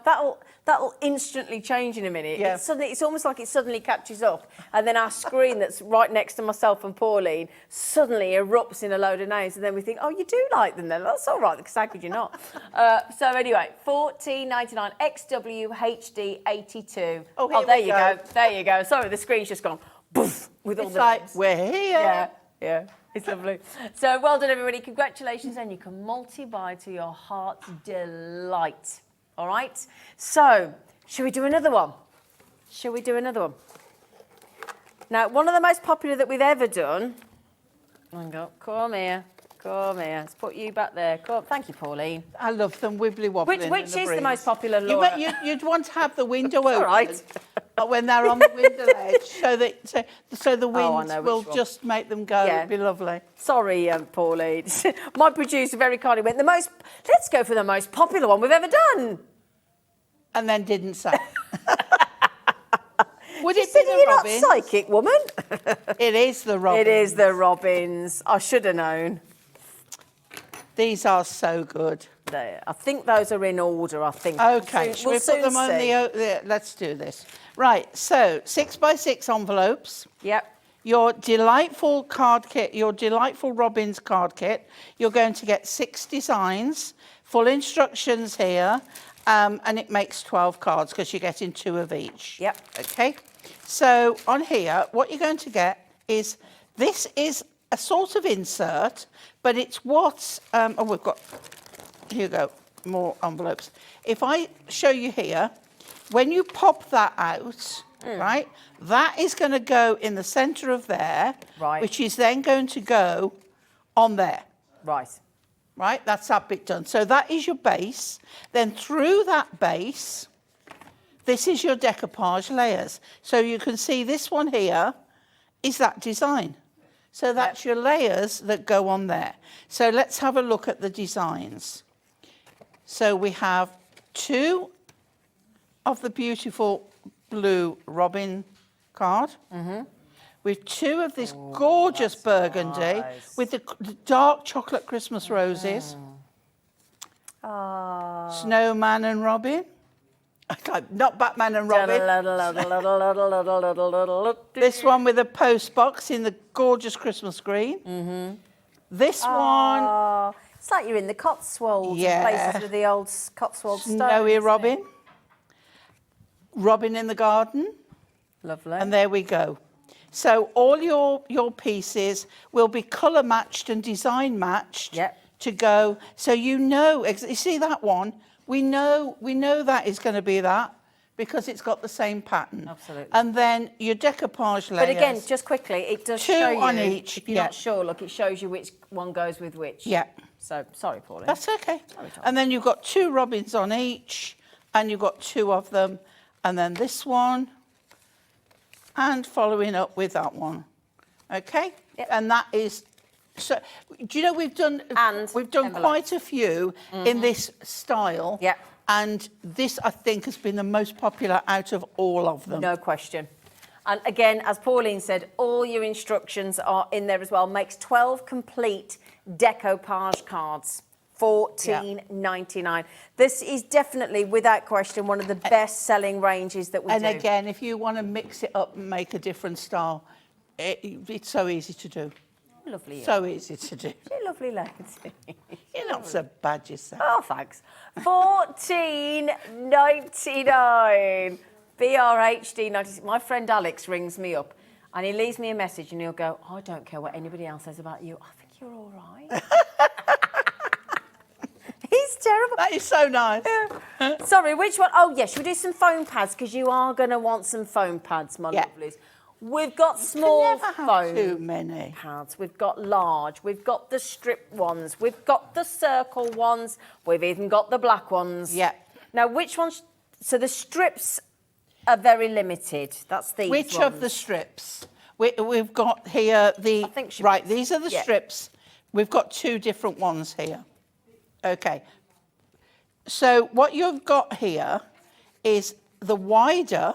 That'll instantly change in a minute. Yeah. It's almost like it suddenly catches up. And then our screen that's right next to myself and Pauline suddenly erupts in a load of names. And then we think, oh, you do like them then? That's all right, because how could you not? So anyway, $14.99, XWHD82. Oh, here there we you go. go. There you go. Sorry, the screen's just gone poof with all It's the like, names. we're here. Yeah, yeah. It's lovely. So well done, everybody. Congratulations. And you can multi-buy to your heart's delight. All right? So, shall we do another one? Shall we do another one? Now, one of the most popular that we've ever done... Hang on. Come here. Come here. Let's put you back there. Come. Thank you, Pauline. I love them wibbly wobbling. Which is the most popular, You Laura? you'd want to have the window open. All right. When they're on the window ledge, so the wind know will which one. just make them go. Yeah. It'd be lovely. Sorry, Pauline. My producer very kindly went, let's go for the most popular one we've ever done. And then didn't say. Would She it said, be the you're not robins? psychic, woman. It is the robins. It is the robins. I should have known. These are so good. There. I think those are in order, I think. Okay, shall we put them on let's do this. Right, so 6x6 envelopes. Yep. Your delightful card kit, your delightful Robins card kit. You're going to get 6 designs, full instructions here, and it makes 12 cards because you're getting 2 of each. Yep. Okay, so on here, what you're going to get is, this is a sort of insert, but it's what, we've got, here you go, more envelopes. If I show you here, when you pop that out, right, that is going to go in the centre of there, Right. which is then going to go on there. Right. Right, that's that bit done. So that is your base. Then through that base, this is your decoupage layers. So you can see this one here is that design. So that's your layers that go on there. So let's have a look at the designs. So we have 2 of the beautiful blue robin card. with 2 of this gorgeous burgundy with the dark chocolate Christmas roses. Snowman and Robin. Not Batman and Robin. This one with a post box in the gorgeous Christmas green. This one. It's like you're in the Cotswolds, Yeah. places with the old Cotswold stones. Snowy isn't it? Robin. Robin in the garden. Lovely. And there we go. So all your pieces will be colour matched and design matched to go. So you know, you see that one? We know that is going to be that because it's got the same pattern. Absolutely. And then your decoupage layers. But again, just quickly, it does 2 show you. on each. If you're not sure, look, it shows you which one goes with which. Yeah. So, sorry, Pauline. That's okay. And then you've got 2 robins on each, and you've got 2 of them. And then this one, and following up with that one. Okay? Yep. And that is, so, do you know we've done envelopes. quite a few in this style. Yeah. And this, I think, has been the most popular out of all of them. No question. And again, as Pauline said, all your instructions are in there as well. Makes 12 complete decoupage cards. $14.99. This is definitely, without question, one of the best-selling ranges that we do. And again, if you want to mix it up and make a different style, it's so easy to do. Lovely. So easy to do. You're lovely, lady. You're not so bad yourself. Oh, thanks. $14.99. BRHD 96. My friend Alex rings me up and he leaves me a message and he'll go, I don't care what anybody else says about you. I think you're all right. He's terrible. That is so nice. Sorry, which one? Oh, yes, should we do some foam pads? Because you are going to want some foam pads, my lovelies. We've got small never have foam too many pads. We've got large. We've got the strip ones. We've got the circle ones. We've even got the black ones. Yeah. Now, which ones? So the strips are very limited. That's these Which ones. of the strips? We've got here the... I think she- right, these are the Yeah. strips. We've got 2 different ones here. Okay. So what you've got here is the wider...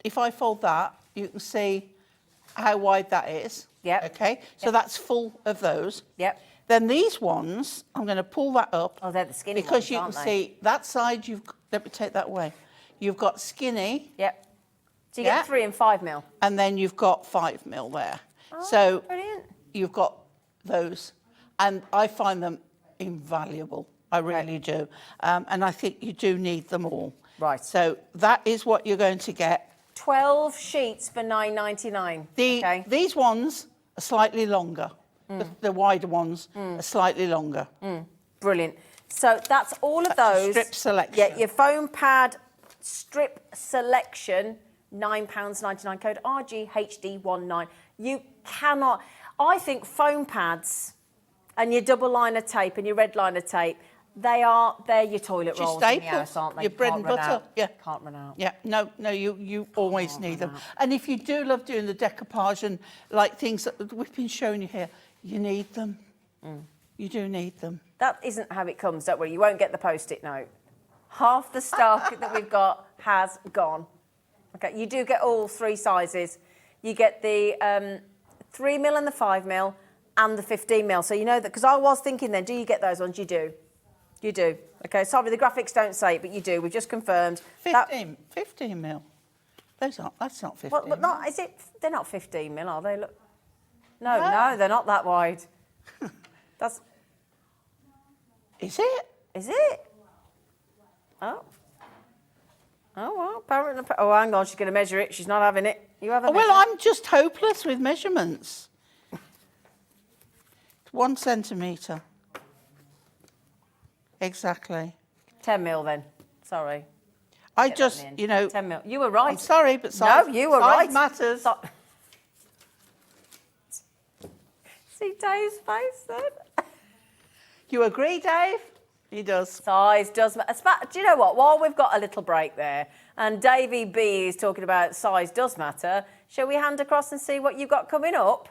If I fold that, you can see how wide that is. Yep. Okay, so that's full of those. Yep. Then these ones, I'm going to pull that up. Oh, they're the skinny because ones, you aren't can they? see that side. Let me take that away. You've got skinny, Yep. So you Yeah. get 3 and 5 mil. and then you've got 5 mil there. So Brilliant. you've got those, and I find them invaluable. I really do, and I think you do need them all. Right. So that is what you're going to get. 12 sheets for $9.99. Okay. These ones are slightly longer. The wider ones are slightly longer. Brilliant. So that's all of That's your those. strip selection. Yeah, your foam pad strip selection, £9.99, code RGHD19. You cannot... I think foam pads and your double liner tape and your red liner tape, they're your toilet Your rolls in the staples, house, aren't they? your You bread can't and run butter. out. Yeah. Can't run out. Yeah, no, you always need them. And if you do love doing the decoupage and like things that we've been showing you here, you need them. You do need them. That isn't how it comes, don't worry. You won't get the Post-it note. Half the stock that we've got has gone. Okay, you do get all 3 sizes. You get the 3 mil and the 5 mil and the 15 mil. So you know that, because I was thinking then, do you get those ones? You do. You do. Okay, sorry, the graphics don't say it, but you do. We've just confirmed. 15 mil. That's not 15 Well, but not, is it? They're not 15 mil, are they? Look. No, they're not that wide. That's. Is it? Is it? Oh. Oh, well, apparently. Oh, hang on, she's going to measure it. She's not having it. You have a Well, measure. I'm just hopeless with measurements. 1 centimetre. Exactly. 10 mil then. Sorry. I Get that just, in. you know... 10 mil. You were right. I'm sorry, but size, No, you were size right. matters. See Dave's face then? You agree, Dave? He does. Size does matter. Do you know what? While we've got a little break there, and Davey B is talking about size does matter, shall we hand across and see what you've got coming up?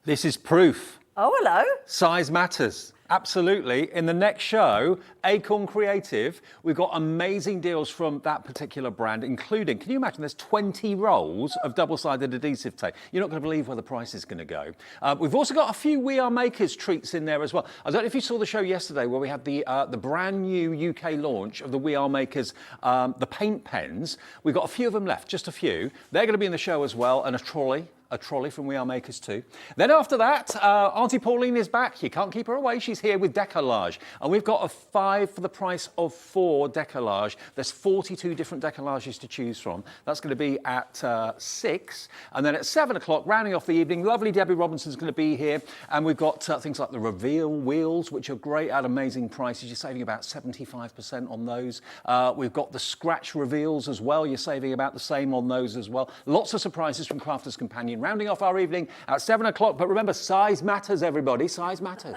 This is proof Oh, hello. Size matters. Absolutely. In the next show, Acorn Creative, we've got amazing deals from that particular brand, including, can you imagine, there's 20 rolls of double-sided adhesive tape. You're not going to believe where the price is going to go. We've also got a few We Are Makers treats in there as well. I don't know if you saw the show yesterday where we had the brand new UK launch of the We Are Makers, the paint pens. We've got a few of them left, just a few. They're going to be in the show as well, and a trolley from We Are Makers too. Then after that, Auntie Pauline is back. You can't keep her away. She's here with Deco-Large. And we've got a 5 for the price of 4 Deco-Large. There's 42 different Deco-Larges to choose from. That's going to be at 6. And then at 7 o'clock, rounding off the evening, lovely Debbie Robinson's going to be here. And we've got things like the Reveal Wheels, which are great at amazing prices. You're saving about 75% on those. We've got the Scratch Reveals as well. You're saving about the same on those as well. Lots of surprises from Crafter's Companion. Rounding off our evening at 7 o'clock. But remember, size matters, everybody. Size matters.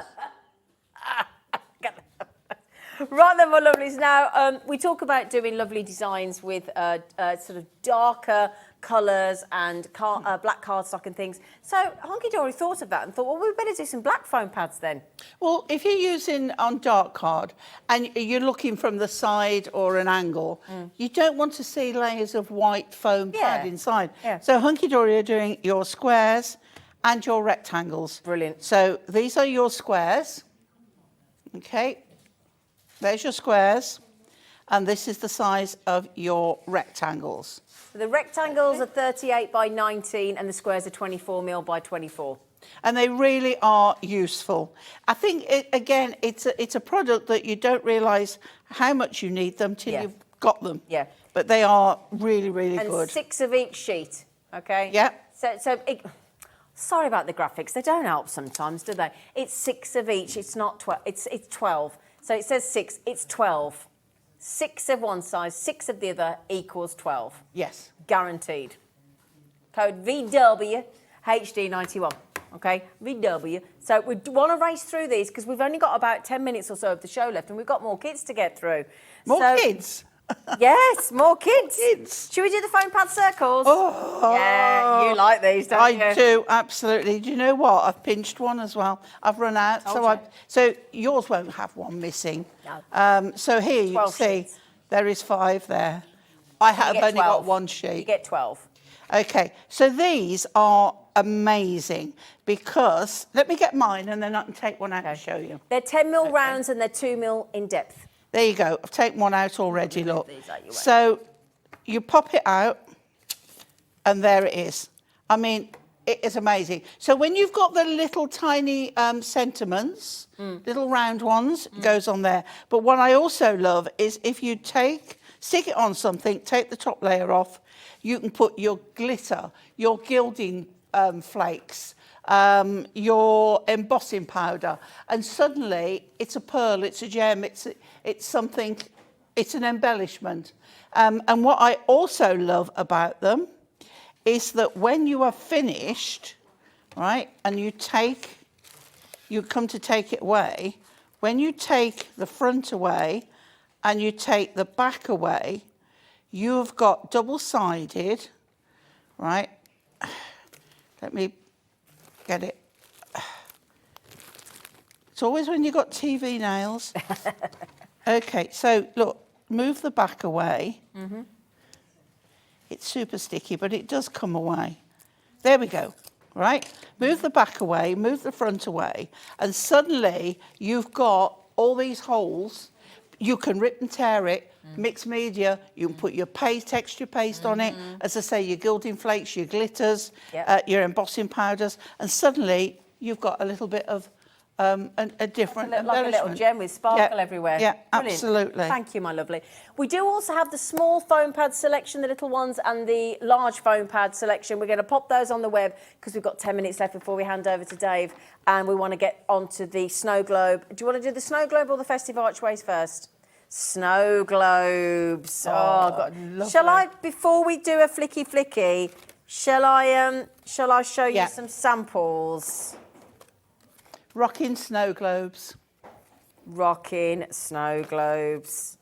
Right then, my lovelies. Now, we talk about doing lovely designs with sort of darker colours and black cardstock and things. So Hunkydory thought of that and thought, well, we better do some black foam pads then. Well, if you're using on dark card and you're looking from the side or an angle, you don't want to see layers of white foam pad inside. Yeah. So Hunkydory are doing your squares and your rectangles. Brilliant. So these are your squares. Okay. There's your squares. And this is the size of your rectangles. The rectangles are 38 by 19 and the squares are 24mm by 24. And they really are useful. I think, it's a product that you don't realise how much you need them till you've got them. Yeah. But they are really, really and good. 6 of each sheet, okay? Yeah. Sorry about the graphics. They don't help sometimes, do they? It's 6 of each. It's not 12. It's 12. So it says 6. It's 12. 6 of one size, 6 of the other equals 12. Yes. Guaranteed. Code VW HD91. Okay, VW. So we want to race through these because we've only got about 10 minutes or so of the show left and we've got more kids to get through. More kids? Yes, more kids. Kids. Should we do the foam pad circles? Oh. Yeah, you like these, don't you? I do, absolutely. Do you know what? I've pinched one as well. I've run out. So yours won't have one missing. No. So here you see sheets. there is 5 there. I have only got 1 sheet. You get 12. Okay, so these are amazing because, let me get mine and then I can take one out and show you. They're 10mm rounds and they're 2mm in depth. There you go. I've taken one out already, look. These out your way. So you pop it out and there it is. I mean, it is amazing. So when you've got the little tiny sentiments, little round ones, goes on there. But what I also love is if you stick it on something, take the top layer off, you can put your glitter, your gilding flakes, your embossing powder, and suddenly it's a pearl, it's a gem, it's something, it's an embellishment. And what I also love about them is that when you are finished, right, and you come to take it away, when you take the front away and you take the back away, you've got double-sided, right? Let me get it. It's always when you've got TV nails. Okay, so look, move the back away. It's super sticky, but it does come away. There we go, right? Move the back away, move the front away, and suddenly you've got all these holes. You can rip and tear it, mixed media, you can put your texture paste on it, as I say, your gilding flakes, your glitters, your embossing powders, and suddenly you've got a little bit of a different embellishment. Like a little gem with sparkle everywhere. Yeah, Brilliant. absolutely. Thank you, my lovely. We do also have the small foam pad selection, the little ones, and the large foam pad selection. We're going to pop those on the web because we've got 10 minutes left before we hand over to Dave, and we want to get onto the snow globe. Do you want to do the snow globe or the festive archways first? Snow globes. Oh, God. Shall I, before we do a flicky, shall I show you some samples? Rocking snow globes. Rocking snow globes.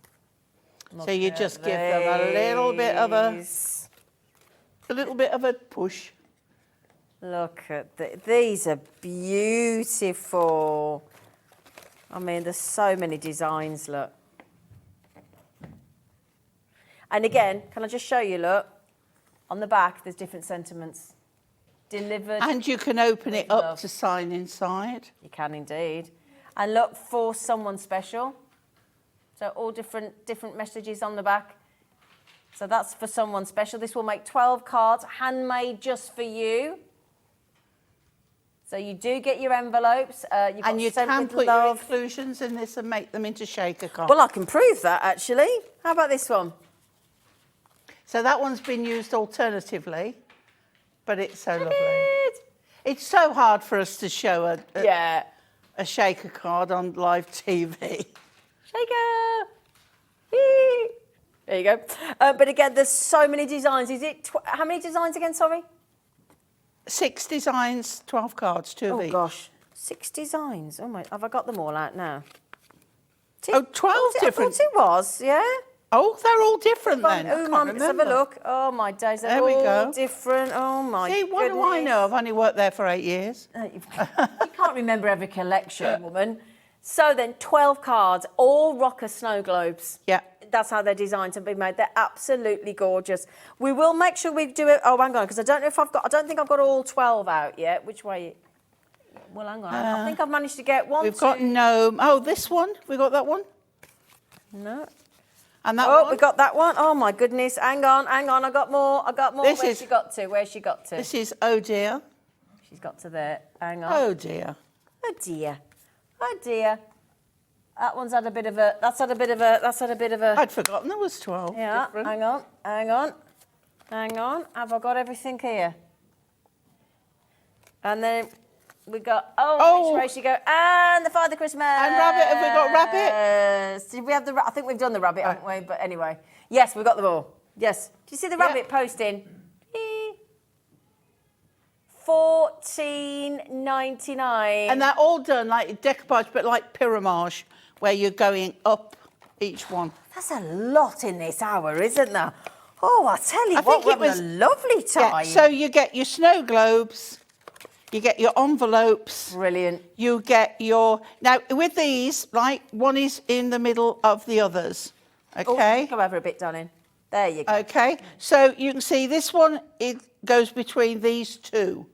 So you just give them a little bit of a push. Look at these are beautiful. I mean, there's so many designs, look. And again, can I just show you, look, on the back, there's different sentiments. Delivered. And you can open it up love. to sign inside. You can indeed. And look, for someone special. So all different messages on the back. So that's for someone special. This will make 12 cards, handmade just for you. So you do get your envelopes. And you can put your inclusions in this and make them into shaker cards. Well, I can prove that, actually. How about this one? So that one's been used alternatively, but it's so lovely. It's so hard for us to show a shaker card on live TV. Shaker! Whee! There you go. But again, there's so many designs. Is it, how many designs again, sorry? 6 designs, 12 cards, 2 of each. Oh, gosh. 6 designs. Oh, my. Have I got them all out now? Oh, 12 different. I thought it was, yeah. Oh, they're all different then. Oh, Mum, let's have a look. Oh, my days. They're There we all go. different. Oh, my See, what do I know? I've only worked there for 8 years. You can't remember every collection, woman. So then, 12 cards, all rocker snow globes. Yeah. That's how they're designed to be made. They're absolutely gorgeous. We will make sure we do it. Oh, hang on, because I don't know if I don't think I've got all 12 out yet. Which way? Well, hang on. I think I've managed to get one. We've got gnome. Oh, this one. We got that one. No. And that one. We got that one. Oh my goodness! Hang on. I got more. Where's she got to? Where's she got to? This is oh dear. She's got to there. Hang on. Oh dear. Oh dear. Oh dear. That one's had a bit of a. That's had a bit of a. I'd forgotten there was 12. Yeah. different. Hang on. Have I got everything here? And then we got. Oh, which way she go? And the Father Christmas. And rabbit. Have we got rabbit? Did we have the? I think we've done the rabbit, haven't we? But anyway, yes, we got them all. Yes. Do you see the rabbit posting? $14.99. And they're all done like decoupage, but like pyramage, where you're going up each one. That's a lot in this hour, isn't there? Oh, I tell you what, think we're having a lovely time. Yeah, so you get your snow globes, you get your envelopes. Brilliant. You get your... Now, with these, right, one is in the middle of the others, okay? Come over a bit, darling. There you go. Okay, so you can see this one, it goes between these two,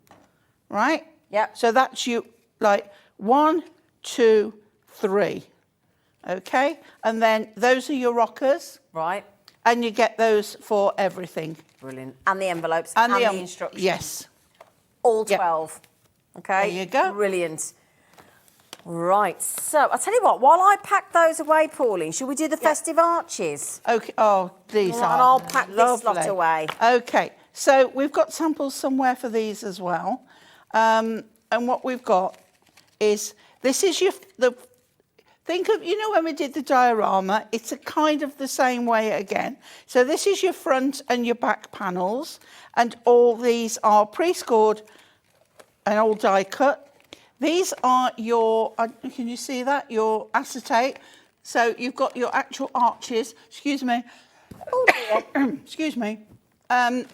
right? Yep. So that's you, like, 1, 2, 3, okay? And then those are your rockers. Right. And you get those for everything. Brilliant. And the envelopes and the instructions. Yes. All 12. Okay. There you go. Brilliant. Right. So, I'll tell you what, while I pack those away, Pauline, should we do the festive arches? Okay. Oh, these are And I'll pack lovely. this lot away. Okay. So we've got samples somewhere for these as well. And what we've got is, this is think of, you know when we did the diorama, it's a kind of the same way again. So this is your front and your back panels, and all these are pre-scored and all die cut. These are your, can you see that? Your acetate. So you've got your actual arches, excuse me. Oh dear. Excuse me.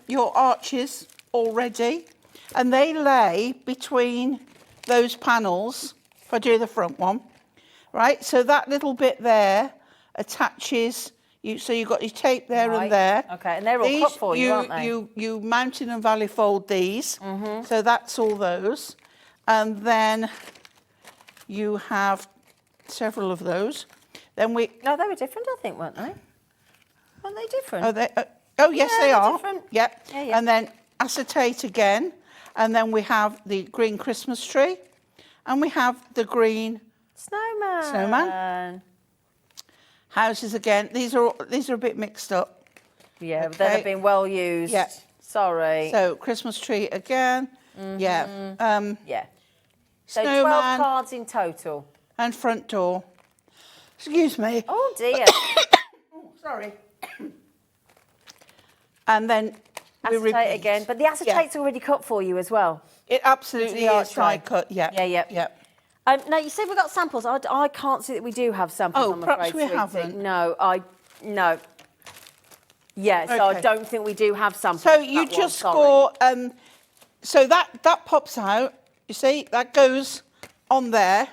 Your arches already, and they lay between those panels. If I do the front one. Right, so that little bit there attaches, so you've got your tape there and there. Okay, and they're all cut for you, aren't they? You mountain and valley fold these, so that's all those. And then you have several of those. Then No, they were different, I think, weren't they? Weren't they different? Yes, they are. Different. Yep. Yeah. And then acetate again. And then we have the green Christmas tree. And we have the green... Snowman. Houses again. These are a bit mixed up. Yeah, but they've been well used. Yeah. Sorry. So Christmas tree again. Yeah. Yeah. So Snowman 12 cards in total. and front door. Excuse me. Oh dear. Sorry. And then we Acetate repeat again, but the acetate's already cut for you as well. It absolutely the is die cut. Yeah. Yeah. Now, you said we've got samples. I can't see that we do have samples, Oh, I'm perhaps afraid, we sweetie. haven't. No. Yeah, so I Okay. don't think we do have samples. So of you that one, just sorry. score so that pops out. You see, that goes on there,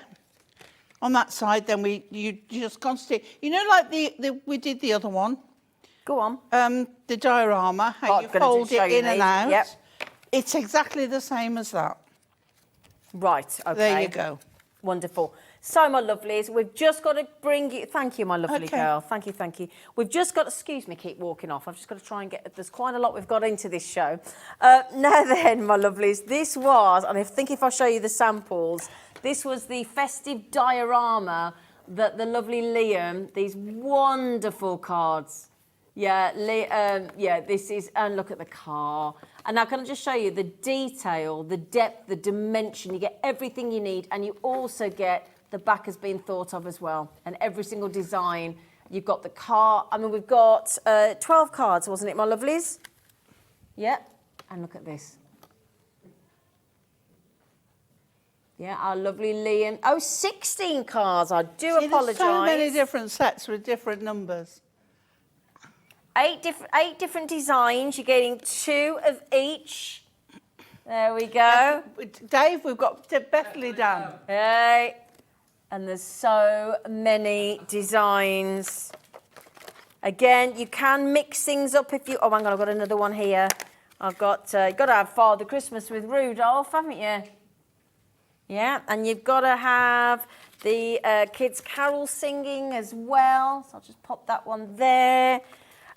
on that side. Then you just constantly, you know, like we did the other one. Go on. The diorama, how you gonna fold show it you in and these. out. Yep. It's exactly the same as that. Right, okay. There you go. Wonderful. So, my lovelies, we've just got to bring you... Thank you, my lovely Okay. girl. Thank you, thank you. We've just got... Excuse me, keep walking off. I've just got to try and get... There's quite a lot we've got into this show. Now then, my lovelies, this was... And I think if I show you the samples, this was the festive diorama that the lovely Liam... These wonderful cards. Yeah, this is... And look at the car. And now can I just show you the detail, the depth, the dimension. You get everything you need, and you also get... The back has been thought of as well. And every single design, you've got the car. I mean, we've got 12 cards, wasn't it, my lovelies? Yeah. And look at this. Yeah, our lovely Liam. Oh, 16 cards. I do apologise. There's so many different sets with different numbers. Eight different designs. You're getting 2 of each. There we go. Dave, we've got Bethany down. Hey. And there's so many designs. Again, you can mix things up if you... Oh, hang on, I've got another one here. I've got... you've got to have Father Christmas with Rudolph, haven't you? Yeah, and you've got to have the kids' carol singing as well. So I'll just pop that one there.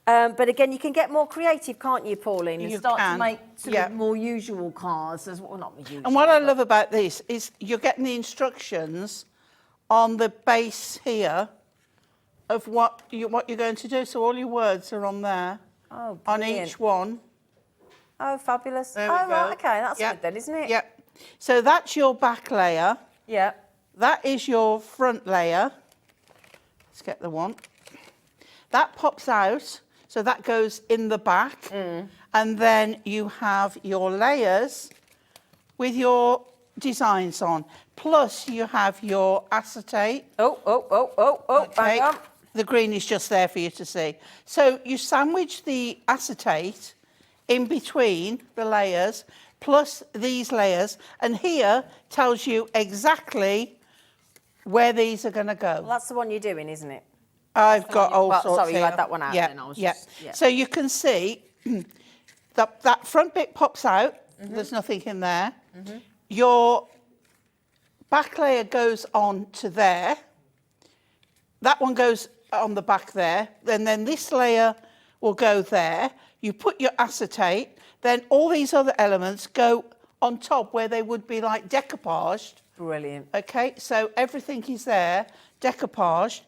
But again, you can get more creative, can't you, Pauline? And start to make sort of more usual cards. Well, not usual. And what I love about this is you're getting the instructions on the base here of what you're going to do. So all your words are on there. Oh, on brilliant. each one. Oh, fabulous. There we go. Right, okay, that's good then, isn't it? Yep. So that's your back layer. Yeah. That is your front layer. Let's get the one. That pops out, so that goes in the back. And then you have your layers with your designs on. Plus you have your acetate. Oh, hang on. The green is just there for you to see. So you sandwich the acetate in between the layers, plus these layers, and here tells you exactly where these are going to go. Well, that's the one you're doing, isn't it? I've got all sorts sorry, here. you had that one out then. I was just, So you can see that front bit pops out. There's nothing in there. Your back layer goes on to there. That one goes on the back there. And then this layer will go there. You put your acetate. Then all these other elements go on top where they would be like decoupaged. Brilliant. Okay, so everything is there, decoupaged.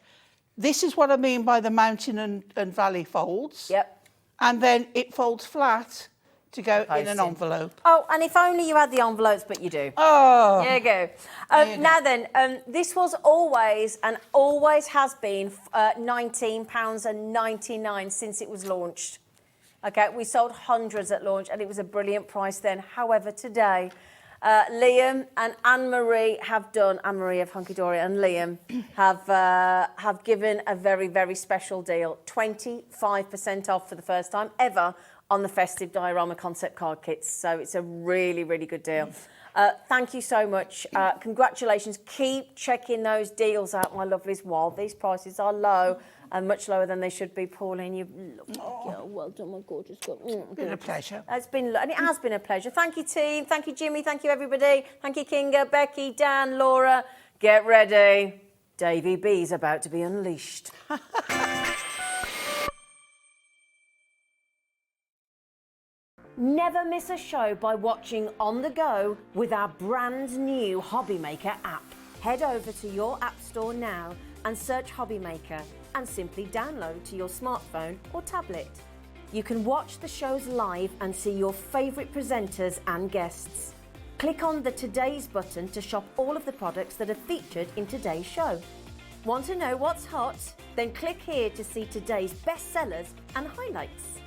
This is what I mean by the mountain and valley folds. Yep. And then it folds flat to go in an envelope. Oh, and if only you had the envelopes, but you do. Oh. There you go. Now then, this was always and always has been £19.99 since it was launched. Okay, we sold hundreds at launch and it was a brilliant price then. However, today, Liam and Anne-Marie Anne-Marie of Hunkydory and Liam have given a very, very special deal. 25% off for the first time ever on the festive diorama concept card kits. So it's a really, really good deal. Thank you so much. Congratulations. Keep checking those deals out, my lovelies, while these prices are low and much lower than they should be. Pauline, you lovely girl. Well done, my gorgeous girl. Been a pleasure. It has been a pleasure. Thank you, team. Thank you, Jimmy. Thank you, everybody. Thank you, Kinga, Becky, Dan, Laura. Get ready. Davy B's about to be unleashed. Never miss a show by watching on the go with our brand new Hobby Maker app. Head over to your app store now and search Hobby Maker and simply download to your smartphone or tablet. You can watch the shows live and see your favourite presenters and guests. Click on the Today's button to shop all of the products that are featured in today's show. Want to know what's hot? Then click here to see today's bestsellers and highlights.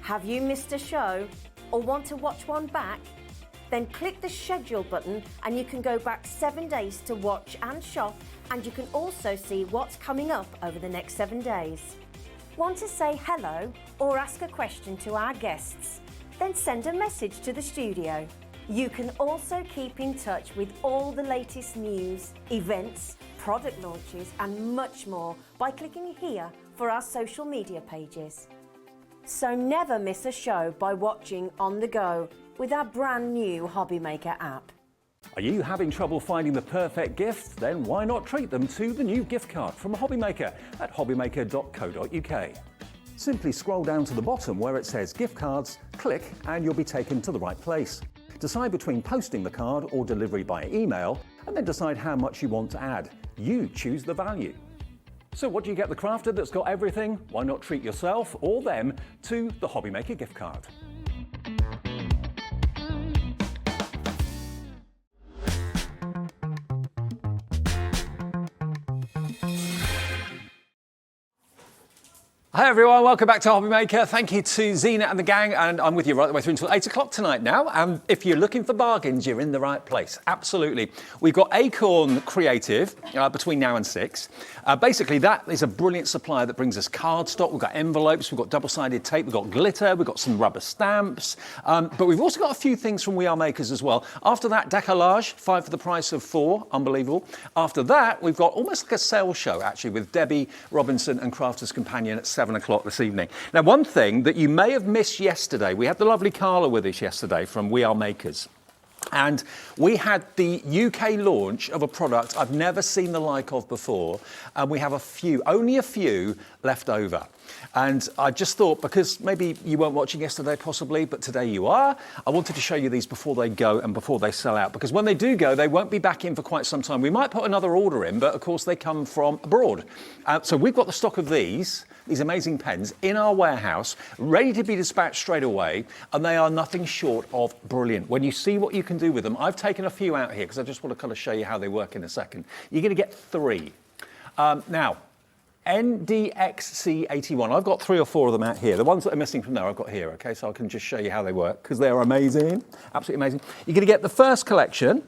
Have you missed a show or want to watch one back? Then click the schedule button and you can go back 7 days to watch and shop, and you can also see what's coming up over the next 7 days. Want to say hello or ask a question to our guests? then send a message to the studio. You can also keep in touch with all the latest news, events, product launches and much more by clicking here for our social media pages. So never miss a show by watching on the go with our brand new Hobby Maker app. Are you having trouble finding the perfect gift? Then why not treat them to the new gift card from Hobby Maker at hobbymaker.co.uk. Simply scroll down to the bottom where it says gift cards, click and you'll be taken to the right place. Decide between posting the card or delivery by email, and then decide how much you want to add. You choose the value. So what do you get the crafter that's got everything? Why not treat yourself or them to the Hobby Maker gift card? Hi everyone, welcome back to Hobby Maker. Thank you to Zena and the gang, and I'm with you right the way through until 8 o'clock tonight now. And if you're looking for bargains, you're in the right place, absolutely. We've got Acorn Creative between now and 6. Basically, that is a brilliant supplier that brings us cardstock. We've got envelopes, we've got double-sided tape, we've got glitter, we've got some rubber stamps. But we've also got a few things from We Are Makers as well. After that, Deco-Large, 5 for the price of 4, unbelievable. After that, we've got almost like a sales show, actually, with Debbie Robinson and Crafter'S Companion at 7 o'clock this evening. Now, one thing that you may have missed yesterday, we had the lovely Carla with us yesterday from We Are Makers. And we had the UK launch of a product I've never seen the like of before. And we have only a few left over. And I just thought, because maybe you weren't watching yesterday possibly, but today you are, I wanted to show you these before they go and before they sell out. Because when they do go, they won't be back in for quite some time. We might put another order in, but of course they come from abroad. So we've got the stock of these amazing pens in our warehouse, ready to be dispatched straight away, and they are nothing short of brilliant. When you see what you can do with them, I've taken a few out here because I just want to kind of show you how they work in a second. You're going to get 3. Now, NDXC81. I've got 3 or 4 of them out here. The ones that are missing from there I've got here, okay? So I can just show you how they work because they're amazing, absolutely amazing. You're going to get the first collection,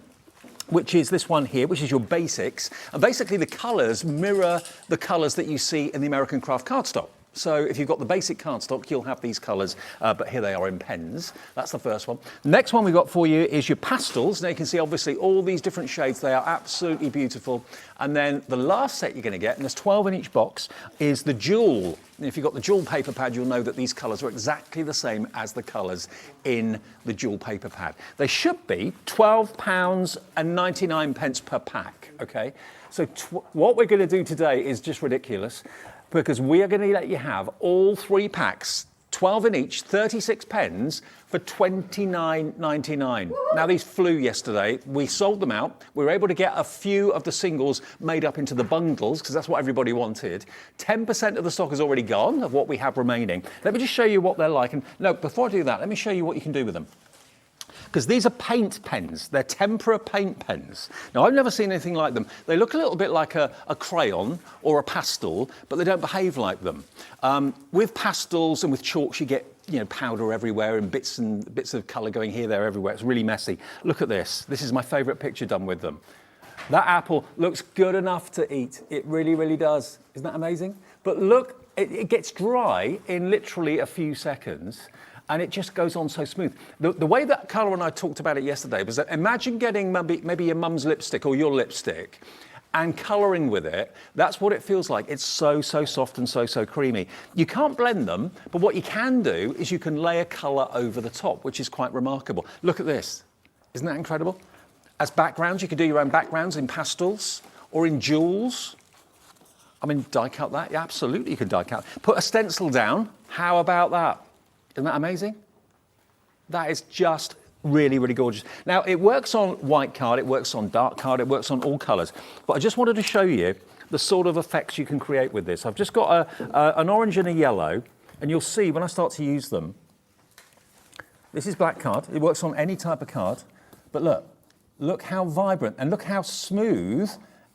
which is this one here, which is your basics. And basically the colours mirror the colours that you see in the American craft cardstock. So if you've got the basic cardstock, you'll have these colours, but here they are in pens. That's the first one. Next one we've got for you is your pastels. Now you can see obviously all these different shades. They are absolutely beautiful. And then the last set you're going to get, and there's 12 in each box, is the jewel. And if you've got the jewel paper pad, you'll know that these colours are exactly the same as the colours in the jewel paper pad. They should be £12.99 per pack, okay? So what we're going to do today is just ridiculous, because we are going to let you have all 3 packs, 12 in each, 36 pens for $29.99. Now these flew yesterday. We sold them out. We were able to get a few of the singles made up into the bundles because that's what everybody wanted. 10% of the stock is already gone of what we have remaining. Let me just show you what they're like. And no, before I do that, let me show you what you can do with them. Because these are paint pens. They're tempera paint pens. Now, I've never seen anything like them. They look a little bit like a crayon or a pastel, but they don't behave like them. With pastels and with chalks, you get powder everywhere and bits of colour going here, there, everywhere. It's really messy. Look at this. This is my favourite picture done with them. That apple looks good enough to eat. It really, really does. Isn't that amazing? But look, it gets dry in literally a few seconds. And it just goes on so smooth. The way that Carla and I talked about it yesterday was that imagine getting maybe your mum's lipstick or your lipstick and colouring with it. That's what it feels like. It's so soft and so creamy. You can't blend them, but what you can do is you can layer colour over the top, which is quite remarkable. Look at this. Isn't that incredible? As backgrounds, you can do your own backgrounds in pastels or in jewels. I mean, die cut that? Yeah, absolutely, you can die cut. Put a stencil down. How about that? Isn't that amazing? That is just really, really gorgeous. Now, it works on white card, it works on dark card, it works on all colours. But I just wanted to show you the sort of effects you can create with this. I've just got an orange and a yellow, and you'll see when I start to use them, this is black card. It works on any type of card. But look how vibrant and look how smooth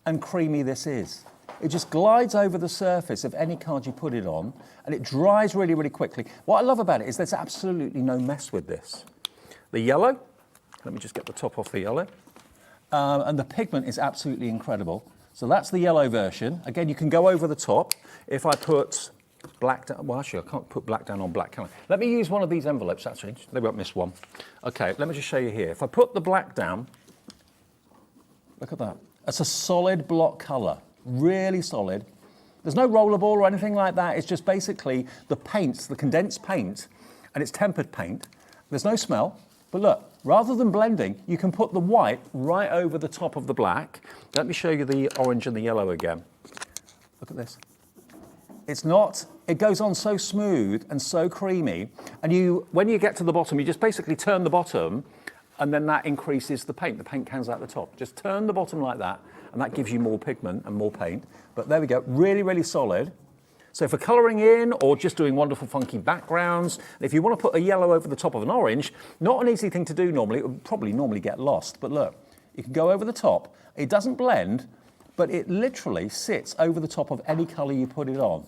and creamy this is. It just glides over the surface of any card you put it on, and it dries really, really quickly. What I love about it is there's absolutely no mess with this. The yellow, let me just get the top off the yellow, and the pigment is absolutely incredible. So that's the yellow version. Again, you can go over the top. If I put black down. Well, actually, I can't put black down on black, can I? Let me use one of these envelopes, actually. They won't miss one. Okay, let me just show you here. If I put the black down, look at that. It's a solid block colour, really solid. There's no rollerball or anything like that. It's just basically the paints, the condensed paint, and it's tempered paint. There's no smell, but look, rather than blending, you can put the white right over the top of the black. Let me show you the orange and the yellow again. Look at this. It's not, it goes on so smooth and so creamy, and when you get to the bottom, you just basically turn the bottom, and then that increases the paint. The paint cans out the top. Just turn the bottom like that, and that gives you more pigment and more paint. But there we go, really, really solid. So for colouring in or just doing wonderful funky backgrounds, if you want to put a yellow over the top of an orange, not an easy thing to do normally, it would probably normally get lost. But look, you can go over the top. It doesn't blend, but it literally sits over the top of any colour you put it on.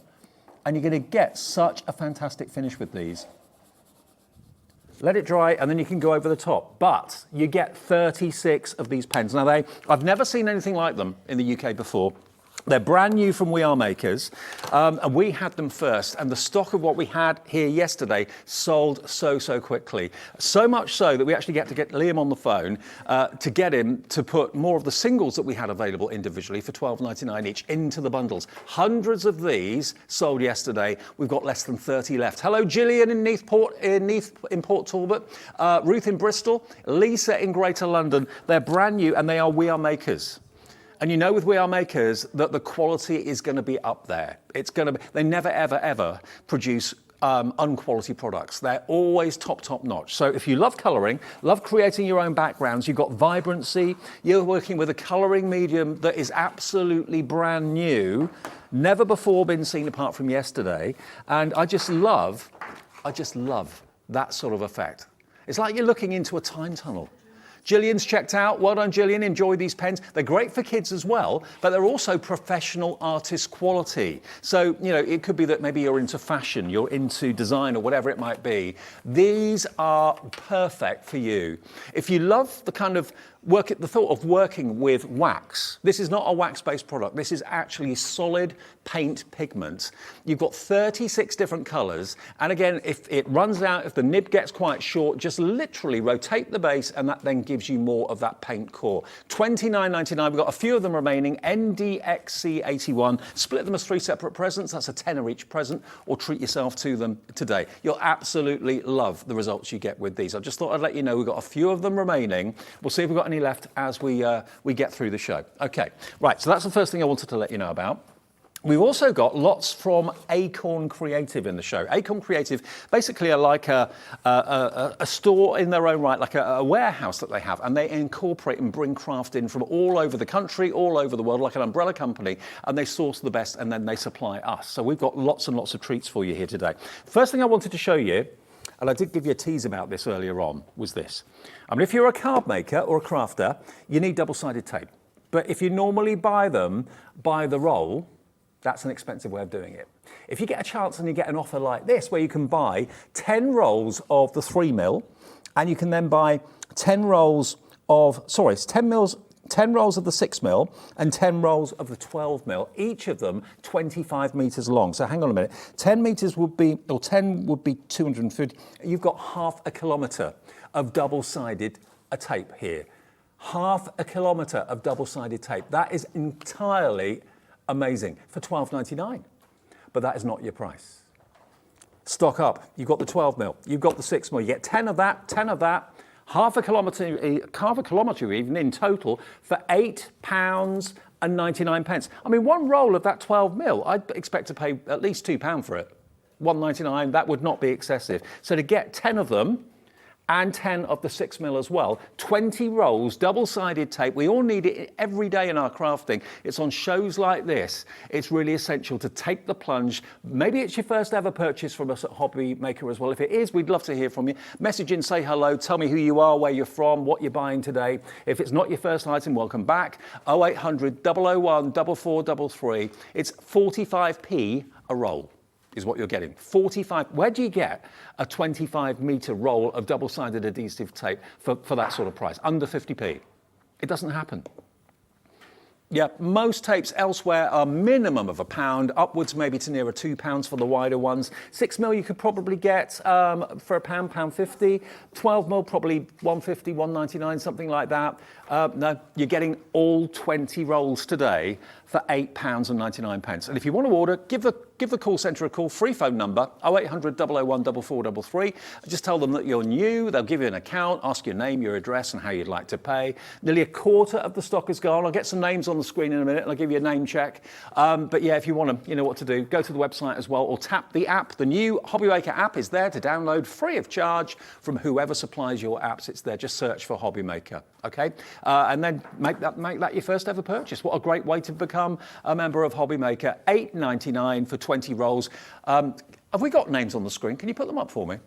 And you're going to get such a fantastic finish with these. Let it dry and then you can go over the top. But you get 36 of these pens. Now I've never seen anything like them in the UK before. They're brand new from We Are Makers, and we had them first, and the stock of what we had here yesterday sold so quickly. So much so that we actually get Liam on the phone to get him to put more of the singles that we had available individually for $12.99 each into the bundles. Hundreds of these sold yesterday. We've got less than 30 left. Hello, Gillian in Port Talbot, Ruth in Bristol, Lisa in Greater London. They're brand new, and they are We Are Makers. And you know with We Are Makers that the quality is going to be up there. It's going to be, they never, ever produce unquality products. They're always top notch. So if you love colouring, love creating your own backgrounds, you've got vibrancy, you're working with a colouring medium that is absolutely brand new, never before been seen apart from yesterday. And I just love that sort of effect. It's like you're looking into a time tunnel. Gillian's checked out. Well done, Gillian. Enjoy these pens. They're great for kids as well, but they're also professional artist quality. So, you know, it could be that maybe you're into fashion, you're into design or whatever it might be. These are perfect for you. If you love the kind of the thought of working with wax. This is not a wax-based product. This is actually solid paint pigment. You've got 36 different colours. And again, if it runs out, if the nib gets quite short, just literally rotate the base and that then gives you more of that paint core. $29.99. We've got a few of them remaining. NDXC81. Split them as 3 separate presents. That's a tenner each present, or treat yourself to them today. You'll absolutely love the results you get with these. I just thought I'd let you know we've got a few of them remaining. We'll see if we've got any left as we get through the show. Okay, right, so that's the first thing I wanted to let you know about. We've also got lots from Acorn Creative in the show. Acorn Creative basically are like a store in their own right, like a warehouse that they have, and they incorporate and bring craft in from all over the country, all over the world, like an umbrella company, and they source the best and then they supply us. So we've got lots and lots of treats for you here today. First thing I wanted to show you, and I did give you a tease about this earlier on, was this. I mean, if you're a card maker or a crafter, you need double-sided tape. But if you normally buy them by the roll, that's an expensive way of doing it. If you get a chance and you get an offer like this, where you can buy 10 rolls of the 3mm, and you can then buy 10 rolls of, 10 rolls of the 6mm and 10 rolls of the 12mm, each of them 25 metres long. So hang on a minute, 10 metres would be, or 10 would be 250. You've got half a kilometre of double-sided tape here. Half a kilometre of double-sided tape. That is entirely amazing for $12.99. But that is not your price. Stock up. You've got the 12mm, you've got the 6mm. You get 10 of that, half a kilometre even in total for £8.99. I mean, one roll of that 12mm, I'd expect to pay at least £2 for it. $1.99, that would not be excessive. So to get 10 of them, and 10 of the 6mm as well. 20 rolls, double-sided tape. We all need it every day in our crafting. It's on shows like this. It's really essential to take the plunge. Maybe it's your first ever purchase from us at Hobby Maker as well. If it is, we'd love to hear from you. Message in, say hello, tell me who you are, where you're from, what you're buying today. If it's not your first item, welcome back. 0800 001 4433. It's 45p a roll is what you're getting. 45. Where do you get a 25-metre roll of double-sided adhesive tape for that sort of price? Under 50p. It doesn't happen. Yeah, most tapes elsewhere are minimum of £1, upwards maybe to nearer £2 for the wider ones. 6mm you could probably get for £1, £1.50. 12mm probably £1.50, £1.99, something like that. No, you're getting all 20 rolls today for £8.99. And if you want to order, give the call centre a call, free phone number, 0800 001 4433. Just tell them that you're new, they'll give you an account, ask your name, your address and how you'd like to pay. Nearly a quarter of the stock is gone. I'll get some names on the screen in a minute and I'll give you a name check. But yeah, if you want to, you know what to do, go to the website as well or tap the app. The new Hobby Maker app is there to download free of charge from whoever supplies your apps. It's there, just search for Hobby Maker, okay? And then make that your first ever purchase. What a great way to become a member of Hobby Maker. £8.99 for 20 rolls. Have we got names on the screen? Can you put them up for me?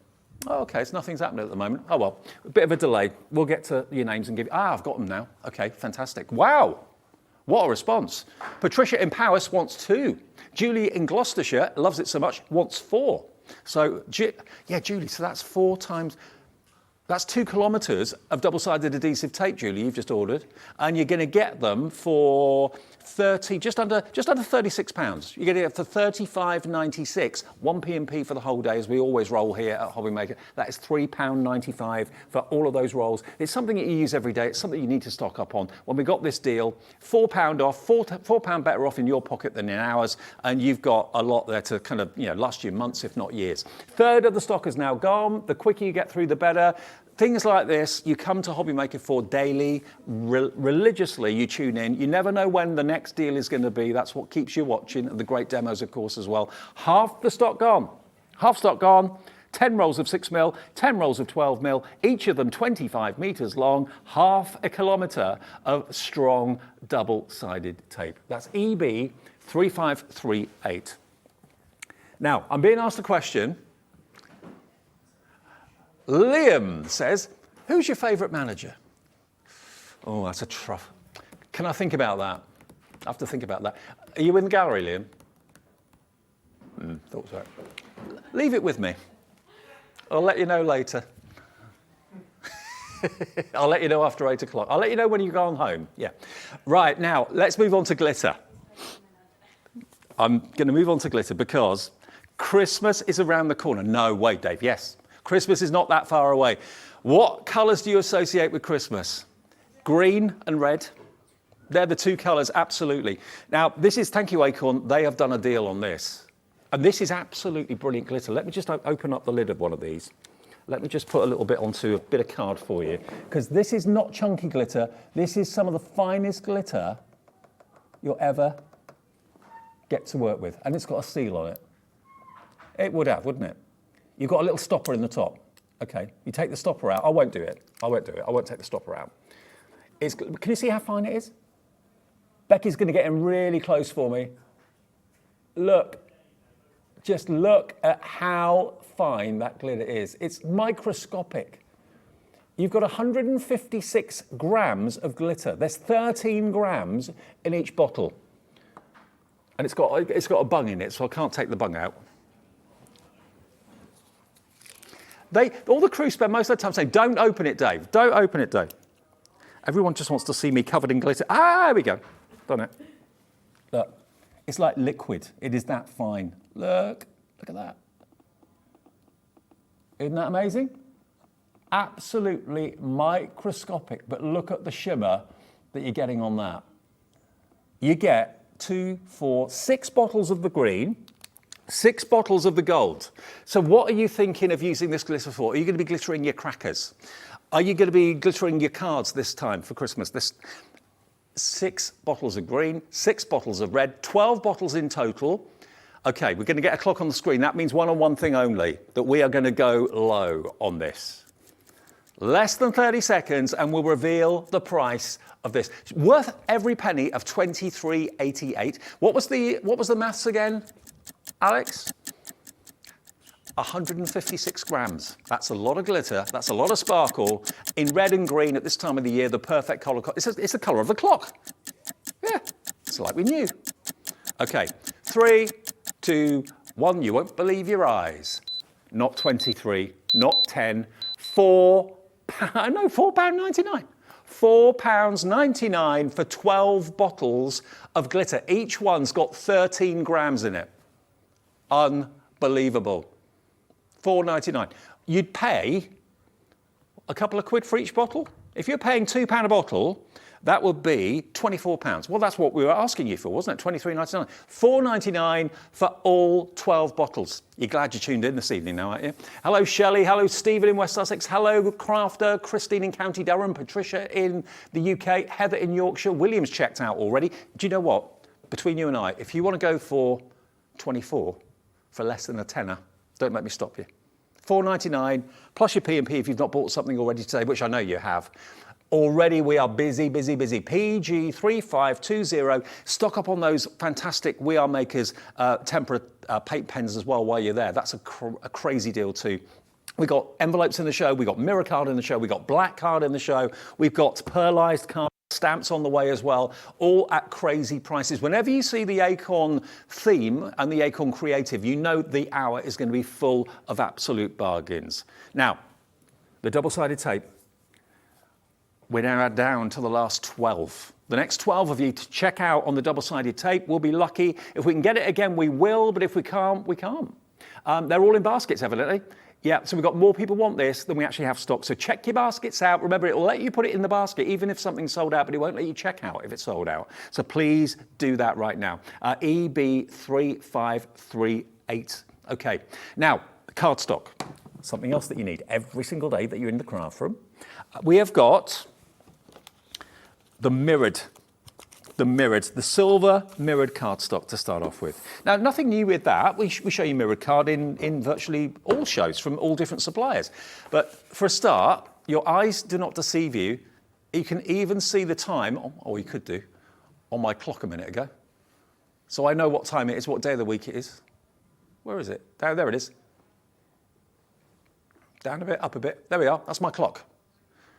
Oh, okay, so nothing's happening at the moment. Oh well, a bit of a delay. We'll get to your names and give you... I've got them now. Okay, fantastic. Wow, what a response. Patricia in Powys wants 2. Julie in Gloucestershire loves it so much, wants 4. So, yeah, Julie, so that's 4 times... That's 2 kilometres of double-sided adhesive tape, Julie, you've just ordered, and you're going to get them for just under £36. You're getting it for £35.96, 1p&p for the whole day, as we always roll here at Hobby Maker. That is £3.95 for all of those rolls. It's something that you use every day. It's something you need to stock up on. When we got this deal, £4 off, £4 better off in your pocket than in ours, and you've got a lot there to kind of, last you months, if not years. Third of the stock is now gone. The quicker you get through, the better. Things like this, you come to Hobby Maker for daily, religiously you tune in. You never know when the next deal is going to be. That's what keeps you watching, and the great demos, of course, as well. Half the stock gone. Half stock gone. 10 rolls of 6mm, 10 rolls of 12mm, each of them 25 metres long, half a kilometre of strong double-sided tape. That's EB 3538. Now, I'm being asked a question. Liam says, who's your favourite manager? Oh, that's a tough. Can I think about that? I have to think about that. Are you in the gallery, Liam? Thought so. Leave it with me. I'll let you know later. I'll let you know after 8 o'clock. I'll let you know when you've gone home. Yeah. Right, now, let's move on to glitter. I'm going to move on to glitter because Christmas is around the corner. No, wait, Dave, yes. Christmas is not that far away. What colours do you associate with Christmas? Green and red. They're the 2 colours, absolutely. Now, this is Thank You Acorn. They have done a deal on this. And this is absolutely brilliant glitter. Let me just open up the lid of one of these. Let me just put a little bit onto a bit of card for you. Because this is not chunky glitter. This is some of the finest glitter you'll ever get to work with. And it's got a seal on it. It would have, wouldn't it? You've got a little stopper in the top. Okay, you take the stopper out. I won't do it. I won't take the stopper out. Can you see how fine it is? Becky's going to get in really close for me. Look. Just look at how fine that glitter is. It's microscopic. You've got 156 grams of glitter. There's 13 grams in each bottle. And it's got a bung in it, so I can't take the bung out. All the crew spend most of the time saying, don't open it, Dave. Don't open it, Dave. Everyone just wants to see me covered in glitter. Ah, there we go. Done it. Look, it's like liquid. It is that fine. Look at that. Isn't that amazing? Absolutely microscopic, but look at the shimmer that you're getting on that. You get 2, 4, 6 bottles of the green, 6 bottles of the gold. So what are you thinking of using this glitter for? Are you going to be glittering your crackers? Are you going to be glittering your cards this time for Christmas? 6 bottles of green, 6 bottles of red, 12 bottles in total. Okay, we're going to get a clock on the screen. That means one thing only, that we are going to go low on this. Less than 30 seconds and we'll reveal the price of this. It's worth every penny of £23.88. What was the maths again, Alex? 156 grams. That's a lot of glitter. That's a lot of sparkle. In red and green at this time of the year, the perfect colour. It's the colour of the clock. Yeah, it's like we knew. Okay, 3, 2, 1. You won't believe your eyes. Not 23, not 10, £4.99. £4.99 for 12 bottles of glitter. Each one's got 13 grams in it. Unbelievable. £4.99. You'd pay a couple of quid for each bottle. If you're paying £2 a bottle, that would be £24. Well, that's what we were asking you for, wasn't it? £23.99. £4.99 for all 12 bottles. You're glad you tuned in this evening now, aren't you? Hello, Shelley. Hello, Stephen in West Sussex. Hello, Crafter. Christine in County Durham. Patricia in the UK. Heather in Yorkshire. William's checked out already. Do you know what? Between you and I, if you want to go for 24 for less than a tenner, don't make me stop you. £4.99 plus your P&P if you've not bought something already today, which I know you have. Already we are busy, busy, busy. PG3520. Stock up on those fantastic We Are Makers tempera paint pens as well while you're there. That's a crazy deal too. We got envelopes in the show. We got mirror card in the show. We got black card in the show. We've got pearlized card. Stamps on the way as well, all at crazy prices. Whenever you see the Acorn theme and the Acorn Creative, you know the hour is going to be full of absolute bargains. Now, the double-sided tape, we're now down to the last 12. The next 12 of you to check out on the double-sided tape. We'll be lucky. If we can get it again, we will, but if we can't, we can't. They're all in baskets, evidently. Yeah, so we've got more people want this than we actually have stock. So check your baskets out. Remember, it will let you put it in the basket, even if something's sold out, but it won't let you check out if it's sold out. So please do that right now. EB3538. Okay, now, cardstock. Something else that you need every single day that you're in the craft room. We have got the silver mirrored cardstock to start off with. Now, nothing new with that. We show you mirrored card in virtually all shows from all different suppliers. But for a start, your eyes do not deceive you. You can even see the time, or you could do, on my clock a minute ago. So I know what time it is, what day of the week it is. Where is it? There it is. Down a bit, up a bit. There we are. That's my clock.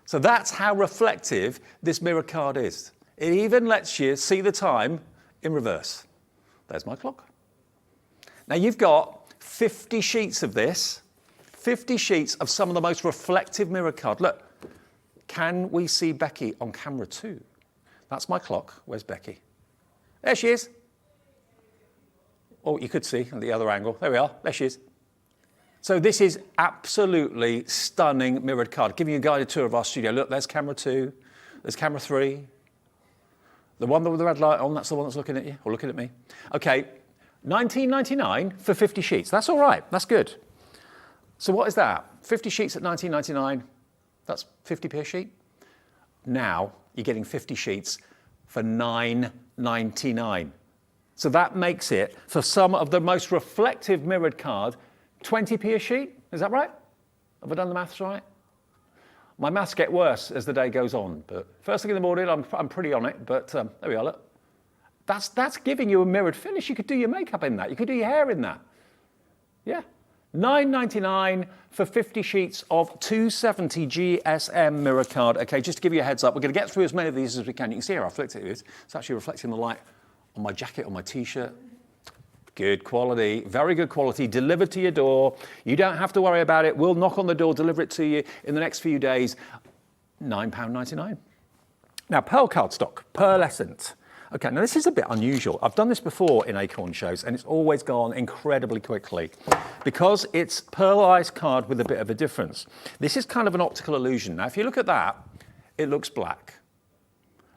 So that's how reflective this mirror card is. It even lets you see the time in reverse. There's my clock. Now you've got 50 sheets of this, 50 sheets of some of the most reflective mirror card. Look, can we see Becky on camera too? That's my clock. Where's Becky? There she is. Oh, you could see at the other angle. There we are. There she is. So this is absolutely stunning mirrored card. Giving you a guided tour of our studio. Look, there's camera 2. There's camera 3. The one with the red light on, that's the one that's looking at you, or looking at me. Okay, $19.99 for 50 sheets. That's all right, that's good. So what is that? 50 sheets at $19.99, that's 50p a sheet. Now, you're getting 50 sheets for $9.99. So that makes it, for some of the most reflective mirrored card, 20p a sheet, is that right? Have I done the maths right? My maths get worse as the day goes on, but first thing in the morning, I'm pretty on it, but there we are, look. That's giving you a mirrored finish. You could do your makeup in that. You could do your hair in that. Yeah. $9.99 for 50 sheets of 270 GSM mirror card. Okay, just to give you a heads up, we're going to get through as many of these as we can. You can see how reflective it is. It's actually reflecting the light on my jacket, on my T-shirt. Good quality, very good quality, delivered to your door. You don't have to worry about it. We'll knock on the door, deliver it to you in the next few days. £9.99. Now, pearl cardstock, pearlescent. Okay, now this is a bit unusual. I've done this before in Acorn shows and it's always gone incredibly quickly because it's pearlized card with a bit of a difference. This is kind of an optical illusion. Now, if you look at that, it looks black.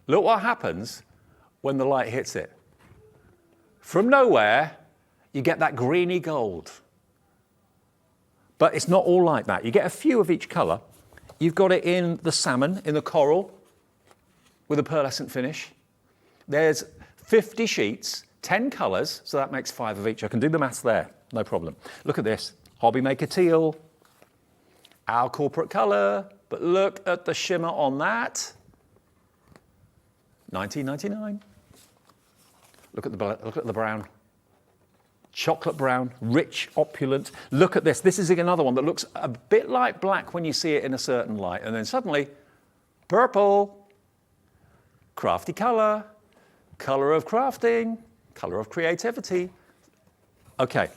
Look what happens when the light hits it. From nowhere, you get that greeny gold. But it's not all like that. You get a few of each colour. You've got it in the salmon, in the coral, with a pearlescent finish. There's 50 sheets, 10 colours, so that makes 5 of each. I can do the maths there, no problem. Look at this, Hobby Maker teal, our corporate colour, but look at the shimmer on that. $19.99. Look at the brown. Chocolate brown, rich, opulent. Look at this. This is another one that looks a bit like black when you see it in a certain light. And then suddenly, purple, crafty colour, colour of crafting, colour of creativity. Okay,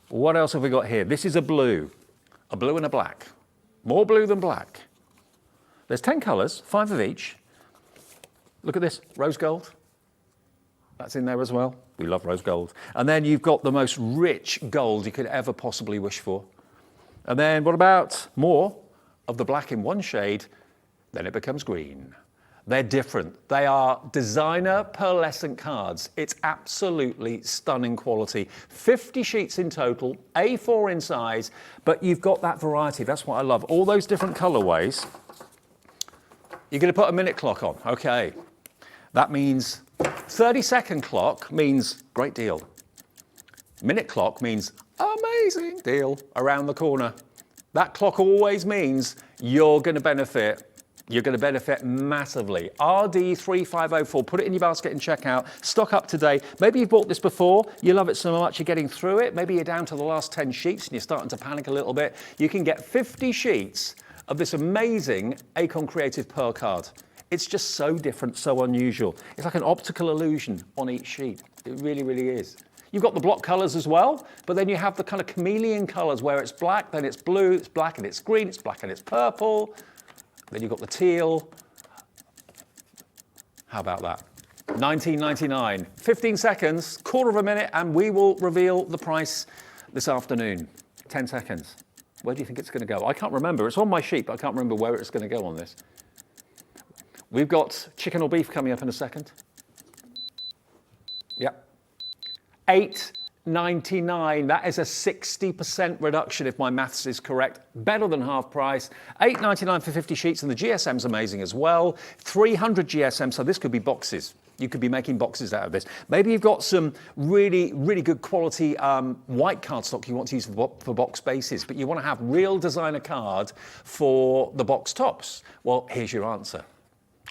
what else have we got here? This is a blue and a black. More blue than black. There's 10 colours, 5 of each. Look at this, rose gold. That's in there as well. We love rose gold. And then you've got the most rich gold you could ever possibly wish for. And then what about more of the black in one shade? Then it becomes green. They're different. They are designer pearlescent cards. It's absolutely stunning quality. 50 sheets in total, A4 in size, but you've got that variety. That's what I love. All those different colorways. You're going to put a minute clock on. Okay. That means 30-second clock means great deal. Minute clock means amazing deal around the corner. That clock always means you're going to benefit. You're going to benefit massively. RD3504, put it in your basket and check out. Stock up today. Maybe you've bought this before, you love it so much you're getting through it. Maybe you're down to the last 10 sheets and you're starting to panic a little bit. You can get 50 sheets of this amazing Acorn Creative Pearl card. It's just so different, so unusual. It's like an optical illusion on each sheet. It really, really is. You've got the block colours as well, but then you have the kind of chameleon colours where it's black, then it's blue, it's black and it's green, it's black and it's purple. Then you've got the teal. How about that? $19.99. 15 seconds, quarter of a minute, and we will reveal the price this afternoon. 10 seconds. Where do you think it's going to go? I can't remember. It's on my sheet, but I can't remember where it's going to go on this. We've got chicken or beef coming up in a second. Yep. $8.99. That is a 60% reduction if my maths is correct. Better than half price. $8.99 for 50 sheets, and the GSM's amazing as well. 300 GSM, so this could be boxes. You could be making boxes out of this. Maybe you've got some really, really good quality white cardstock you want to use for box bases, but you want to have real designer card for the box tops. Well, here's your answer.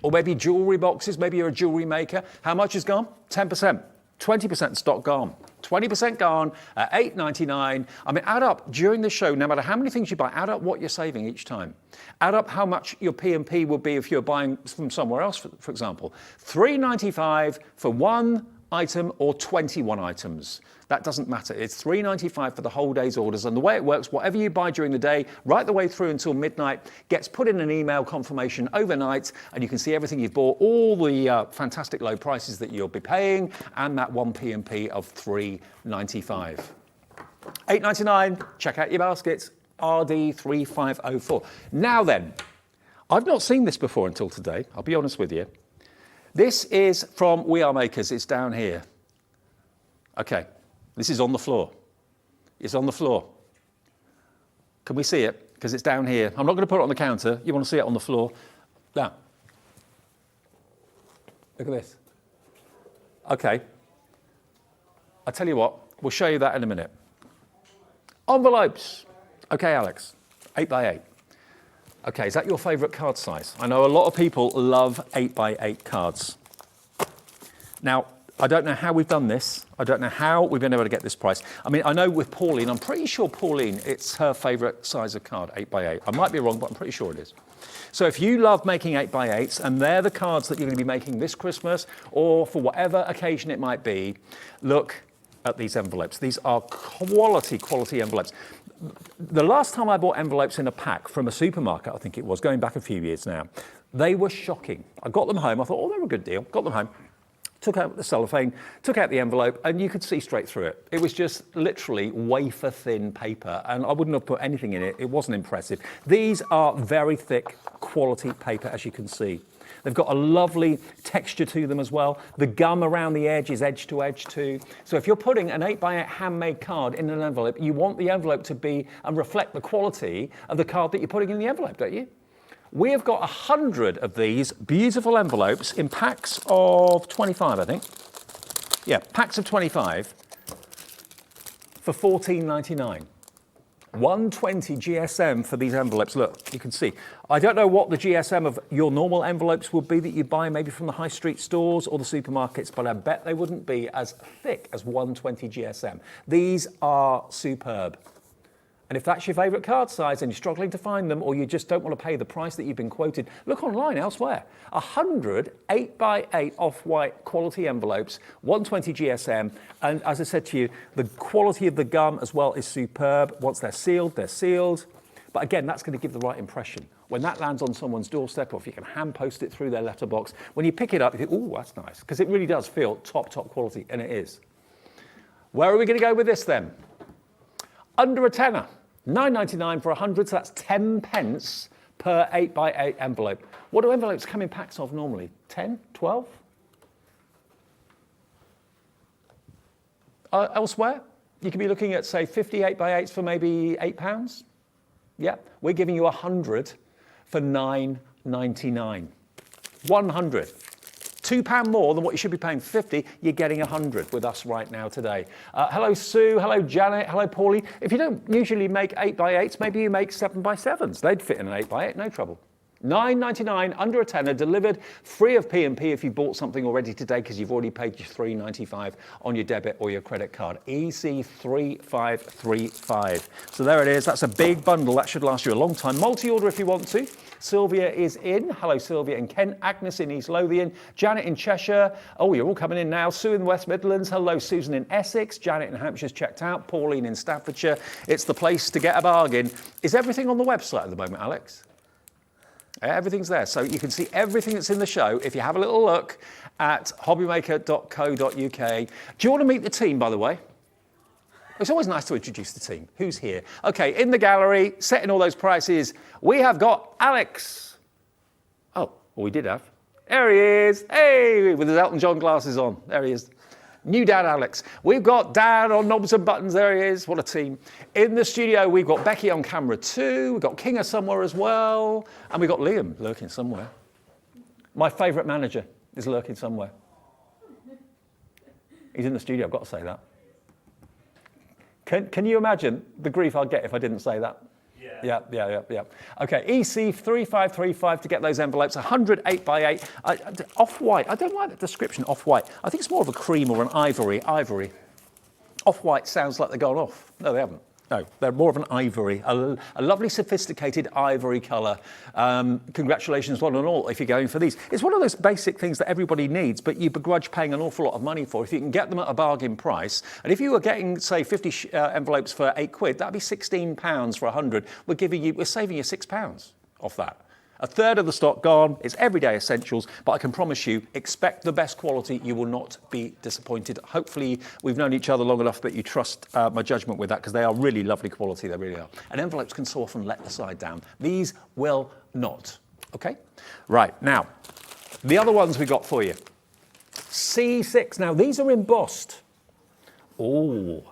Or maybe jewellery boxes, maybe you're a jewellery maker. How much is gone? 10%. 20% stock gone. 20% gone at $8.99. I mean, add up during the show, no matter how many things you buy, add up what you're saving each time. Add up how much your P&P would be if you're buying from somewhere else, for example. $3.95 for one item or 21 items. That doesn't matter. It's $3.95 for the whole day's orders. And the way it works, whatever you buy during the day, right the way through until midnight, gets put in an email confirmation overnight, and you can see everything you've bought, all the fantastic low prices that you'll be paying, and that one P&P of $3.95. $8.99, check out your baskets, RD3504. Now then, I've not seen this before until today, I'll be honest with you. This is from We Are Makers, it's down here. Okay, this is on the floor. It's on the floor. Can we see it? Because it's down here. I'm not going to put it on the counter. You want to see it on the floor. Now, look at this. Okay, I'll tell you what, we'll show you that in a minute. Envelopes. Okay, Alex, 8x8. Okay, is that your favourite card size? I know a lot of people love 8x8 cards. Now, I don't know how we've done this. I don't know how we've been able to get this price. I mean, I know with Pauline, I'm pretty sure Pauline, it's her favourite size of card, 8x8. I might be wrong, but I'm pretty sure it is. So if you love making 8x8s, and they're the cards that you're going to be making this Christmas, or for whatever occasion it might be, look at these envelopes. These are quality envelopes. The last time I bought envelopes in a pack from a supermarket, I think it was, going back a few years now, they were shocking. I got them home, I thought, oh, they're a good deal. Got them home, took out the cellophane, took out the envelope, and you could see straight through it. It was just literally wafer thin paper, and I wouldn't have put anything in it. It wasn't impressive. These are very thick quality paper, as you can see. They've got a lovely texture to them as well. The gum around the edge is edge to edge too. So if you're putting an 8x8 handmade card in an envelope, you want the envelope to be and reflect the quality of the card that you're putting in the envelope, don't you? We have got 100 of these beautiful envelopes in packs of 25, I think. Yeah, packs of 25 for $14.99. 120 GSM for these envelopes. Look, you can see. I don't know what the GSM of your normal envelopes would be that you buy maybe from the high street stores or the supermarkets, but I bet they wouldn't be as thick as 120 GSM. These are superb. And if that's your favourite card size and you're struggling to find them, or you just don't want to pay the price that you've been quoted, look online elsewhere. 100 8x8 off-white quality envelopes, 120 GSM, and as I said to you, the quality of the gum as well is superb. Once they're sealed, they're sealed. But again, that's going to give the right impression. when that lands on someone's doorstep, or if you can hand post it through their letterbox, when you pick it up, you think, oh, that's nice, because it really does feel top quality, and it is. Where are we going to go with this then? Under a tenner, £9.99 for 100, so that's 10 pence per 8x8 envelope. What do envelopes come in packs of normally? 10, 12? Elsewhere, you could be looking at, say, 50 8x8s for maybe £8. Yeah, we're giving you 100 for £9.99. 100. £2 more than what you should be paying for 50, you're getting 100 with us right now today. Hello Sue, hello Janet, hello Pauline. If you don't usually make 8x8s, maybe you make 7x7s. They'd fit in an 8x8, no trouble. £9.99, under a tenner, delivered free of P&P if you bought something already today because you've already paid your £3.95 on your debit or your credit card. EC3535. So there it is. That's a big bundle. That should last you a long time. Multi-order if you want to. Sylvia is in. Hello, Sylvia and Kent. Agnes in East Lothian. Janet in Cheshire. Oh, you're all coming in now. Sue in the West Midlands. Hello, Susan in Essex. Janet in Hampshire's checked out. Pauline in Staffordshire. It's the place to get a bargain. Is everything on the website at the moment, Alex? Everything's there. So you can see everything that's in the show if you have a little look at hobbymaker.co.uk. Do you want to meet the team, by the way? It's always nice to introduce the team. Who's here? Okay, in the gallery, setting all those prices, we have got Alex. Oh, well, we did have. There he is. Hey, with his Elton John glasses on. There he is. New Dad Alex. We've got Dan on knobs and buttons. There he is. What a team. In the studio, we've got Becky on camera too. We've got Kinga somewhere as well. And we've got Liam lurking somewhere. My favourite manager is lurking somewhere. He's in the studio, I've got to say that. Can you imagine the grief I'd get if I didn't say that? Yeah. Okay, EC3535 to get those envelopes, 100 8x8. Off-white, I don't like the description, off-white. I think it's more of a cream or an ivory. Off-white sounds like they've gone off. No, they haven't. No, they're more of an ivory, a lovely sophisticated ivory colour. Congratulations one and all if you're going for these. It's one of those basic things that everybody needs, but you begrudge paying an awful lot of money for. If you can get them at a bargain price, and if you were getting, say, 50 envelopes for £8, that'd be £16 for 100. We're saving you £6 off that. A third of the stock gone. It's everyday essentials, but I can promise you, expect the best quality. You will not be disappointed. Hopefully, we've known each other long enough that you trust my judgment with that, because they are really lovely quality. They really are. And envelopes can so often let the side down. These will not. Okay? Right, now, the other ones we got for you. C6. Now, these are embossed. Oh.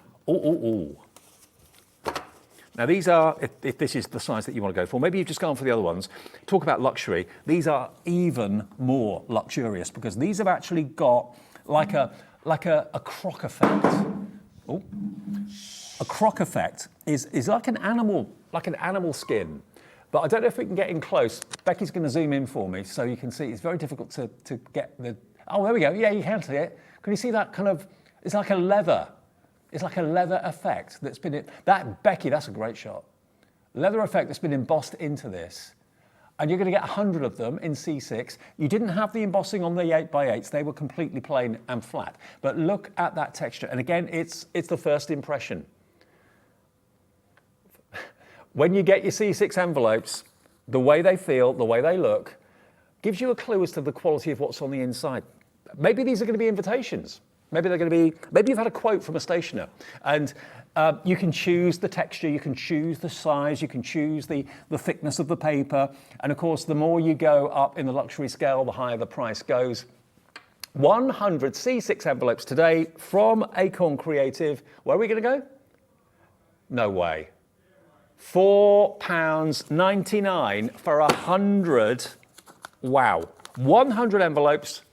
Now these are, if this is the size that you want to go for, maybe you've just gone for the other ones. Talk about luxury. These are even more luxurious because these have actually got like a croc effect. Oh, a croc effect is like an animal skin. But I don't know if we can get in close. Becky's going to zoom in for me so you can see. It's very difficult to get the. Oh, there we go. Yeah, you can see it. Can you see that kind of? It's like a leather. It's like a leather effect that's been, Becky, that's a great shot. Leather effect that's been embossed into this. And you're going to get 100 of them in C6. You didn't have the embossing on the 8x8s. They were completely plain and flat. But look at that texture. And again, it's the first impression. When you get your C6 envelopes, the way they feel, the way they look, gives you a clue as to the quality of what's on the inside. Maybe these are going to be invitations. Maybe they're going to be, maybe you've had a quote from a stationer and you can choose the texture, you can choose the size, you can choose the thickness of the paper. And of course, the more you go up in the luxury scale, the higher the price goes. 100 C6 envelopes today from Acorn Creative. Where are we going to go? No way. £4.99 for 100. Wow. 100 envelopes.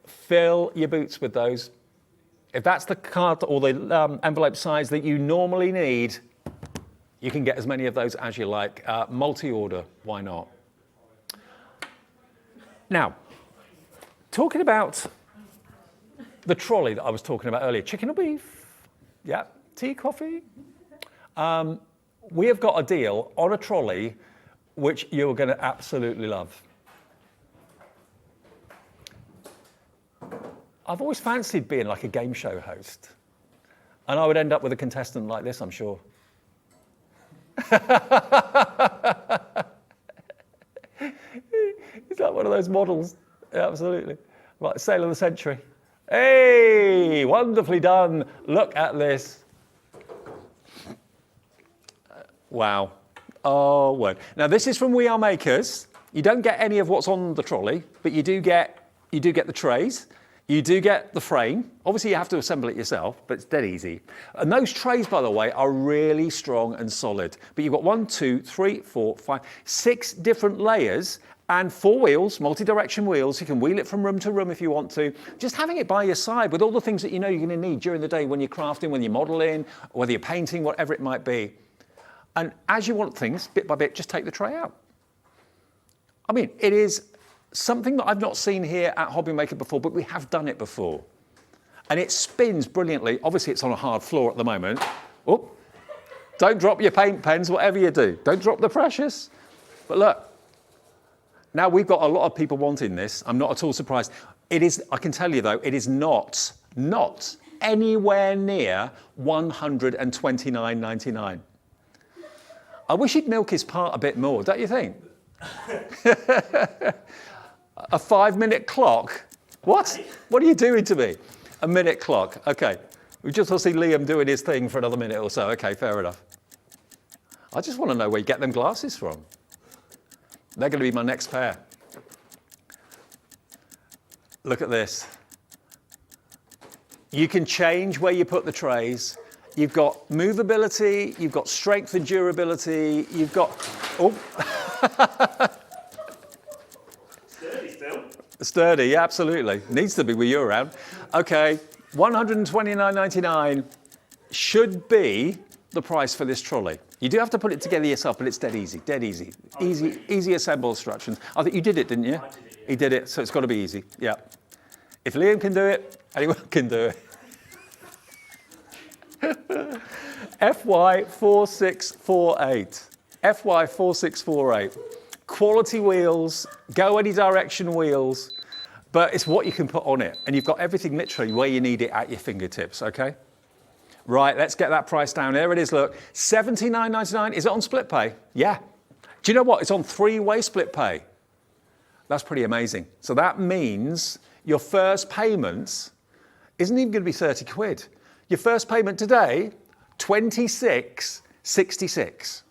Fill your boots with those. If that's the card or the envelope size that you normally need, you can get as many of those as you like. Multi-order, why not? Now, talking about the trolley that I was talking about earlier, chicken or beef? Yeah, tea, coffee? We have got a deal on a trolley which you're going to absolutely love. I've always fancied being like a game show host. And I would end up with a contestant like this, I'm sure. He's like one of those models. Yeah, absolutely. Right, sale of the century. Hey, wonderfully done. Look at this. Wow. Oh, word. Now, this is from We Are Makers. You don't get any of what's on the trolley, but you do get the trays. You do get the frame. Obviously, you have to assemble it yourself, but it's dead easy. And those trays, by the way, are really strong and solid. But you've got 1, 2, 3, 4, 5, 6 different layers and 4 wheels, multi-direction wheels. You can wheel it from room to room if you want to. Just having it by your side with all the things that you know you're going to need during the day when you're crafting, when you're modeling, whether you're painting, whatever it might be. And as you want things, bit by bit, just take the tray out. I mean, it is something that I've not seen here at Hobby Maker before, but we have done it before. And it spins brilliantly. Obviously, it's on a hard floor at the moment. Oh, don't drop your paint pens, whatever you do. Don't drop the precious. But look, now we've got a lot of people wanting this. I'm not at all surprised. It is, I can tell you though, it is not anywhere near $129.99. I wish he'd milk his part a bit more, don't you think? A 5-minute clock? What? What are you doing to me? A minute clock. Okay. We just want to see Liam doing his thing for another minute or so. Okay, fair enough. I just want to know where you get them glasses from. They're going to be my next pair. Look at this. You can change where you put the trays. You've got movability, you've got strength and durability, you've got... Oh. Sturdy still. Sturdy, yeah, absolutely. Needs to be with you around. Okay, $129.99 should be the price for this trolley. You do have to put it together yourself, but it's dead easy, dead easy. Easy assemble instructions. I think you did it, didn't you? I did it, yeah. He did it, so it's got to be easy, yeah. If Liam can do it, anyone can do it. FY4648. FY4648. Quality wheels, go any direction wheels, but it's what you can put on it. And you've got everything literally where you need it at your fingertips, okay? Right, let's get that price down. There it is, look. $79.99. Is it on split pay? Yeah. Do you know what? It's on 3-way split pay. That's pretty amazing. So that means your first payment isn't even going to be 30 quid. Your first payment today, $26.66.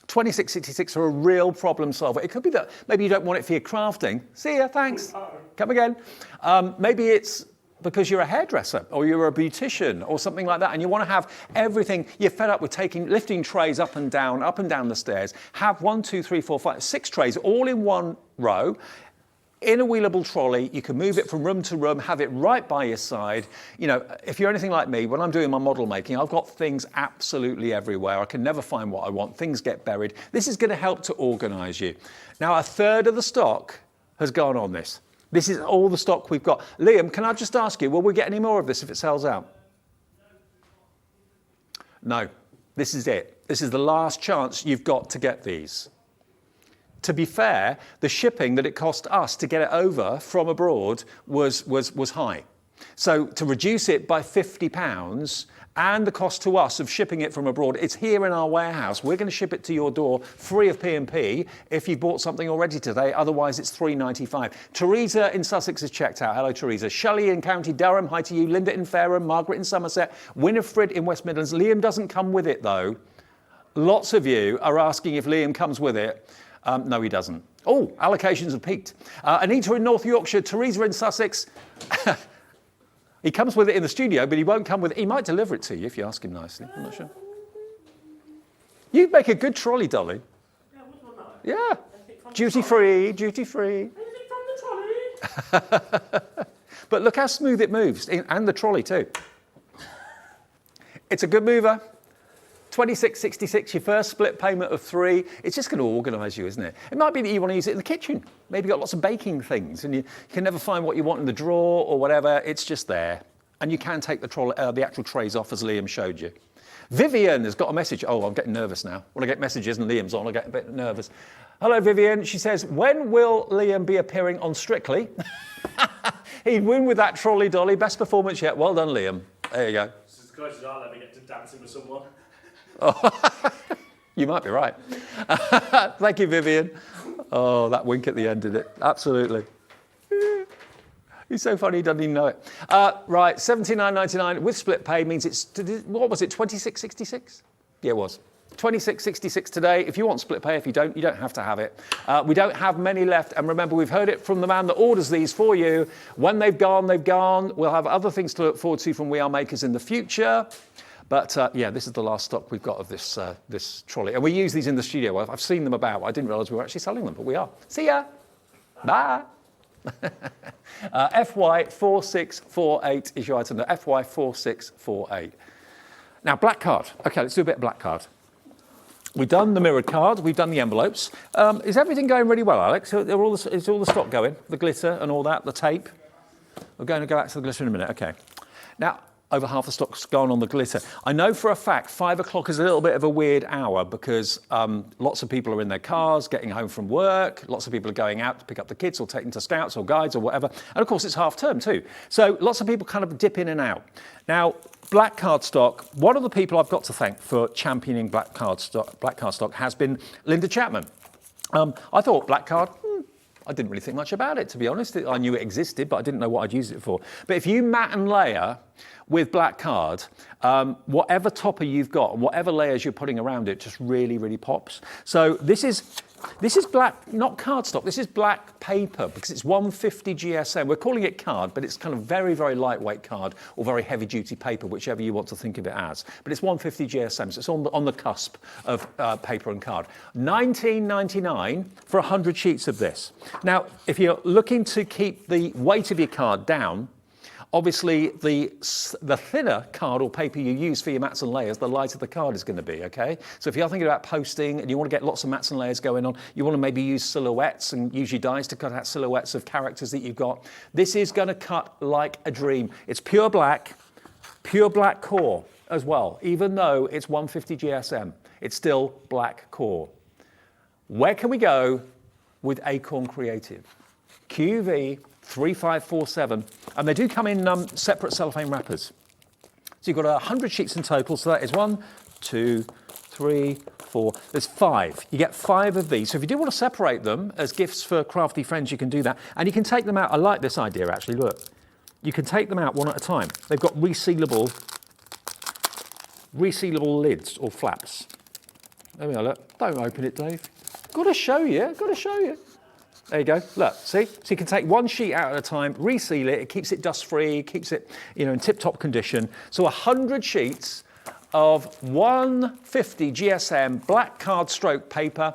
$26.66 for a real problem solver. It could be that maybe you don't want it for your crafting. See ya, thanks. Come again. Maybe it's because you're a hairdresser or you're a beautician or something like that, and you want to have everything. You're fed up with lifting trays up and down the stairs. Have 1, 2, 3, 4, 5, 6 trays all in one row. In a wheelable trolley, you can move it from room to room, have it right by your side. You know, if you're anything like me, when I'm doing my model making, I've got things absolutely everywhere. I can never find what I want. Things get buried. This is going to help to organise you. Now, 1/3 of the stock has gone on this. This is all the stock we've got. Liam, can I just ask you, will we get any more of this if it sells out? No, this is it. This is the last chance you've got to get these. To be fair, the shipping that it cost us to get it over from abroad was high. So to reduce it by £50 and the cost to us of shipping it from abroad, it's here in our warehouse. We're going to ship it to your door free of P&P if you bought something already today. Otherwise, it's £3.95. Teresa in Sussex has checked out. Hello, Teresa. Shelley in County Durham. Hi to you. Linda in Fareham. Margaret in Somerset. Winifred in West Midlands. Liam doesn't come with it, though. Lots of you are asking if Liam comes with it. No, he doesn't. Oh, allocations have peaked. Anita in North Yorkshire, Teresa in Sussex. He comes with it in the studio, but he won't come with it. He might deliver it to you if you ask him nicely. I'm not sure. You'd make a good trolley dolly. Yeah, wouldn't I? Yeah. Duty free, duty free. Anything from the trolley? But look how smooth it moves, and the trolley too. It's a good mover. $26.66, your first split payment of 3. It's just going to organise you, isn't it? It might be that you want to use it in the kitchen. Maybe you've got lots of baking things and you can never find what you want in the drawer or whatever. It's just there. And you can take the actual trays off as Liam showed you. Vivian has got a message. Oh, I'm getting nervous now. When I get messages and Liam's on, I get a bit nervous. Hello, Vivian. She says, when will Liam be appearing on Strictly? He'd win with that trolley dolly. Best performance yet. Well done, Liam. There you go. It's as close as I'll ever get to dancing with someone. Oh, you might be right. Thank you, Vivian. Oh, that wink at the end did it. Absolutely. He's so funny, he doesn't even know it. Right, $79.99 with split pay means it's, what was it, $26.66? Yeah, it was. $26.66 today. If you want split pay, if you don't have to have it. We don't have many left, and remember, we've heard it from the man that orders these for you. When they've gone, they've gone. We'll have other things to look forward to from We Are Makers in the future. But yeah, this is the last stock we've got of this this trolley. And we use these in the studio. I've seen them about. I didn't realise we were actually selling them, but we are. See ya. Bye. FY4648 is your item. FY4648. Now, black card. Okay, let's do a bit of black card. We've done the mirrored card. We've done the envelopes. Is everything going really well, Alex? Is all the stock going? The glitter and all that, the tape? We're going to go back to the glitter in a minute. Okay. Now, over half the stock's gone on the glitter. I know for a fact 5 o'clock is a little bit of a weird hour because lots of people are in their cars getting home from work. Lots of people are going out to pick up the kids or take them to scouts or guides or whatever. And of course, it's half term too. So lots of people kind of dip in and out. Now, black card stock, one of the people I've got to thank for championing black card stock has been Linda Chapman. I thought black card, I didn't really think much about it, to be honest. I knew it existed, but I didn't know what I'd use it for. But if you mat and layer with black card, whatever topper you've got and whatever layers you're putting around it just really, really pops. So this is black, not cardstock, this is black paper because it's 150 GSM. We're calling it card, but it's kind of very, very lightweight card or very heavy duty paper, whichever you want to think of it as. But it's 150 GSM, so it's on the cusp of paper and card. $19.99 for 100 sheets of this. Now, if you're looking to keep the weight of your card down, obviously, the thinner card or paper you use for your mats and layers, the lighter the card is going to be, okay? So if you're thinking about posting and you want to get lots of mats and layers going on, you want to maybe use silhouettes and use your dies to cut out silhouettes of characters that you've got, this is going to cut like a dream. It's pure black core as well. Even though it's 150 GSM, it's still black core. Where can we go with Acorn Creative? QV 3547, and they do come in separate cellophane wrappers. So you've got 100 sheets in total, so that is 1, 2, 3, 4, there's 5. You get 5 of these. So if you do want to separate them as gifts for crafty friends, you can do that. And you can take them out. I like this idea, actually, look. You can take them out one at a time. They've got resealable lids or flaps. There we are, look. Don't open it, Dave. Got to show you, There you go, look, see? So you can take one sheet out at a time, reseal it, it keeps it dust-free, keeps it, in tip-top condition. So 100 sheets of 150 GSM black card stroke paper,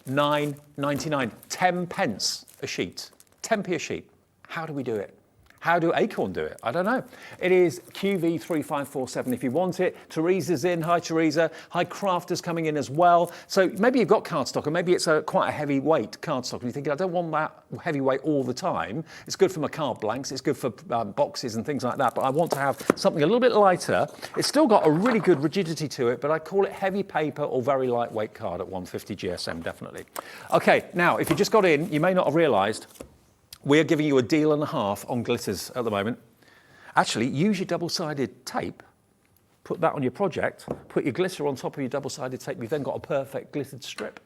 $9.99, 10 pence a sheet, 10p a sheet. How do we do it? How do Acorn do it? I don't know. It is QV3547 if you want it. Teresa's in. Hi, Teresa. Hi, Crafter'S coming in as well. So maybe you've got cardstock, or maybe it's quite a heavyweight cardstock, and you're thinking, I don't want that heavyweight all the time. It's good for my card blanks. It's good for boxes and things like that, but I want to have something a little bit lighter. It's still got a really good rigidity to it, but I call it heavy paper or very lightweight card at 150 GSM, definitely. Okay, now, if you just got in, you may not have realised, we're giving you a deal and a half on glitters at the moment. Actually, use your double-sided tape, put that on your project, put your glitter on top of your double-sided tape, you've then got a perfect glittered strip.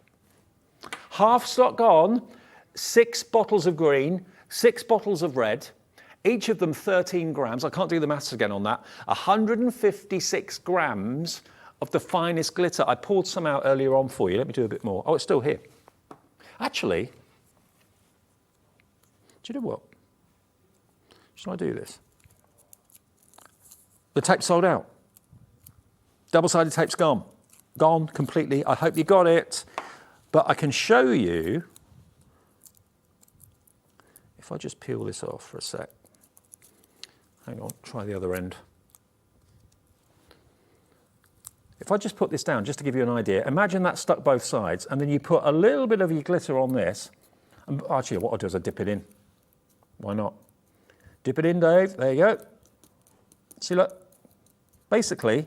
Half stock gone, 6 bottles of green, 6 bottles of red, each of them 13 grams. I can't do the maths again on that. 156 grams of the finest glitter. I poured some out earlier on for you. Let me do a bit more. Oh, it's still here. Actually, do you know what? Shall I do this? The tape's sold out. Double-sided tape's gone. Gone completely. I hope you got it. But I can show you, if I just peel this off for a sec. Hang on, try the other end. If I just put this down, just to give you an idea, imagine that stuck both sides, and then you put a little bit of your glitter on this. And actually, what I'll do is I dip it in. Why not? Dip it in, Dave. There you go. See, look. Basically,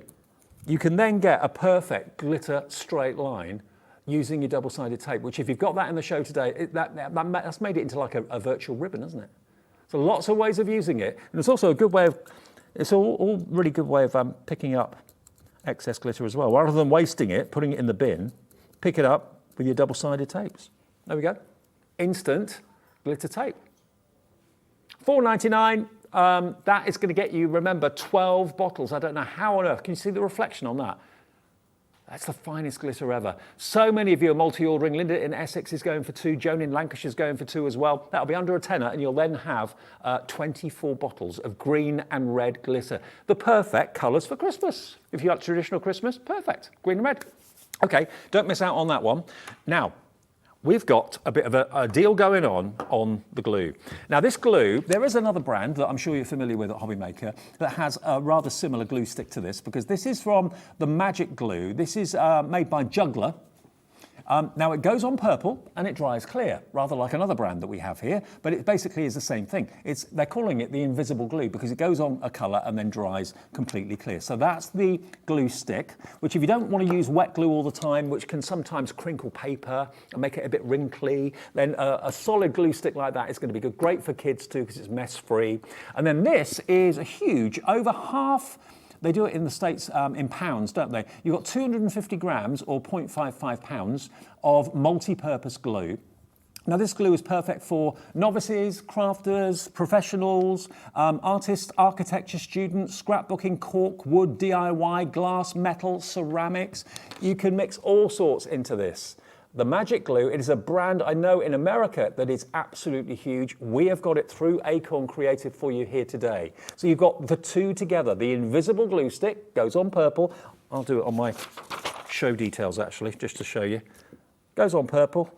you can then get a perfect glitter straight line using your double-sided tape, which if you've got that in the show today, that's made it into like a virtual ribbon, isn't it? So lots of ways of using it. And it's also a good way of, it's all really good way of picking up excess glitter as well. Rather than wasting it, putting it in the bin, pick it up with your double-sided tapes. There we go. Instant glitter tape. $4.99. That is going to get you, remember, 12 bottles. I don't know how on earth. Can you see the reflection on that? That's the finest glitter ever. So many of you are multi-ordering. Linda in Essex is going for 2. Joan in Lancashire is going for 2 as well. That'll be under a tenner, and you'll then have 24 bottles of green and red glitter. The perfect colours for Christmas. If you like traditional Christmas, perfect. Green and red. Okay, don't miss out on that one. Now, we've got a bit of a deal going on the glue. Now this glue, there is another brand that I'm sure you're familiar with at Hobby Maker that has a rather similar glue stick to this, because this is from the Magic Glue. This is made by Juggler. Now it goes on purple and it dries clear, rather like another brand that we have here, but it basically is the same thing. They're calling it the invisible glue because it goes on a colour and then dries completely clear. So that's the glue stick, which if you don't want to use wet glue all the time, which can sometimes crinkle paper and make it a bit wrinkly, then a solid glue stick like that is going to be good. Great for kids too because it's mess free. And then this is a huge, over half. They do it in the States in pounds, don't they? You've got 250 grams or 0.55 pounds of multi-purpose glue. Now this glue is perfect for novices, crafters, professionals, artists, architecture students, scrapbooking, cork, wood, DIY, glass, metal, ceramics. You can mix all sorts into this. The Magic Glue, it is a brand I know in America that is absolutely huge. We have got it through Acorn created for you here today. So you've got the two together. The invisible glue stick goes on purple. I'll do it on my show details actually, just to show you. Goes on purple.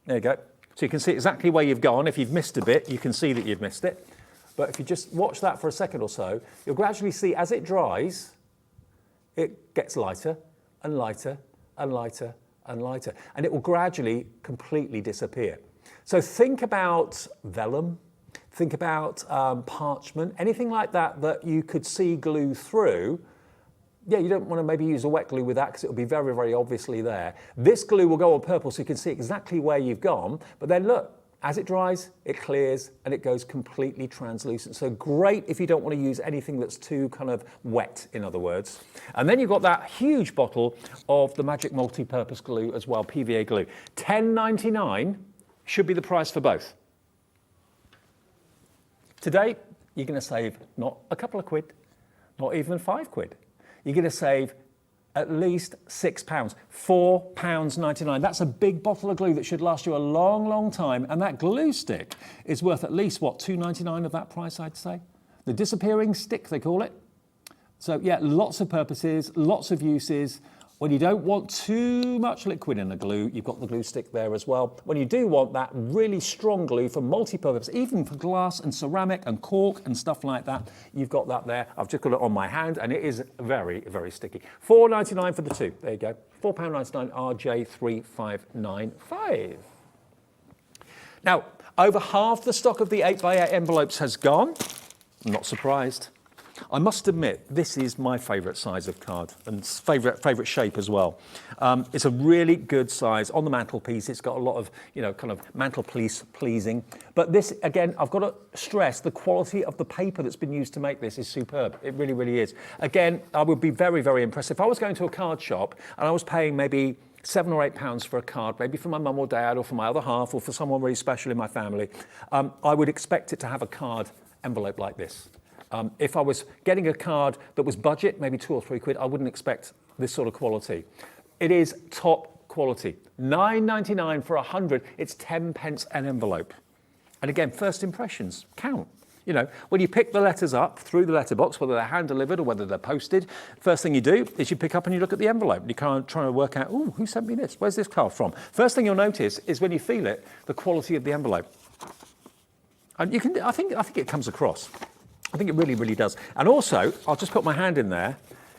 There you go. So you can see exactly where you've gone. If you've missed a bit, you can see that you've missed it. But if you just watch that for a second or so, you'll gradually see as it dries, it gets lighter and lighter and lighter and lighter, and it will gradually completely disappear. So think about vellum, think about parchment, anything like that that you could see glue through. Yeah, you don't want to maybe use a wet glue with that because it'll be very, very obviously there. This glue will go on purple so you can see exactly where you've gone, but then look, as it dries, it clears and it goes completely translucent. So great if you don't want to use anything that's too kind of wet, in other words. And then you've got that huge bottle of the Magic Multi-Purpose Glue as well, PVA glue. $10.99 should be the price for both. Today, you're going to save not a couple of quid, not even £5. You're going to save at least £6, £4.99. That's a big bottle of glue that should last you a long, long time. And that glue stick is worth at least, what, $2.99 of that price, I'd say? The disappearing stick, they call it. So yeah, lots of purposes, lots of uses. When you don't want too much liquid in the glue, you've got the glue stick there as well. When you do want that really strong glue for multi-purpose, even for glass and ceramic and cork and stuff like that, you've got that there. I've just got it on my hand and it is very, very sticky. $4.99 for the two. There you go. £4.99 RJ3595. Now, over half the stock of the 8x8 envelopes has gone. I'm not surprised. I must admit, this is my favourite size of card and favourite shape as well. It's a really good size on the mantelpiece. It's got a lot of, kind of mantelpiece pleasing. But this, again, I've got to stress the quality of the paper that's been used to make this is superb. It really, really is. Again, I would be very, very impressed. If I was going to a card shop and I was paying maybe £7 or £8 for a card, maybe for my mum or dad or for my other half or for someone really special in my family, I would expect it to have a card envelope like this. If I was getting a card that was budget, maybe £2 or £3, I wouldn't expect this sort of quality. It is top quality. $9.99 for 100, it's 10p an envelope. And again, first impressions count. When you pick the letters up through the letterbox, whether they're hand delivered or whether they're posted, first thing you do is you pick up and you look at the envelope. You can't try to work out, oh, who sent me this? Where's this card from? First thing you'll notice is when you feel it, the quality of the envelope. And you can, I think it comes across. I think it really, really does. And also, I'll just put my hand in there.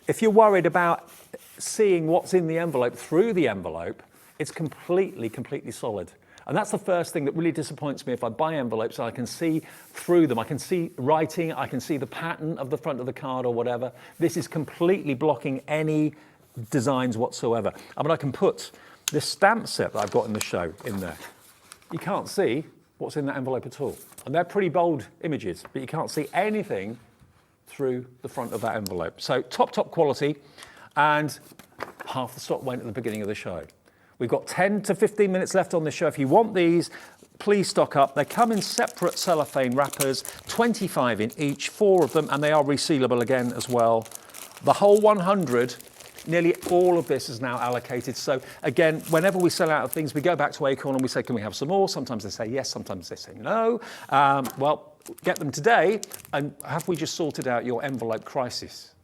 If you're worried about seeing what's in the envelope through the envelope, it's completely, completely solid. And that's the first thing that really disappoints me if I buy envelopes and I can see through them. I can see writing, I can see the pattern of the front of the card or whatever. This is completely blocking any designs whatsoever. I mean, I can put this stamp set that I've got in the show in there. You can't see what's in that envelope at all. And they're pretty bold images, but you can't see anything through the front of that envelope. So top quality, and half the stock went at the beginning of the show. We've got 10 to 15 minutes left on the show. If you want these, please stock up. They come in separate cellophane wrappers, 25 in each, 4 of them, and they are resealable again as well. The whole 100, nearly all of this is now allocated. So again, whenever we sell out of things, we go back to Acorn and we say, can we have some more? Sometimes they say yes, sometimes they say no. Well, get them today. And have we just sorted out your envelope crisis?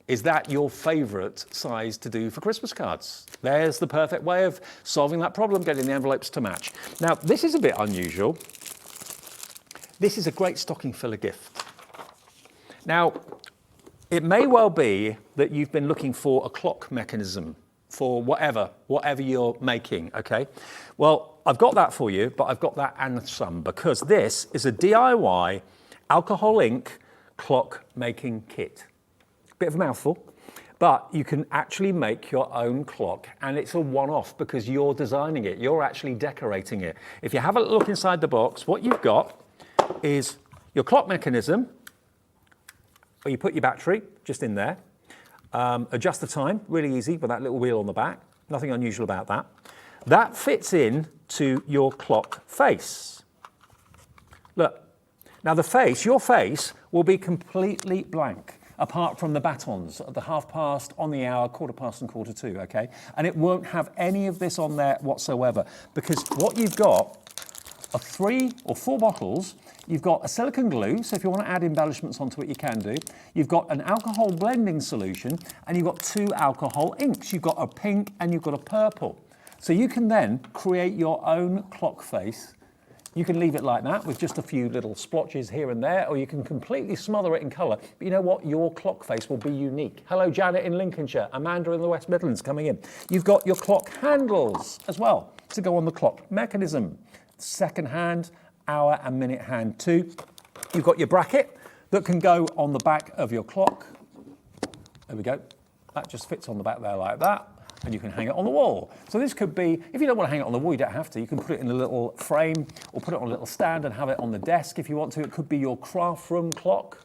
Is that your favourite size to do for Christmas cards? There's the perfect way of solving that problem, getting the envelopes to match. Now, this is a bit unusual. This is a great stocking filler gift. Now, it may well be that you've been looking for a clock mechanism for whatever you're making, okay? Well, I've got that for you, but I've got that and some, because this is a DIY alcohol ink clock making kit. Bit of a mouthful, but you can actually make your own clock, and it's a one-off because you're designing it, you're actually decorating it. If you have a look inside the box, what you've got is your clock mechanism, or you put your battery just in there, adjust the time, really easy with that little wheel on the back, nothing unusual about that. That fits in to your clock face. Look, now the face, your face will be completely blank, apart from the batons at the 1/2 on the hour, 1/4 and 1/4, okay? And it won't have any of this on there whatsoever, because what you've got are 3 or 4 bottles. You've got a silicone glue, so if you want to add embellishments onto it, you can do. You've got an alcohol blending solution, and you've got 2 alcohol inks. You've got a pink and you've got a purple. So you can then create your own clock face. You can leave it like that with just a few little splotches here and there, or you can completely smother it in colour. But you know what? Your clock face will be unique. Hello, Janet in Lincolnshire, Amanda in the West Midlands coming in. You've got your clock handles as well to go on the clock mechanism. Second hand, hour and minute hand too. You've got your bracket that can go on the back of your clock. There we go. That just fits on the back there like that. And you can hang it on the wall. So this could be, if you don't want to hang it on the wall, you don't have to. You can put it in a little frame or put it on a little stand and have it on the desk if you want to. It could be your craft room clock.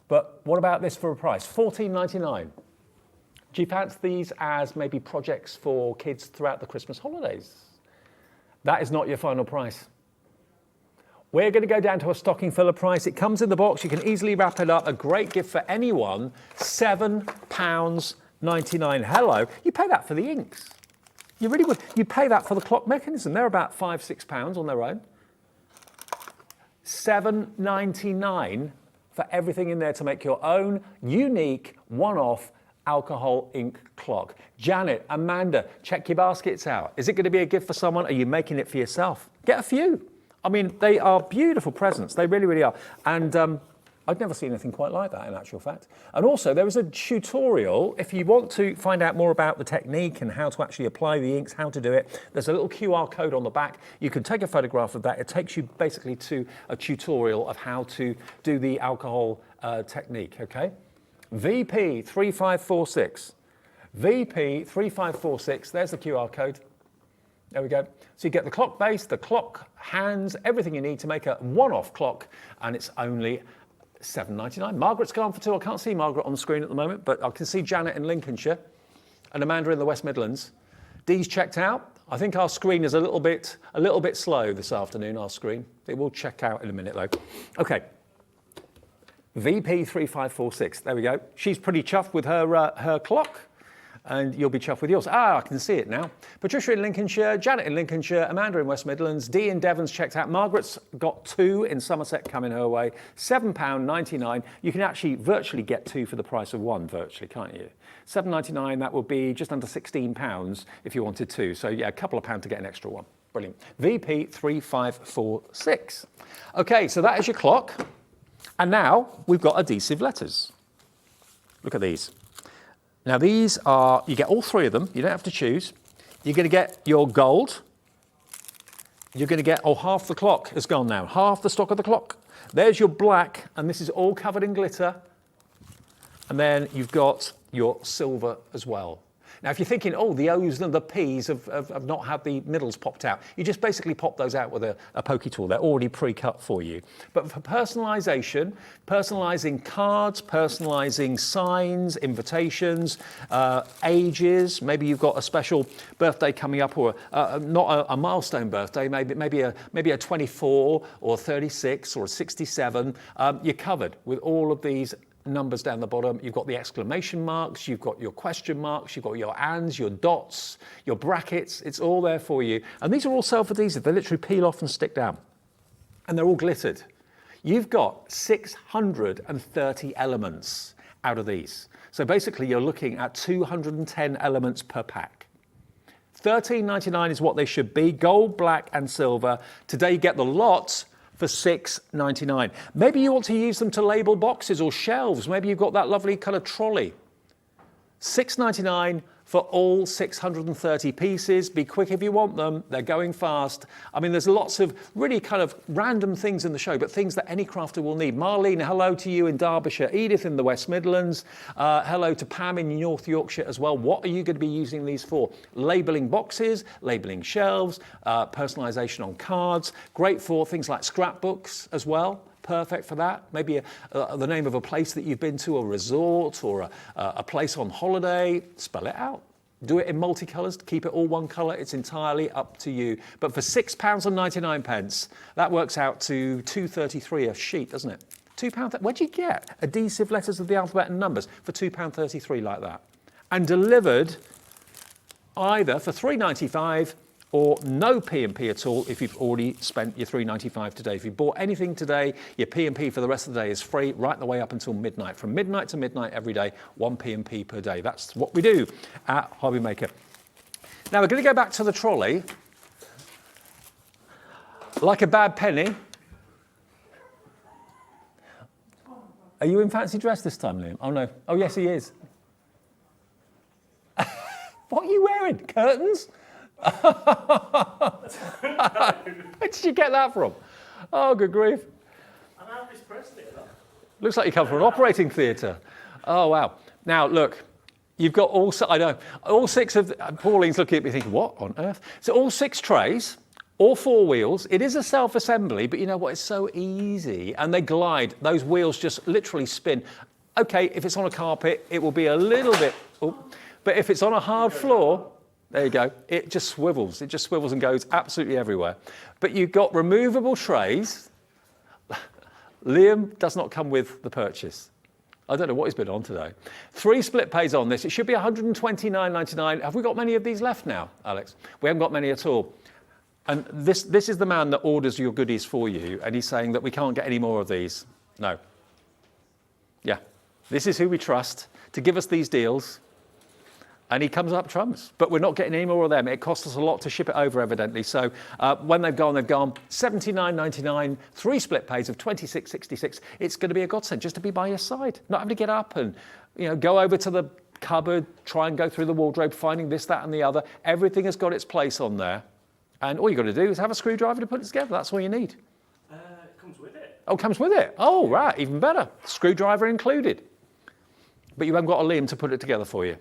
But what about this for a price? $14.99. Do you fancy these as maybe projects for kids throughout the Christmas holidays? That is not your final price. We're going to go down to a stocking filler price. It comes in the box. You can easily wrap it up. A great gift for anyone. £7.99. Hello. You pay that for the inks. You really would. You pay that for the clock mechanism. They're about £5–6 on their own. £7.99 for everything in there to make your own unique one-off alcohol ink clock. Janet, Amanda, check your baskets out. Is it going to be a gift for someone? Are you making it for yourself? Get a few. I mean, they are beautiful presents. They really, really are. And I've never seen anything quite like that, in actual fact. And also, there is a tutorial. If you want to find out more about the technique and how to actually apply the inks, how to do it, there's a little QR code on the back. You can take a photograph of that. It takes you basically to a tutorial of how to do the alcohol technique, okay? VP3546. VP3546. There's the QR code. There we go. So you get the clock base, the clock hands, everything you need to make a one-off clock, and it's only £7.99. Margaret's gone for 2. I can't see Margaret on the screen at the moment, but I can see Janet in Lincolnshire and Amanda in the West Midlands. Dee's checked out. I think our screen is a little bit slow this afternoon, our screen. It will check out in a minute though. Okay. VP3546. There we go. She's pretty chuffed with her clock. And you'll be chuffed with yours. I can see it now. Patricia in Lincolnshire, Janet in Lincolnshire, Amanda in West Midlands, Dee in Devon's checked out. Margaret's got 2 in Somerset coming her way. £7.99. You can actually virtually get 2 for the price of 1, virtually, can't you? £7.99, that would be just under £16 if you wanted 2. So yeah, a couple of pounds to get an extra one. Brilliant. VP3546. Okay, so that is your clock. And now we've got adhesive letters. Look at these. Now these are, you get all 3 of them, you don't have to choose. You're going to get your gold. You're going to get, oh, half the clock has gone now, half the stock of the clock. There's your black, and this is all covered in glitter. And then you've got your silver as well. Now, if you're thinking, oh, the O's and the P's have not had the middles popped out, you just basically pop those out with a pokey tool. They're already pre-cut for you. But for personalisation, personalising cards, personalising signs, invitations, ages, maybe you've got a special birthday coming up, or not a milestone birthday, maybe a 24 or 36 or a 67, you're covered with all of these numbers down the bottom. You've got the exclamation marks, you've got your question marks, you've got your ands, your dots, your brackets. It's all there for you. And these are all self-adhesive. They literally peel off and stick down. And they're all glittered. You've got 630 elements out of these. So basically you're looking at 210 elements per pack. $13.99 is what they should be, gold, black and silver. Today you get the lot for $6.99. Maybe you want to use them to label boxes or shelves. Maybe you've got that lovely kind of trolley. $6.99 for all 630 pieces. Be quick if you want them. They're going fast. I mean, there's lots of really kind of random things in the show, but things that any crafter will need. Marlene, hello to you in Derbyshire. Edith in the West Midlands. Hello to Pam in North Yorkshire as well. What are you going to be using these for? Labelling boxes, labelling shelves, personalisation on cards. Great for things like scrapbooks as well. Perfect for that. Maybe the name of a place that you've been to, a resort or a place on holiday. Spell it out. Do it in multicolours. Keep it all one colour. It's entirely up to you. But for £6.99, that works out to £2.33 a sheet, doesn't it? £2. Where'd you get adhesive letters of the alphabet and numbers for £2.33 like that? And delivered either for £3.95 or no P&P at all if you've already spent your £3.95 today. If you bought anything today, your P&P for the rest of the day is free right the way up until midnight. From midnight to midnight every day, one P&P per day. That's what we do at Hobby Maker. Now we're going to go back to the trolley. Like a bad penny. Are you in fancy dress this time, Liam? Oh no. Oh yes, he is. What are you wearing? Curtains? Where did you get that from? Oh, good grief. I'm Elvis Presley. Looks like you come from an operating theatre. Oh, wow. Now, look, you've got all six of... Pauline's looking at me thinking, what on earth? So all 6 trays, all 4 wheels. It is a self-assembly, but you know what? It's so easy. And they glide. Those wheels just literally spin. OK, if it's on a carpet, it will be a little bit... Oh, but if it's on a hard floor... There you go. It just swivels. It just swivels and goes absolutely everywhere. But you've got removable trays. Liam does not come with the purchase. I don't know what he's been on today. 3 split pays on this. It should be $129.99. Have we got many of these left now, Alex? We haven't got many at all. And this is the man that orders your goodies for you, and he's saying that we can't get any more of these. No. Yeah. This is who we trust to give us these deals. And he comes up trumps, but we're not getting any more of them. It costs us a lot to ship it over, evidently. So when they've gone, $79.99, 3 split pays of $26.66. It's going to be a godsend just to be by your side, not having to get up and go over to the cupboard, try and go through the wardrobe, finding this, that, and the other. Everything has got its place on there, and all you've got to do is have a screwdriver to put it together. That's all you need. It comes with it. Oh, it comes with it. Oh, right, even better. Screwdriver included. But you haven't got a Liam to put it together for you.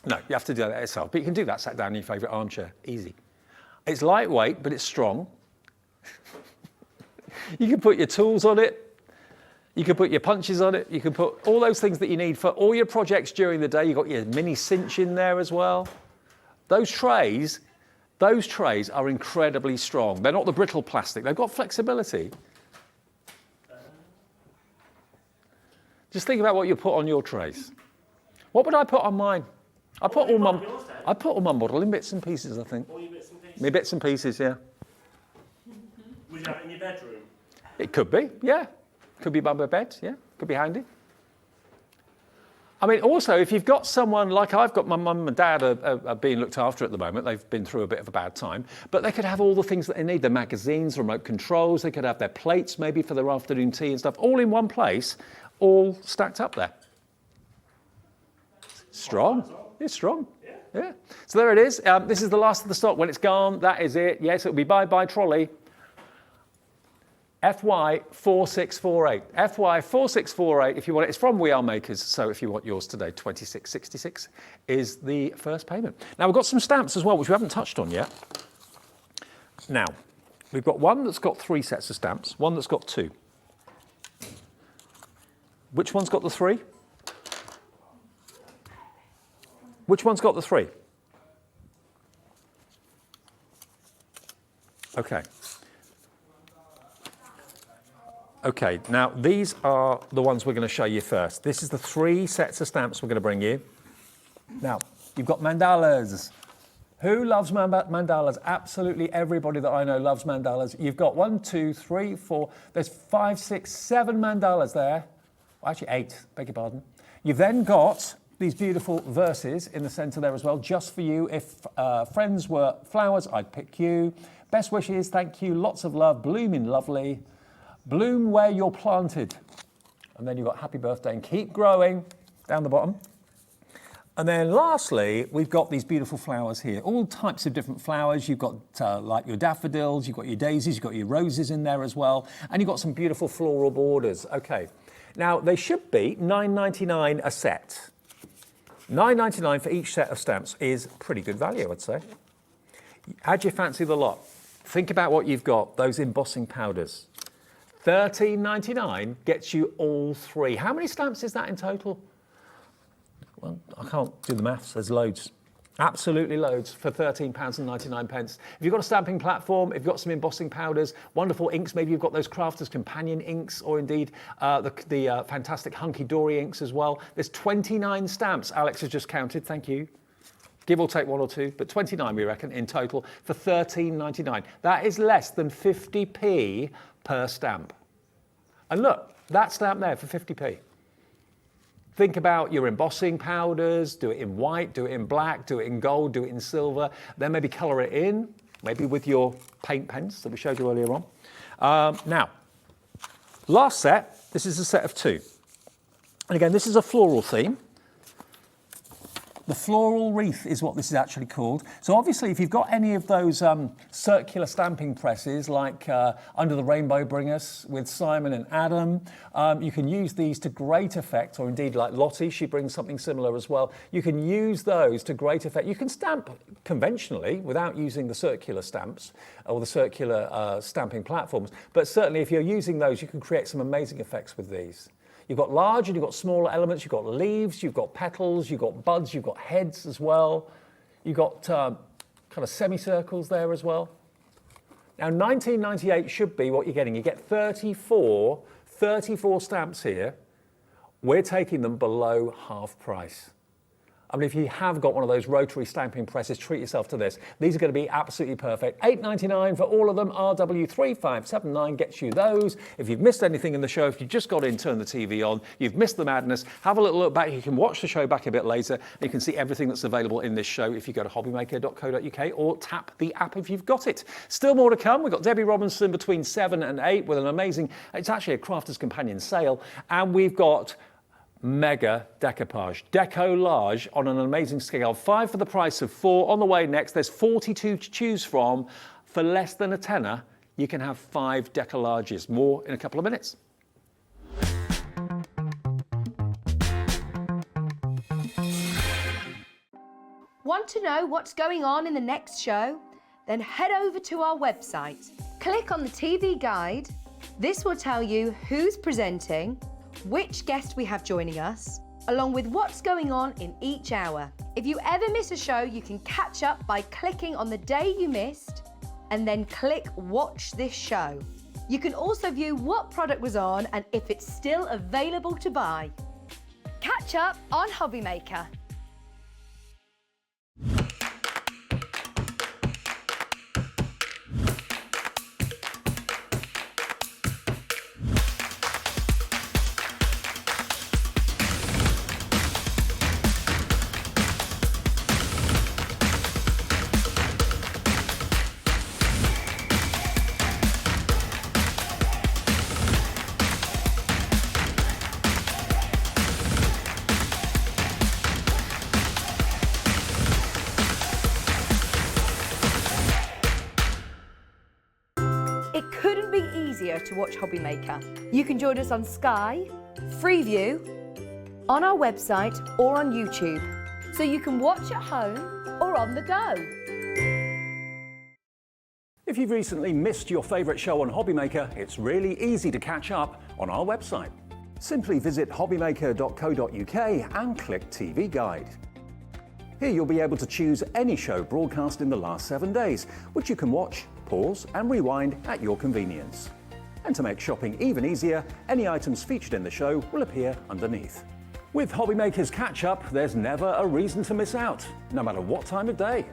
No, you have to do that yourself. But you can do that sat down in your favourite armchair. Easy. It's lightweight, but it's strong. You can put your tools on it. You can put your punches on it. You can put all those things that you need for all your projects during the day. You've got your mini cinch in there as well. Those trays are incredibly strong. They're not the brittle plastic. They've got flexibility. Just think about what you put on your trays. What would I put on mine? I put all my model in bits and pieces, I think. All your bits and pieces? My bits and pieces, yeah. Would you have it in your bedroom? It could be, yeah. Could be by my bed, yeah. Could be handy. I mean, also, if you've got someone, like I've got my mum and dad are being looked after at the moment. They've been through a bit of a bad time. But they could have all the things that they need, their magazines, remote controls. They could have their plates maybe for their afternoon tea and stuff, all in one place, all stacked up there. Strong. It's strong. Yeah. So there it is. This is the last of the stock. When it's gone, that is it. Yes, it'll be bye-bye trolley. FY4648. FY4648, if you want it, it's from We Are Makers, so if you want yours today, 2666 is the first payment. Now, we've got some stamps as well, which we haven't touched on yet. Now, we've got one that's got 3 sets of stamps, one that's got 2. Which one's got the 3? Which one's got the 3? Okay. Okay, now these are the ones we're going to show you first. This is the 3 sets of stamps we're going to bring you. Now, you've got mandalas. Who loves mandalas? Absolutely everybody that I know loves mandalas. You've got 1, 2, 3, 4, there's 5, 6, 7 mandalas there. Well, actually 8, beg your pardon. You've then got these beautiful verses in the centre there as well, just for you. If friends were flowers, I'd pick you. Best wishes, thank you, lots of love, blooming lovely. Bloom where you're planted. And then you've got happy birthday and keep growing down the bottom. And then lastly, we've got these beautiful flowers here, all types of different flowers. You've got like your daffodils, you've got your daisies, you've got your roses in there as well. And you've got some beautiful floral borders. Okay, now they should be $9.99 a set. $9.99 for each set of stamps is pretty good value, I'd say. How do you fancy the lot? Think about what you've got, those embossing powders. $13.99 gets you all 3. How many stamps is that in total? Well, I can't do the maths, there's loads. Absolutely loads for £13.99. If you've got a stamping platform, if you've got some embossing powders, wonderful inks, maybe you've got those Crafter'S companion inks, or indeed the fantastic Hunkydory inks as well. There's 29 stamps, Alex has just counted, thank you. Give or take 1 or 2, but 29 we reckon in total for £13.99. That is less than 50p per stamp. And look, that stamp there for 50p. Think about your embossing powders, do it in white, do it in black, do it in gold, do it in silver, then maybe colour it in, maybe with your paint pens that we showed you earlier on. Now, last set, this is a set of 2. And again, this is a floral theme. The floral wreath is what this is actually called. So obviously, if you've got any of those circular stamping presses, like Under the Rainbow Bringers with Simon and Adam, you can use these to great effect, or indeed like Lottie, she brings something similar as well. You can use those to great effect. You can stamp conventionally without using the circular stamps or the circular stamping platforms, but certainly if you're using those, you can create some amazing effects with these. You've got large and you've got smaller elements, you've got leaves, you've got petals, you've got buds, you've got heads as well. You've got kind of semicircles there as well. Now, $19.98 should be what you're getting. You get 34 stamps here. We're taking them below half price. I mean, if you have got one of those rotary stamping presses, treat yourself to this. These are going to be absolutely perfect. $8.99 for all of them. RW3579 gets you those. If you've missed anything in the show, if you just got in, turn the TV on, you've missed the madness, have a little look back. You can watch the show back a bit later. And you can see everything that's available in this show if you go to hobbymaker.co.uk or tap the app if you've got it. Still more to come. We've got Debbie Robinson between 7 and 8 with an amazing, it's actually a Crafter's Companion sale. And we've got mega decoupage, Deco-Large on an amazing scale. 5 for the price of 4. On the way next, there's 42 to choose from. For less than a tenner, you can have 5 Deco-Larges. More in a couple of minutes. Want to know what's going on in the next show? Then head over to our website. Click on the TV guide. This will tell you who's presenting, which guest we have joining us, along with what's going on in each hour. If you ever miss a show, you can catch up by clicking on the day you missed and then click Watch This Show. You can also view what product was on and if it's still available to buy. Catch up on Hobby Maker. couldn't be easier to watch Hobbymaker. You can join us on Sky, Freeview, on our website or on YouTube, so you can watch at home or on the go. If you've recently missed your favourite show on Hobbymaker, it's really easy to catch up on our website. Simply visit hobbymaker.co.uk and click TV Guide. Here you'll be able to choose any show broadcast in the last 7 days, which you can watch, pause and rewind at your convenience. And to make shopping even easier, any items featured in the show will appear underneath. With Hobbymaker's Catch-Up, there's never a reason to miss out, no matter what time of day.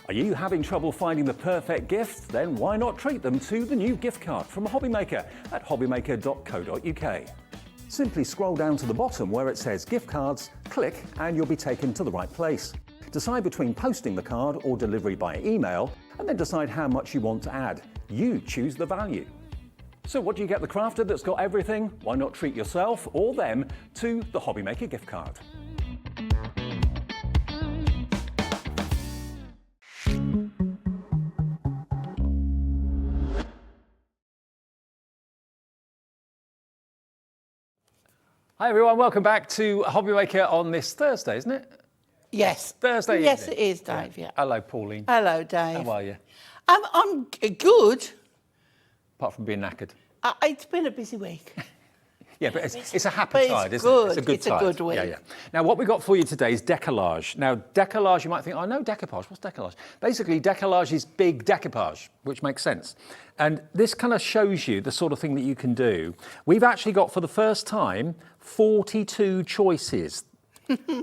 Are you having trouble finding the perfect gift? Then why not treat them to the new gift card from Hobbymaker at hobbymaker.co.uk. Simply scroll down to the bottom where it says gift cards, click and you'll be taken to the right place. Decide between posting the card or delivery by email and then decide how much you want to add. You choose the value. So what do you get the crafter that's got everything? Why not treat yourself or them to the Hobbymaker gift card? Hi everyone, welcome back to Hobbymaker on this Thursday, isn't it? Yes. Thursday Yes, evening. it is, Dave, yeah. Hello, Pauline. Hello, Dave. How are you? I'm good. Apart from being knackered. It's been a busy week. Yeah, but it's a happy But it's tide, isn't good. it? It's a good It's a tide. good week. Yeah, yeah. Now, what we got for you today is Deco-Large. Now, Deco-Large, you might think, I know decoupage. What's Deco-Large? Basically, Deco-Large is big decoupage, which makes sense. And this kind of shows you the sort of thing that you can do. We've actually got, for the first time, 42 choices.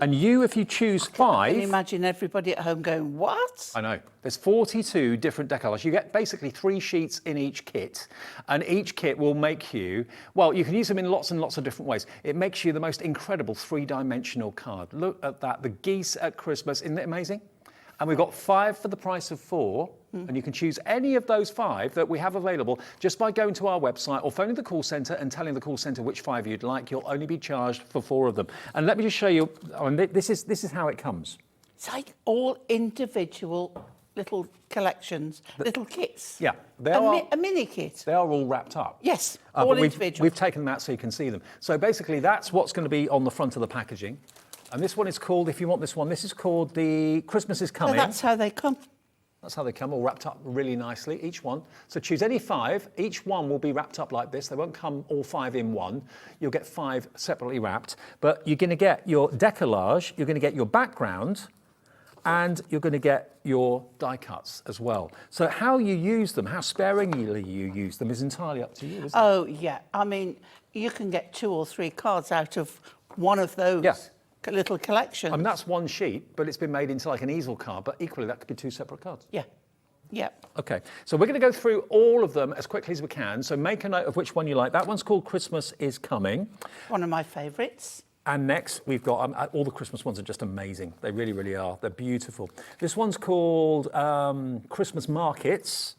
And you, if you choose 5... Can you imagine everybody at home going, what? I know. There's 42 different decoupage. You get basically 3 sheets in each kit, and each kit will make you, well, you can use them in lots and lots of different ways. It makes you the most incredible 3-dimensional card. Look at that, the geese at Christmas, isn't it amazing? And we've got 5 for the price of 4, and you can choose any of those 5 that we have available just by going to our website or phoning the call centre and telling the call centre which 5 you'd like. You'll only be charged for 4 of them. And let me just show you, this is how it comes. It's like all individual little collections, little kits. Yeah, A mini kit. They are all wrapped up. Yes, But all we've individual. taken them out so you can see them. So basically that's what's going to be on the front of the packaging. And this one is called, if you want this one, this is called the Christmas is Coming. So that's how they come. That's how they come, all wrapped up really nicely, each one. So choose any 5. Each one will be wrapped up like this. They won't come all 5 in one. You'll get 5 separately wrapped. But you're going to get your Deco-Large, you're going to get your background, and you're going to get your die cuts as well. So how you use them, how sparingly you use them is entirely up to you, isn't it? Oh, yeah. I mean, you can get 2 or 3 cards out of one of those. Yeah. Little collections. I mean, that's one sheet, but it's been made into like an easel card, but equally that could be 2 separate cards. Yeah, yeah. Okay, so we're going to go through all of them as quickly as we can, so make a note of which one you like. That one's called Christmas is Coming. One of my favourites. And next, we've got, all the Christmas ones are just amazing. They really, really are. They're beautiful. This one's called Christmas Markets.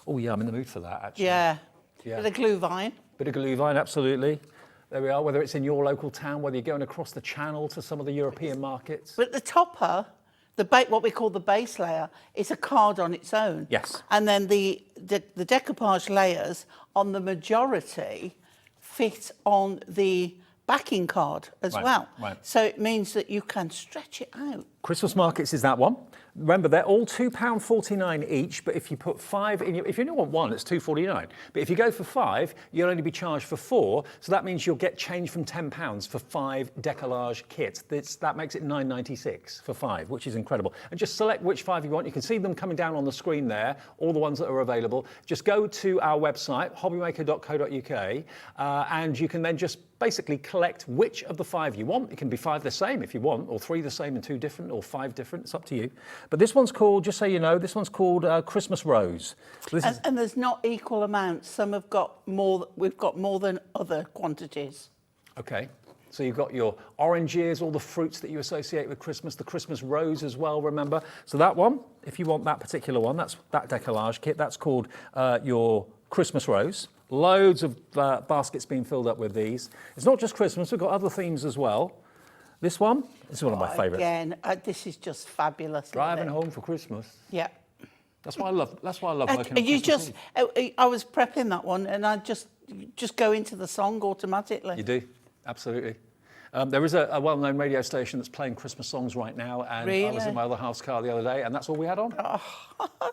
Oh, yeah, I'm in the mood for that, actually. Yeah. Yeah. Bit of glühwein. Bit of glühwein, absolutely. There we are, whether it's in your local town, whether you're going across the channel to some of the European markets. But the topper, what we call the base layer, is a card on its own. Yes. And then the decoupage layers on the majority fit on the backing card as well. Right. So it means that you can stretch it out. Christmas Markets is that one. Remember, they're all £2.49 each, but if you put 5 in if you only want one, it's £2.49. But if you go for 5, you'll only be charged for 4, so that means you'll get change from £10 for 5 Deco-Large kits. That makes it £9.96 for 5, which is incredible. And just select which 5 you want. You can see them coming down on the screen there, all the ones that are available. Just go to our website, hobbymaker.co.uk, and you can then just basically collect which of the 5 you want. It can be 5 the same if you want, or 3 the same and 2 different, or 5 different. It's up to you. But this one's called, just so you know, this one's called Christmas Rose. So and there's not equal amounts. Some have got more. We've got more than other quantities. Okay. So you've got your oranges, all the fruits that you associate with Christmas, the Christmas rose as well, remember? So that one, if you want that particular one, that's that Deco-Large kit, that's called your Christmas rose. Loads of baskets being filled up with these. It's not just Christmas, we've got other themes as well. This one is one of my favourites. Again, this is just fabulous. Driving home for Christmas. Yeah. That's why I love working on You Christmas just, Eve. I was prepping that one, and I just go into the song automatically. You do, absolutely. There is a well-known radio station that's playing Christmas songs right now, and I was in my other half's car the other day, and that's all we had on.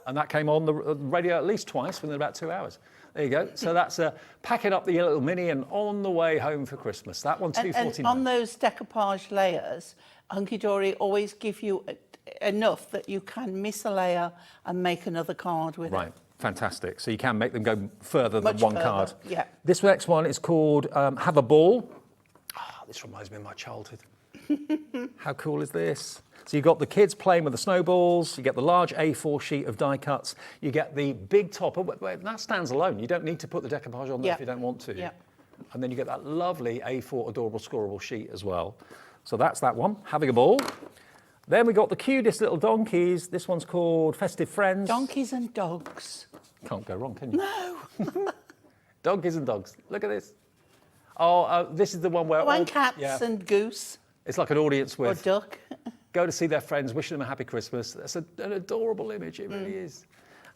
And that came on the radio at least twice within about 2 hours. There you go. So that's packing up the little mini and on the way home for Christmas. That one, £2.49. And on those decoupage layers, Hunkydory always give you enough that you can miss a layer and make another card with it. Right, fantastic. So you can make them go further Much than one further, card. yeah. This next one is called Have a Ball. This reminds me of my childhood. How cool is this? So you've got the kids playing with the snowballs, you get the large A4 sheet of die cuts, you get the big topper, that stands alone. You don't need to put the decoupage on there if you don't want to. Yeah. And then you get that lovely A4 adorable scorable sheet as well. So that's that one, Having a Ball. Then we got the cutest little donkeys. This one's called Festive Friends. Donkeys and dogs. Can't go wrong, can you? No. Donkeys and dogs. Look at this. Oh, this is the one where... One cats and goose. It's like an audience Or with... duck. Go to see their friends, wishing them a happy Christmas. That's an adorable image, it really is.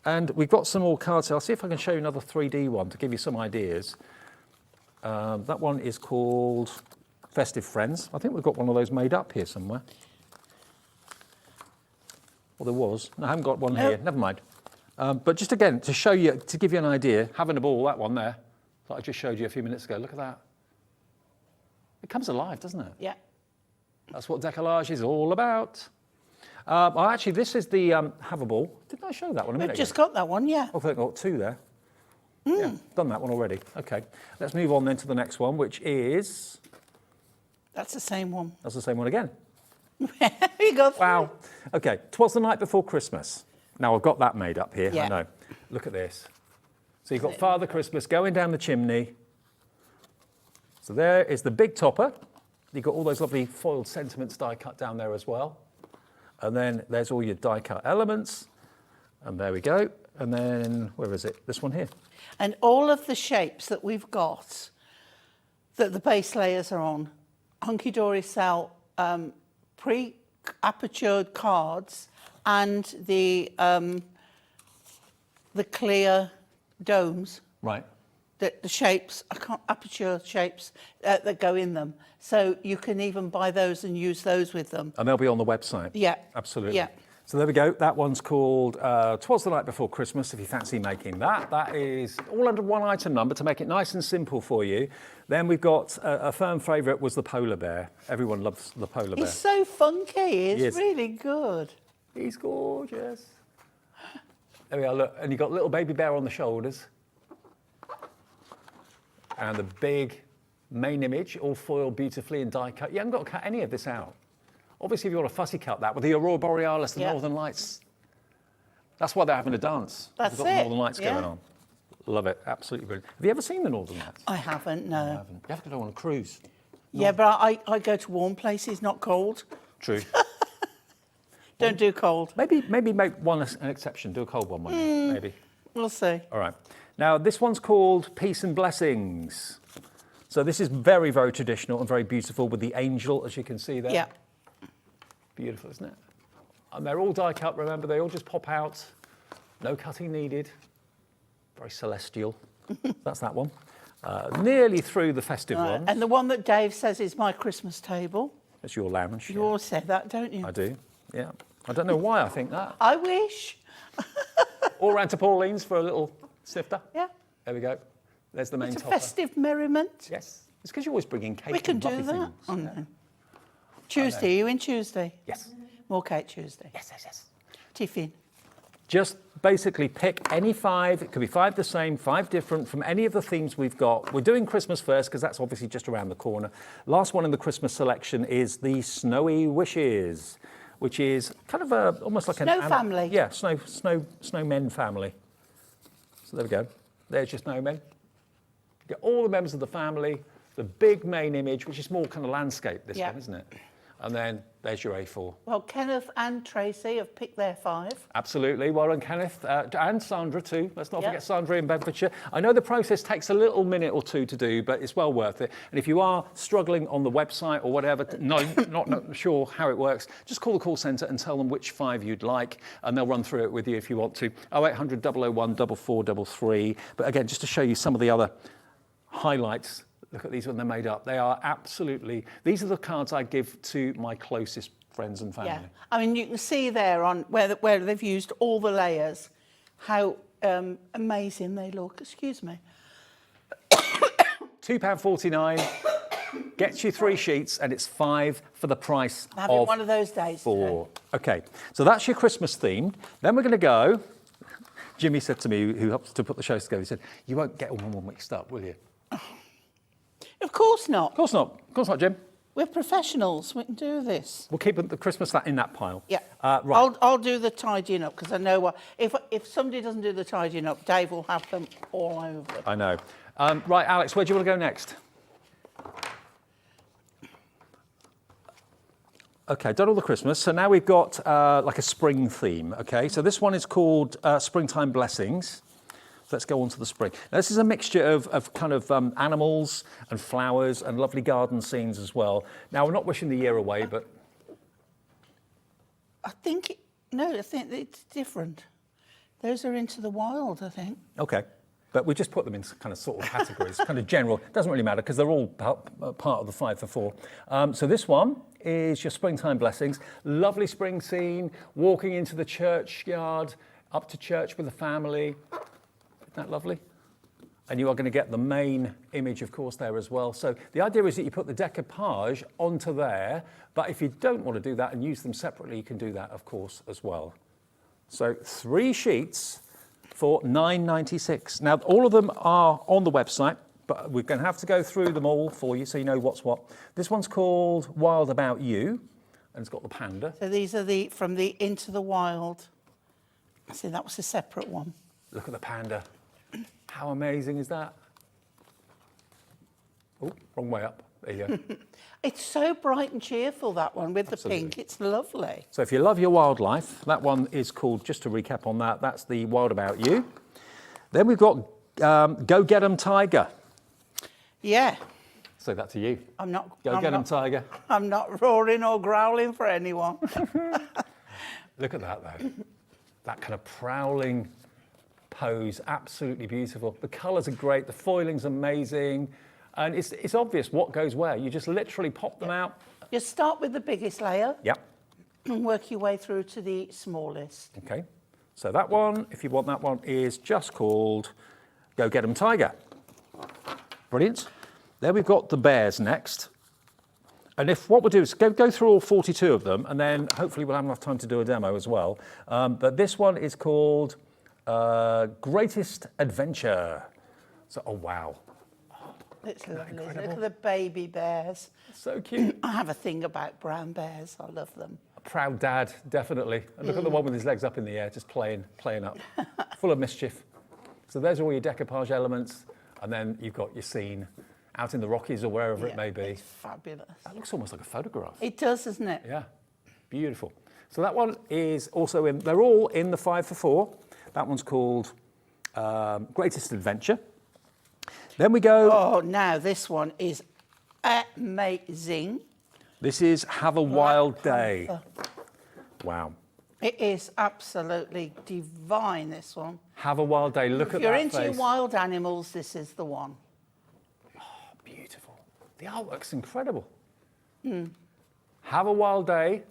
And we've got some more cards. I'll see if I can show you another 3D one to give you some ideas. That one is called Festive Friends. I think we've got one of those made up here somewhere. Well, there was. No, I haven't got one here. Never mind. But just again, to show you, to give you an idea, Having a Ball, that one there, that I just showed you a few minutes ago. Look at that. It comes alive, doesn't it? Yeah. That's what Deco-Large is all about. Well, actually, this is the Have a Ball. Didn't I show that one a minute We've just ago? got that one, yeah. I think I've got 2 there. Yeah, done that one already. Okay, let's move on then to the next one, which is... That's the same one. That's the same one again. You go. Wow. Okay, 'Twas the Night Before Christmas. Now, I've got that made up here, Yeah. I know. Look at this. So you've got Father Christmas going down the chimney. So there is the big topper. You've got all those lovely foiled sentiments die cut down there as well. And then there's all your die cut elements. And there we go. And then, where is it? This one here. And all of the shapes that we've got, that the base layers are on, Hunkydory sell pre-apertured cards and the clear domes. Right. The shapes, aperture shapes that go in them. So you can even buy those and use those with them. And they'll be on the website. Yeah. Absolutely. Yeah. So there we go. That one's called 'Twas the Night Before Christmas, if you fancy making that. That is all under one item number to make it nice and simple for you. Then we've got a firm favourite was the polar bear. Everyone loves the polar bear. He's so funky. He It's is. really good. He's gorgeous. There we are, look. And you've got little baby bear on the shoulders. And the big main image, all foiled beautifully in die cut. You haven't got to cut any of this out. Obviously, if you want to fussy cut that with the Aurora Borealis, the Northern Lights, that's why they're having a dance. That's They've got the it, Northern Lights going on. Love it, absolutely brilliant. Have you ever seen the Northern Lights? I haven't, no. I haven't. You have to go on a cruise. Yeah, but I go to warm places, not cold. True. Don't do cold. maybe make one an exception. Do a cold one year, maybe. We'll see. All right. Now, this one's called Peace and Blessings. So this is very, very traditional and very beautiful with the angel, as you can see there. Yeah. Beautiful, isn't it? And they're all die cut, remember, they all just pop out. No cutting needed. Very celestial. That's that one. Nearly through the festive ones. And the one that Dave says is my Christmas table. It's your lounge. You all say that, don't you? I do, yeah. I don't know why I think that. I wish. All round to Pauline's for a little snifter. Yeah. There we go. There's the main It's a topper. festive merriment. Yes. It's because you're always bringing cake We can and do fluffy that. things. Oh, no. Tuesday, you in Tuesday? Yes. More cake Tuesday. Yes. Tiffin. Just basically pick any 5. It could be 5 the same, 5 different from any of the themes we've got. We're doing Christmas first because that's obviously just around the corner. Last one in the Christmas selection is the Snowy Wishes, which is kind of almost like Snow an family. Yeah, snowmen family. So there we go. There's your snowmen. You get all the members of the family, the big main image, which is more kind of landscape, this one, isn't it? And then there's your A4. Well, Kenneth and Tracy have picked their 5. Absolutely. Well done, Kenneth. And Sandra too. Let's not forget Sandra in Bedfordshire. I know the process takes a little minute or two to do, but it's well worth it. And if you are struggling on the website or whatever, not sure how it works, just call the call centre and tell them which 5 you'd like, and they'll run through it with you if you want to. 0800 001 4433. But again, just to show you some of the other highlights. Look at these when they're made up. They are absolutely, these are the cards I give to my closest friends and family. Yeah. I mean, you can see there on where they've used all the layers, how amazing they look. Excuse me. £2.49 gets you 3 sheets, and it's 5 for the price I'm having of one of those days 4. today. Okay, so that's your Christmas theme. Then we're going to go. Jimmy said to me, who helped to put the shows together, he said, "You won't get all one mixed up, will you?" Of course not. Of course not. Of course not, Jim. We're professionals. We can do this. We'll keep the Christmas in that pile. Yeah. Right. I'll do the tidying up because I know what. If somebody doesn't do the tidying up, Dave will have them all over. I know. Right, Alex, where do you want to go next? Okay, done all the Christmas. So now we've got like a spring theme. Okay, so this one is called Springtime Blessings. So let's go on to the spring. Now, this is a mixture of kind of animals and flowers and lovely garden scenes as well. Now, we're not wishing the year away, but... I think it's different. Those are into the wild, I think. Okay, but we just put them in kind of sort of categories, kind of general. Doesn't really matter because they're all part of the 5 for 4. So this one is your Springtime Blessings. Lovely spring scene, walking into the churchyard, up to church with the family. Isn't that lovely? And you are going to get the main image, of course, there as well. So the idea is that you put the decoupage onto there, but if you don't want to do that and use them separately, you can do that, of course, as well. So 3 sheets for £9.96. Now, all of them are on the website, but we're going to have to go through them all for you so you know what's what. This one's called Wild About You, and it's got the panda. So these are from the Into the Wild. See, that was a separate one. Look at the panda. How amazing is that? Oh, wrong way up. There you go. It's so bright and cheerful, that one, with the pink. It's lovely. So if you love your wildlife, that one is called, just to recap on that, that's the Wild About You. Then we've got Go Get 'em Tiger. Yeah. So that's to you. I'm not... Go Get 'em Tiger. I'm not roaring or growling for anyone. Look at that, though. That kind of prowling pose, absolutely beautiful. The colours are great, the foiling's amazing, and it's obvious what goes where. You just literally pop them out. You start with the biggest layer. Yep. And work your way through to the smallest. Okay, so that one, if you want that one, is just called Go Get 'em Tiger. Brilliant. Then we've got the bears next. And what we'll do is go through all 42 of them, and then hopefully we'll have enough time to do a demo as well. But this one is called Greatest Adventure. So, oh wow. It's lovely. Look at the baby bears. So cute. I have a thing about brown bears. I love them. A proud dad, definitely. And look at the one with his legs up in the air, just playing up. Full of mischief. So there's all your decoupage elements, and then you've got your scene out in the Rockies or wherever it may be. It's fabulous. That looks almost like a photograph. It does, doesn't it? Yeah, beautiful. So that one is also in, they're all in the 5 for 4. That one's called Greatest Adventure. Then we go... Oh, now this one is amazing. This is Have a Wild Day. Wow. It is absolutely divine, this one. Have a Wild Day. Look at that face. If you're into wild animals, this is the one. Oh, beautiful. The artwork's incredible. Have a Wild Day.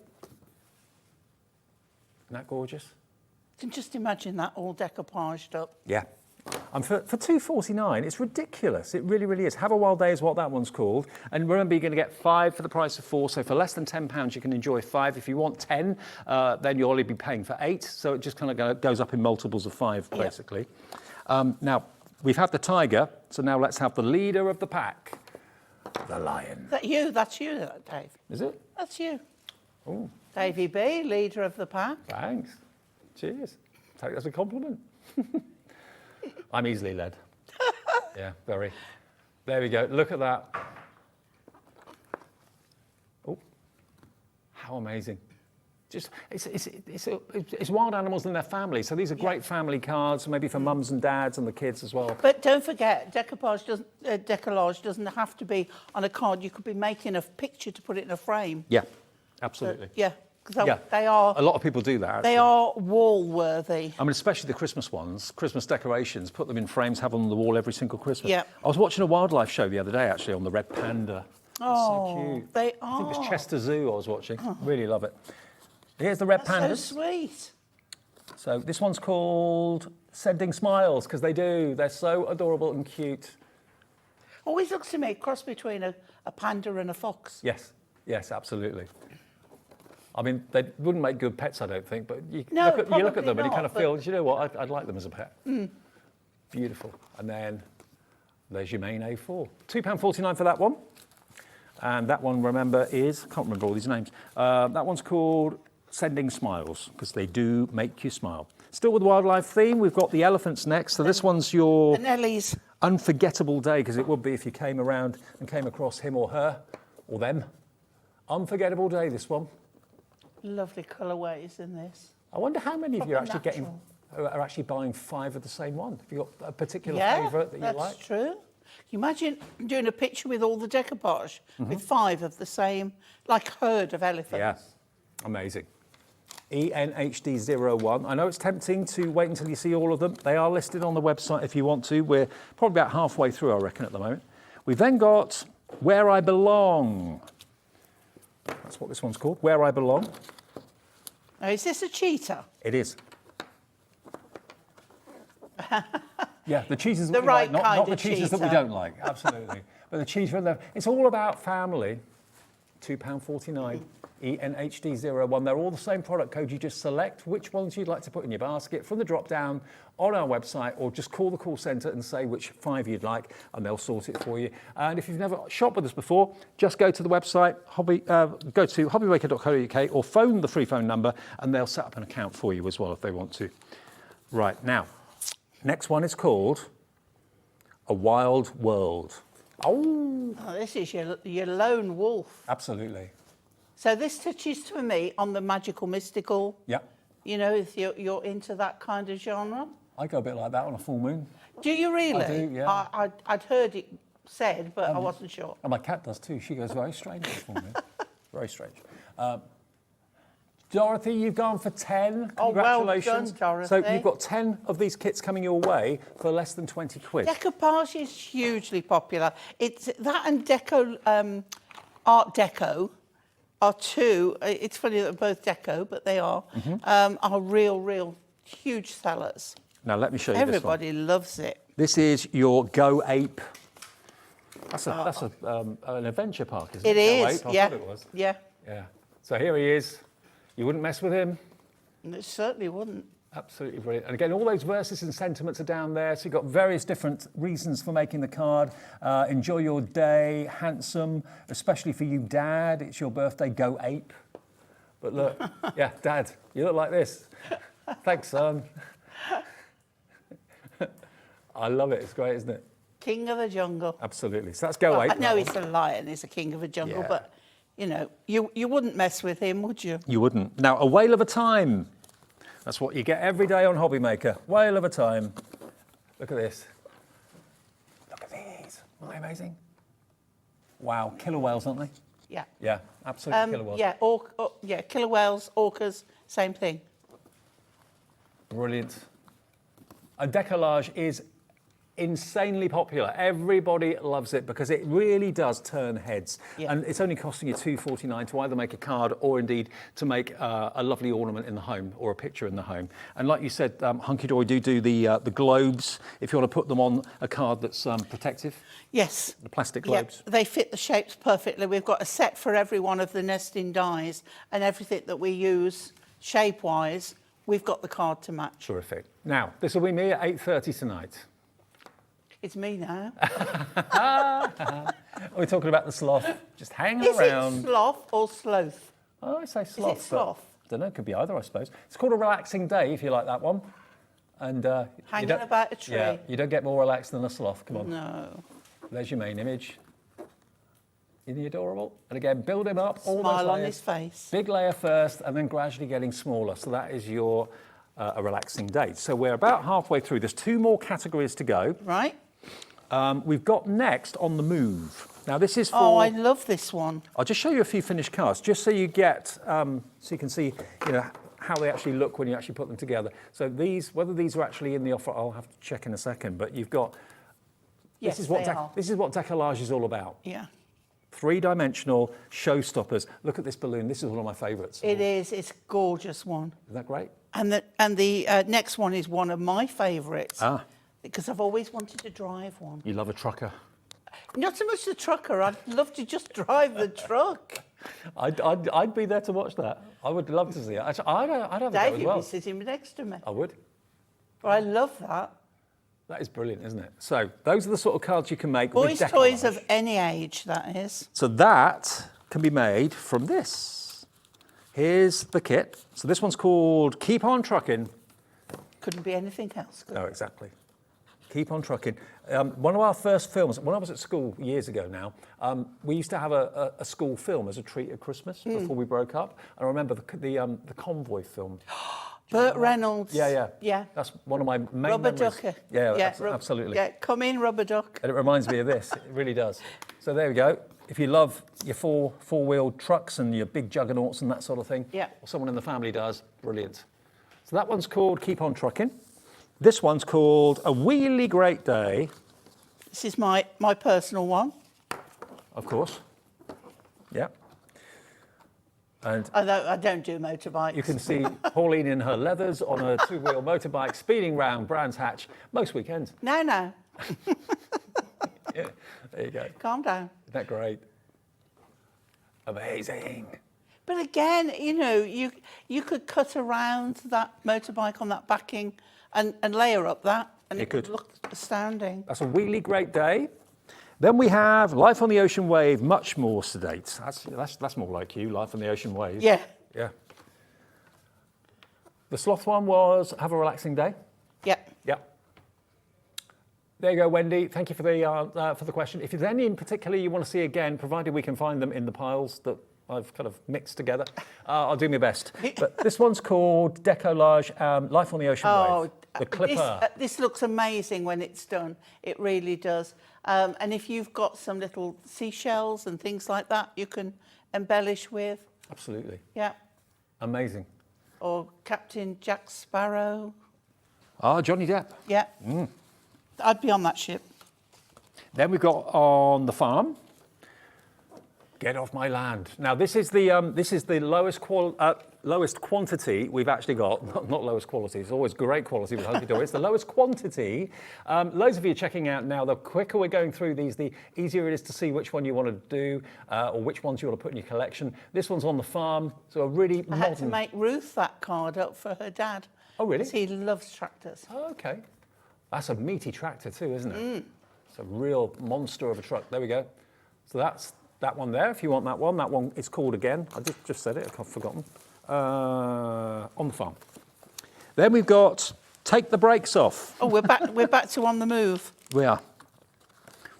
that gorgeous? You can just imagine that all decoupaged up. Yeah. And for $2.49, it's ridiculous. It really, really is. Have a Wild Day is what that one's called. And remember, you're going to get 5 for the price of 4. So for less than £10, you can enjoy 5. If you want 10, then you'll only be paying for 8. So it just kind of goes up in multiples of 5, basically. Now, we've had the tiger. So now let's have the leader of the pack, the lion. Is that you? That's you, Dave. Is it? That's you. Oh, Davey B, leader of the pack. thanks. Cheers. Take that as a compliment. I'm easily led. Yeah, very. There we go. Look at that. Oh, how amazing! Just it's wild animals and their families. So these are great family cards, maybe for mums and dads and the kids as well. But don't forget, Deco-Large doesn't have to be on a card. You could be making a picture to put it in a frame. Yeah, absolutely. Yeah, because they are. A lot of people do that. Actually. They are wall-worthy. I mean, especially the Christmas ones, Christmas decorations. Put them in frames, have them on the wall every single Christmas. Yeah. I was watching a wildlife show the other day, actually, on the red panda. Oh, so cute. they I are. think it's Chester Zoo I was watching. Really love it. Here's the red pandas. So sweet. So this one's called Sending Smiles, because they do. They're so adorable and cute. Always looks to me a cross between a panda and a fox. Yes, yes, absolutely. I mean, they wouldn't make good pets, I don't think, but you No, look at them probably and you kind not, of feel, you know what, I'd like them as a pet. Beautiful. And then there's your main A4. £2.49 for that one. And that one, remember, is, I can't remember all these names. That one's called Sending Smiles, because they do make you smile. Still with wildlife theme, we've got the elephants next. So this one's your The Nellies. unforgettable day, because it would be if you came around and came across him or her, or them. Unforgettable day, this one. Lovely colourways in this. I wonder how many of you are Proper actually natural. are actually buying 5 of the same one. Have you got a particular Yeah, favourite that you that's like? true. Can you imagine doing a picture with all the decoupage with 5 of the same, like herd of elephants? Yeah, amazing. ENHD01. I know it's tempting to wait until you see all of them. They are listed on the website if you want to. We're probably about halfway through, I reckon, at the moment. We've then got Where I Belong. That's what this one's called, Where I Belong. Now, is this a cheetah? It is. Yeah, the cheeses that The we right like, kind not the of cheeses that we cheetah. don't like, absolutely. But the cheese from there, it's all about family. £2.49, ENHD01. They're all the same product code. You just select which ones you'd like to put in your basket from the drop down on our website, or just call the call centre and say which 5 you'd like, and they'll sort it for you. And if you've never shopped with us before, just go to the website, go to hobbymaker.co.uk, or phone the free phone number, and they'll set up an account for you as well if they want to. Right, now, next one is called A Wild World. Oh, This is your lone wolf. absolutely. So this touches to me on the magical, mystical. Yeah, You know, if you're into that kind of genre. I go a bit like that on a full moon. Do you really? I do, yeah. I'd heard it said, but I wasn't sure. And my cat does too. She goes very strange on a full moon. Very strange. Dorothy, you've gone for 10. Oh, well Congratulations. done, Dorothy. So you've got 10 of these kits coming your way for less than 20 quid. Decoupage is hugely popular. It's that and Art Deco are two. It's funny that they're both Deco, but they are real huge sellers. Now let me show you this one. Everybody loves it. This is your Go Ape. That's an adventure park, isn't it? It Go is, Ape, I yeah. thought it was. Yeah, Yeah. So here he is. You wouldn't mess with him. it certainly wouldn't. Absolutely brilliant. And again, all those verses and sentiments are down there. So you've got various different reasons for making the card. Enjoy your day, handsome, especially for you, Dad. It's your birthday, Go Ape. But look, yeah, Dad, you look like this. Thanks, son. I love it. It's great, isn't it? King of the jungle. Absolutely. So that's Go Ape. I know that he's one. a lion, he's a king of the jungle, Yeah. but you know, you wouldn't mess with him, would you? You wouldn't. Now, A Whale of a Time. That's what you get every day on Hobby Maker. Whale of a Time. Look at this. Look at these. Aren't they amazing? Wow, killer whales, aren't they? Yeah. Yeah, absolutely killer whales. Yeah, killer whales, orcas, same thing. Brilliant. And Deco-Large is insanely popular. Everybody loves it because it really does turn heads. Yeah. And it's only costing you £2.49 to either make a card or indeed to make a lovely ornament in the home or a picture in the home. And like you said, Hunkydory do the globes if you want to put them on a card that's protective. Yes. The plastic Yeah, globes. they fit the shapes perfectly. We've got a set for every one of the nesting dies, and everything that we use shape-wise, we've got the card to match. Terrific. Now, this will be me at 8:30 tonight. It's me now. We're talking about the sloth. Just hanging Is around. it sloth or sloth? Oh, I say sloth. Is it sloth? I don't know, it could be either, I suppose. It's called a relaxing day, if you like that one. And you Hanging don't- about a tree? Yeah, you don't get more relaxed than a sloth. Come on. No. There's your main image. Isn't he adorable? And again, build him up. All those Smile on layers. his face. Big layer first, and then gradually getting smaller. So that is your a relaxing day. So we're about halfway through. There's 2 more categories to go. Right? We've got next on the move. Now this is for. Oh, I love this one. I'll just show you a few finished cards, just so you get, so you can see, how they actually look when you actually put them together. So these, whether these are actually in the offer, I'll have to check in a second. But you've got. Yes, this is what they are. this is what Deco-Large is all about. Yeah. 3-dimensional showstoppers. Look at this balloon. This is one of my favourites. It is. It's a gorgeous one. Isn't that great? And the next one is one of my favourites. Ah. Because I've always wanted to drive one. You love a trucker. Not so much the trucker. I'd love to just drive the truck. I'd be there to watch that. I would love to see it. Actually, I'd have a go Dave, as you'd well. be sitting next to me. I would. But I love that. That is brilliant, isn't it? So those are the sort of cards you can make Boys' with toys Deco-Large. of any age, that is. So that can be made from this. Here's the kit. So this one's called Keep On Trucking. Couldn't be anything else. Good. No, exactly. Keep On Trucking. One of our first films, when I was at school years ago now, we used to have a school film as a treat at Christmas before we broke up. I remember the convoy film. Burt Reynolds. Yeah. Yeah. That's one of my main Rubber memories. ducker. Yeah, absolutely. Yeah, come in, rubber duck. And it reminds me of this. It really does. So there we go. If you love your four-wheeled trucks and your big juggernauts and that sort of thing, Yeah. or someone in the family does, brilliant. So that one's called Keep On Trucking. This one's called A Wheelie Great Day. This is my personal one. Of course. Yeah. And Although I don't do motorbikes. you can see Pauline in her leathers on a 2-wheel motorbike speeding round Brands Hatch most weekends. No. Yeah, there you go. Calm down. Isn't that great? Amazing. But again, you could cut around that motorbike on that backing and layer up that, and You it could could. look astounding. That's a wheelie great day. Then we have Life on the Ocean Wave, much more sedate. That's more like you, Life on the Ocean Wave. Yeah. Yeah. The sloth one was Have a Relaxing Day. Yeah. Yeah. There you go, Wendy. Thank you for the question. If there's any in particular you want to see again, provided we can find them in the piles that I've kind of mixed together, I'll do my best. But this one's called Deco-Large Life on the Ocean Wave. The clipper. This looks amazing when it's done. It really does. And if you've got some little seashells and things like that, you can embellish with. Absolutely. Yeah. Amazing. Or Captain Jack Sparrow. Ah, Johnny Depp. Yeah. I'd be on that ship. Then we've got On the Farm. Get Off My Land. Now this is the lowest quantity we've actually got. Not lowest quality. It's always great quality with Hunkydory. It's the lowest quantity. Loads of you are checking out now. The quicker we're going through these, the easier it is to see which one you want to do or which ones you want to put in your collection. This one's On the Farm. So a really I had to make Ruth that card up for her dad. Oh really? 'Cause he loves tractors. Oh, okay. That's a meaty tractor too, isn't it? It's a real monster of a truck. There we go. So that's that one there, if you want that one. That one is called again. I just said it, I've forgotten. On the Farm. Then we've got Take the Brakes Off. Oh, we're back to On the Move. We are.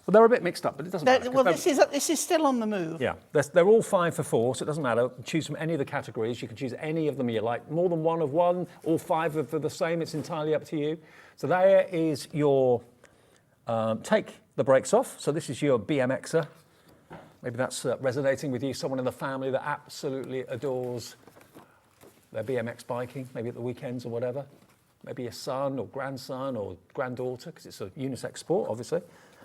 Well, they're a bit mixed up, but it doesn't matter. Well, this is still On the Move. Yeah, they're all 5 for 4, so it doesn't matter. Choose from any of the categories. You can choose any of them you like. More than one of one, all 5 are the same. It's entirely up to you. So there is your Take the Brakes Off. So this is your BMXer. Maybe that's resonating with you, someone in the family that absolutely adores their BMX biking, maybe at the weekends or whatever. maybe a son or grandson or granddaughter, because it's a unisex sport, obviously.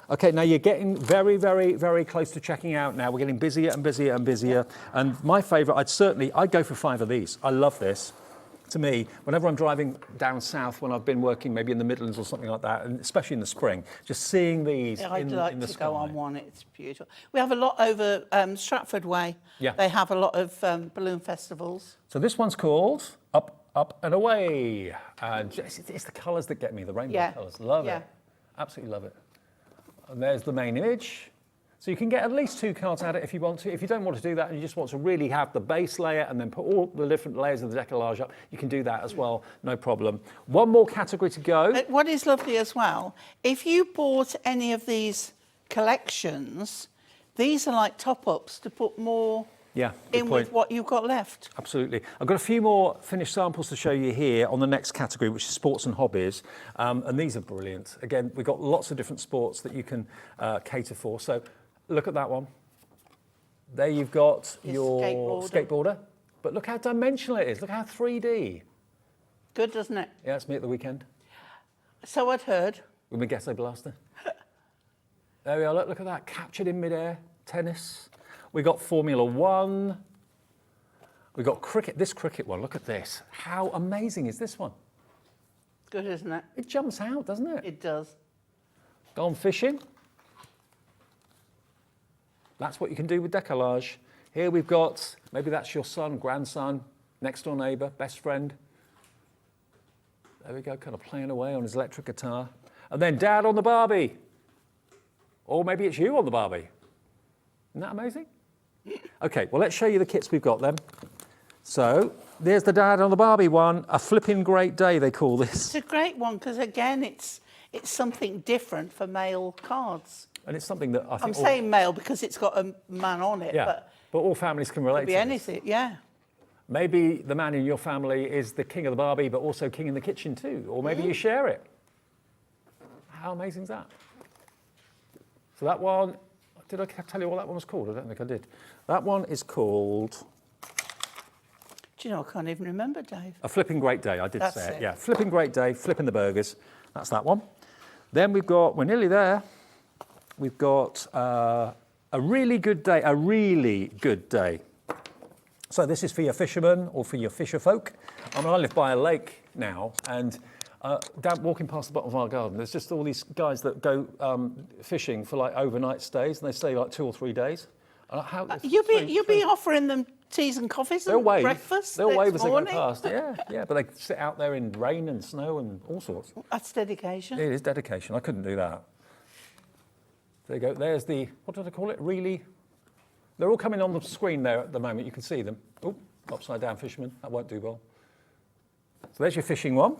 Okay, now you're getting very, very, very close to checking out now. We're getting busier and busier and busier. And my favourite, I'd go for 5 of these. I love this. To me, whenever I'm driving down south, when I've been working maybe in the Midlands or something like that, and especially in the spring, just seeing these I'd in like the to sky. go on one. It's beautiful. We have a lot over Stratford Way. Yeah. They have a lot of balloon festivals. So this one's called Up, Up and Away. And it's the colours that get me, the rainbow colours. Love it. Absolutely love it. And there's the main image. So you can get at least 2 cards at it if you want to. If you don't want to do that and you just want to really have the base layer and then put all the different layers of the Deco-Large up, you can do that as well, no problem. One more category to go. What is lovely as well, if you bought any of these collections, these are like top-ups to put more in with what you've got left. Absolutely. I've got a few more finished samples to show you here on the next category, which is sports and hobbies. And these are brilliant. Again, we've got lots of different sports that you can cater for. So look at that one. There you've got your skateboarder. But look how dimensional it is. Look how 3D. Good, doesn't it? Yeah, it's me at the weekend. So I'd heard. With my Ghetto Blaster. There we are. Look at that. Captured in midair. Tennis. We've got Formula One. We've got cricket. This cricket one, look at this. How amazing is this one? Good, isn't it? It jumps out, doesn't it? It does. Gone fishing. That's what you can do with Deco-Large. Here we've got, maybe that's your son, grandson, next door neighbour, best friend. There we go, kind of playing away on his electric guitar. And then Dad on the Barbie. Or maybe it's you on the Barbie. Isn't that amazing? Okay, well, let's show you the kits we've got then. So there's the Dad on the Barbie one. A flipping great day, they call this. It's a great one because, again, it's something different for male cards. And it's something that I think... I'm saying male because it's got a man on it. Yeah, but all families can relate to this. anything, yeah. Maybe the man in your family is the king of the Barbie, but also king in the kitchen too. Or maybe you share it. How amazing is that? So that one... Did I tell you what that one was called? I don't think I did. That one is called... Do you know, I can't even remember, Dave. A Flipping Great Day, I did That's say it. it. Yeah, Flipping Great Day, flipping the burgers. That's that one. Then we've got, we're nearly there. We've got a really good day, a really good day. So this is for your fishermen or for your fisher folk. I mean, I live by a lake now, and walking past the bottom of our garden, there's just all these guys that go fishing for like overnight stays, and they stay like 2 or 3 days. You'll be offering them teas and coffees and breakfast. They'll wave as they go past. Yeah, but they sit out there in rain and snow and all sorts. That's dedication. It is dedication. I couldn't do that. There you go. There's the, what did I call it? Really? They're all coming on the screen there at the moment. You can see them. Oh, upside down fisherman. That won't do well. So there's your fishing one.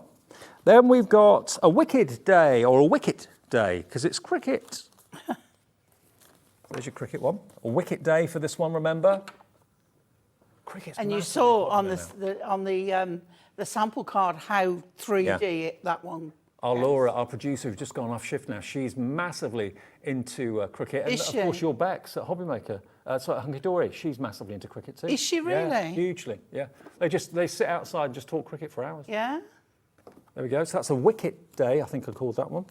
Then we've got a wicked day, or a wicket day, because it's cricket. There's your cricket one. A wicket day for this one, remember? Cricket's and you saw on the sample card how 3D that one. Our Laura, our producer, who's just gone off shift now, she's massively into cricket. And of course, your Bex at Hobbymaker, Hunkydory, she's massively into cricket too. Is she really? Yeah, hugely, yeah. They sit outside and just talk cricket for hours. Yeah. There we go. So that's a wicket day, I think I called that one.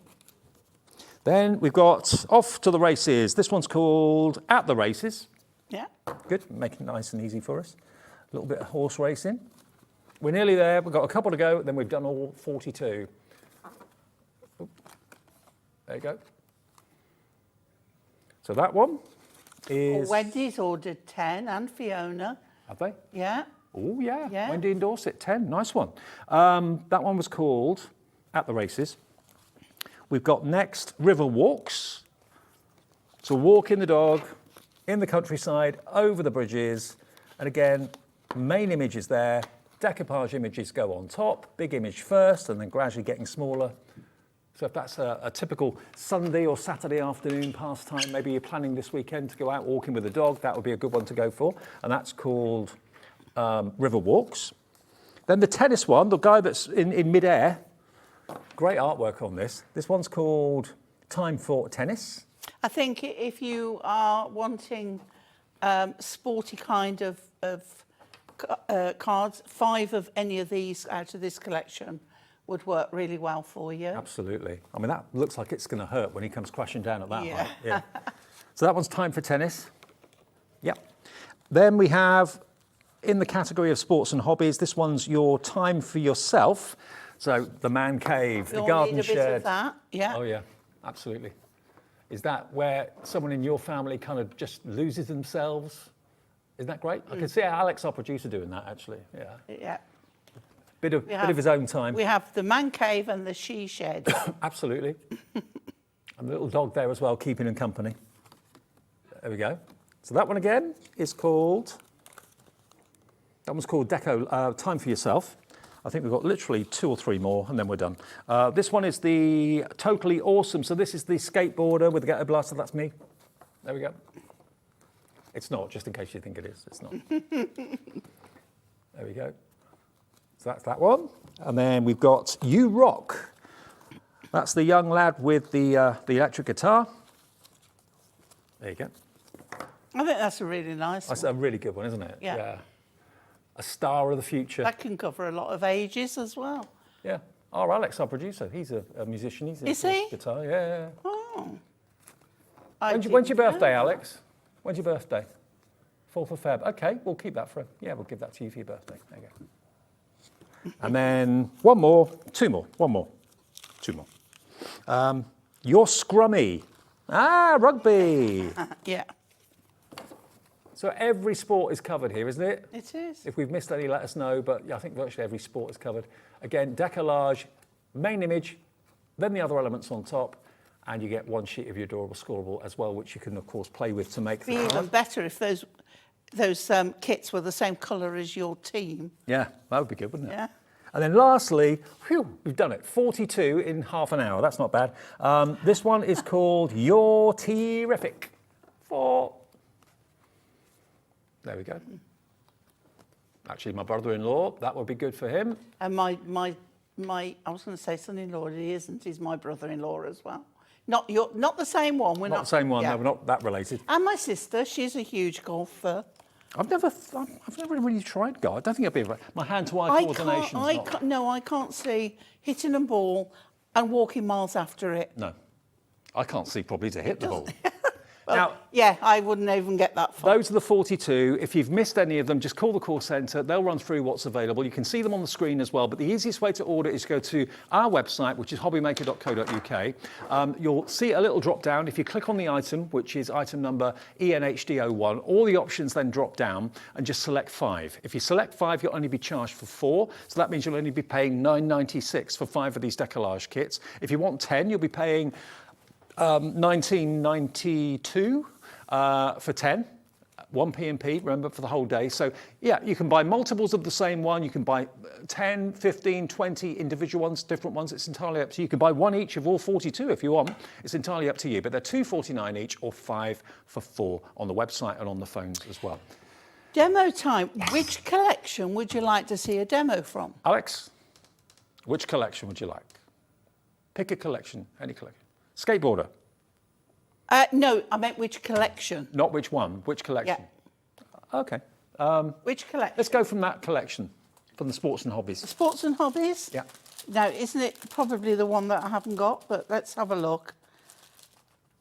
Then we've got off to the races. This one's called At the Races. Yeah. Good, make it nice and easy for us. A little bit of horse racing. We're nearly there. We've got a couple to go, then we've done all 42. Oop. There you go. So that one is... Wendy's ordered 10 and Fiona. Have they? Yeah. Oh, yeah. Wendy endorsed it, 10. Nice one. That one was called At the Races. We've got next River Walks. So walking the dog in the countryside, over the bridges. And again, main images there. Decoupage images go on top. Big image first and then gradually getting smaller. So if that's a typical Sunday or Saturday afternoon pastime, maybe you're planning this weekend to go out walking with the dog, that would be a good one to go for. And that's called River Walks. Then the tennis one, the guy that's in midair, great artwork on this. This one's called Time for Tennis. I think if you are wanting sporty kind of cards, 5 of any of these out of this collection would work really well for you. Absolutely. I mean, that looks like it's going to hurt when he comes crashing down at that Yeah. height. Yeah. So that one's time for tennis. Yep. Then we have, in the category of sports and hobbies, this one's your time for yourself. So the man cave, We the all garden need a bit shed. of that, yeah. Oh yeah, absolutely. Is that where someone in your family kind of just loses themselves? Isn't that great? I can see Alex, our producer, doing that actually. Yeah. Yeah. Bit of his own time. We have the man cave and the she shed. Absolutely. And the little dog there as well, keeping him company. There we go. So that one again is called, that one's called Time for Yourself. I think we've got literally 2 or 3 more and then we're done. This one is the Totally Awesome. So this is the skateboarder with the ghetto blaster. That's me. There we go. It's not, just in case you think it is. It's not. There we go. So that's that one. And then we've got You Rock. That's the young lad with the electric guitar. There you go. I think that's a really nice That's one. a really good one, isn't it? Yeah. A star of the future. That can cover a lot of ages as well. Yeah. Our Alex, our producer, he's a musician. He's Is he? Guitar, yeah. Oh. When's your birthday, Alex? When's your birthday? 4th of Feb. Okay, we'll keep that for, we'll give that to you for your birthday. There you go. And then 2 more. One more. 2 more. You're scrummy. Rugby. Yeah, So every sport is covered here, isn't it? it is. If we've missed any, let us know. But I think virtually every sport is covered. Again, Deco-Large, main image, then the other elements on top, and you get 1 sheet of your adorable scoreable as well, which you can, of course, play with to make It'd be the even better if those kits were the same colour as your team. Yeah, that would be good, wouldn't it? Yeah. And then lastly, we've done it, 42 in half an hour. That's not bad. This one is called You're Terrific. 4. There we go. Actually, my brother-in-law, that would be good for him. And my I was going to say son-in-law, he isn't. He's my brother-in-law as well. Not the same one. We're Not the same one, yeah. no, we're not that related. And my sister, she's a huge golfer. I've never really tried golf. I don't think I'd be able. My hand-to-eye coordination. I can't see hitting a ball and walking miles after it. No, I can't see probably to hit the ball. Well, Now, yeah, I wouldn't even get that far. those are the 42. If you've missed any of them, just call the call centre. They'll run through what's available. You can see them on the screen as well. But the easiest way to order is to go to our website, which is hobbymaker.co.uk. You'll see a little drop down. If you click on the item, which is item number ENHD01, all the options then drop down and just select 5. If you select 5, you'll only be charged for 4. So that means you'll only be paying $9.96 for 5 of these Deco-Large kits. If you want 10, you'll be paying $19.92 for 10, 1 P&P, remember, for the whole day. So yeah, you can buy multiples of the same one. You can buy 10, 15, 20 individual ones, different ones. It's entirely up to you. You can buy 1 each of all 42 if you want. It's entirely up to you. But they're $2.49 each or 5 for 4 on the website and on the phones as well. Demo time. Which collection would you like to see a demo from? Alex, which collection would you like? Pick a collection, any collection. Skateboarder. No, I meant which collection. Not which one, which collection? Yeah. Okay. Which collection? Let's go from that collection, from the sports and hobbies. Sports and hobbies? Yeah. Now, isn't it probably the one that I haven't got? But let's have a look.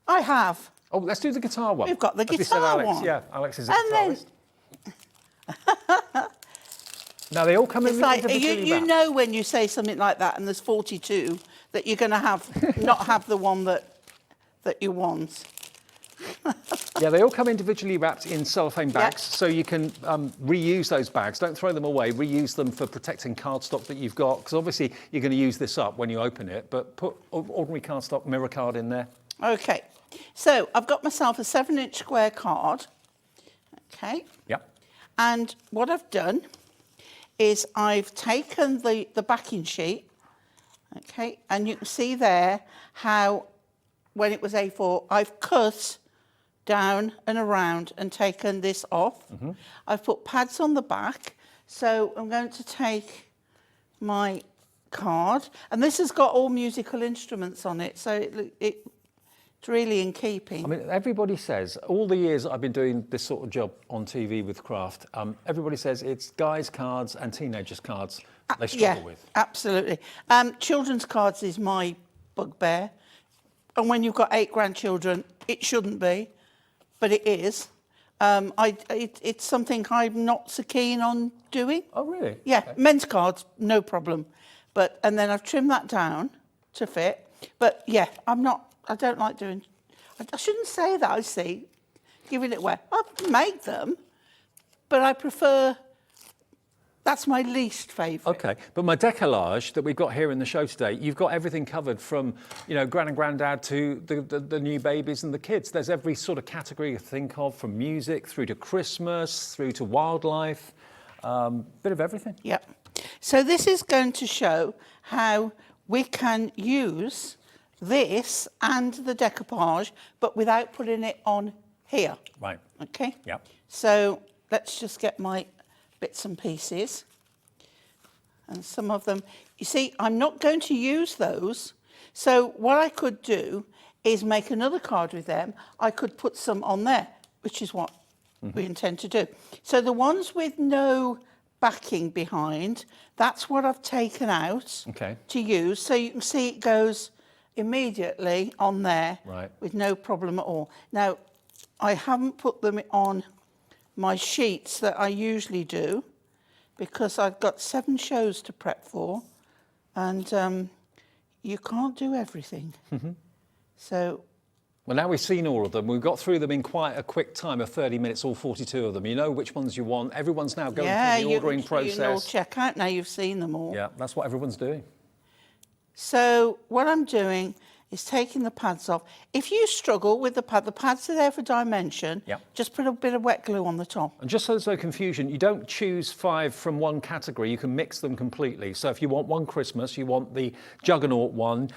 I have. Oh, let's do the guitar one. We've got the As we said, guitar Alex. one. Yeah, Alex is a And then- guitarist. Now, they all come in It's like, individually you wrapped. know when you say something like that and there's 42, that you're going to have not have the one that you want. Yeah, they all come individually wrapped in cellophane bags, Yeah. so you can reuse those bags. Don't throw them away. Reuse them for protecting cardstock that you've got, because obviously you're going to use this up when you open it, but put ordinary cardstock mirror card in there. Okay, so I've got myself a 7-inch square card. Okay. Yep. And what I've done is I've taken the backing sheet, okay, and you can see there how when it was A4, I've cut down and around and taken this off. Mm-hmm. I've put pads on the back, so I'm going to take my card, and this has got all musical instruments on it, so It's really in keeping. I mean, everybody says, all the years that I've been doing this sort of job on TV with craft, everybody says it's guys' cards and teenagers' cards they struggle with. Absolutely. Children's cards is my bugbear. And when you've got 8 grandchildren, it shouldn't be, but it is. It's something I'm not so keen on doing. Oh, really? Yeah, Okay. men's cards, no problem. And then I've trimmed that down to fit. But yeah, I don't like doing, I shouldn't say that, I see, giving it away. I make them, but I prefer, that's my least favourite. Okay, but my Deco-Large that we've got here in the show today, you've got everything covered from, you know, gran and granddad to the new babies and the kids. There's every sort of category you think of, from music through to Christmas, through to wildlife, bit of everything. Yep. So this is going to show how we can use this and the decoupage, but without putting it on here. Right. Okay? Yep. So let's just get my bits and pieces. And some of them, you see, I'm not going to use those. So what I could do is make another card with them. I could put some on there, which is what we intend to do. So the ones with no backing behind, that's what I've taken out to use. So you can see it goes immediately on there with no problem at all. Now, I haven't put them on my sheets that I usually do because I've got 7 shows to prep for, and you can't do everything. So, well, now we've seen all of them. We've got through them in quite a quick time of 30 minutes, all 42 of them. You know which ones you want. Everyone's now going through the ordering process. You can all check out now you've seen them all. Yeah, that's what everyone's doing. So what I'm doing is taking the pads off. If you struggle with the pads are there for dimension. Just put a bit of wet glue on the top. And just so there's no confusion, you don't choose 5 from one category. You can mix them completely. So if you want one Christmas, you want the Juggernaut one,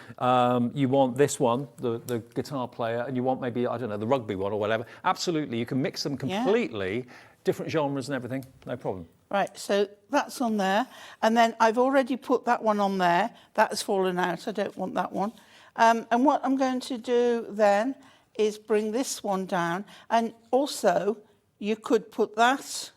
you want this one, the guitar player, and you want maybe, I don't know, the rugby one or whatever. Absolutely, you can mix them completely, different genres and everything, no problem. Right, so that's on there. And then I've already put that one on there. That has fallen out. I don't want that one. And what I'm going to do then is bring this one down. And also, you could put that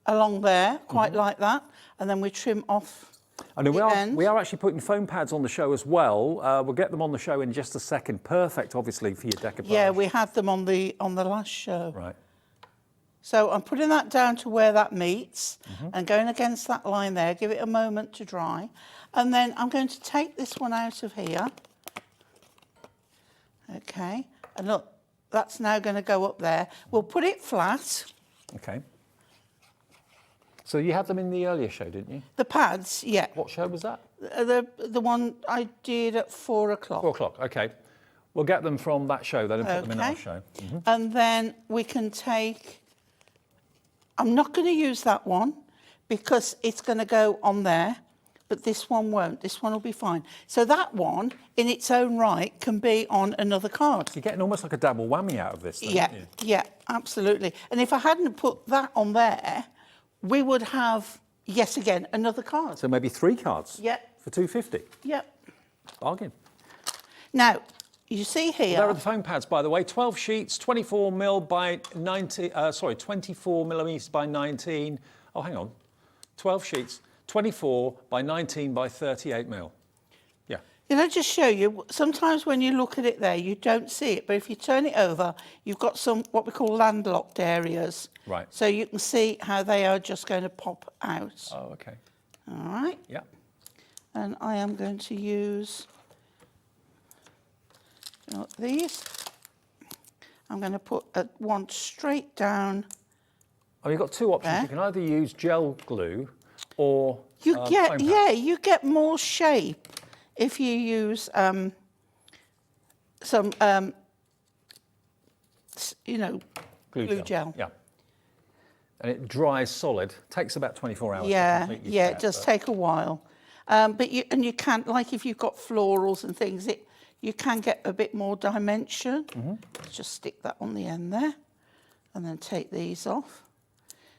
along there, quite like that. And then we trim off and we are actually putting foam pads on the show as well. We'll get them on the show in just a second. Perfect, obviously, for your decoupage. Yeah, we had them on the last show. Right. So I'm putting that down to where that meets and going against that line there. Give it a moment to dry. And then I'm going to take this one out of here. Okay. And look, that's now going to go up there. We'll put it flat. Okay. So you had them in the earlier show, didn't you? The pads, yeah. What show was that? The one I did at 4 o'clock. 4 o'clock, okay. We'll get them from that show then and put them in our show. And then we can take... I'm not going to use that one because it's going to go on there, but this one won't. This one will be fine. So that one, in its own right, can be on another card. You're getting almost like a double whammy out of this, Yeah, you? yeah, absolutely. And if I hadn't put that on there, we would have, yet again, another card. So maybe 3 cards Yep. for $2.50. Yep. Bargain. Now, you see here... Well, there are the foam pads, by the way. 12 sheets, 24 mil by 24 millimetres by 19. Oh, hang on. 12 sheets, 24 by 19 by 38 mil. Yeah. Can I just show you? Sometimes when you look at it there, you don't see it. But if you turn it over, you've got some what we call landlocked areas. Right. So you can see how they are just going to pop out. Oh, okay. All right. Yeah. And I am going to use... these. I'm going to put one straight down. Oh, you've got 2 options. There. You can either use gel glue or You foam get pads. you get more shape if you use some glue gel. Yeah. And it dries solid. Takes about 24 hours. Yeah, to completely yeah, set, it does but- take a while. But you can, like if you've got florals and things, you can get a bit more dimension. Just stick that on the end there and then take these off.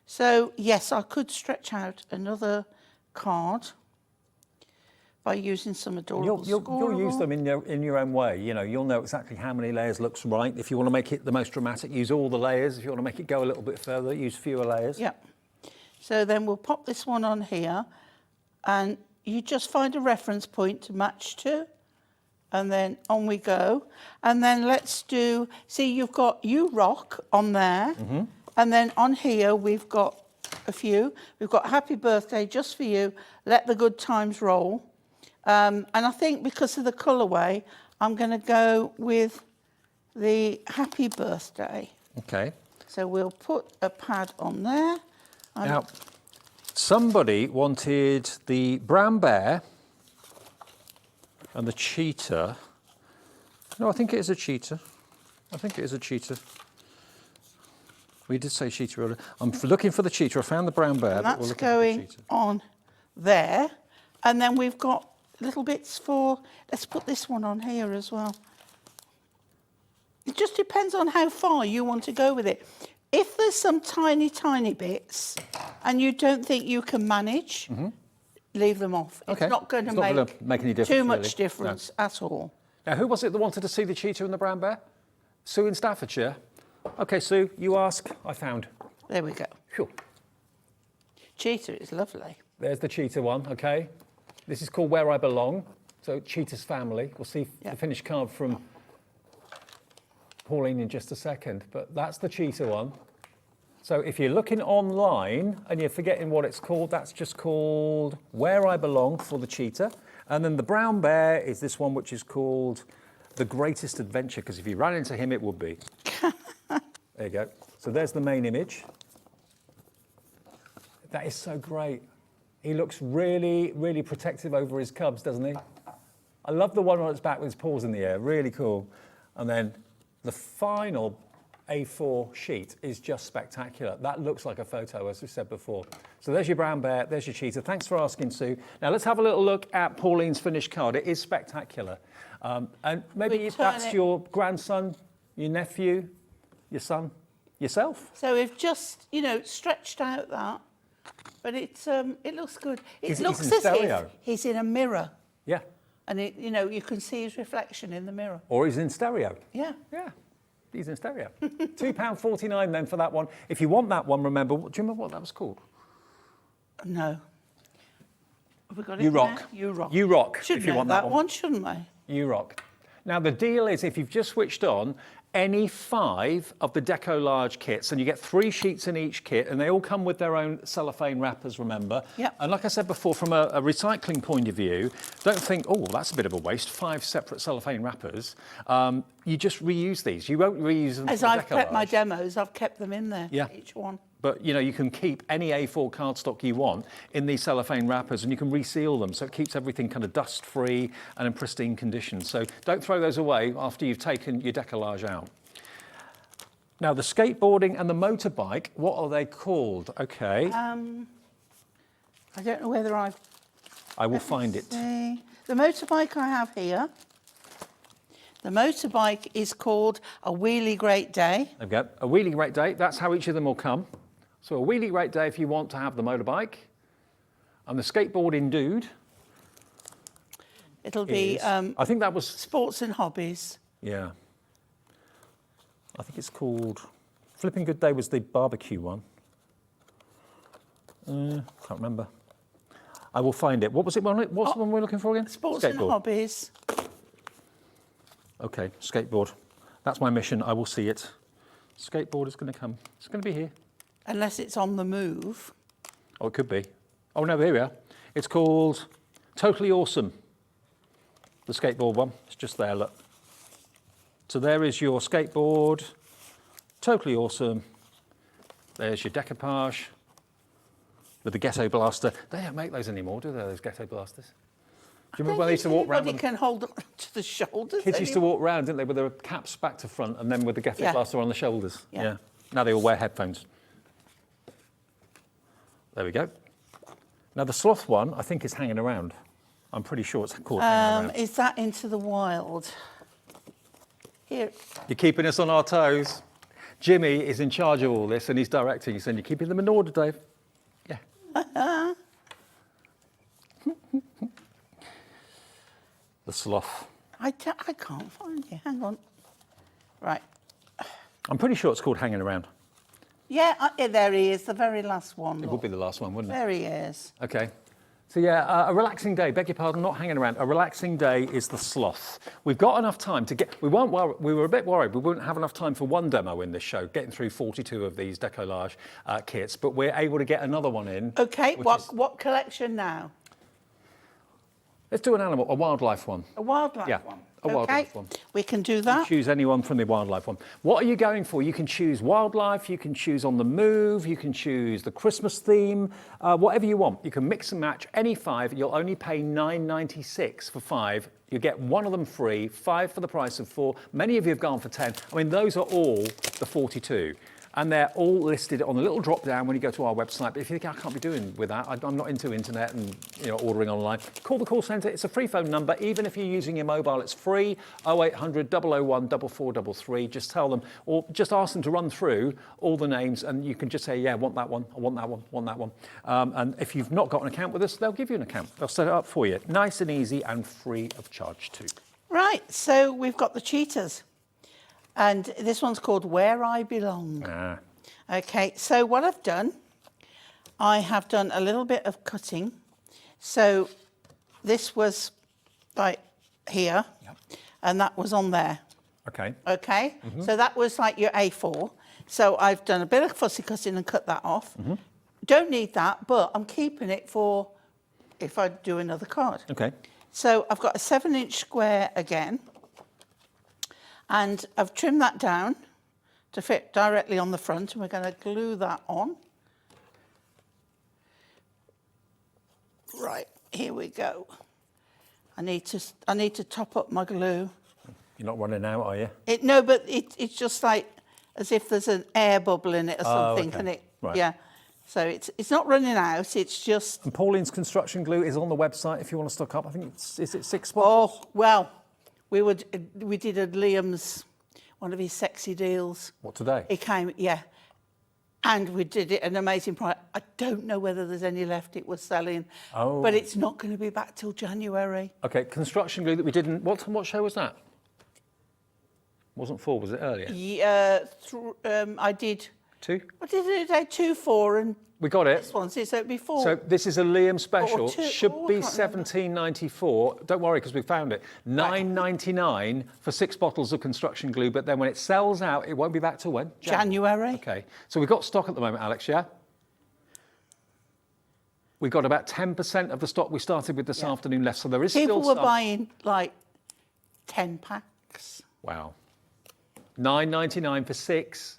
So yes, I could stretch out another card, by using some And adorable you'll use them in your own way. You know, you'll know exactly how many layers looks right. If you want to make it the most dramatic, use all the layers. If you want to make it go a little bit further, use fewer layers. Yeah. So then we'll pop this one on here, and you just find a reference point to match to, and then on we go. And then let's do, see, you've got You Rock on there, and then on here we've got a few. We've got Happy Birthday Just For You, Let the Good Times Roll. And I think because of the colourway, I'm going to go with the Happy Birthday. Okay. So we'll put a pad on there. Now, somebody wanted the brown bear and the cheetah. No, I think it is a cheetah. I think it is a cheetah. We did say cheetah earlier. I'm looking for the cheetah. I found the brown bear. And but we're that's looking for the going cheetah. on there. And then we've got little bits for, let's put this one on here as well. It just depends on how far you want to go with it. If there's some tiny, tiny bits and you don't think you can manage, leave them off. Okay. It's not going to It's not gonna make any difference, too much really. difference at all. Now, who was it that wanted to see the cheetah and the brown bear? Sue in Staffordshire. Okay, Sue, you ask. I found. There we go. Phew. Cheetah is lovely. There's the cheetah one, okay. This is called Where I Belong. So cheetah's family. We'll see the finished card from Pauline in just a second, but that's the cheetah one. So if you're looking online and you're forgetting what it's called, that's just called Where I Belong for the cheetah. And then the brown bear is this one, which is called The Greatest Adventure, because if you ran into him, it would be. There you go. So there's the main image. That is so great. He looks really, really protective over his cubs, doesn't he? I love the one on its back with his paws in the air, really cool. And then the final A4 sheet is just spectacular. That looks like a photo, as we said before. So there's your brown bear, there's your cheetah. Thanks for asking, Sue. Now let's have a little look at Pauline's finished card. It is spectacular. And maybe that's your grandson, your nephew, your son, yourself. So we've just, you know, stretched out that, but it's it looks good. It looks in as stereo. if he's in a mirror, Yeah. and it, you know, you can see his reflection in the mirror. Or he's in stereo. Yeah. Yeah. He's in stereo. £2.49 then for that one. If you want that one, remember, do you remember what that was called? No. Have we got it You there? Rock. You Rock. You Rock, Should if you know want that that one, shouldn't we? You Rock. Now, the deal is if you've just switched on any 5 of the Deco-Large kits, and you get 3 sheets in each kit, and they all come with their own cellophane wrappers, remember? Yep. And like I said before, from a recycling point of view, don't think, oh, that's a bit of a waste, 5 separate cellophane wrappers. You just reuse these. You won't reuse them As for I've prepped my Deco-Large. demos, I've kept them in there, Yeah. each one. But, you know, you can keep any A4 cardstock you want in these cellophane wrappers, and you can reseal them, so it keeps everything kind of dust-free and in pristine condition. So don't throw those away after you've taken your Deco-Large out. Now, the skateboarding and the motorbike, what are they called? Okay, I don't know whether I've... I will find it. See. The motorbike I have here. The motorbike is called A Wheelie Great Day. There we go. A Wheelie Great Day, that's how each of them will come. So a Wheelie Great Day if you want to have the motorbike. And the skateboarding dude It'll be is, I think that was, Sports and Hobbies. yeah. I think it's called, Flipping Good Day was the barbecue one. Can't remember. I will find it. What was it? What's the one we're looking for again? Sports and Hobbies. Okay, skateboard. That's my mission. I will see it. Skateboard is going to come. It's going to be here. Unless it's on the move. Oh, it could be. Oh, no, here we are. It's called Totally Awesome. The skateboard one. It's just there, look. So there is your skateboard. Totally awesome. There's your decoupage with the Ghetto Blaster. They don't make those anymore, do they, those Ghetto Blasters? Do you remember when they used to walk around? Anybody can hold on to the shoulders. Kids used to walk around, didn't they, with their caps back to front and then with the Ghetto Blaster on the shoulders. Yeah. Now they all wear headphones. There we go. Now the sloth one, I think, is hanging around. I'm pretty sure it's called hanging around. Is that Into the Wild? Here. You're keeping us on our toes. Jimmy is in charge of all this and he's directing. He's saying, you're keeping them in order, Dave. Yeah. The sloth. I can't find it. Hang on. Right. I'm pretty sure it's called Hanging Around. Yeah, there he is, the very last one. It would be the last one, wouldn't it? There he is. Okay. So yeah, a relaxing day, beg your pardon, not hanging around. A relaxing day is the sloth. We've got enough time to get, we were a bit worried we wouldn't have enough time for one demo in this show, getting through 42 of these Deco-Large kits, but we're able to get another one in. Okay, what collection now? Let's do a wildlife one. A wildlife Yeah. one. A wildlife one. We can do that. Choose anyone from the wildlife one. What are you going for? You can choose wildlife, you can choose on the move, you can choose the Christmas theme, whatever you want. You can mix and match any 5. You'll only pay $9.96 for 5. You get one of them free, 5 for the price of 4. Many of you have gone for 10. I mean, those are all the 42. And they're all listed on a little drop down when you go to our website. But if you think I can't be doing with that, I'm not into internet and ordering online, call the call centre. It's a free phone number. Even if you're using your mobile, it's free. 0800 001 4433. Just tell them, or just ask them to run through all the names, and you can just say, yeah, I want that one, I want that one, I want that one. And if you've not got an account with us, they'll give you an account. They'll set it up for you. Nice and easy and free of charge too. Right, so we've got the cheetahs. And this one's called Where I Belong. Ah. Okay, so what I've done, I have done a little bit of cutting. So this was like here, and that was on there. Okay. Okay, so that was like your A4. So I've done a bit of fussy cutting and cut that off. Don't need that, but I'm keeping it for if I do another card. Okay. So I've got a 7-inch square again. And I've trimmed that down to fit directly on the front, and we're going to glue that on. Right, here we go. I need to top up my glue. You're not running out, are you? No, but it's just like as if there's an air bubble in it or something, okay. and it Right. yeah. So it's not running out. It's just. And Pauline's construction glue is on the website if you want to stock up. I think is it 6 spots? Oh well, we did a Liam's, one of his sexy deals. What, today? It came, yeah. And we did it at an amazing price. I don't know whether there's any left it was selling. Oh. But it's not going to be back till January. Okay, construction glue that we didn't. What show was that? Wasn't 4, was it earlier? Yeah, I did. 2? What did I do today? 2, 4, and We got it. this one. So it'd be 4. So this is a Liam special. two- Should oh, I be can't remember. $17.94. Don't worry, because we found it. $9.99 for 6 bottles of construction glue. But then when it sells out, it won't be back till when? January. Okay. So we've got stock at the moment, Alex. Yeah. We've got about 10% of the stock we started with this afternoon left. So there is People still were some. buying like 10 packs. Wow. $9.99 for 6.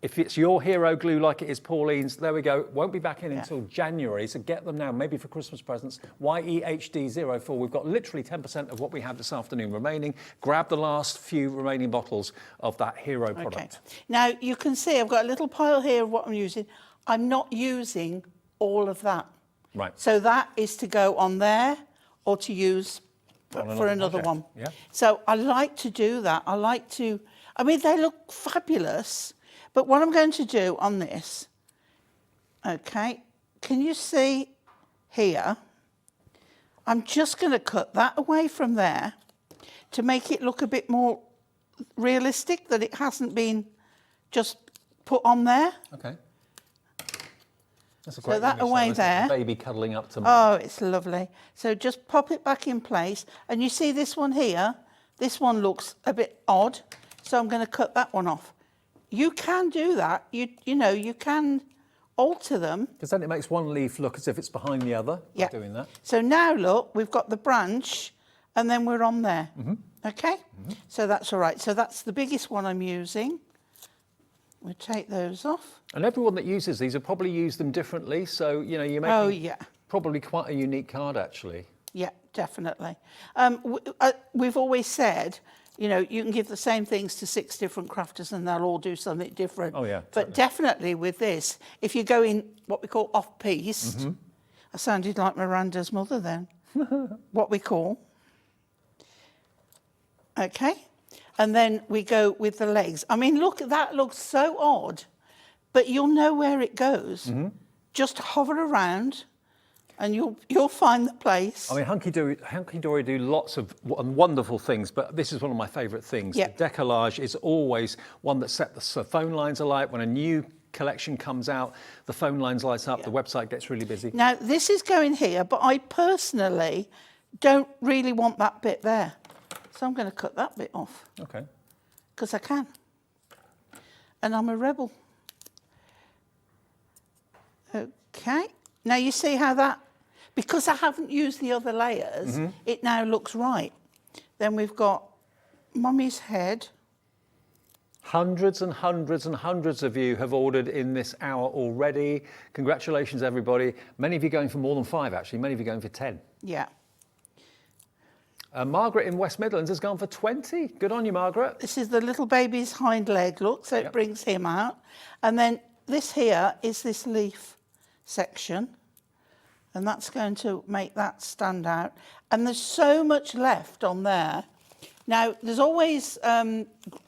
If it's your hero glue like it is Pauline's, there we go. Won't be back in until January, so get them now, maybe for Christmas presents. YEHD04. We've got literally 10% of what we have this afternoon remaining. Grab the last few remaining bottles of that hero product. Okay. Now, you can see I've got a little pile here of what I'm using. I'm not using all of that. Right. So that is to go on there or to use On for another another project. one. Yeah. So I like to do that. I mean, they look fabulous. But what I'm going to do on this, okay, can you see here? I'm just going to cut that away from there to make it look a bit more realistic, that it hasn't been just put on there. Okay. That's a So great that image, away isn't it? there. The baby cuddling up to me. Oh, it's lovely. So just pop it back in place. And you see this one here? This one looks a bit odd. So I'm going to cut that one off. You can do that. You know, you can alter them. Because then it makes one leaf look as if it's behind the other by doing that. So now look, we've got the branch and then we're on there. Okay? So that's all right. So that's the biggest one I'm using. We'll take those off. And everyone that uses these will probably use them differently. So, you know, you're making probably quite a unique card, actually. Yeah, definitely. We've always said, you know, you can give the same things to 6 different crafters and they'll all do something different. Oh, yeah. But definitely with this, if you go in what we call off-piste, I sounded like Miranda's mother then, what we call. Okay. And then we go with the legs. I mean, look, that looks so odd, but you'll know where it goes. Just hover around, and you'll find the place. I mean, Hunkydory do lots of wonderful things, but this is one of my favourite things. Yeah. The Deco-Large is always one that sets the phone lines alight. When a new collection comes out, the phone lines light up, the website gets really busy. Now, this is going here, but I personally don't really want that bit there. So I'm going to cut that bit off. Okay. Because I can. And I'm a rebel. Okay. Now you see how that, because I haven't used the other layers, it now looks right. Then we've got Mummy's head. Hundreds and hundreds and hundreds of you have ordered in this hour already. Congratulations, everybody. Many of you going for more than 5, actually. Many of you going for 10. Yeah. Margaret in West Midlands has gone for 20. Good on you, Margaret. This is the little baby's hind leg look, so it brings him out. And then this here is this leaf section, and that's going to make that stand out. And there's so much left on there. Now, there's always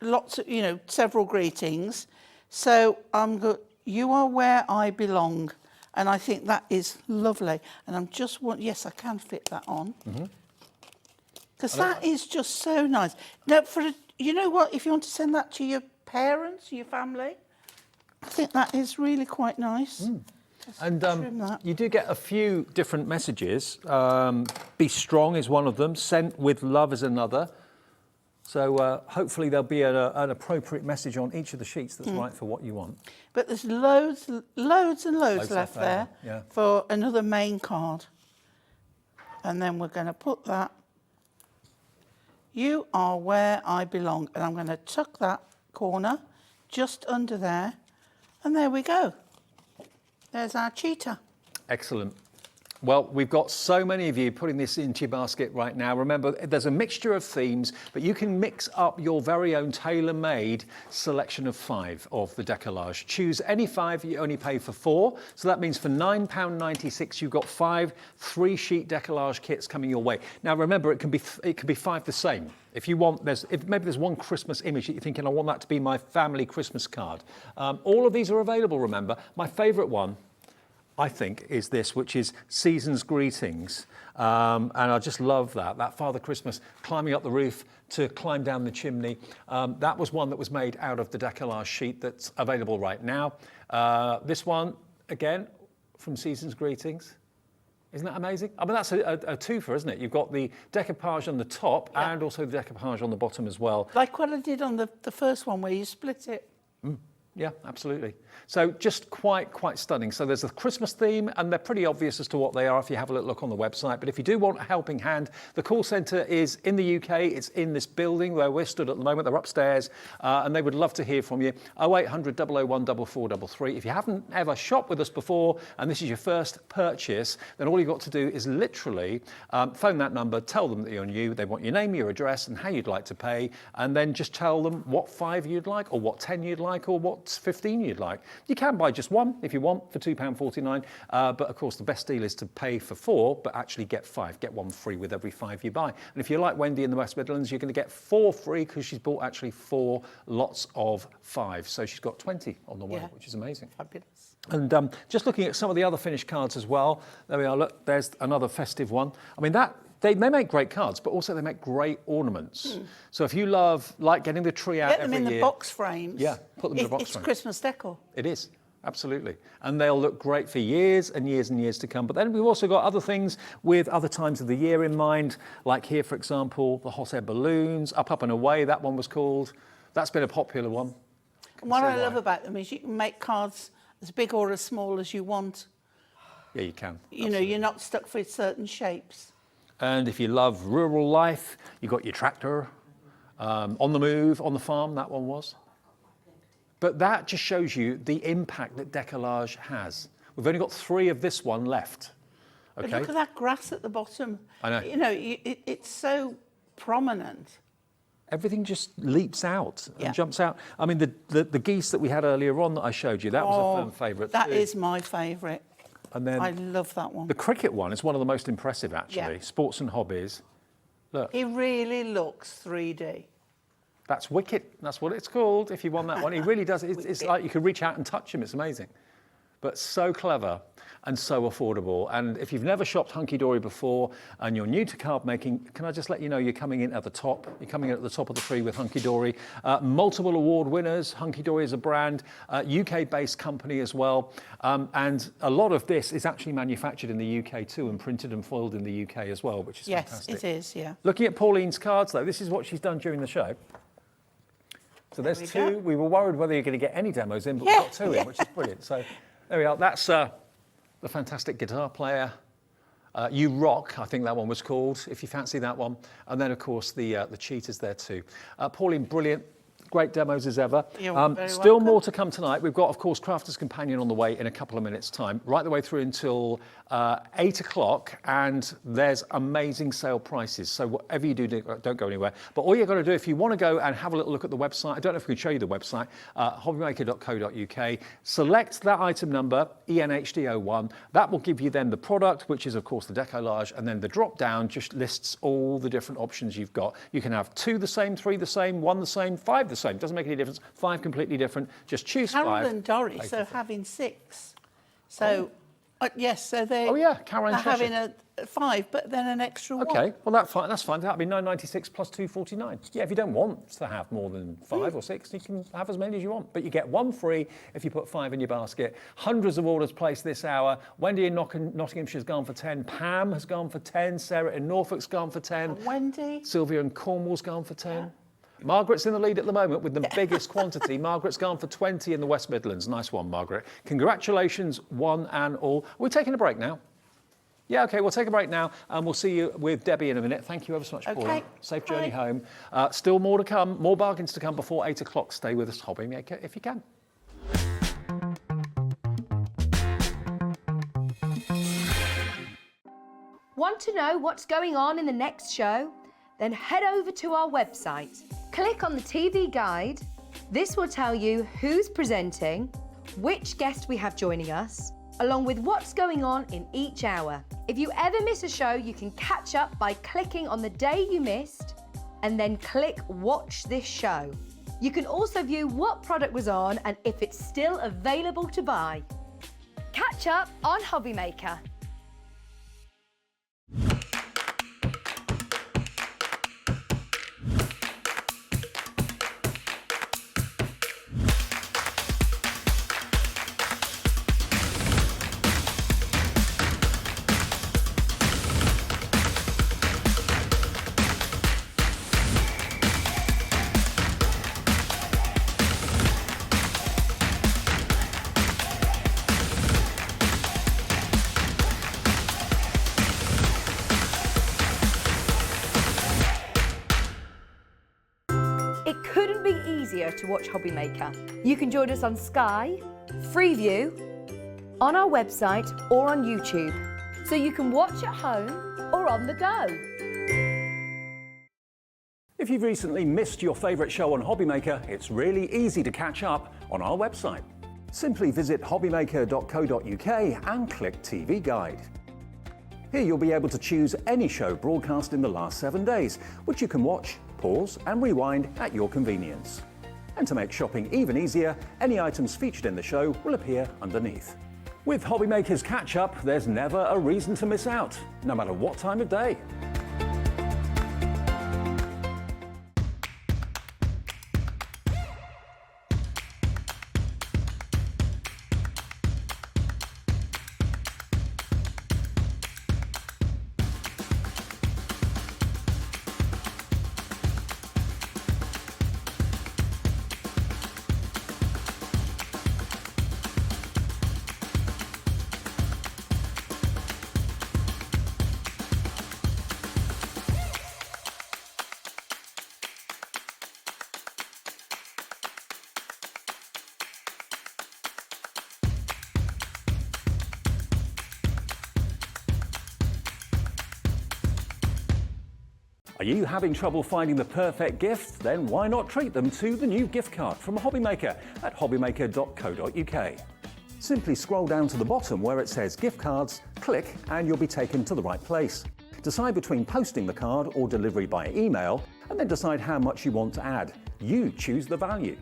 lots of, several greetings. So I'm good. You are where I belong. And I think that is lovely. And I'm just yes, I can fit that on. Because that is just so nice. Now, you know what? If you want to send that to your parents, your family, I think that is really quite nice. And you do get a few different messages. Be strong is one of them. Sent with love is another. So hopefully there'll be an appropriate message on each of the sheets that's right for what you want. But there's loads and loads left there for another main card. And then we're going to put that. You are where I belong. And I'm going to tuck that corner just under there. And there we go. There's our cheetah. Excellent. Well, we've got so many of you putting this into your basket right now. Remember, there's a mixture of themes, but you can mix up your very own tailor-made selection of 5 of the Deco-Large. Choose any 5, you only pay for 4. So that means for £9.96, you've got 5 3-sheet Deco-Large kits coming your way. Now, remember, it can be 5 the same. If you want, maybe there's one Christmas image that you're thinking, I want that to be my family Christmas card. All of these are available, remember. My favourite one, I think, is this, which is Season's Greetings. And I just love that Father Christmas climbing up the roof to climb down the chimney. That was one that was made out of the Deco-Large sheet that's available right now. This one, again, from Season's Greetings. Isn't that amazing? I mean, that's a twofer, isn't it? You've got the decoupage on the top and also the decoupage on the bottom as well. Like what I did on the first one where you split it. Yeah, absolutely. So just quite stunning. So there's a Christmas theme, and they're pretty obvious as to what they are if you have a little look on the website. But if you do want a helping hand, the call centre is in the UK. It's in this building where we're stood at the moment. They're upstairs, and they would love to hear from you. 0800 001 4433. If you haven't ever shopped with us before, and this is your first purchase, then all you've got to do is literally phone that number, tell them that you're new. They want your name, your address, and how you'd like to pay, and then just tell them what 5 you'd like, or what 10 you'd like, or what 15 you'd like. You can buy just one if you want for £2.49, but of course the best deal is to pay for 4 but actually get 5, get 1 free with every 5 you buy. And if you're like Wendy in the West Midlands, you're going to get 4 free because she's bought actually 4 lots of 5, so she's got 20 on the way, which is amazing. Fabulous. And just looking at some of the other finished cards as well, there we are, look, there's another festive one. I mean, they make great cards, but also they make great ornaments. So if you like getting the tree out every year... Get them in the box frames. Yeah, put them in the box frames. It's Christmas decor. It is, absolutely. And they'll look great for years and years and years to come. But then we've also got other things with other times of the year in mind, like here, for example, the hot air balloons, Up and Away, that one was called. That's been a popular one. And what I love about them is you can make cards as big or as small as you want. Yeah, you can. You know, you're not stuck with certain shapes. And if you love rural life, you've got your tractor, on the move, on the farm, that one was. But that just shows you the impact that Deco-Large has. We've only got 3 of this one left. Okay. But look at that grass at the bottom. I know. You know, it's so prominent. Everything just leaps out and jumps out. I mean, the geese that we had earlier on that I showed you, that was a firm favourite. That is my favourite. And then I love that one. The cricket one is one of the most impressive, actually. Yeah. Sports and hobbies. Look. He really looks 3D. That's Wicket. That's what it's called, if you want that one. He really does. It's like you could reach out and touch him. It's amazing. but so clever and so affordable. And if you've never shopped Hunkydory before and you're new to card making, can I just let you know you're coming in at the top. You're coming in at the top of the tree with Hunkydory. Multiple award winners. Hunkydory is a brand, UK-based company as well. And a lot of this is actually manufactured in the UK too and printed and foiled in the UK as well, which is fantastic. Yes, it is, yeah. Looking at Pauline's cards though, this is what she's done during the show. So there's two. We were worried whether you're going to get any demos in, but we've got two in, which is brilliant. So there we are. That's the fantastic guitar player. You Rock, I think that one was called, if you fancy that one. And then, of course, the cheaters there too. Pauline, brilliant. Great demos as ever. Still more to come tonight. We've got, of course, Crafter's Companion on the way in a couple of minutes' time, right the way through until 8 o'clock, and there's amazing sale prices. So whatever you do, don't go anywhere. But all you've got to do, if you want to go and have a little look at the website, I don't know if we can show you the website, hobbymaker.co.uk, select that item number, ENHD01. That will give you then the product, which is, of course, the Deco-Large, and then the drop-down just lists all the different options you've got. You can have 2 the same, 3 the same, 1 the same, 5 the same. Doesn't make any difference. 5 completely different. Just choose 5. Carol and Doris are having 6. So, yes, so they. Oh yeah, Carol and having a 5, but then an extra 1. Okay, well that's fine. That'd be £9.96 plus £2.49. Yeah, if you don't want to have more than 5 or 6, you can have as many as you want. But you get 1 free if you put 5 in your basket. Hundreds of orders placed this hour. Wendy in Nottinghamshire's gone for 10. Pam has gone for 10. Sarah in Norfolk's gone for 10. And Wendy. Sylvia in Cornwall's gone for 10. Yeah. Margaret's in the lead at the moment with the biggest quantity. Margaret's gone for 20 in the West Midlands. Nice one, Margaret. Congratulations, one and all. We're taking a break now. Yeah, OK, we'll take a break now, and we'll see you with Debbie in a minute. Thank you ever so much, Pauline. Safe journey home. Still more to come, more bargains to come before 8 o'clock. Stay with us, Hobbymaker, if you can. Want to know what's going on in the next show? Then head over to our website. Click on the TV guide. This will tell you who's presenting, which guest we have joining us, along with what's going on in each hour. If you ever miss a show, you can catch up by clicking on the day you missed and then click Watch This Show. You can also view what product was on and if it's still available to buy. Catch up on Hobbymaker. It couldn't be easier to watch Hobbymaker. You can join us on Sky, Freeview, on our website or on YouTube. So you can watch at home or on the go. If you've recently missed your favourite show on Hobbymaker, it's really easy to catch up on our website. Simply visit hobbymaker.co.uk and click TV Guide. Here you'll be able to choose any show broadcast in the last 7 days, which you can watch, pause and rewind at your convenience. And to make shopping even easier, any items featured in the show will appear underneath. With Hobbymaker's Catch-Up, there's never a reason to miss out, no matter what time of day. Are you having trouble finding the perfect gift? Then why not treat them to the new gift card from Hobbymaker at hobbymaker.co.uk. Simply scroll down to the bottom where it says gift cards, click and you'll be taken to the right place. Decide between posting the card or delivery by email and then decide how much you want to add. You choose the value.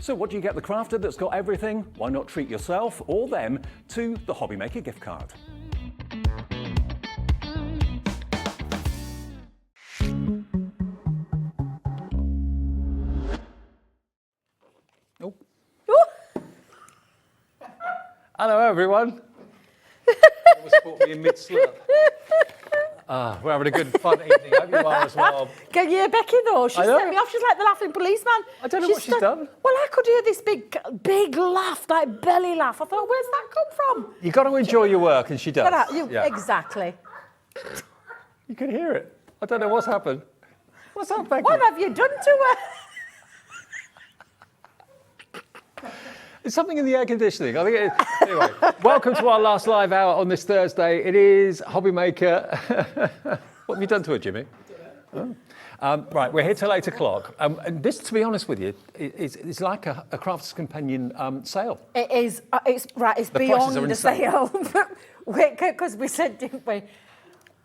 So what do you get the crafter that's got everything? Why not treat yourself or them to the Hobby Maker gift card? Oh. Hello everyone. Almost caught me in mid-slurp. We're having a good fun evening. I hope you are as well. Can you hear Becky though? She set me off. She's like the laughing policeman. I don't know what she's done. Well, I could hear this big laugh, like belly laugh. I thought, where's that come from? You've got to enjoy your work, and she does. Exactly. You can hear it. I don't know what's happened. What's up, Becky? What have you done to her? It's something in the air conditioning. I think it is. Anyway, welcome to our last live hour on this Thursday. It is Hobby Maker. What have you done to it, Jimmy? Oh. Right, we're here till 8 o'clock. And this, to be honest with you, is like a Crafter's Companion sale. It is. It's beyond the sale. Wait, because we said, didn't we?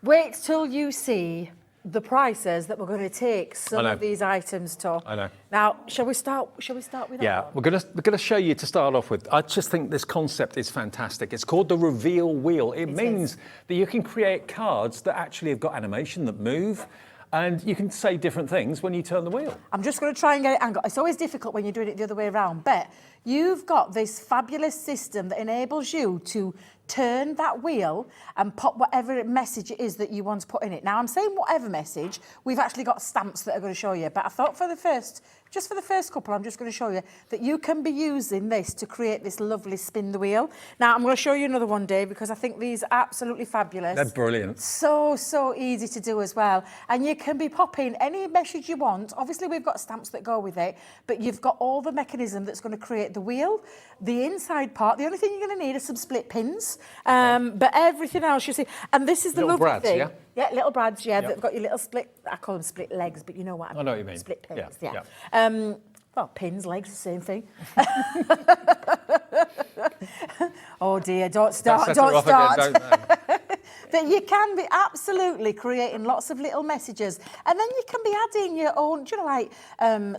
Wait till you see the prices that we're going to take some of these items to. I know. Now, shall we start with that? Yeah, we're gonna show you to start off with. I just think this concept is fantastic. It's called the Reveal Wheel. It means that you can create cards that actually have got animation that move, and you can say different things when you turn the wheel. I'm just going to try and get it angled. It's always difficult when you're doing it the other way around, but you've got this fabulous system that enables you to turn that wheel and put whatever message it is that you want to put in it. Now, I'm saying whatever message. We've actually got stamps that are going to show you, but I thought just for the first couple, I'm just going to show you that you can be using this to create this lovely spin the wheel. Now, I'm going to show you another one, Dave, because I think these are absolutely fabulous. They're brilliant. So easy to do as well. And you can be popping any message you want. Obviously, we've got stamps that go with it, but you've got all the mechanism that's going to create the wheel, the inside part. The only thing you're going to need are some split pins, but everything else you see. And this is the little lovely brads, thing. yeah? Yeah, little brads, yeah. They've got your little split, I call them split legs, but you know what I mean. I know what you mean. Split pins, Yeah. Well, pins, legs, the same thing. Oh dear, don't start. Again, don't they? That you can be absolutely creating lots of little messages, and then you can be adding your own, like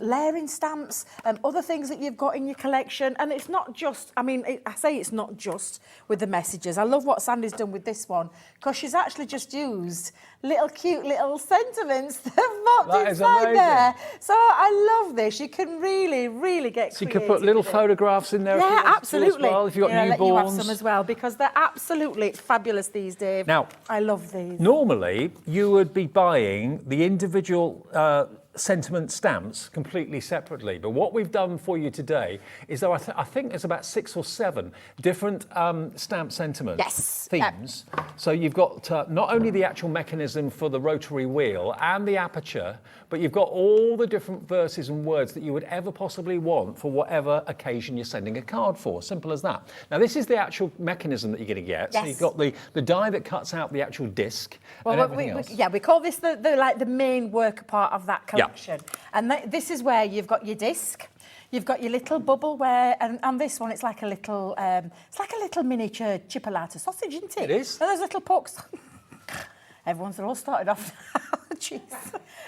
layering stamps, other things that you've got in your collection. And it's not just, I say it's not just with the messages. I love what Sandy's done with this one, because she's actually just used cute little sentiments that have popped inside there. So I love this. You can really get So you could put little photographs in there. Yeah, if you absolutely. As well, if you've got newborns. Let you have some as well, because they're absolutely fabulous these days. Now, I love these. Normally, you would be buying the individual sentiment stamps completely separately. But what we've done for you today is, I think there's about 6 or 7 different stamp sentiment themes. So you've got not only the actual mechanism for the rotary wheel and the aperture, but you've got all the different verses and words that you would ever possibly want for whatever occasion you're sending a card for. Simple as that. Now, this is the actual mechanism that you're going to get. So you've got the die that cuts out the actual disc and everything else. We call this the main work part of that collection. And this is where you've got your disc. You've got your little bubble and this one, it's like a little miniature chipolata sausage, isn't it? It is. And those little pokes. Everyone's all started off. Jeez.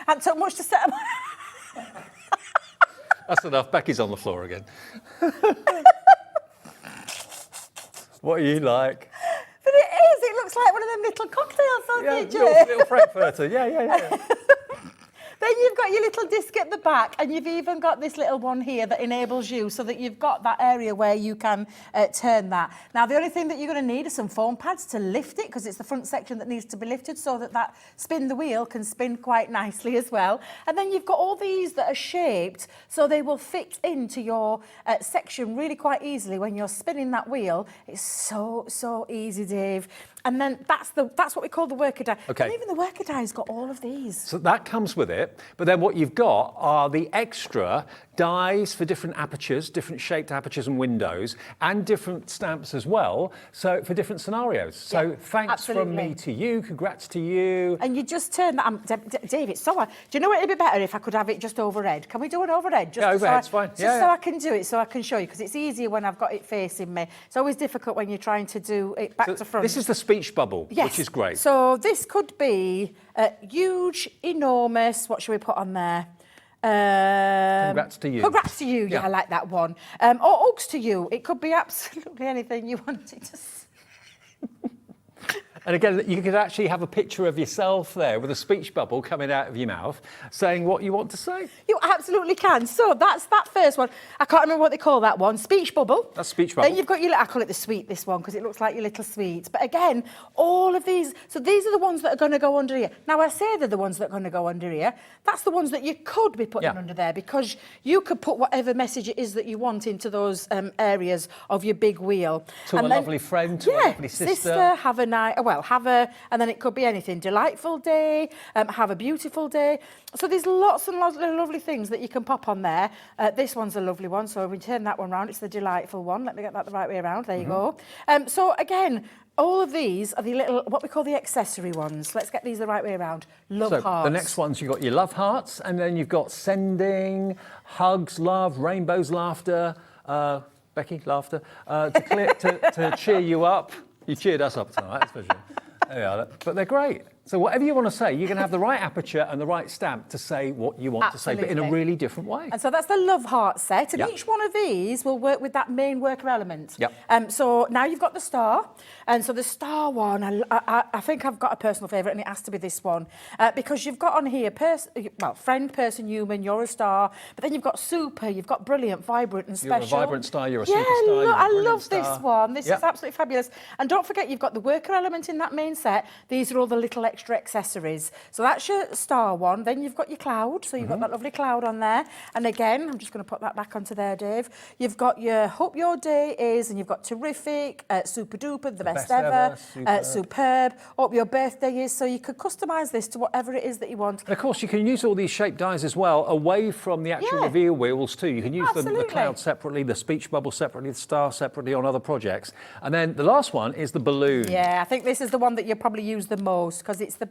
Hadn't took much to set them. That's enough. Becky's on the floor again. What are you like? But it is. It looks like one of them little cocktail sausages. Little Frankfurter. Yeah. Then you've got your little disc at the back, and you've even got this little one here that enables you so that you've got that area where you can turn that. Now, the only thing that you're going to need are some foam pads to lift it, because it's the front section that needs to be lifted so that spin the wheel can spin quite nicely as well. And then you've got all these that are shaped so they will fit into your section really quite easily when you're spinning that wheel. It's so easy, Dave. And then that's what we call the worker die. Okay. And even the worker die's got all of these. So that comes with it, but then what you've got are the extra dies for different apertures, different shaped apertures and windows, and different stamps as well, so for different scenarios. So thanks from me to you, congrats to you. And you just turn that, David, do you know what it'd be better if I could have it just overhead? Can we do an overhead? Yeah, overhead's fine. So I can do it, so I can show you, because it's easier when I've got it facing me. It's always difficult when you're trying to do it back to front. This is the speech bubble, which is great. So this could be huge, enormous, what should we put on there? Congrats to you. Congrats to you. Yeah, I like that one. Or hugs to you. It could be absolutely anything you wanted to say. And again, you could actually have a picture of yourself there with a speech bubble coming out of your mouth saying what you want to say. You absolutely can. So that's that first one. I can't remember what they call that one. Speech bubble. That's speech bubble. Then you've got your, I call it the sweet, this one, because it looks like your little sweets. But again, all of these, so these are the ones that are going to go under here. Now, I say they're the ones that are going to go under here. That's the ones that you could be putting under there, because you could put whatever message it is that you want into those areas of your big wheel. To a lovely friend, to a lovely sister. Have a night, well, have a, and then it could be anything. Delightful day, have a beautiful day. So there's lots and lots of lovely things that you can pop on there. This one's a lovely one, so we turn that one round. It's the delightful one. Let me get that the right way around. There you go. So again, all of these are the little, what we call the accessory ones. Let's get these the right way around. Love hearts. The next ones, you've got your love hearts, and then you've got sending, hugs, love, rainbows, laughter, Becky, laughter, to cheer you up. You cheered us up tonight, that's for sure. There you are. But they're great. So whatever you want to say, you can have the right aperture and the right stamp to say what you want to say, but in a really different way. And so that's the love heart set, and each one of these will work with that main worker element. So now you've got the star, and so the star one, I think I've got a personal favourite, and it has to be this one, because you've got on here, friend, person, human, you're a star, but then you've got super, you've got brilliant, vibrant and special. You're a vibrant star, you're a superstar. Yeah, I love this one. This is absolutely fabulous. And don't forget, you've got the worker element in that main set. These are all the little extra accessories. So that's your star one. Then you've got your cloud. So you've got that lovely cloud on there. And again, I'm just going to put that back onto there, Dave. You've got your hope your day is, and you've got terrific, super duper, the best ever, superb, hope your birthday is. So you could customise this to whatever it is that you want. And of course, you can use all these shape dies as well, away from the actual reveal wheels too. You can use the cloud separately, the speech bubble separately, the star separately on other projects. And then the last one is the balloon. Yeah, I think this is the one that you'll probably use the most, because it's the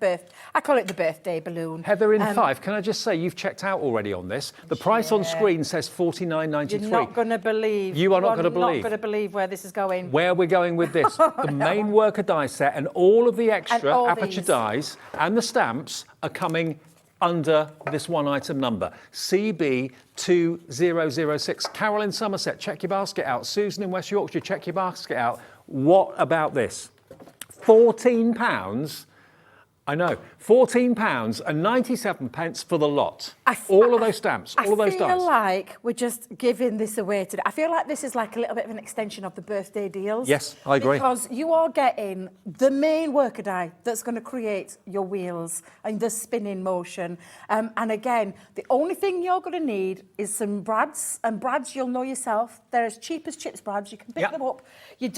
I call it the birthday balloon. Heather in Fife, can I just say you've checked out already on this? The price on screen says $49.93. You're not going to believe. You are not going to believe. Not going to believe where this is going. Where we're going with this. The main worker die set and all of the extra aperture dies and the stamps are coming under this one item number, CB2006. Carol in Somerset, check your basket out. Susan in West Yorkshire, check your basket out. What about this? £14. I know, £14.97 for the lot. All of those stamps, all of those dies. I feel like we're just giving this away today. I feel like this is like a little bit of an extension of the birthday deals. Yes, I agree. Because you are getting the main worker die that's going to create your wheels and the spinning motion. And again, the only thing you're going to need is some brads. And brads, you'll know yourself, they're as cheap as chips brads. You can pick them up.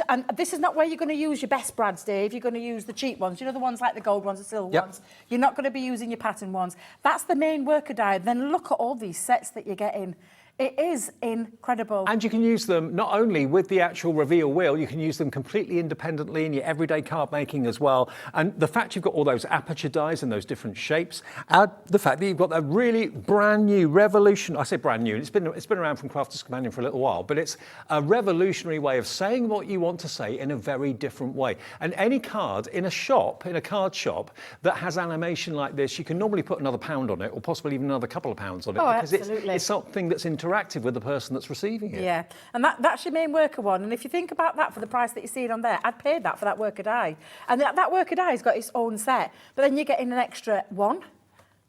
And this is not where you're going to use your best brads, Dave. You're going to use the cheap ones. You know, the ones like the gold ones, the silver ones. You're not going to be using your pattern ones. That's the main worker die. Then look at all these sets that you're getting. It is incredible. And you can use them not only with the actual reveal wheel, you can use them completely independently in your everyday card making as well. And the fact you've got all those aperture dies and those different shapes, add the fact that you've got that really brand new revolution. I say brand new, it's been around from Crafter'S Companion for a little while, but it's a revolutionary way of saying what you want to say in a very different way. And any card in a shop, in a card shop, that has animation like this, you can normally put another £1 on it, or possibly even another couple of pounds on it, because it's something that's interactive with the person that's receiving it. Yeah, and that's your main worker one. And if you think about that for the price that you're seeing on there, I'd paid that for that worker die. And that worker die has got its own set. But then you're getting an extra 1,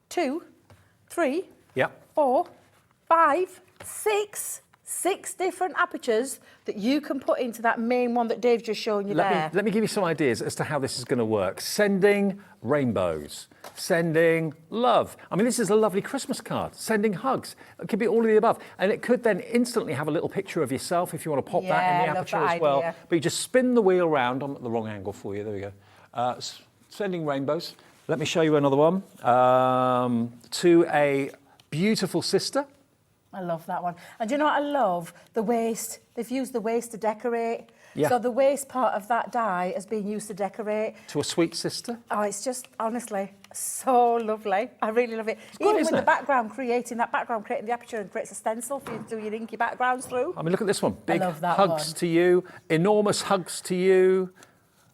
2, 3, 4, 5, 6 different apertures that you can put into that main one that Dave's just shown you there. Let me give you some ideas as to how this is going to work. Sending rainbows, sending love. I mean, this is a lovely Christmas card. Sending hugs. It could be all of the above. And it could then instantly have a little picture of yourself if you want to pop that in the aperture as well. But you just spin the wheel round. I'm at the wrong angle for you. There we go. Sending rainbows. Let me show you another one. To a beautiful sister. I love that one. And do you know what I love? The waist. They've used the waist to decorate. Yeah. So the waist part of that die has been used to decorate. To a sweet sister. Oh, it's just, honestly, so lovely. I really love it. Good, Even with the background, creating the aperture and creates a stencil for you to do your inky backgrounds through. I mean, look at this one. Big I love that hugs one. to you. Enormous hugs to you.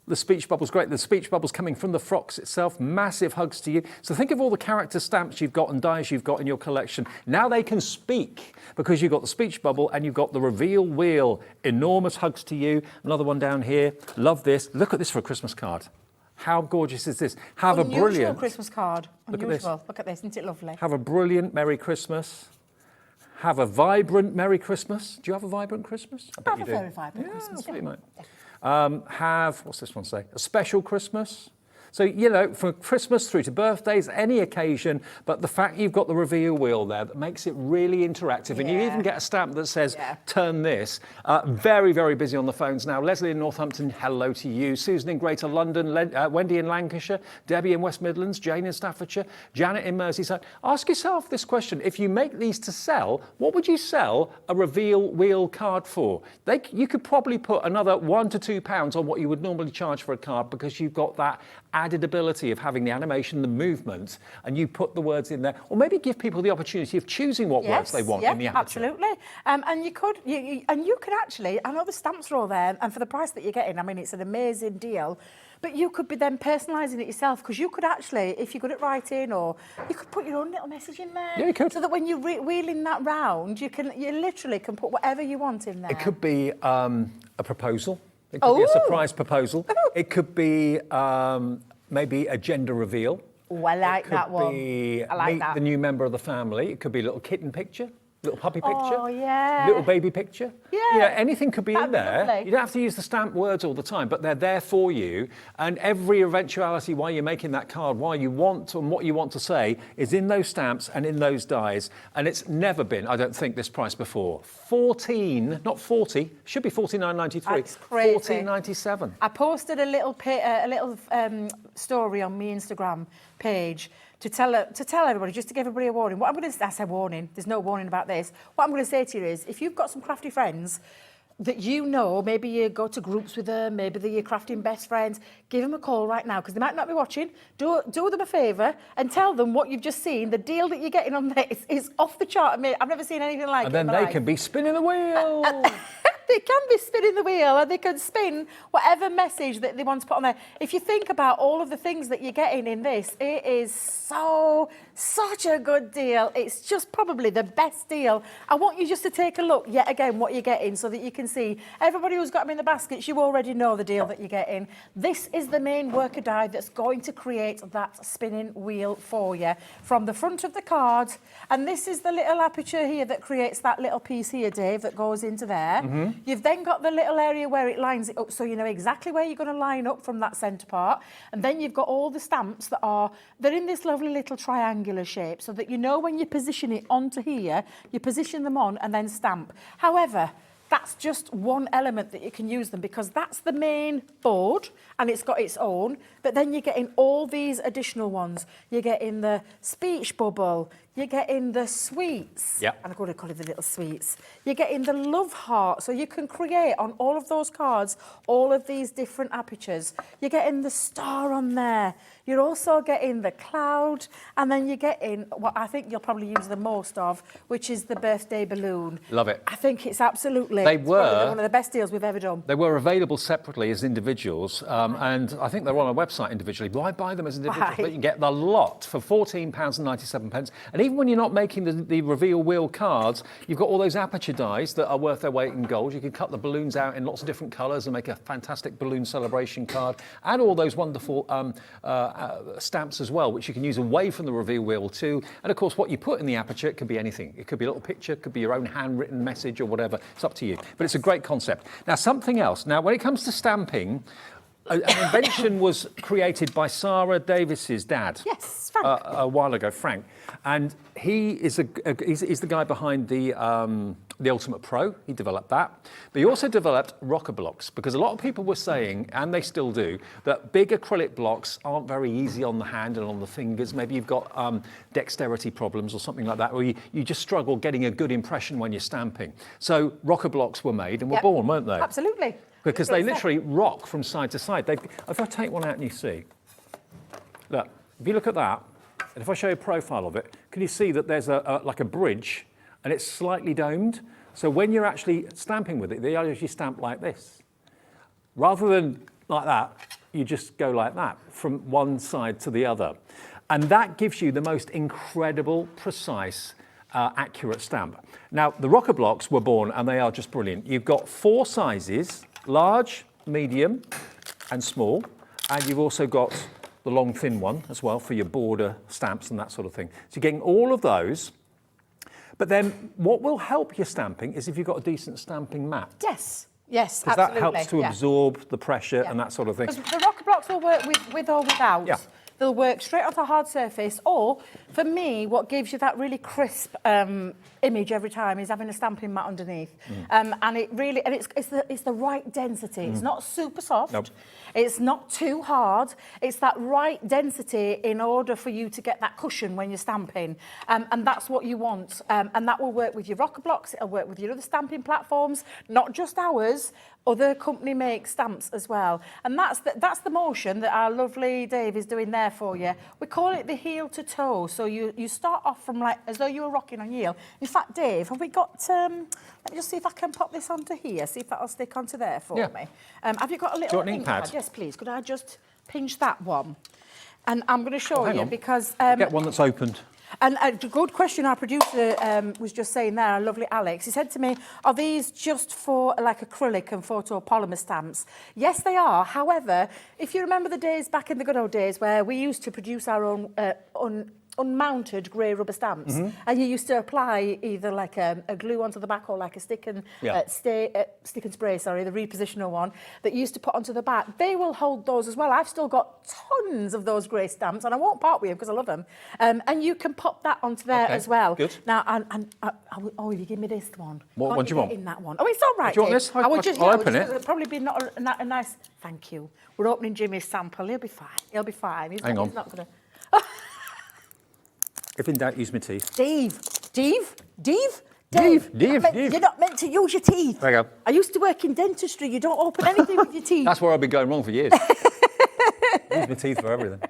The speech bubble's great. The speech bubble's coming from the frocks itself. Massive hugs to you. So think of all the character stamps you've got and dies you've got in your collection. Now they can speak because you've got the speech bubble and you've got the reveal wheel. Enormous hugs to you. Another one down here. Love this. Look at this for a Christmas card. How gorgeous is this? Have Unusual a brilliant Christmas card. Look at Unusual. this. Look at this. Isn't it lovely? Have a brilliant Merry Christmas. Have a vibrant Merry Christmas. Do you have a vibrant Christmas? I bet Have you a do. very vibrant Yeah, Christmas. that's what you might. Have, what's this one say? A special Christmas. So, you know, from Christmas through to birthdays, any occasion, but the fact you've got the reveal wheel there that makes it really interactive. And you even get a stamp that says, turn this. Very, very busy on the phones now. Leslie in Northampton, hello to you. Susan in Greater London, Wendy in Lancashire, Debbie in West Midlands, Jane in Staffordshire, Janet in Merseyside. Ask yourself this question. If you make these to sell, what would you sell a reveal wheel card for? You could probably put another £1 to £2 on what you would normally charge for a card because you've got that added ability of having the animation, the movement, and you put the words in there, or maybe give people the opportunity of choosing what words they want in the aperture. Absolutely. And you could actually, I know the stamps are all there, and for the price that you're getting, I mean, it's an amazing deal. But you could be then personalising it yourself, because you could actually, if you're good at writing, or you could put your own little message in there. Yeah, you could. So that when you're wheeling that round, you literally can put whatever you want in there. It could be a proposal. It could be a surprise proposal. It could be maybe a gender reveal. Oh, I like that one. It could be I like meet that. the new member of the family. It could be a little kitten picture, little puppy picture. Oh, yeah. Little baby picture. Yeah. You know, anything could be That'd in be there. lovely. You don't have to use the stamped words all the time, but they're there for you. And every eventuality while you're making that card, why you want and what you want to say is in those stamps and in those dies. And it's never been, I don't think, this price before. 14, not 40, should be $49.93. That's crazy. $14.97. I posted a little story on my Instagram page to tell everybody, just to give everybody a warning. What I'm going to, I say warning, there's no warning about this. What I'm going to say to you is, if you've got some crafty friends that you know, maybe you go to groups with them, maybe they're your crafting best friends, give them a call right now, because they might not be watching. Do them a favour and tell them what you've just seen. The deal that you're getting on this is off the chart. I mean, I've never seen anything like it. And then they can be spinning the wheel. They can be spinning the wheel, and they can spin whatever message that they want to put on there. If you think about all of the things that you're getting in this, it is such a good deal. It's just probably the best deal. I want you just to take a look yet again what you're getting, so that you can see. Everybody who's got them in the baskets, you already know the deal that you're getting. This is the main worker die that's going to create that spinning wheel for you from the front of the card. And this is the little aperture here that creates that little piece here, Dave, that goes into there. Mm-hmm. You've then got the little area where it lines it up, so you know exactly where you're going to line up from that centre part. And then you've got all the stamps they're in this lovely little triangular shape, so that you know when you position it onto here, you position them on and then stamp. However, that's just one element that you can use them, because that's the main board and it's got its own, but then you're getting all these additional ones. You're getting the speech bubble, you're getting the sweets. Yeah. And I'm going to call it the little sweets. You're getting the love heart, so you can create on all of those cards all of these different apertures. You're getting the star on there. You're also getting the cloud, and then you're getting what I think you'll probably use the most of, which is the birthday balloon. Love it. I think it's absolutely They it's probably were- one of the best deals we've ever done. They were available separately as individuals, and I think they're on our website individually. Why buy them as individuals? Right. But you can get the lot for £14.97. And even when you're not making the reveal wheel cards, you've got all those aperture dies that are worth their weight in gold. You can cut the balloons out in lots of different colours and make a fantastic balloon celebration card. And all those wonderful stamps as well, which you can use away from the reveal wheel too. And of course, what you put in the aperture, it could be anything. It could be a little picture, it could be your own handwritten message or whatever. It's up to you. But it's a great concept. Now, something else. Now, when it comes to stamping, an invention was created by Sarah Davis's dad. Yes, Frank. A while ago, Frank, and he is he's the guy behind the Ultimate Pro. He developed that, but he also developed rocker blocks, because a lot of people were saying, and they still do, that big acrylic blocks aren't very easy on the hand and on the fingers. Maybe you've got dexterity problems or something like that, or you just struggle getting a good impression when you're stamping. So rocker blocks were made and were born, weren't they? Absolutely. Because they literally rock from side to side. If I take one out and you see, look, if you look at that, and if I show you a profile of it, can you see that there's like a bridge, and it's slightly domed? So when you're actually stamping with it, they actually stamp like this. Rather than like that, you just go like that from one side to the other. And that gives you the most incredible, precise, accurate stamp. Now, the rocker blocks were born and they are just brilliant. You've got 4 sizes, large, medium and small. And you've also got the long, thin one as well for your border stamps and that sort of thing. So you're getting all of those. But then what will help your stamping is if you've got a decent stamping mat. Yes. Yes, because absolutely. that helps to absorb the pressure and that sort of thing. Because the rocker blocks will work with or without. Yeah. They'll work straight onto a hard surface, or for me, what gives you that really crisp image every time is having a stamping mat underneath. And it really, and it's the right density. It's not super soft. Nope. It's not too hard. It's that right density in order for you to get that cushion when you're stamping. And that's what you want. And that will work with your rocker blocks. It'll work with your other stamping platforms, not just ours. Other company make stamps as well. And that's the motion that our lovely Dave is doing there for you. We call it the heel to toe. So you start off from like, as though you were rocking on heel. In fact, Dave, have we got, let me just see if I can pop this onto here, see if that'll stick onto there for me. Have you got a little ink pad? Yes, please. Could I just pinch that one? And I'm going to show you because... Get one that's opened. And a good question our producer was just saying there, our lovely Alex. He said to me, are these just for like acrylic and photopolymer stamps? Yes, they are. However, if you remember the days back in the good old days where we used to produce our own unmounted grey rubber stamps, and you used to apply either like a glue onto the back or like a stick and spray, sorry, the repositioner one that you used to put onto the back. They will hold those as well. I've still got tons of those grey stamps, and I won't part with them because I love them. And you can pop that onto there as well. Good. Now, oh, you give me this one. What do you want? In that one. Oh, it's all right. Do you want this? I would just, I'll open it. It'll probably be not a nice. Thank you. We're opening Jimmy's sample. He'll be fine. He'll be fine. Hang on. He's not gonna. If in doubt, use my teeth. Dave. You're not meant to use your teeth. There you go. I used to work in dentistry. You don't open anything with your teeth. That's where I've been going wrong for years. Use my teeth for everything.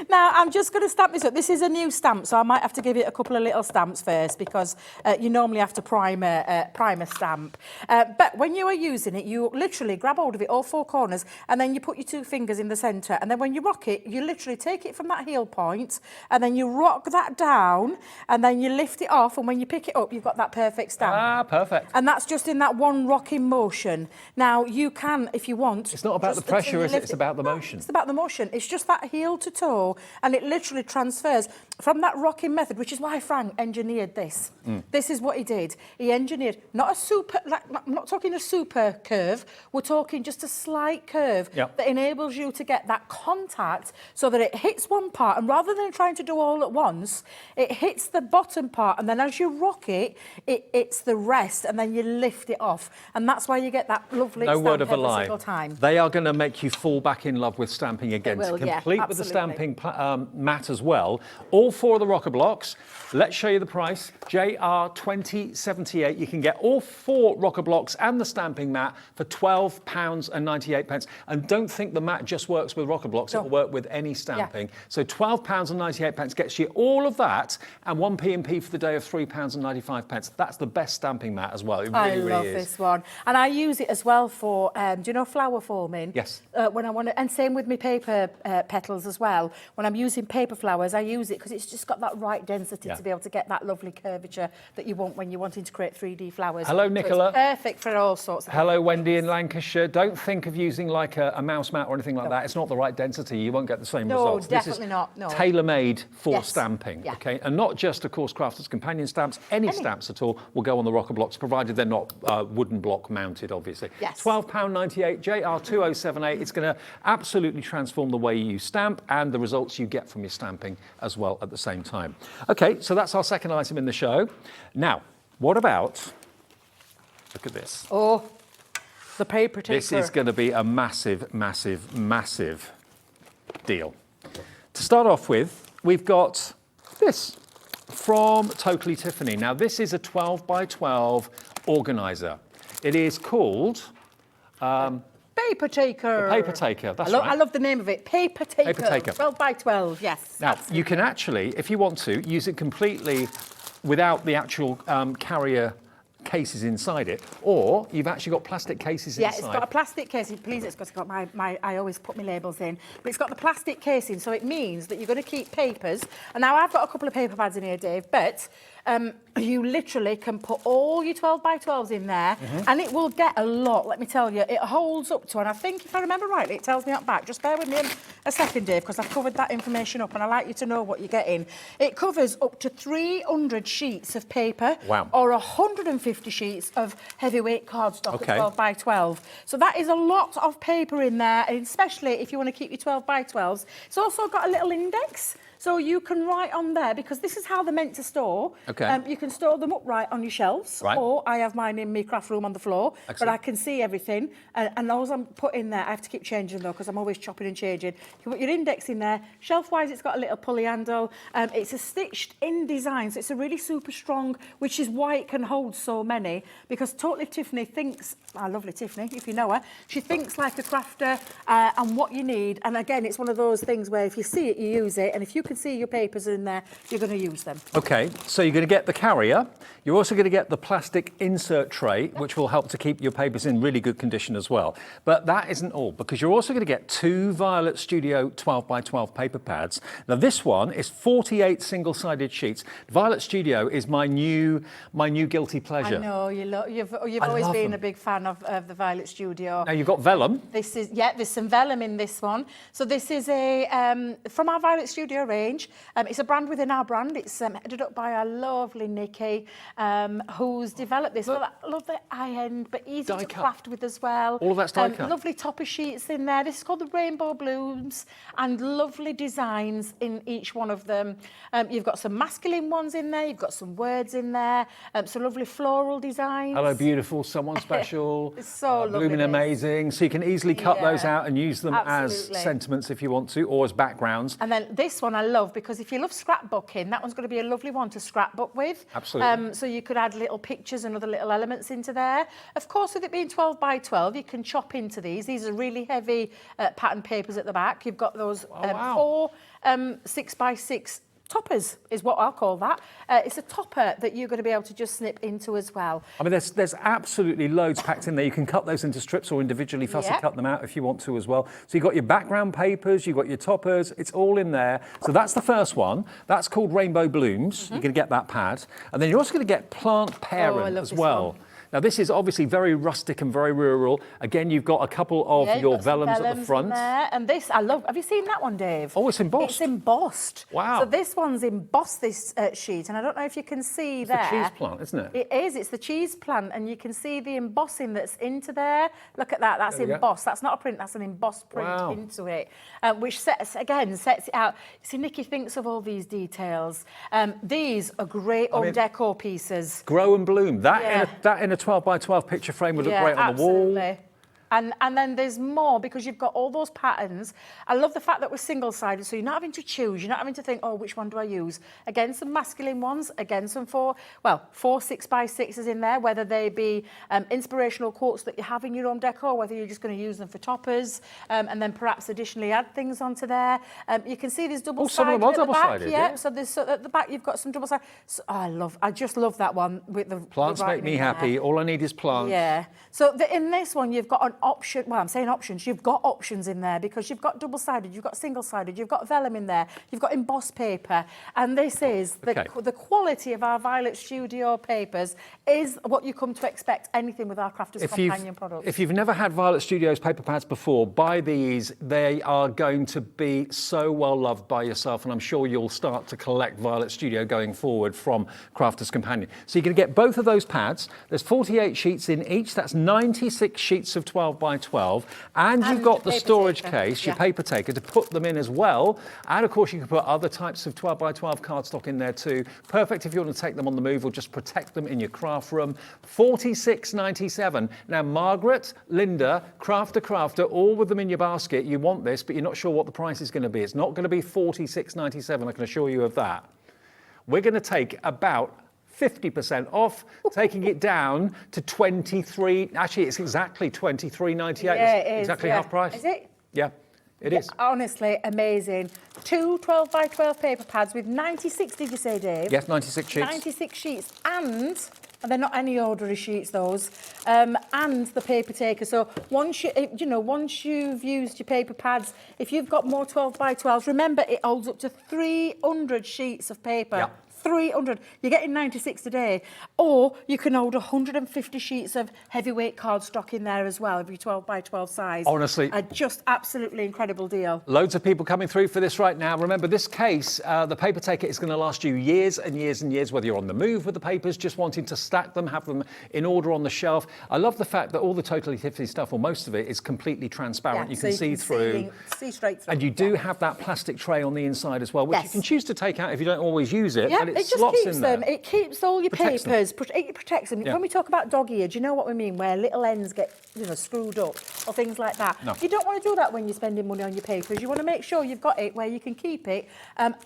Now, I'm just going to stamp this up. This is a new stamp, so I might have to give it a couple of little stamps first because you normally have to prime a stamp. But when you are using it, you literally grab hold of it, all 4 corners, and then you put your 2 fingers in the centre. And then when you rock it, you literally take it from that heel point, and then you rock that down, and then you lift it off, and when you pick it up, you've got that perfect stamp. Ah, perfect. And that's just in that one rocking motion. Now, you can, if you want... It's not about the pressure, is it? It's about the motion. It's about the motion. It's just that heel to toe, and it literally transfers from that rocking method, which is why Frank engineered this. This is what he did. He engineered not a super, I'm not talking a super curve, we're talking just a slight curve that enables you to get that contact so that it hits one part, and rather than trying to do all at once, it hits the bottom part, and then as you rock it, it's the rest, and then you lift it off. And that's why you get that lovely stamp word of a every lie. single time. They are going to make you fall back in love with stamping again. It will, to complete with the absolutely. stamping mat as well. All 4 of the rocker blocks. Let's show you the price. JR2078. You can get all 4 rocker blocks and the stamping mat for £12.98. And don't think the mat just works with rocker blocks. It will work with any stamping. So £12.98 gets you all of that, and 1 P&P for the day of £3.95. That's the best stamping mat as well. It really, I love really is. this one. And I use it as well for, do you know flower forming? Yes. When I want to, and same with my paper petals as well. When I'm using paper flowers, I use it because it's just got that right density to be able to get that lovely curvature that you want when you're wanting to create 3D flowers. Hello, Nicola. So it's perfect for all sorts of Hello, Wendy in Lancashire. Don't think of using like a mouse mat or anything like that. It's not the right density. You won't get the same results. Definitely not. No. Tailor-made for stamping, okay? And not just, of course, Crafter's companion stamps. Any stamps at all will go on the rocker blocks, provided they're not wooden block mounted, obviously. Yes. £12.98, JR2078. It's going to absolutely transform the way you stamp and the results you get from your stamping as well at the same time. Okay, so that's our second item in the show. Now, what about, look at this. Oh, the paper taper. This is going to be a massive, massive, massive deal. To start off with, we've got this from Totally Tiffany. Now, this is a 12 by 12 organizer. It is called... Paper taker. The paper taker, that's right. I love the name of it. Paper taker. Paper taker. 12 by 12, yes. Now, you can actually, if you want to, use it completely without the actual carrier cases inside it, or you've actually got plastic cases Yeah, inside. it's got a plastic casing. Please, it's got my I always put my labels in, but it's got the plastic casing, so it means that you're going to keep papers. And now I've got a couple of paper pads in here, Dave, but you literally can put all your 12 by 12s in there, and it will get a lot, let me tell you. It holds up to, and I think if I remember rightly, it tells me up back. Just bear with me a second, Dave, because I've covered that information up, and I like you to know what you're getting. It covers up to 300 sheets of paper, Wow. or 150 sheets of heavyweight cardstock Okay. at 12 by 12. So that is a lot of paper in there, and especially if you want to keep your 12 by 12s. It's also got a little index, so you can write on there, because this is how they're meant to store. Okay. You can store them upright on your shelves, Right. or I have mine in my craft room on the floor, Excellent. but I can see everything. And those I'm put in there, I have to keep changing though, because I'm always chopping and changing. You put your index in there. Shelf-wise, it's got a little pulley handle. It's a stitched-in design, so it's a really super strong, which is why it can hold so many, because Totally Tiffany thinks, our lovely Tiffany, if you know her, she thinks like a crafter and what you need. And again, it's one of those things where if you see it, you use it. And if you can see your papers in there, you're going to use them. Okay, so you're going to get the carrier. You're also going to get the plastic insert tray, which will help to keep your papers in really good condition as well. But that isn't all, because you're also going to get 2 Violet Studio 12 by 12 paper pads. Now this one is 48 single-sided sheets. Violet Studio is my new guilty pleasure. I know, you've I always love been them. a big fan of the Violet Studio. Now you've got vellum. This is, yeah, there's some vellum in this one. So this is a from our Violet Studio range. It's a brand within our brand. It's headed up by our lovely Nikki, who's developed this. Well, I love the high-end, but easy Die to cut. craft with as well. All of that's die cut. Lovely topper sheets in there. This is called the Rainbow Blooms, and lovely designs in each one of them. You've got some masculine ones in there. You've got some words in there. Some lovely floral designs. Hello, beautiful, someone special. It's so lovely, Blooming this. amazing. So you can easily cut those Yeah, out and use them absolutely. as sentiments if you want to, or as backgrounds. And then this one I love, because if you love scrapbooking, that one's going to be a lovely one to scrapbook with. Absolutely. So you could add little pictures and other little elements into there. Of course, with it being 12 by 12, you can chop into these. These are really heavy pattern papers at the back. You've got those wow. 4 6 by 6 toppers is what I'll call that. It's a topper that you're going to be able to just snip into as well. I mean, there's absolutely loads packed in there. You can cut those into strips or individually fussy Yep. cut them out if you want to as well. So you've got your background papers, you've got your toppers, it's all in there. So that's the first one. That's called Rainbow Blooms. You're going to get that pad. And then you're also going to get Plant Parent love as this well. one. Now, this is obviously very rustic and very rural. Again, you've got a couple of Yeah, you've your got some vellums at vellums the in front. there. And this, I love. Have you seen that one, Dave? Oh, it's embossed. It's embossed. Wow. So this one's embossed, this sheet. And I don't know if you can see It's there. the cheese plant, isn't it? It is. It's the cheese plant. And you can see the embossing that's into there. Look at that. That's There we go. embossed. That's not a print. That's an embossed print Wow. into it, which sets it out. See, Nikki thinks of all these details. These are great home decor pieces. Grow and bloom. That, Yeah. that in a 12 by 12 picture frame would look great on the absolutely. wall. And then there's more, because you've got all those patterns. I love the fact that we're single-sided, so you're not having to choose. You're not having to think, oh, which one do I use? Again, some masculine ones. Again, some 4 6 by 6s in there, whether they be inspirational quotes that you have in your own decor, whether you're just going to use them for toppers, and then perhaps additionally add things onto there. You can see there's double-sided some of them are at the back. double-sided, yeah. So there's at the back you've got some double-sided. So, I just love that one with the Plants the make writing me in there. happy. All I need is plants. Yeah. So in this one, you've got an option. Well, I'm saying options. You've got options in there, because you've got double-sided, you've got single-sided, you've got vellum in there, you've got embossed paper. And this is the quality of our Violet Studio papers is what you come to expect anything with our Crafter's companion products. If you've never had Violet Studios paper pads before, buy these. They are going to be so well loved by yourself, and I'm sure you'll start to collect Violet Studio going forward from Crafter's Companion. So you're going to get both of those pads. There's 48 sheets in each. That's 96 sheets of 12 by 12. And you've got the paper storage taker. case, your Yeah. paper taker, to put them in as well. And of course, you can put other types of 12 by 12 cardstock in there too. Perfect if you want to take them on the move or just protect them in your craft room. $46.97. Now, Margaret, Linda, Crafter, all with them in your basket. You want this, but you're not sure what the price is going to be. It's not going to be $46.97, I can assure you of that. We're going to take about 50% off, taking it down to 23. Actually, it's exactly 23.98. Yeah, it is, Exactly yeah. half price. Is it? Yeah, it is. Honestly, amazing. 2 12 by 12 paper pads with 96, did you say, Dave? Yes, 96 sheets. 96 sheets. And and they're not any ordinary sheets, those. And the paper taker. So once once you've used your paper pads, if you've got more 12 by 12s, remember it holds up to 300 sheets of paper. Yeah. 300. You're getting 96 today. Or you can hold 150 sheets of heavyweight cardstock in there as well, every 12 by 12 size. Honestly. A just absolutely incredible deal. Loads of people coming through for this right now. Remember, this case, the paper taker is going to last you years and years and years, whether you're on the move with the papers, just wanting to stack them, have them in order on the shelf. I love the fact that all the Totally Tiffany stuff, or most of it, is completely transparent. You can see through. See straight through. And you do have that plastic tray on the inside as well, which you Yes. can choose to take out if you don't always use it. Yeah, But it just slots keeps in them. there. It keeps all your Protects them. papers. It protects them. Yeah. When we talk about dog ear, do you know what we mean? Where little ends get screwed up or things like that. No. You don't want to do that when you're spending money on your papers. You want to make sure you've got it where you can keep it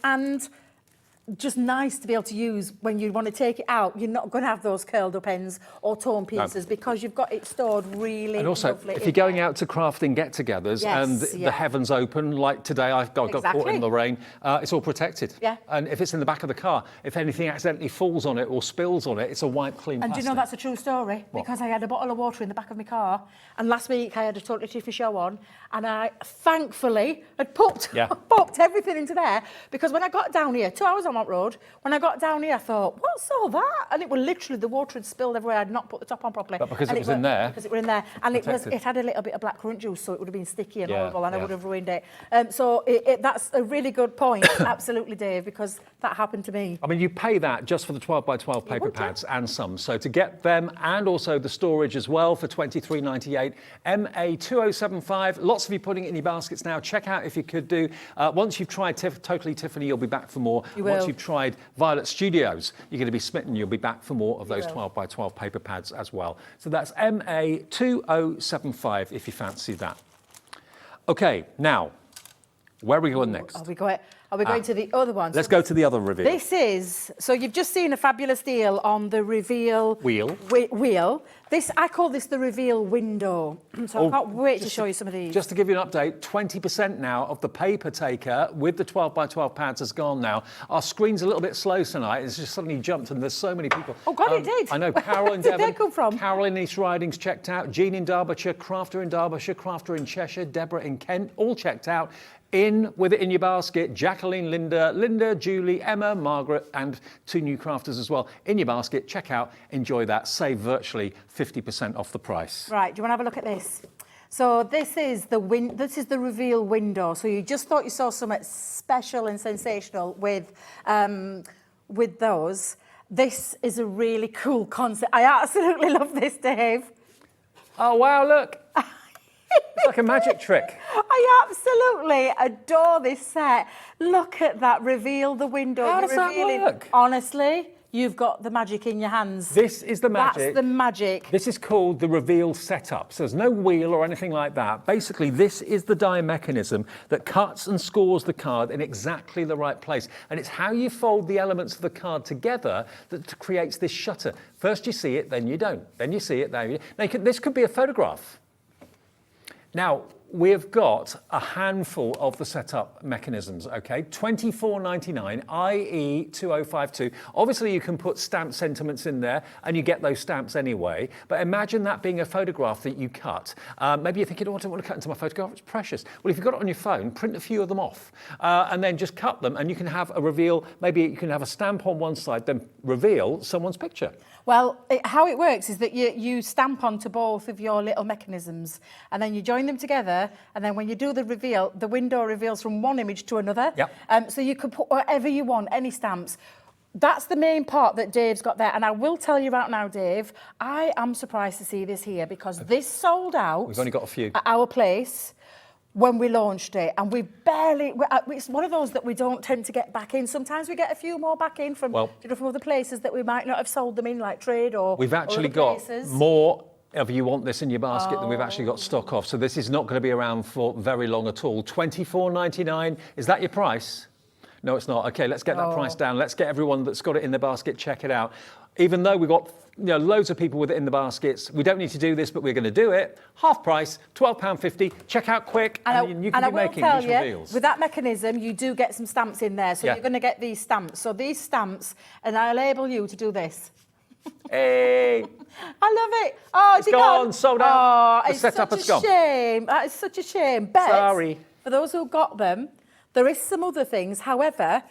and just nice to be able to use when you want to take it out. You're not going to have those curled up ends or torn pieces because you've got it stored really And also, lovely if in you're going there. out to crafting get-togethers Yes, and yeah. the heavens open, like today, I got caught Exactly. in the rain, it's all protected. Yeah. And if it's in the back of the car, if anything accidentally falls on it or spills on it, it's a wipe clean And do plastic. you know that's a true story? What? Because I had a bottle of water in the back of my car, and last week I had a Totally Tiffany show on, and I thankfully had popped everything into there, because when I got down here, 2 hours on that road, when I got down here I thought, what's all that? And it was literally, the water had spilled everywhere. I'd not put the top on properly. But because And it was in there. Because it was in there. And protected. it had a little bit of blackcurrant juice, so it would have been sticky and Yeah, horrible, and I yeah. would have ruined it. So that's a really good point, absolutely, Dave, because that happened to me. I mean, you pay that just for the 12 by 12 paper would, yeah. pads and some. So to get them and also the storage as well for $23.98, MA2075. Lots of you putting it in your baskets now. Check out if you could do. Once you've tried Totally Tiffany, you'll be back for more. You Once will. you've tried Violet Studios, you're going to be smitten. You'll be back for more of those will. 12 by 12 paper pads as well. So that's MA2075 if you fancy that. Okay, now, where are we going next? Are we going to the other one? Let's go to the other reveal. This is, so you've just seen a fabulous deal on the Reveal Wheel. Wheel. I call this the Reveal Window. So I can't wait to show you some of these. Just to give you an update, 20% now of the paper taker with the 12 by 12 pads has gone now. Our screen's a little bit slow tonight. It's just suddenly jumped and there's so many people. Oh, God, it did. I know. Carol in Where did Devon. they come from? Carol in East Riding's checked out. Jean in Derbyshire. Crafter in Derbyshire. Crafter in Cheshire. Deborah in Kent. All checked out. In with it in your basket, Jacqueline, Linda, Julie, Emma, Margaret, and 2 new crafters as well. In your basket, check out, enjoy that, save virtually 50% off the price. Right, do you want to have a look at this? So this is the Reveal Window. So you just thought you saw something special and sensational with those. This is a really cool concept. I absolutely love this, Dave. Oh, wow, look. It's like a magic trick. I absolutely adore this set. Look at that, reveal the window. How You're does that revealing- work? Honestly, you've got the magic in your hands. This is the magic. That's the magic. This is called the reveal setup. So there's no wheel or anything like that. Basically, this is the die mechanism that cuts and scores the card in exactly the right place. And it's how you fold the elements of the card together that creates this shutter. First you see it, then you don't. Then you see it, then you don't. Now, this could be a photograph. Now, we've got a handful of the setup mechanisms, okay? $24.99, i.e. 2052. Obviously, you can put stamp sentiments in there, and you get those stamps anyway. But imagine that being a photograph that you cut. Maybe you're thinking, oh, I don't want to cut into my photograph, it's precious. Well, if you've got it on your phone, print a few of them off, and then just cut them, and you can have a reveal. Maybe you can have a stamp on one side, then reveal someone's picture. Well, how it works is that you stamp onto both of your little mechanisms, and then you join them together, and then when you do the reveal, the window reveals from one image to another. Yep. So you could put whatever you want, any stamps. That's the main part that Dave's got there. And I will tell you right now, Dave, I am surprised to see this here, because this sold out. We've only got a few. At our place when we launched it, and it's one of those that we don't tend to get back in. Sometimes we get a few more back in from other places that we might not have sold them in, like trade or We've actually other got places. more of you want this in your basket than we've actually got stock of. So this is not going to be around for very long at all. $24.99, is that your price? No, it's not. Okay, let's get that price down. Let's get everyone that's got it in the basket, check it out. Even though we've got loads of people with it in the baskets, we don't need to do this, but we're going to do it. Half price, £12.50. Check out quick, and you can be making these reveals. With that mechanism, you do get some stamps in there. So you're going to get these stamps. So these stamps, and I label you to do this. Hey! I love it. Oh, It's gone, sold out. Oh, The it's setup such has a gone. shame. That is such a shame. But Sorry. for those who got them, there is some other things. However,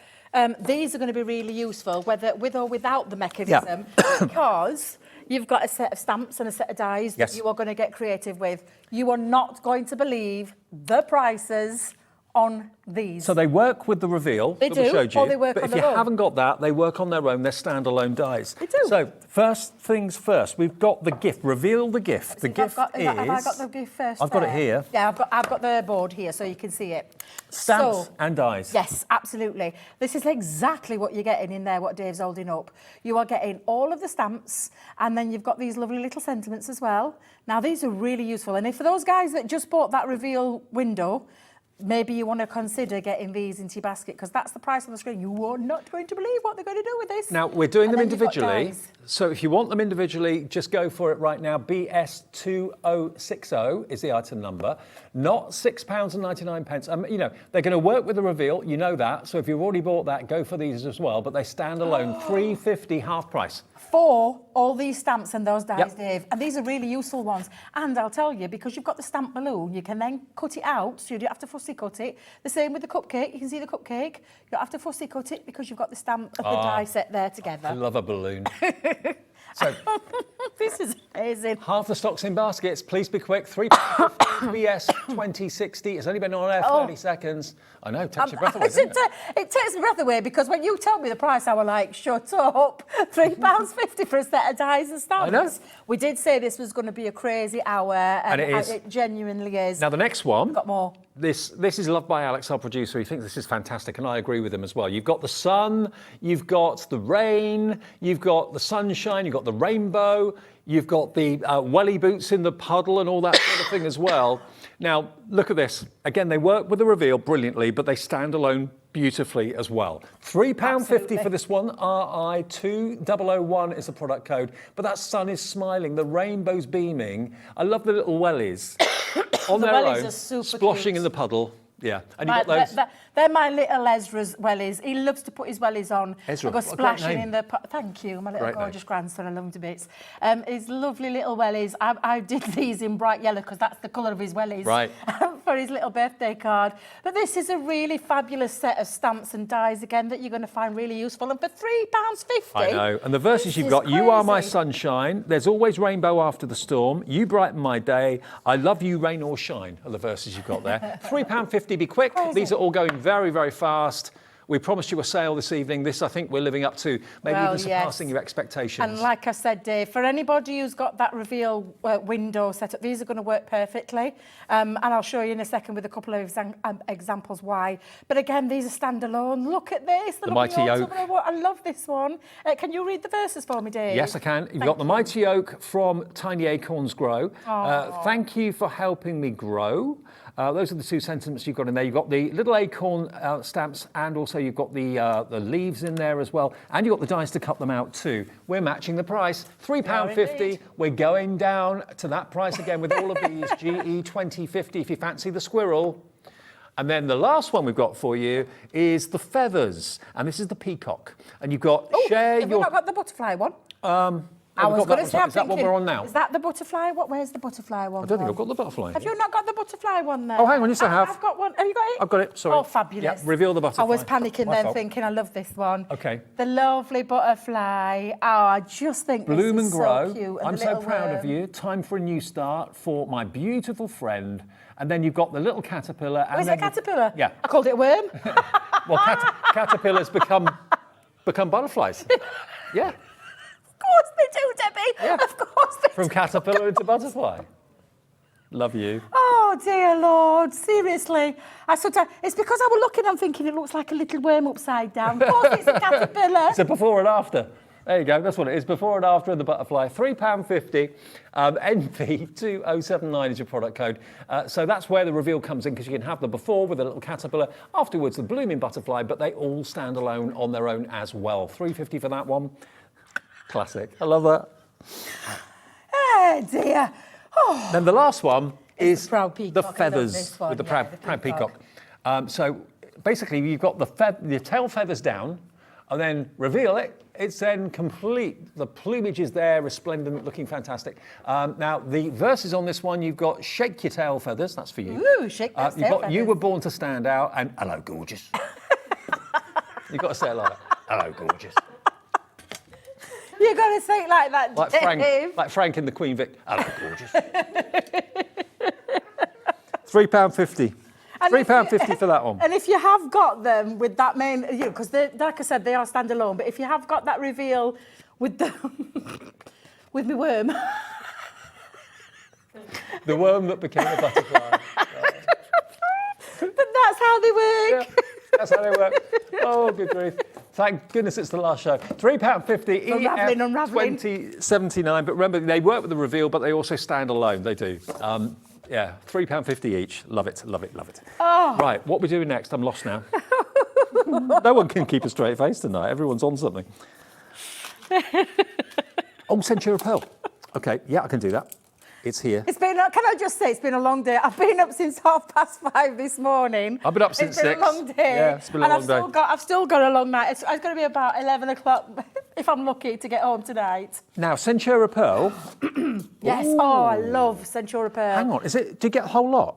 these are going to be really useful, whether with or without the mechanism, because you've got a set of stamps and a set of dies that you are going to get creative with. You are not going to believe the prices on these. So they work with the reveal They that we do, showed you. or they work but on if you their own. haven't got that, they work on their own. They're standalone dies. They do. So first things first, we've got the gift. Reveal the gift. The gift Have I is. got the gift first? I've got it there? here. Yeah, I've got the board here so you can see it. Stamps So, and dies. yes, absolutely. This is exactly what you're getting in there, what Dave's holding up. You are getting all of the stamps, and then you've got these lovely little sentiments as well. Now, these are really useful. And if for those guys that just bought that reveal window, maybe you want to consider getting these into your basket, because that's the price on the screen. You are not going to believe what they're going to do with this. Now, we're doing them And then you've got individually. dies. So if you want them individually, just go for it right now. BS2060 is the item number, not £6.99. You know, they're going to work with the reveal. You know that. So if you've already bought that, go for these as well. But they stand alone, £3.50 half price. For all these stamps and those dies, Yep. Dave. And these are really useful ones. And I'll tell you, because you've got the stamp balloon, you can then cut it out, so you don't have to fussy cut it. The same with the cupcake. You can see the cupcake. You don't have to fussy cut it because you've got the stamp of the die set there I together. love a balloon. So This is amazing. half the stock's in baskets. Please be quick. £3.50 BS2060. It's only been on air 30 seconds. I know, takes your breath away, doesn't it? It takes my breath away, because when you told me the price, I was like, shut up. £3.50 for a set of dies and stamps. I know. We did say this was going to be a crazy hour. And it is. It genuinely is. Now, the next one. Got more. This is loved by Alex, our producer. He thinks this is fantastic, and I agree with him as well. You've got the sun, you've got the rain, you've got the sunshine, you've got the rainbow, you've got the welly boots in the puddle and all that sort of thing as well. Now, look at this. Again, they work with the reveal brilliantly, but they stand alone beautifully as well. £3.50 for this one. RI2001 is the product code. But that sun is smiling, the rainbow's beaming. I love the little wellies on their wellies own, are super splashing cute. in the puddle. Yeah, and you've got those. They're my little Ezra's wellies. He loves to put his wellies on. Ezra, and go what a great splashing name. in the... Thank you, my little Great name. gorgeous grandson. I love him to bits. His lovely little wellies. I did these in bright yellow because that's the colour of his wellies. Right. For his little birthday card. But this is a really fabulous set of stamps and dies, again, that you're going to find really useful. And for £3.50... I know. And the verses this you've is got, you are my crazy. sunshine. There's always rainbow after the storm. You brighten my day. I love you, rain or shine, are the verses you've got there. £3.50, be quick. Crazy. These are all going very, very fast. We promised you a sale this evening. This, I think, we're living up to, maybe Well, even surpassing yes. your expectations. And like I said, Dave, for anybody who's got that reveal window set up, these are going to work perfectly. And I'll show you in a second with a couple of examples why. But again, these are standalone. Look at this. The Mighty Oak. I love this one. Can you read the verses for me, Dave? Yes, I can. You've Thank got the you. Mighty Oak from Tiny Acorns Grow. Thank you for helping me grow. Those are the two sentiments you've got in there. You've got the little acorn stamps, and also you've got the leaves in there as well. And you've got the dies to cut them out too. We're matching the price. £3.50. indeed. We're going down to that price again with all of these. GE 2050 if you fancy the squirrel. And then the last one we've got for you is the feathers. And this is the peacock. And you've got share Have your... we not got the butterfly one? Oh, I we've was got going that to one. say, Is that what we're on now? Is that the butterfly? Where's the butterfly one? I don't think I've got the butterfly. Have you not got the butterfly one there? Oh, hang on, yes, I have. I've got one. Have you got it? I've got it, sorry. Oh, fabulous. Yeah, reveal the butterfly. I was panicking My then, fault. thinking, I love this one. Okay. The lovely butterfly. Oh, I just think Bloom this and is grow. so cute. And I'm the so little proud of worm. you. Time for a new start for my beautiful friend. And then you've got the little caterpillar. Oh, is it a caterpillar? Yeah. I called it a worm. Well, caterpillars become butterflies. Yeah. Of course they do, Debbie. Yeah. Of course they From do. caterpillar into butterfly. Love you. Oh, dear Lord. Seriously. It's because I was looking and thinking it looks like a little worm upside down. Of course it's a caterpillar. It's a before and after. There you go, that's what it is, before and after of the butterfly. £3.50, NV2079 is your product code. So that's where the reveal comes in, because you can have the before with a little caterpillar, afterwards the blooming butterfly, but they all stand alone on their own as well. £3.50 for that one. Classic. I love that. Oh, dear. Oh. Then the last one is the proud peacock. I the love feathers this one. with the Yeah, proud peacock. So basically, you've got the tail feathers down, and then reveal it. It's then complete. The plumage is there, resplendent, looking fantastic. Now, the verses on this one, you've got Shake Your Tail Feathers, that's for you. Ooh, shake those You've tail got feathers. You Were Born to Stand Out, and Hello, Gorgeous. You've got to say it like that. Hello, Gorgeous. You've got to say it like that, Dave. Like Frank in the Queen Vic. Hello, Gorgeous. £3.50. £3.50 for that one. And if you have got them with that main, because like I said, they are standalone, but if you have got that reveal with the, with my worm. The worm that became a butterfly. But that's how they work. Yeah, that's how they work. Oh, good grief. Thank goodness it's the last show. £3.50 Unravelling. 2079. But remember, they work with the reveal, but they also stand alone. They do. Yeah, £3.50 each. Love it, love it, love it. Oh. Right, what we doing next? I'm lost now. No one can keep a straight face tonight. Everyone's on something. Oh, Centura Pearl. Okay, yeah, I can do that. It's here. It's been, can I just say, it's been a long day. I've been up since 5:30 this morning. I've been up since 6. It's been a long day. Yeah, it's been a long day. I've still got a long night. It's going to be about 11 o'clock, if I'm lucky, to get home tonight. Now, Centura Pearl. Yes. Ooh. Oh, I love Centura Pearl. Hang on, do you get a whole lot?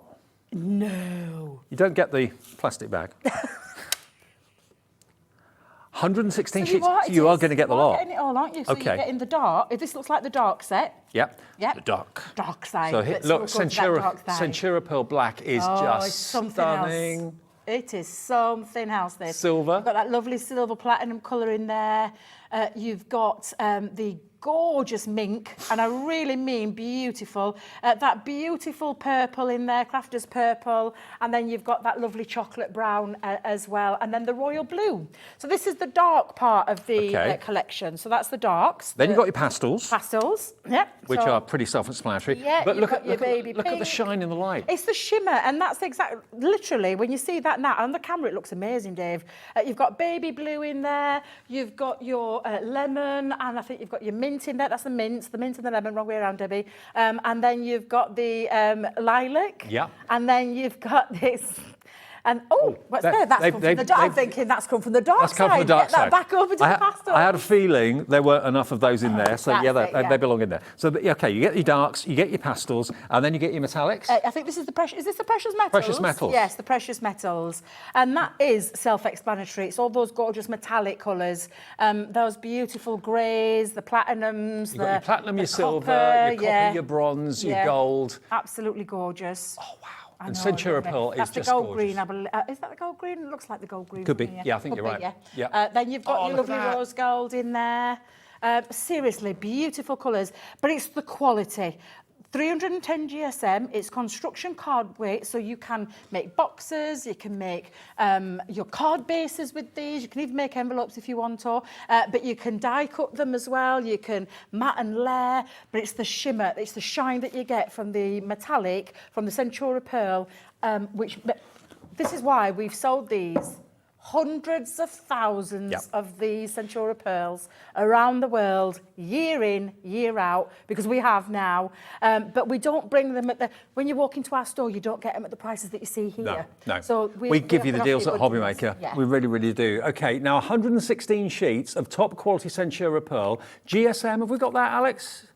No. You don't get the plastic bag. 116 sheets. You are going to get the lot. You're getting it all, aren't you? So Okay. you're getting the dark. This looks like the dark set. Yep. Yep. The dark. Dark side. So Let's look, go for that dark side. Centura Pearl Black is Oh, just it's something stunning. else. It is something else, this. Silver. You've got that lovely silver platinum colour in there. You've got the gorgeous mink, and I really mean beautiful. That beautiful purple in there, Crafter's purple, and then you've got that lovely chocolate brown as well, and then the royal blue. So this is the dark part of the collection. So that's the darks. Then you've got your pastels. Pastels, yep. Which are pretty self-explanatory. Yeah, but look at your baby look at the pink. shine in the light. It's the shimmer, and that's literally, when you see that now, on the camera it looks amazing, Dave. You've got baby blue in there, you've got your lemon, and I think you've got your mint in there. That's the mint and the lemon, wrong way around, Debbie. And then you've got the lilac. Yeah. And then you've got this. And what's there? That's come from the dark. I'm thinking that's come from the dark That's side. come from the dark Get that side. back over to the pastel. I had a feeling there weren't enough of those in there, so yeah, That's it, they belong in there. So okay, you get your darks, you get your pastels, and then you get your metallics. I think this is the precious. Is this the precious metals? Precious metals. Yes, the precious metals, and that is self-explanatory. It's all those gorgeous metallic colours, those beautiful greys, the platinums. You've got your platinum, your silver, copper, your copper, your bronze, your gold. Absolutely gorgeous. Oh wow! I And know, Centura lovely. Pearl is That's just the gold gorgeous. green, I believe. Is that the gold green? It looks like the gold green. Could be. from here. Yeah, I think Could you're be, right. Yeah. Yeah. Then you've got your look at lovely that. rose gold in there. Seriously, beautiful colours, but it's the quality. 310 GSM, it's construction card weight, so you can make boxes, you can make your card bases with these, you can even make envelopes if you want to, but you can die cut them as well, you can mat and layer, but it's the shimmer, it's the shine that you get from the metallic, from the Centura Pearl, this is why we've sold these hundreds of thousands of these Centura Pearls around the world, year in, year out, because we have now. But we don't bring them when you walk into our store, you don't get them at the prices that you see here. No. So we give you the offer deals at good Hobby deals. Maker. Yeah. We really, really do. Okay, now 116 sheets of top quality Centura Pearl. GSM, have we got that, Alex?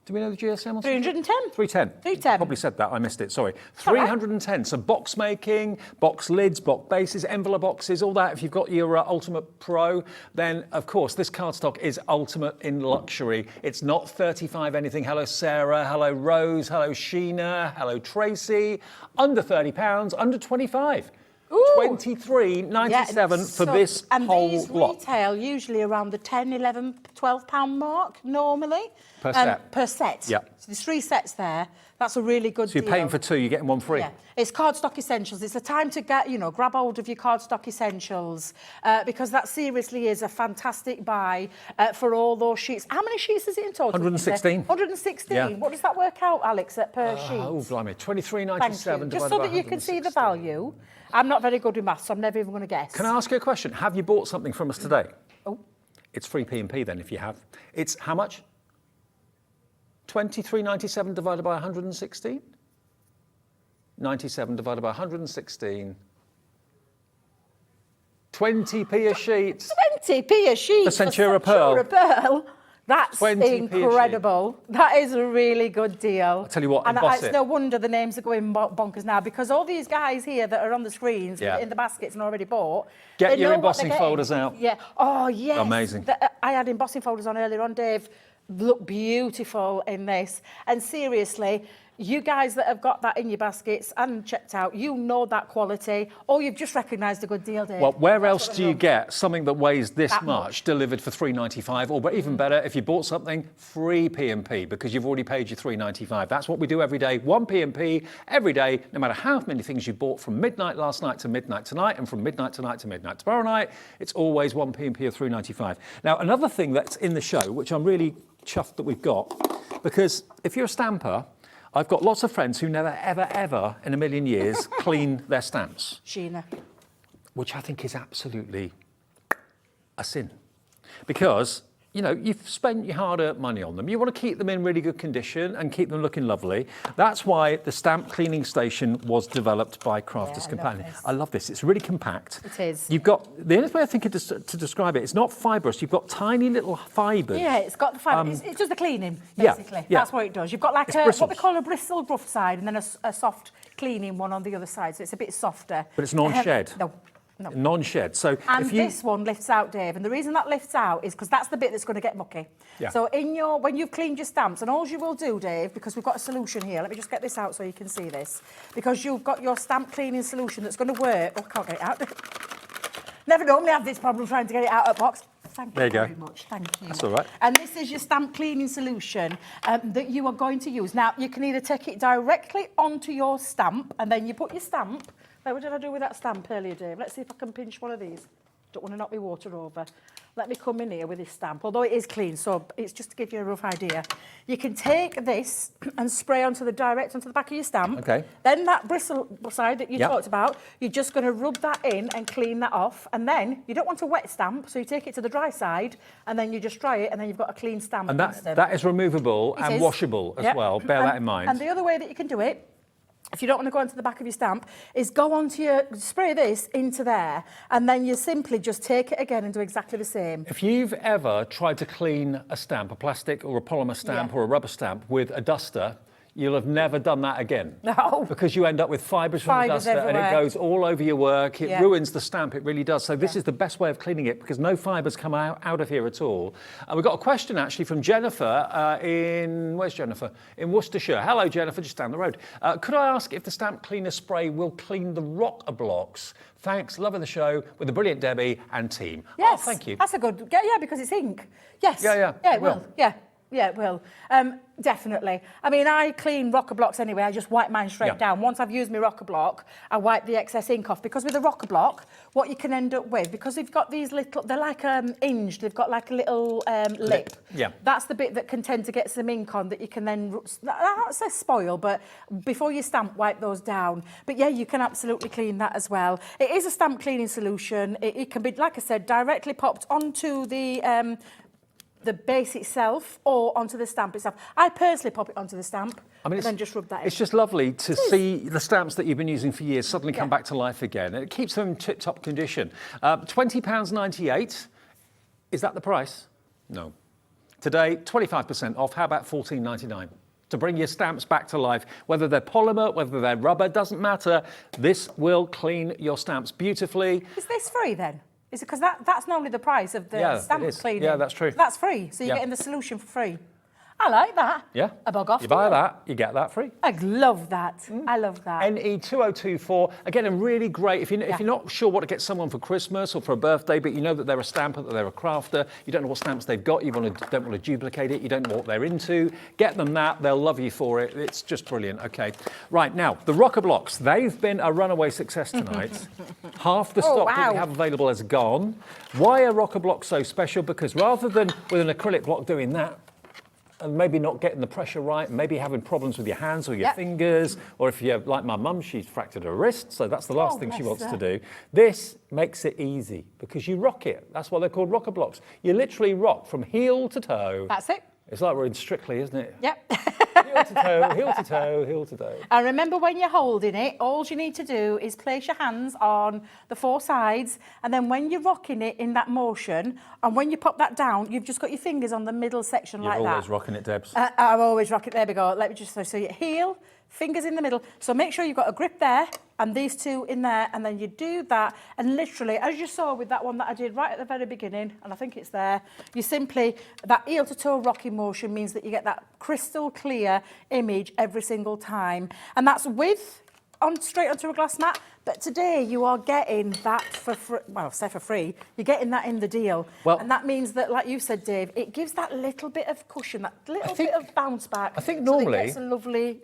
Do we know the GSM? Or 310. 310. 310. Probably said that. I missed it. Sorry. all right. 310. So box making, box lids, box bases, envelope boxes, all that. If you've got your Ultimate Pro, then of course this cardstock is ultimate in luxury. It's not 35 anything. Hello Sarah. Hello Rose. Hello Sheena. Hello Tracy. Under £30. Under 25. Ooh. $23.97 for this whole these lot. retail usually around the 10, 11, 12 pound mark normally. Per set. Per set. Yeah. So there's 3 sets there. That's a really good So you're deal. paying for 2, you're getting 1 free. Yeah, it's cardstock essentials. It's a time to get, grab hold of your cardstock essentials because that seriously is a fantastic buy for all those sheets. How many sheets is it in total? 116. 116. Yeah. What does that work out, Alex, per sheet? Oh, blimey. Thank $23.97 you. Just so that you can see the value. I'm not very good with maths, so I'm never even going to guess. Can I ask you a question? Have you bought something from us today? Oh. It's free P&P then if you have. It's how much? $23.97 divided by 116? 97 divided by 116. 20p a sheet. 20p a sheet. The Centura Pearl. Centura Pearl. That's 20p a sheet. incredible. That is a really good deal. I'll tell you what, and emboss it's it. no wonder the names are going bonkers now, because all these guys here that are on the screens Yeah. in the baskets and already bought. Get they your know what embossing they're getting. folders out. Yeah. Oh, yes. Amazing. I had embossing folders on earlier on, Dave. Look beautiful in this. And seriously, you guys that have got that in your baskets and checked out, you know that quality, or you've just recognised a good deal, Dave. Well, where That's else what do I you love. get something that weighs this That much delivered for $3.95? Or, but even better, if you bought something, free P&P, because you've already paid your $3.95. That's what we do every day. One P&P every day, no matter how many things you bought from midnight last night to midnight tonight, and from midnight tonight to midnight tomorrow night. It's always one P&P of $3.95. Now, another thing that's in the show, which I'm really chuffed that we've got, because if you're a stamper, I've got lots of friends who never, ever, ever in a million years clean their stamps, Sheena. which I think is absolutely a sin. Because, you know, you've spent your hard-earned money on them. You want to keep them in really good condition and keep them looking lovely. That's why the stamp cleaning station was developed by Crafter's Companion. I love this. It's really compact. It is. You've got, the only way I think to describe it, it's not fibrous. You've got tiny little fibres. Yeah, it's got the fibre. It does the cleaning, yeah, basically. yeah. That's what it does. You've got like It's what bristles. we call a bristle rough side, and then a soft cleaning one on the other side, so it's a bit softer. But it's non-shed. No. Non-shed. So And if you... this one lifts out, Dave, and the reason that lifts out is because that's the bit that's going to get mucky. Yeah. So when you've cleaned your stamps, and all you will do, Dave, because we've got a solution here, let me just get this out so you can see this, because you've got your stamp cleaning solution that's going to work. Oh, I can't get it out. Never normally have this problem trying to get it out of the box. Thank There you you go. very much. Thank you. That's all right. And this is your stamp cleaning solution that you are going to use. Now, you can either take it directly onto your stamp, and then you put your stamp. Now, what did I do with that stamp earlier, Dave? Let's see if I can pinch one of these. Don't want to knock my water over. Let me come in here with this stamp, although it is clean, so it's just to give you a rough idea. You can take this and spray onto the back of your stamp. Okay. Then that bristle side that you Yep. talked about, you're just going to rub that in and clean that off. And then you don't want a wet stamp, so you take it to the dry side, and then you just dry it, and then you've got a clean stamp. And that is removable It and is. washable as Yep. well. Bear that in mind. And the other way that you can do it, if you don't want to go onto the back of your stamp, is go onto spray this into there, and then you simply just take it again and do exactly the same. If you've ever tried to clean a stamp, a plastic or a polymer stamp Yeah. or a rubber stamp with a duster, you'll have never done that again. No. Because you end up with fibres from the Fibres duster and it everywhere. goes all over your work. It Yeah. ruins the stamp, it really does. So this is the best way of cleaning it because no fibres come out of here at all. And we've got a question actually from Jennifer where's Jennifer? In Worcestershire. Hello, Jennifer, just down the road. Could I ask if the stamp cleaner spray will clean the rock blocks? Thanks, love of the show with the brilliant Debbie and team. Yes. Oh, thank you. That's a good, yeah, because it's ink. Yes. Yeah, Yeah, it it will. Yeah. Yeah, it will. Definitely. I mean, I clean rocker blocks anyway. I just wipe mine straight Yeah. down. Once I've used my rocker block, I wipe the excess ink off. Because with a rocker block, what you can end up with, because they've got these little, they're like hinged, they've got like a little lip. Yeah. That's the bit that can tend to get some ink on that you can then, I don't say spoil, but before you stamp, wipe those down. But yeah, you can absolutely clean that as well. It is a stamp cleaning solution. It can be, like I said, directly popped onto the base itself or onto the stamp itself. I personally pop it onto the stamp and then just rub that in. It's just lovely to see the stamps that you've been using for years suddenly come Yeah. back to life again. And it keeps them in tip-top condition. £20.98, is that the price? No. Today, 25% off. How about $14.99? To bring your stamps back to life, whether they're polymer, whether they're rubber, doesn't matter. This will clean your stamps beautifully. Is this free then? Is it because that's normally the price of the Yeah, it stamp is. cleaning? Yeah, that's true. That's free, so you're Yeah. getting the solution for free. I like that. Yeah. A bug off. You buy that, you get that free. I love that. I love that. NE2024. Again, a really great, if you're not sure what to get someone for Christmas or for a birthday, but you know that they're a stamper, that they're a crafter, you don't know what stamps they've got, don't want to duplicate it, you don't know what they're into, get them that, they'll love you for it. It's just brilliant, okay. Right, now, the rocker blocks, they've been a runaway success tonight. Half the stock that we have available has gone. Why are rocker blocks so special? Because rather than with an acrylic block doing that, and maybe not getting the pressure right, maybe having problems with your hands or your fingers, or if you're like my mum, she's fractured her wrist, so that's the last thing she wants to do. This makes it easy because you rock it. That's why they're called rocker blocks. You literally rock from heel to toe. That's it. It's like we're in Strictly, isn't it? Yep. Heel to toe, heel to toe, heel to toe. And remember, when you're holding it, all you need to do is place your hands on the 4 sides, and then when you're rocking it in that motion, and when you pop that down, you've just got your fingers on the middle section like that. You're always rocking it, Debs. I'm always rocking it. There we go. Let me just so your heel, fingers in the middle. So make sure you've got a grip there and these 2 in there, and then you do that, and literally, as you saw with that one that I did right at the very beginning, and I think it's there, you simply, that heel to toe rocking motion means that you get that crystal clear image every single time. And that's straight onto a glass mat. But today you are getting that for free. Well, say for free, you're getting that in the deal. Well, and that means that, like you said, Dave, it gives that little bit of cushion, that little bit of bounce back. I think so normally, it gets a lovely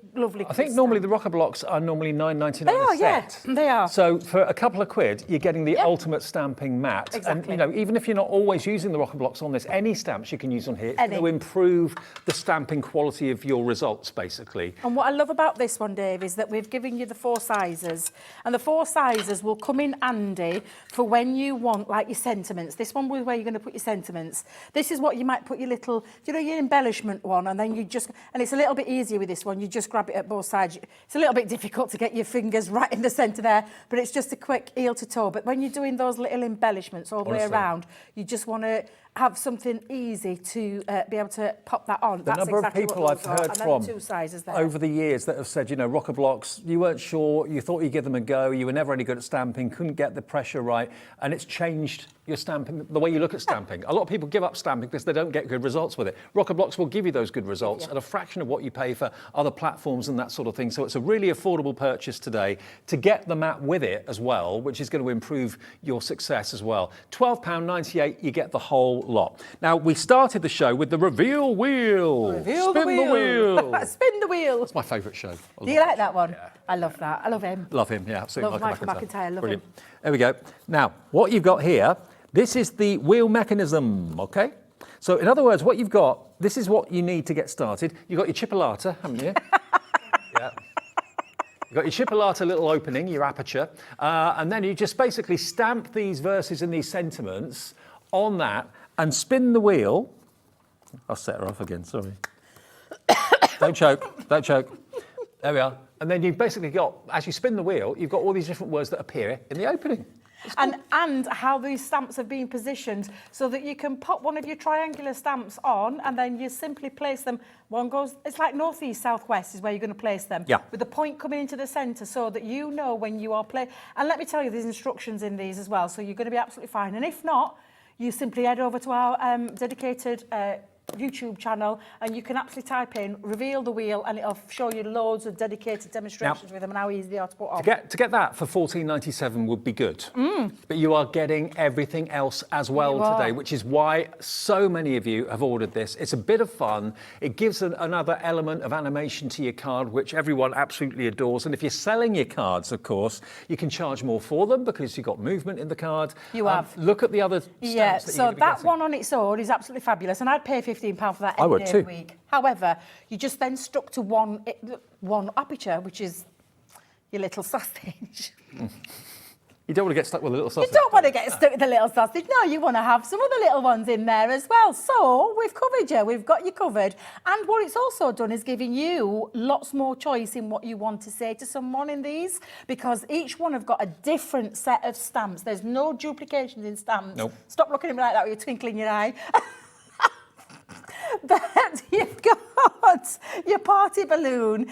I think normally the rocker blocks are normally $9.99 they are, a set. Yeah, they are. So for a couple of quid, you're getting the ultimate stamping mat. Exactly. And even if you're not always using the rocker blocks on this, any stamps you can use on here, it's going to improve the stamping quality of your results, basically. And what I love about this one, Dave, is that we've given you the 4 sizes, and the 4 sizes will come in handy for when you want, like, your sentiments. This one was where you're going to put your sentiments. This is what you might put your little, your embellishment one, and then you just, and it's a little bit easier with this one. You just grab it at both sides. It's a little bit difficult to get your fingers right in the centre there, but it's just a quick heel to toe. But when you're doing those little embellishments all the way around, you just want to have something easy to be able to pop that on. The That's number exactly of people what I've those are. heard And from 2 sizes there. over the years that have said, rocker blocks, you weren't sure, you thought you'd give them a go, you were never any good at stamping, couldn't get the pressure right, and it's changed your stamping, the way you look at stamping. A lot of people give up stamping because they don't get good results with it. Rocker blocks will give you those good results at a fraction of what you pay for other platforms and that sort of thing. So it's a really affordable purchase today to get the mat with it as well, which is going to improve your success as well. £12.98, you get the whole lot. Now, we started the show with the Reveal Wheel. Reveal Spin the wheel. Spin the wheel. It's my favourite show. Do you like that one? Yeah. I love that. I love him. Love him, yeah, absolutely. Love Michael McIntyre. Love Brilliant. him. There we go. Now, what you've got here, this is the wheel mechanism, okay? So, in other words, what you've got, this is what you need to get started. You've got your chipolata, haven't you? Yeah. You've got your chipolata little opening, your aperture, and then you just basically stamp these verses and these sentiments on that and spin the wheel. I'll set her off again, sorry. Don't choke, don't choke. There we are. And then you've basically got, as you spin the wheel, you've got all these different words that appear in the opening. And how these stamps have been positioned so that you can pop one of your triangular stamps on, and then you simply place them. One goes, it's like north, east, south, west is where you're going to place them. Yeah. With the point coming into the centre so that you know when you are playing. And let me tell you, there's instructions in these as well, so you're going to be absolutely fine. And if not, you simply head over to our dedicated YouTube channel, and you can actually type in Reveal the Wheel, and it'll show you loads of dedicated demonstrations with them and how easy they are to put on. To get that for $14.97 would be good. But you are getting everything else as well today, which is why so many of you have ordered this. It's a bit of fun. It gives another element of animation to your card, which everyone absolutely adores. And if you're selling your cards, of course, you can charge more for them because you've got movement in the card. You have. Look at the other stamps that you're so gonna be that getting. one on its own is absolutely fabulous, and I'd pay £15 for that I would any day too. of the week. However, you just then stuck to one aperture, which is your little sausage. You don't want to get stuck with a little sausage. You don't want to get stuck with the little sausage. No, you want to have some other little ones in there as well. So we've covered you. We've got you covered. And what it's also done is giving you lots more choice in what you want to say to someone in these, because each one have got a different set of stamps. There's no duplications in stamps. Nope. Stop looking at me like that with your twinkle in your eye. But you've got your party balloon.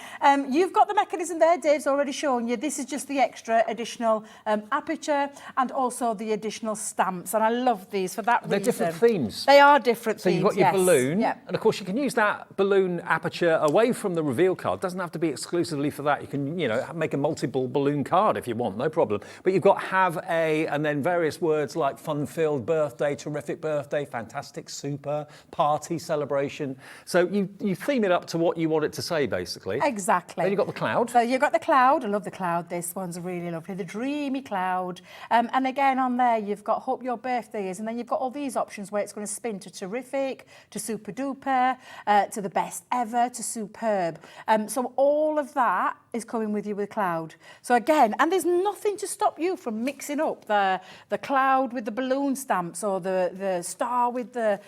You've got the mechanism there. Dave's already shown you. This is just the extra additional aperture and also the additional stamps. And I love these for that reason. They're different themes. They are different So themes, you've got your balloon, Yeah. and of course you can use that balloon aperture away from the reveal card. It doesn't have to be exclusively for that. You can, make a multiple balloon card if you want, no problem. But you've got have a, and then various words like fun-filled, birthday, terrific birthday, fantastic, super, party, celebration. So you theme it up to what you want it to say, basically. Exactly. Then you've got the cloud. So you've got the cloud. I love the cloud. This one's really lovely. The dreamy cloud. And again, on there, you've got hope your birthday is. And then you've got all these options where it's going to spin to terrific, to super duper, to the best ever, to superb. So all of that is coming with you with cloud. So again, and there's nothing to stop you from mixing up the cloud with the balloon stamps or the star with the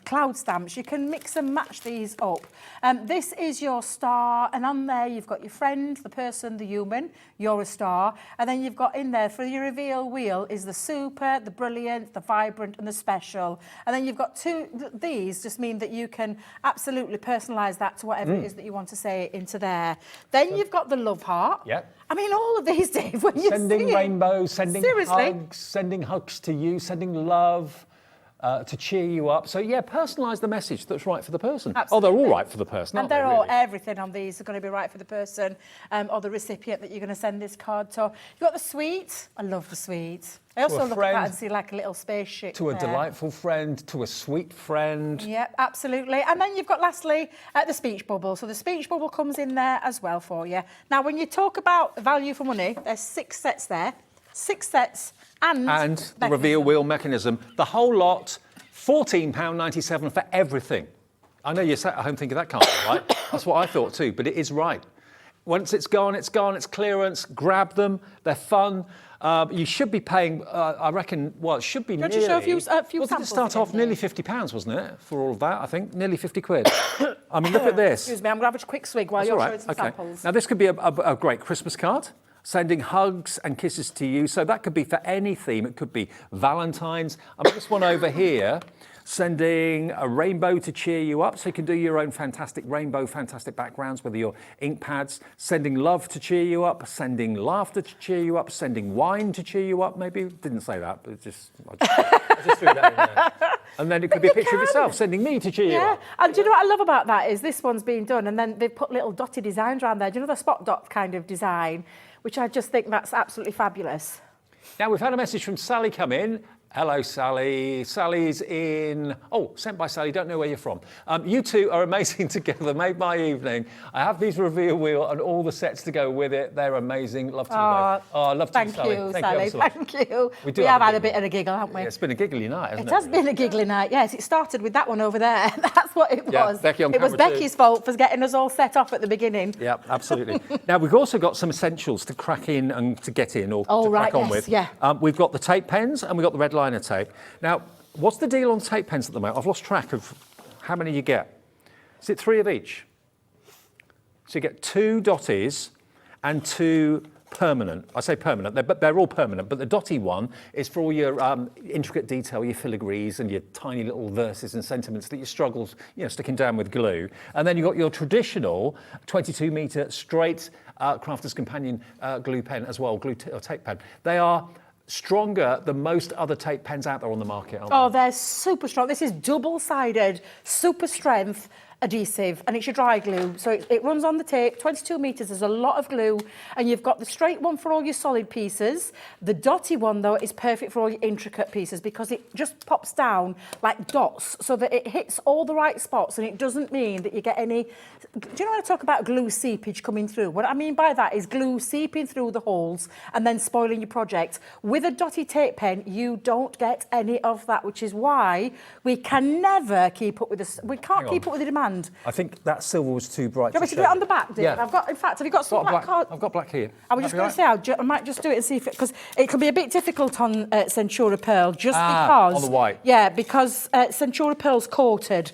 cloud stamps. You can mix and match these up. This is your star, and on there you've got your friend, the person, the human, you're a star, and then you've got in there for your reveal wheel is the super, the brilliant, the vibrant and the special. And then you've got two, these just mean that you can absolutely personalise that to whatever it is that you want to say into there. Then you've got the love heart. Yep. I mean, all of these, Dave, when you Sending see rainbows, sending Seriously? hugs, sending hugs to you, sending love to cheer you up. So yeah, personalise the message that's right for the person. Absolutely. Oh, they're all right for the person, And aren't they're they, all, really? everything on these are going to be right for the person or the recipient that you're going to send this card to. You've got the sweet. I love the sweet. I also look at friend, that and see like a little spaceship to a there. delightful friend, to a sweet friend. Yep, absolutely. And then you've got, lastly, the speech bubble. So the speech bubble comes in there as well for you. Now, when you talk about value for money, there's 6 sets there. 6 sets and The mechanism. reveal wheel mechanism. The whole lot, £14.97 for everything. I know you're sat at home thinking that can't be right. That's what I thought too, but it is right. Once it's gone, it's gone, it's clearance. Grab them, they're fun. You should be paying, I reckon, well, it should be Do you want nearly... to show a few Well, did it samples start again, off nearly Dave? £50, wasn't it, for all of that, I think? Nearly 50 quid. I mean, look at this. Excuse me, I'm going to have a quick swig while That's you're all showing some samples. Now, this could be a great Christmas card, sending hugs and kisses to you. So that could be for any theme. It could be Valentine's. I mean, this one over here, sending a rainbow to cheer you up. So you can do your own fantastic rainbow, fantastic backgrounds with your ink pads. Sending love to cheer you up, sending laughter to cheer you up, sending wine to cheer you up. Maybe didn't say that, but I just threw that in there. And then it could be a picture of yourself sending me to cheer you up. And do you know what I love about that is this one's being done and then they've put little dotty designs around there. Do you know the spot dot kind of design? Which I just think that's absolutely fabulous. Now, we've had a message from Sally come in. Hello, Sally. Sally's in... Oh, sent by Sally. Don't know where you're from. You two are amazing together. Made my evening. I have these reveal wheel and all the sets to go with it. They're amazing. Love to you both. Oh, love to you, Sally. Thank you, Thank Sally. you so much. Thank you. We have had a a bit of a giggle, haven't we? Yeah, it's been a giggly night, hasn't it? It has been a giggly night, yes. It started with that one over there. That's what it Yeah, was. Becky on it was camera too. Becky's fault for getting us all set off at the beginning. Yeah, absolutely. Now, we've also got some essentials to crack in and to get in or Oh, to crack right, on yes, with. yeah. We've got the tape pens and we've got the red liner tape. Now, what's the deal on tape pens at the moment? I've lost track of how many you get. Is it 3 of each? So you get 2 dotties and 2 permanent. I say permanent, they're all permanent, but the dotty one is for all your intricate detail, your filigrees and your tiny little verses and sentiments that you struggle, sticking down with glue. And then you've got your traditional 22-metre straight Crafter's Companion glue pen as well, or tape pen. They are stronger than most other tape pens out there on the market, aren't Oh, they're super strong. This is double-sided, super strength adhesive, and it's your dry glue. So it runs on the tape, 22 metres, there's a lot of glue, and you've got the straight one for all your solid pieces. The dotty one, though, is perfect for all your intricate pieces because it just pops down like dots so that it hits all the right spots, and it doesn't mean that you get any... Do you know when I talk about glue seepage coming through? What I mean by that is glue seeping through the holes and then spoiling your project. With a dotty tape pen, you don't get any of that, which is why we can never keep up with the... We can't keep up with the demand. I think that silver was too bright. Do you want me to do it on the back, Dave? Yeah. I've got, in fact, have you got some black cards? I've got black here. I was just going to say, I might just do it and see if it, because it can be a bit difficult on Centura Pearl, just because... on the white. Yeah, because Centura Pearl's coated.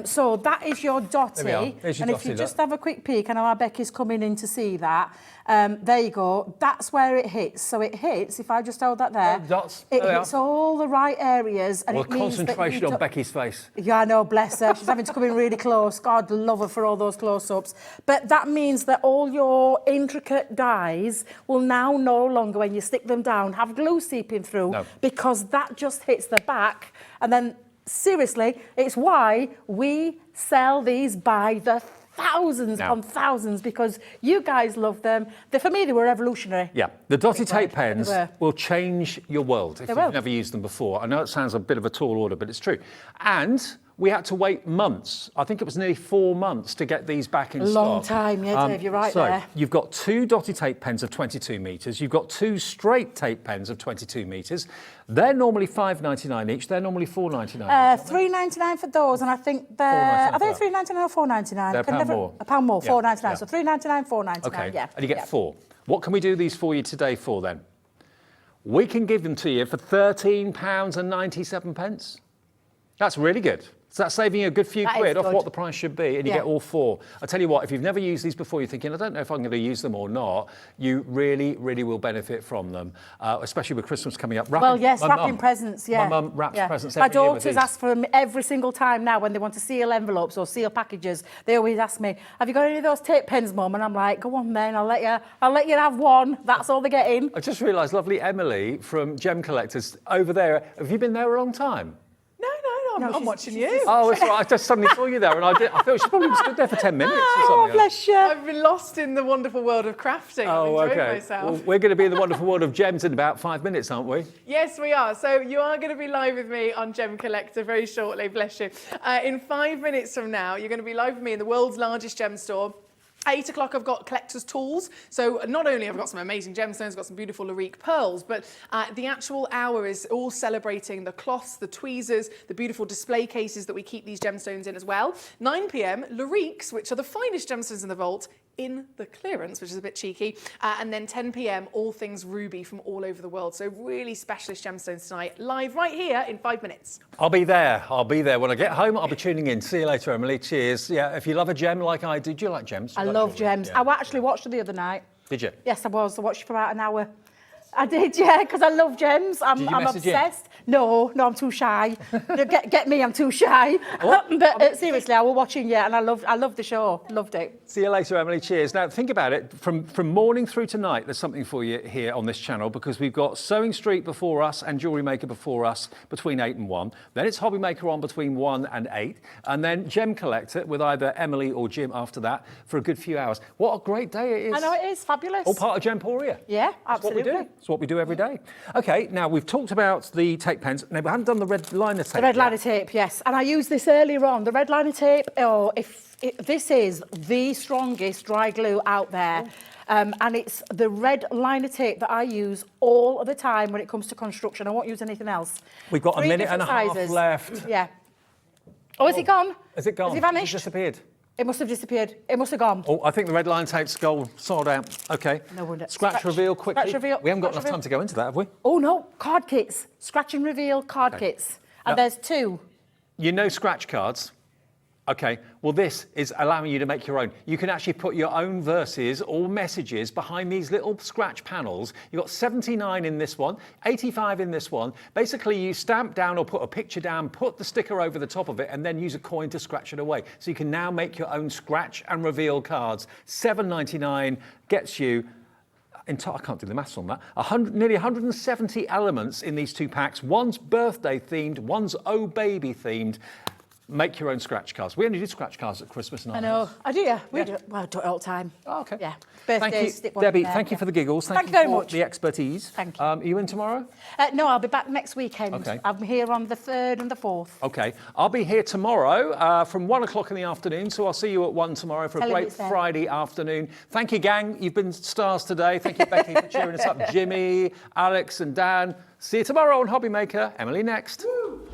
So that is your dotty. There we are. There's your and if dotty, you look. just have a quick peek, I know our Becky's coming in to see that. There you go. That's where it hits. So it hits, if I just hold that there, Dots. it There we hits all the right areas. And Well, it means that concentration you on don't- Becky's face. Yeah, I know, bless her. She's having to come in really close. God love her for all those close-ups. But that means that all your intricate dies will now no longer, when you stick them down, have glue seeping through because that just hits the back. And then, seriously, it's why we sell these by the thousands on thousands because you guys love them. For me, they were revolutionary. Yeah, the dotty tape pens They were. will change your world if They you've will. never used them before. I know it sounds a bit of a tall order, but it's true. And we had to wait months. I think it was nearly 4 months to get these back in stock. Long time, yeah, Dave, you're right so there. You've got 2 dotty tape pens of 22 metres. You've got 2 straight tape pens of 22 metres. They're normally $5.99 each. They're normally $4.99. $3.99 for those, and I think they're... $4.99 Are they for that. $3.99 or $4.99? They're £1 more. £1 more, Yeah, $4.99. yeah. So $3.99, $4.99, Okay, yeah. and you get 4. What can we do these for you today for then? We can give them to you for £13.97. That's really good. So that's saving you a good few That is quid off good. what the price should be, and you Yeah. get all 4. I tell you what, if you've never used these before, you're thinking, I don't know if I'm going to use them or not, you really, really will benefit from them, especially with Christmas coming up. Well, yes, my wrapping mum- presents, yeah. My mum wraps presents My every year with daughters these. ask for them every single time now when they want to seal envelopes or seal packages. They always ask me, have you got any of those tape pens, Mum? And I'm like, go on then, I'll let you have one. That's all they're getting. I just realised, lovely Emily from Gem Collectors over there. Have you been there a long time? I'm watching you. Oh, it's right. I just suddenly saw you there, and I thought she probably stood there for 10 minutes or something. Oh, bless you. I've been lost in the wonderful world of crafting. Oh, I've enjoyed okay. myself. Well, we're going to be in the wonderful world of gems in about 5 minutes, aren't we? Yes, we are. So you are going to be live with me on Gem Collector very shortly, bless you. In 5 minutes from now, you're going to be live with me in the world's largest gem store. 8 o'clock, I've got collector's tools. So not only have I got some amazing gemstones, I've got some beautiful Larique pearls, but the actual hour is all celebrating the cloths, the tweezers, the beautiful display cases that we keep these gemstones in as well. 9 p.m, Lariques, which are the finest gemstones in the vault, in the clearance, which is a bit cheeky. And then 10 p.m, all things ruby from all over the world. So really specialist gemstones tonight, live right here in 5 minutes. I'll be there. When I get home, I'll be tuning in. See you later, Emily. Cheers. Yeah, if you love a gem like I do you like gems? I love gems. Yeah. I actually watched it the other night. Did you? Yes, I was. I watched it for about an hour. I did, yeah, because I love gems. I'm message him? obsessed. No, I'm too shy. get me, I'm too shy. But seriously, I was watching, yeah, and I loved the show. Loved it. See you later, Emily. Cheers. Now, think about it. From morning through to night, there's something for you here on this channel because we've got Sewing Street before us and Jewellery Maker before us between 8 and 1. Then it's Hobby Maker on between 1 and 8. And then Gem Collector with either Emily or Jim after that for a good few hours. What a great day it is. I know it is. Fabulous. All part of Gemporia. Yeah, That's what we absolutely. do. It's what we do every day. OK, now we've talked about the tape pens. Now, we haven't done the red liner tape. The red yet. liner tape, yes. And I used this earlier on. The red liner tape, this is the strongest dry glue out there. And it's the red liner tape that I use all of the time when it comes to construction. I won't use anything else. We've got 3 a minute and a different half sizes. left. Yeah. Oh, is it gone? Has it gone? Has it vanished? Has it disappeared? It must have disappeared. It must have gone. Oh, I think the red line tape's gone, sold out. OK. No wonder. Scratch reveal quickly. Scratch reveal. We haven't got Scratch enough time reveal. to go into that, have we? Oh, no. Card kits. Scratch and reveal card kits. And Now- there's 2. You know scratch cards. OK, well, this is allowing you to make your own. You can actually put your own verses or messages behind these little scratch panels. You've got 79 in this one, 85 in this one. Basically, you stamp down or put a picture down, put the sticker over the top of it, and then use a coin to scratch it away. So you can now make your own scratch and reveal cards. $7.99 gets you... I can't do the maths on that. Nearly 170 elements in these 2 packs. One's birthday themed, one's Oh Baby themed. Make your own scratch cards. We only do scratch cards at Christmas and I know. I do, yeah. We do it. Well, I do it all the time. Oh, OK. Yeah. Thank you, Birthdays, stick one in Debbie. there, Thank you yeah. for the giggles. Thank you very for much. the expertise. Thank you. Are you in tomorrow? No, I'll be back next weekend. Okay. I'm here on the 3rd and the 4th. OK. I'll be here tomorrow from 1 o'clock in the afternoon. So I'll see you at 1 tomorrow for Tell a him great it's there. Friday afternoon. Thank you, gang. You've been stars today. Thank you, Becky, for cheering us up. Jimmy, Alex and Dan. See you tomorrow on Hobby Maker. Emily next. Woo!